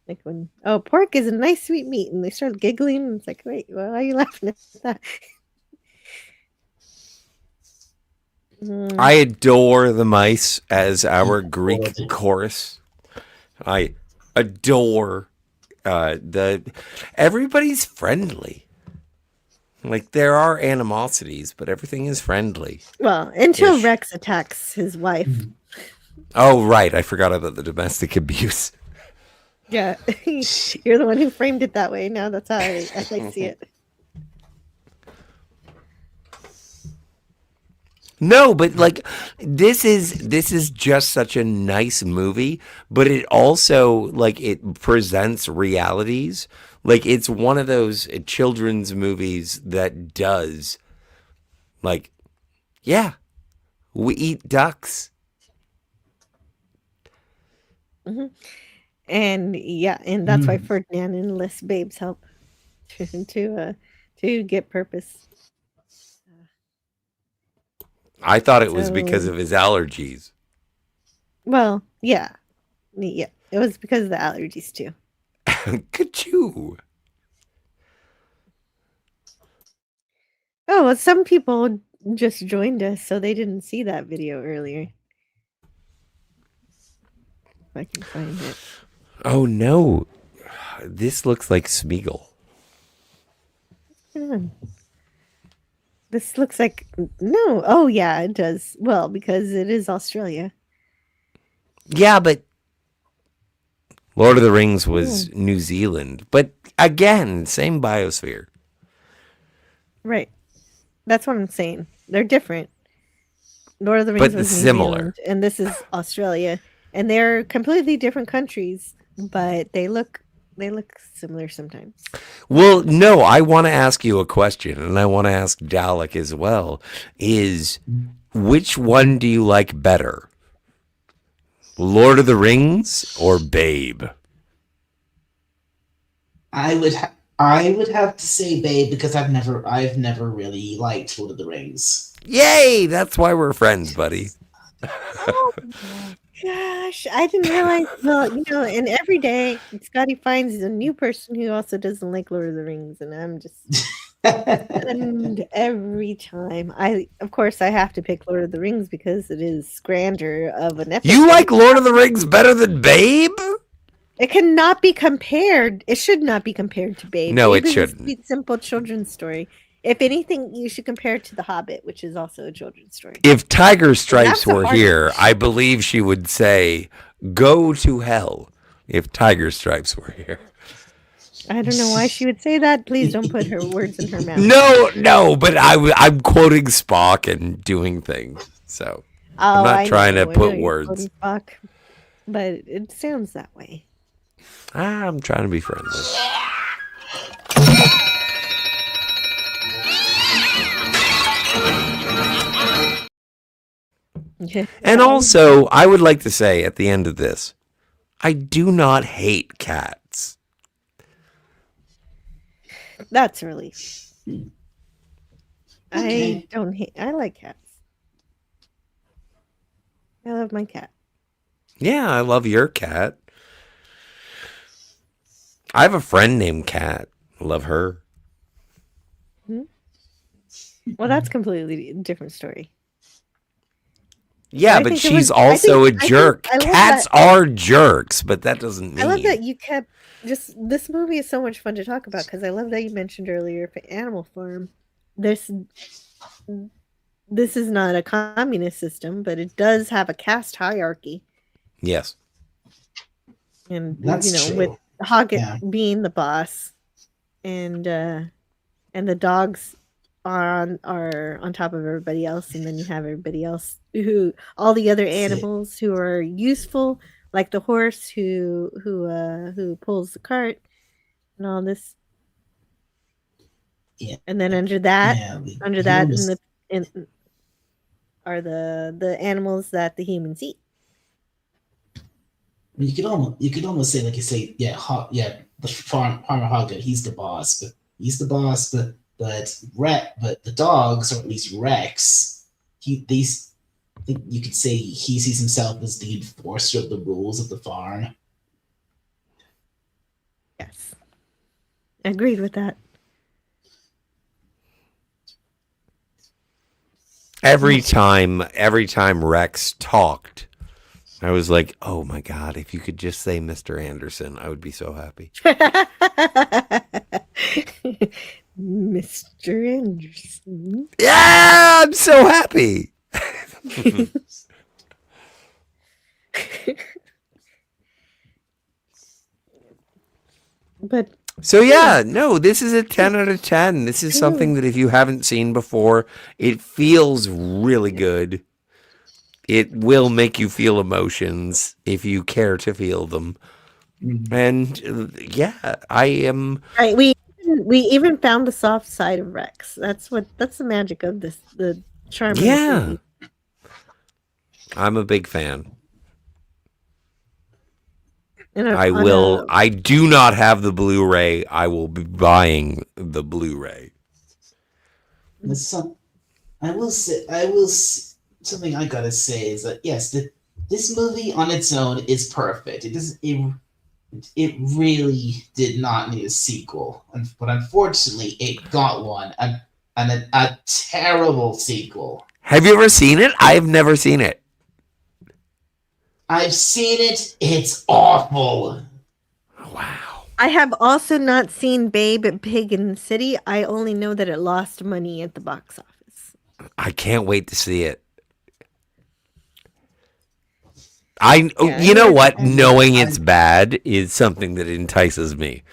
Like when, pork is a nice sweet meat, and they start giggling, and it's like, wait, why are you laughing at that?
I adore the mice as our Greek chorus. I adore everybody's friendly. Like there are animosities, but everything is friendly.
Well, until Rex attacks his wife.
Oh, right. I forgot about the domestic abuse.
Yeah, you're the one who framed it that way. Now that's how I see it.
No, but like this is just such a nice movie, but it also like it presents realities. Like it's one of those children's movies that does like, yeah, we eat ducks.
Mm-hmm. And that's why Ferdinand enlists Babe's help to get purpose.
I thought it was because of his allergies.
Well, yeah, it was because of the allergies too.
Could you?
Oh, well, some people just joined us, so they didn't see that video earlier. If I can find it.
Oh no, this looks like Smeagol.
This looks like no. Oh yeah, it does. Well, because it is Australia.
Yeah, but Lord of the Rings was New Zealand. But again, same biosphere.
Right. That's what I'm saying. They're different. Lord of the Rings was
similar.
New Zealand, and this is Australia. And they're completely different countries, but they look similar sometimes.
Well, no, I want to ask you a question, and I want to ask Dalek as well, is which one do you like better? Lord of the Rings or Babe?
I would have to say Babe because I've never really liked Lord of the Rings.
Yay! That's why we're friends, buddy.
gosh, I didn't realize. Well, and every day Scotty finds a new person who also doesn't like Lord of the Rings, and I'm just stunned every time. Of course, I have to pick Lord of the Rings because it is grandeur of an episode.
You like Lord of the Rings better than Babe?
It cannot be compared. It should not be compared to Babe.
No,
Babe
it
is a
shouldn't.
sweet, simple children's story. If anything, you should compare it to The Hobbit, which is also a children's story.
If Tiger Stripes
That's the
were
hard
here,
one.
I believe she would say, "Go to hell." If Tiger Stripes were here.
I don't know why she would say that. Please don't put her words in her mouth.
No, but I'm quoting Spock and doing things. So I'm not trying to put words.
Spock, but it sounds that way.
I'm trying to be friendly. And also, I would like to say at the end of this, I do not hate cats.
That's a relief.
Okay.
I like cats. I love my cat.
Yeah, I love your cat. I have a friend named Cat. I love her.
Well, that's completely different story.
Yeah,
I
but
think it
she's
was-
also
I
a
think-
jerk.
I love
Cats
that-
are jerks, but that doesn't mean.
I love that you kept this movie is so much fun to talk about because I love that you mentioned earlier for Animal Farm. This is not a communist system, but it does have a caste hierarchy,
Yes.
and
That's true.
with Hoggett
Yeah.
being the boss, and the dogs are on top of everybody else, and then you have everybody else all the other animals who are useful, like the horse who pulls the cart and all this.
Yeah.
And then under that
humans-
are the animals that the humans eat.
You could almost say, like you say, the farmer Hoggett, he's the boss, but the dogs, or at least Rex, I think you could say he sees himself as the enforcer of the rules of the farm.
Yes, agreed with that.
Every time Rex talked, I was like, "Oh my god! If you could just say Mr. Anderson, I would be so happy."
Mr. Anderson.
Yeah, I'm so happy.
But
So yeah, no, this is a 10 out of 10. This is something that if you haven't seen before, it feels really good. It will make you feel emotions if you care to feel them. And yeah, I am.
right, we even found the soft side of Rex. That's the magic of this, the charm. Of this
Yeah,
movie.
I'm a big fan.
And
I do not have the Blu-ray. I will be buying the Blu-ray.
Something I gotta say is that yes, this movie on its own is perfect. It really did not need a sequel, but unfortunately, it got one, and a terrible sequel.
Have you ever seen it? I've never seen it.
I've seen it. It's awful.
I have also not seen Babe at Pig in the City. I only know that it lost money at the box office.
I can't wait to see it. You know what? Knowing it's bad is something that entices me.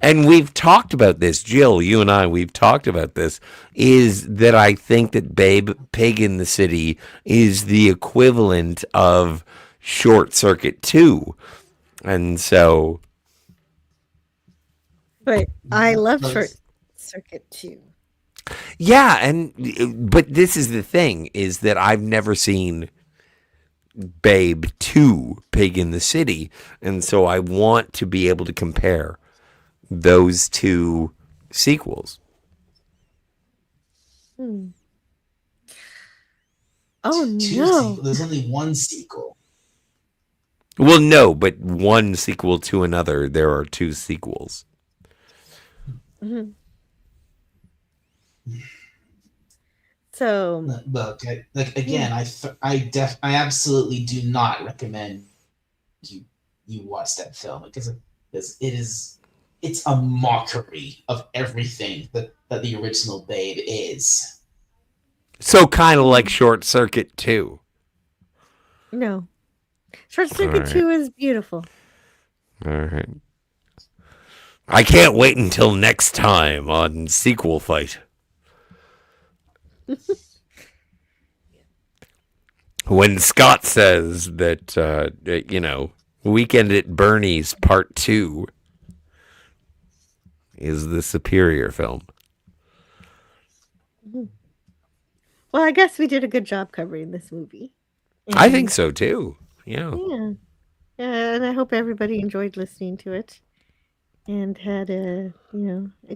And we've talked about this, Jill, you and I, we've talked about this, is that I think that Babe, Pig in the City is the equivalent of Short Circuit 2. And so...
But I love Short Circuit too.
Yeah, but this is the thing, is that I've never seen Babe 2, Pig in the City, and so I want to be able to compare those two sequels.
Oh
Two
no!
There's only one sequel.
Well, no, but one sequel to another. There are two sequels.
Mm-hmm. So
look, again, I absolutely do not recommend you watch that film because it's a mockery of everything that the original Babe is.
So kind of like Short Circuit 2.
No. Short Circuit 2 is beautiful.
All right. I can't wait until next time on Sequel Fight. When Scott says that, Weekend at Bernie's Part 2 is the superior film.
Well, I guess we did a good job covering this movie.
I think so, too. Yeah.
And I hope everybody enjoyed listening to it and had it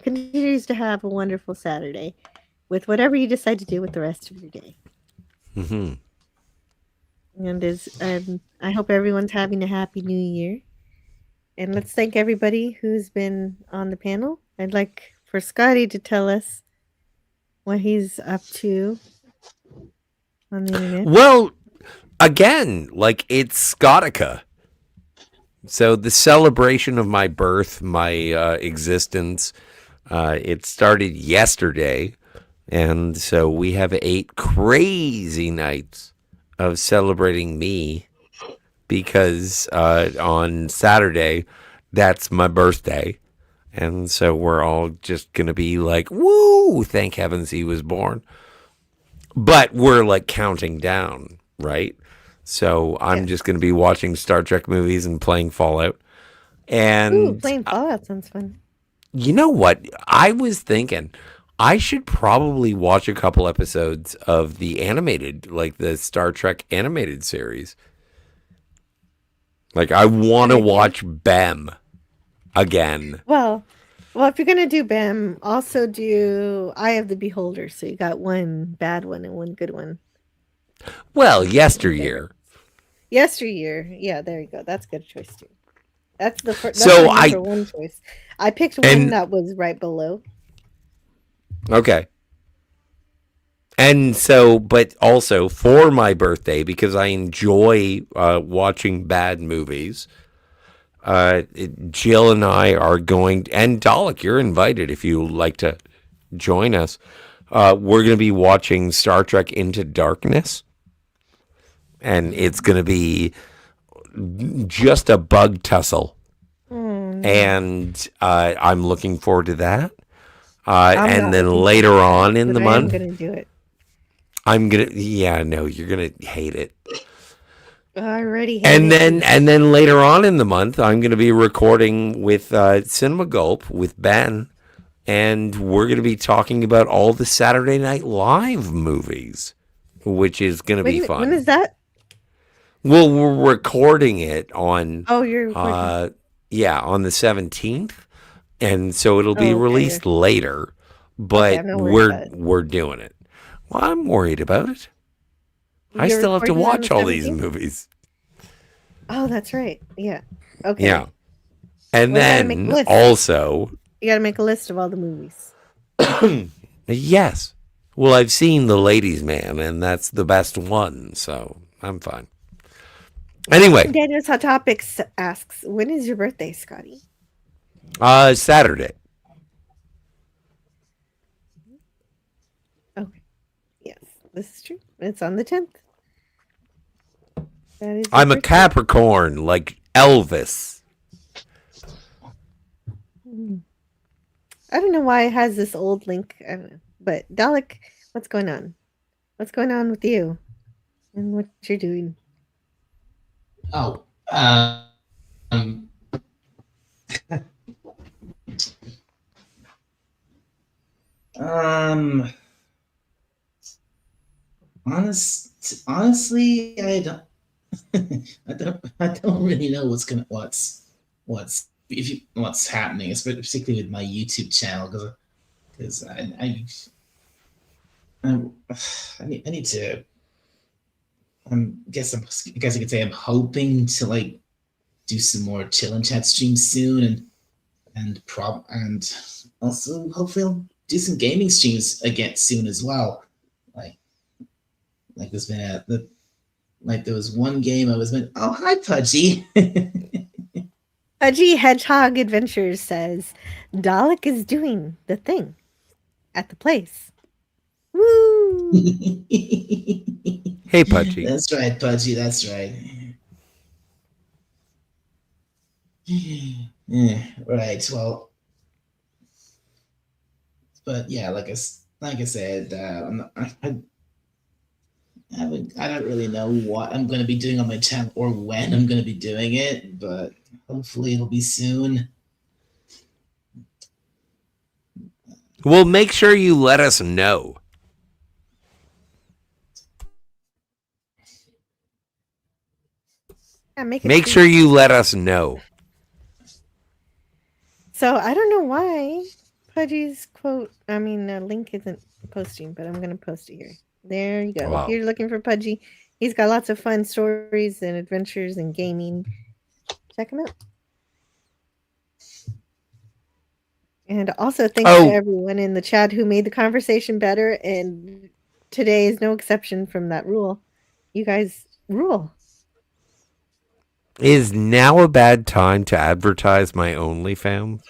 continues to have a wonderful Saturday with whatever you decide to do with the rest of your day.
Mm-hmm.
And I hope everyone's having a happy new year. And let's thank everybody who's been on the panel. I'd like for Scotty to tell us what he's up to on the internet.
Well, again, it's Scottica. So the celebration of my birth, my existence, it started yesterday. And so we have 8 crazy nights of celebrating me because on Saturday, that's my birthday. And so we're all just going to be like, woo, thank heavens he was born. But we're counting down, right? So I'm just going to be watching Star Trek movies and playing Fallout. And
playing Fallout sounds fun.
You know what? I was thinking I should probably watch a couple episodes of the animated, the Star Trek animated series. I want to watch BEM again.
Well, if you're going to do BEM, also do Eye of the Beholder. So you got one bad one and one good one.
Well, Yesteryear.
Yesteryear. Yeah, there you go. That's a good choice, too. That's the first.
So
number one choice. I picked one that was right below.
Okay. And so, but also for my birthday, because I enjoy watching bad movies, Jill and I are going, and Dalek, you're invited if you like to join us. We're going to be watching Star Trek Into Darkness. And it's going to be just a bug tussle. And I'm looking forward to that. And then later on in the month,
I'm going to do it.
You're going to hate it.
I already hate
and
it.
then later on in the month, I'm going to be recording with Cinema Gulp with Ben. And we're going to be talking about all the Saturday Night Live movies, which is going to be fun.
When is that?
Well, we're recording it on.
Oh, you're recording.
On the 17th, and so it'll be released later. But we're doing it. Well, I'm worried about it. I still have to watch all these movies.
Oh, that's right. Yeah. Okay.
Yeah. And then also,
you got to make a list of all the movies.
Yes. Well, I've seen The Ladies' Man, and that's the best one, so I'm fine. Anyway.
Daniel's Hot Topics asks, when is your birthday, Scotty?
Saturday.
Okay. Yes, this is true. It's on the 10th.
I'm a Capricorn, like Elvis.
I don't know why it has this old link. I don't know. But Dalek, what's going on? What's going on with you? And what you're doing?
Oh, honestly, I don't, I don't really know what's happening, particularly with my YouTube channel, because I need to. I guess you could say I'm hoping to do some more chill and chat streams soon, and also hopefully I'll do some gaming streams again soon as well. Like there's been there was one game I was oh, hi Pudgy.
Pudgy Hedgehog Adventures says Dalek is doing the thing at the place. Woo!
Hey, Pudgy.
That's right, Pudgy. That's right. Yeah, right. Well, but yeah, like I said, I don't really know what I'm going to be doing on my channel or when I'm going to be doing it, but hopefully it'll be soon.
Well, make sure you let us know.
Yeah,
make sure you let us know.
So I don't know why Pudgy's link isn't posting, but I'm going to post it here. There you go.
Wow.
If you're looking for Pudgy, he's got lots of fun stories and adventures and gaming. Check him out. And also thanks to everyone in the chat who made the conversation better. And today is no exception from that rule. You guys rule.
Is now a bad time to advertise my OnlyFans?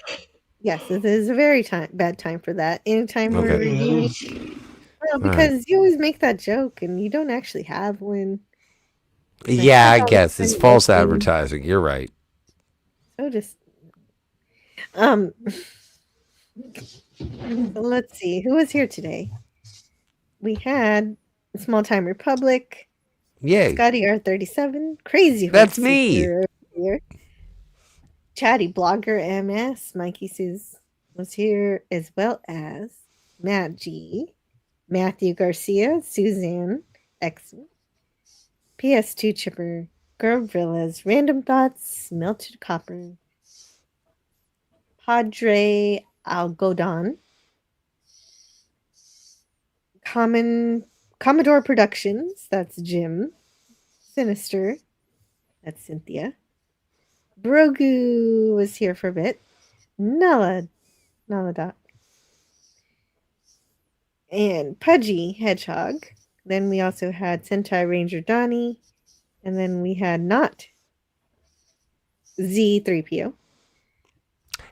Yes, it is a very bad time for that. Anytime we're reviewing. Well, because you always make that joke and you don't actually have one.
Yeah, I guess it's false advertising. You're right.
So just let's see who was here today. We had Small Time Republic.
Yay.
Scotty R37. Crazy.
That's me.
Here. Chatty Blogger MS. Mikey Suze was here, as well as Matt G. Matthew Garcia, Suzanne X, PS2 Chipper, Girl Villas, Random Thoughts, Melted Copper, Padre Algodon, Commodore Productions, that's Jim, Sinister, that's Cynthia, Brogu was here for a bit, Nala Doc, and Pudgy Hedgehog. Then we also had Sentai Ranger Donnie. And then we had not Z3PO.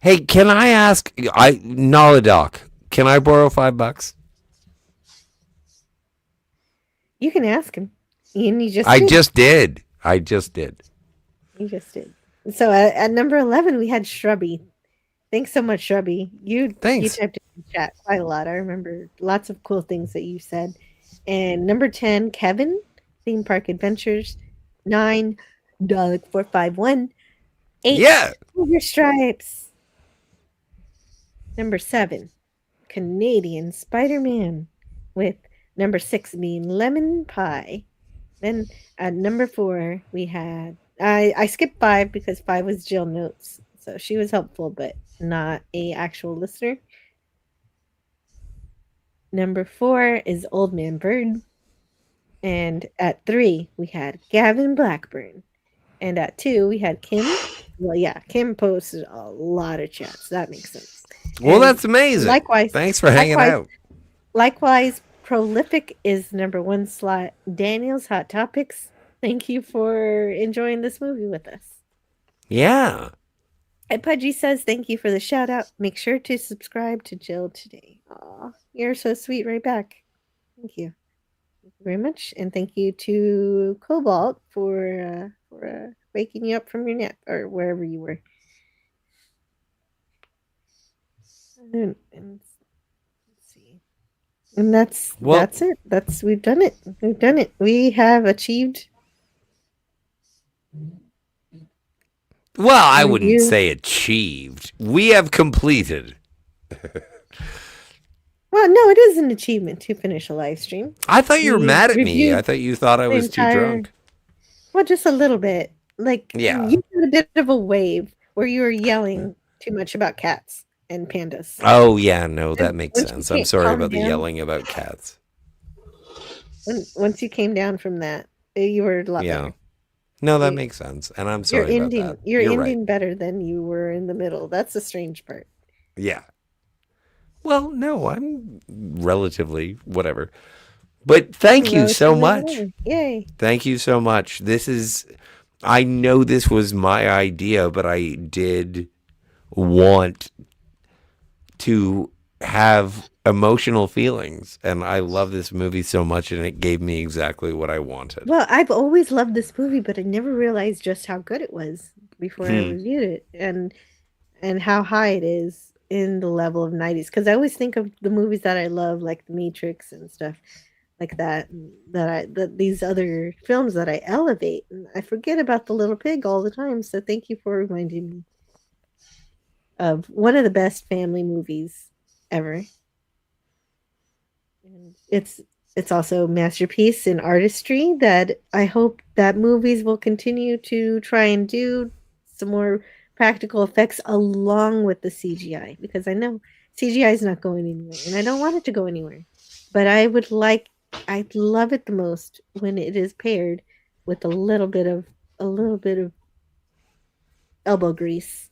Hey, can I ask, Naladoc, can I borrow $5?
You can ask him. And you
I just did.
You just did. So at number 11, we had Shrubby. Thanks so much, Shrubby. Thanks. You typed in the chat quite a lot. I remember lots of cool things that you said. And number 10, Kevin, Theme Park Adventures. 9, Dalek 451. 8, Silver Stripes. Number 7, Canadian Spider-Man, with number 6 being Lemon Pie. Then at number 4, we had I skipped 5 because 5 was Jill Notes. So she was helpful, but not a actual listener. Number 4 is Old Man Bird. And at 3, we had Gavin Blackburn. And at 2, we had Kim. Well, yeah, Kim posted a lot of chats. That makes sense.
Well,
And
that's amazing.
Likewise.
Thanks for hanging out.
Likewise, Prolific is number 1 slot. Daniel's Hot Topics. Thank you for enjoying this movie with us.
Yeah.
And Pudgy says, thank you for the shout out. Make sure to subscribe to Jill today. Aw, you're so sweet right back. Thank you. Thank you very much. And thank you to Cobalt for waking you up from your nap or wherever you were. And let's see. And that's it. We've done it. We have achieved.
Well, I wouldn't say achieved. We have completed.
Well, no, it is an achievement to finish a live stream.
I thought you were mad at me. I thought you thought I was too drunk.
Well, just a little bit. Like,
yeah.
You had a bit of a wave where you were yelling too much about cats and pandas.
Oh, yeah, no, that makes
Once you
sense. I'm sorry
calm
about the
down-
yelling about cats.
Once you came down from that, you were a lot better.
No, that makes sense. And I'm sorry about that.
You're
You're
ending
right.
better than you were in the middle. That's the strange part.
Yeah. Well, no, I'm relatively whatever. But thank you so much.
Yay.
Thank you so much. I know this was my idea, but I did want to have emotional feelings. And I love this movie so much, and it gave me exactly what I wanted.
Well, I've always loved this movie, but I never realized just how good it was before I reviewed it, and how high it is in the level of 90s. Because I always think of the movies that I love, like The Matrix and stuff like that, that these other films that I elevate, and I forget about The Little Pig all the time. So thank you for reminding me of one of the best family movies ever. And it's also a masterpiece in artistry that I hope that movies will continue to try and do some more practical effects along with the CGI, because I know CGI is not going anywhere and I don't want it to go anywhere. But I'd love it the most when it is paired with a little bit of elbow grease.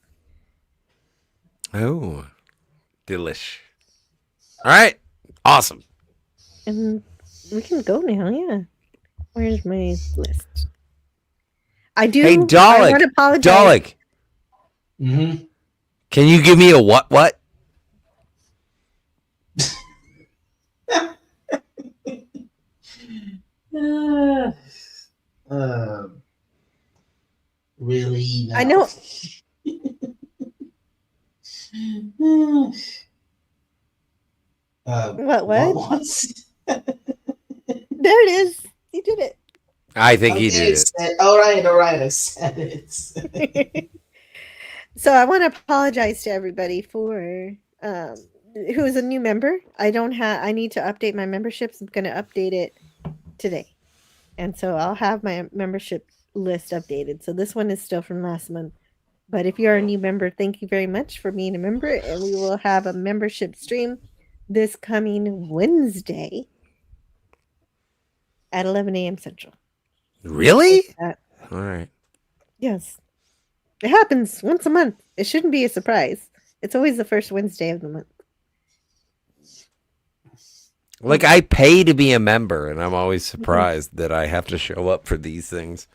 Oh, delish. All right. Awesome.
And we can go now, yeah. Where's my list? I do.
Hey, Dalek.
I want to apologize.
Dalek.
Mm-hmm.
Can you give me a what?
Really? No.
I know. What? There it is. You did it.
I think he did it.
All right. I said it.
So I want to apologize to everybody for who is a new member. I need to update my memberships. I'm going to update it today. And so I'll have my membership list updated. So this one is still from last month. But if you're a new member, thank you very much for being a member. And we will have a membership stream this coming Wednesday at 11 a.m. Central.
Really? All right.
Yes. It happens once a month. It shouldn't be a surprise. It's always the first Wednesday of the month.
Like, I pay to be a member, and I'm always surprised that I have to show up for these things.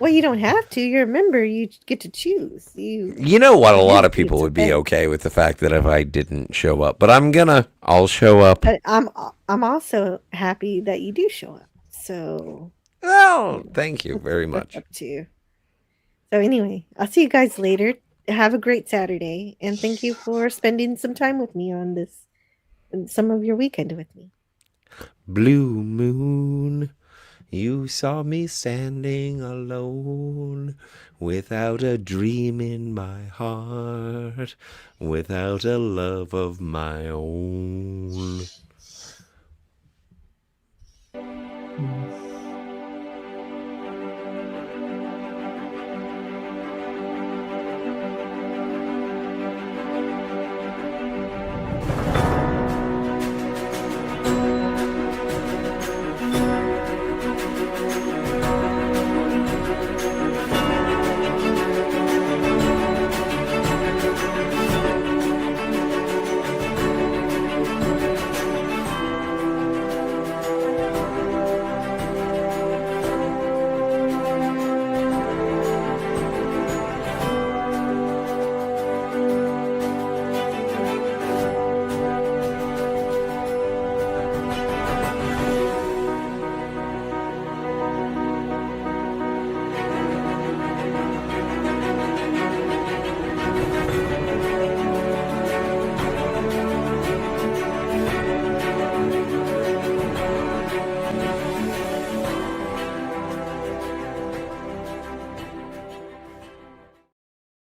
Well, you don't have to. You're a member. You get to choose.
You know what? A lot of people would be okay with the fact that if I didn't show up, but I'll show up.
But I'm also happy that you do show up. So.
Oh, thank you very much.
Up to you. So anyway, I'll see you guys later. Have a great Saturday, and thank you for spending some time with me on this, and some of your weekend with me.
Blue moon, you saw me standing alone, without a dream in my heart, without a love of my own.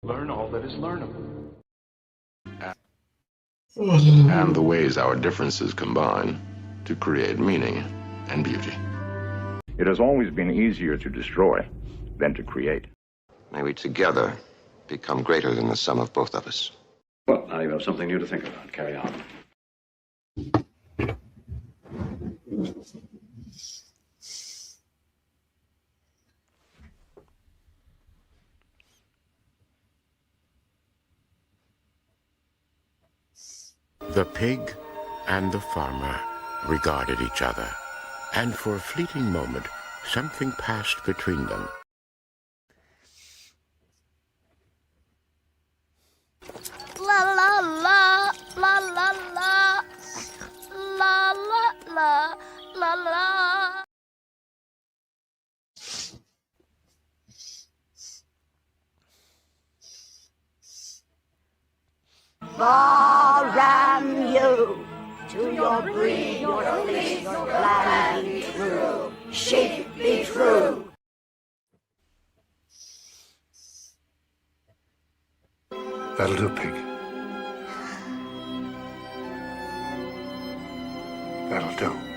Learn all that is learnable.
And the ways our differences combine to create meaning and beauty.
It has always been easier to destroy than to create.
May we together become greater than the sum of both of us.
Well, now you have something new to think about. Carry on.
The pig and the farmer regarded each other, and for a fleeting moment, something passed between them.
La la la, la la la, la la la, la la.
Far ram you, to your breed, your fleece, your plan be true, sheep be true.
That'll do, pig. That'll do.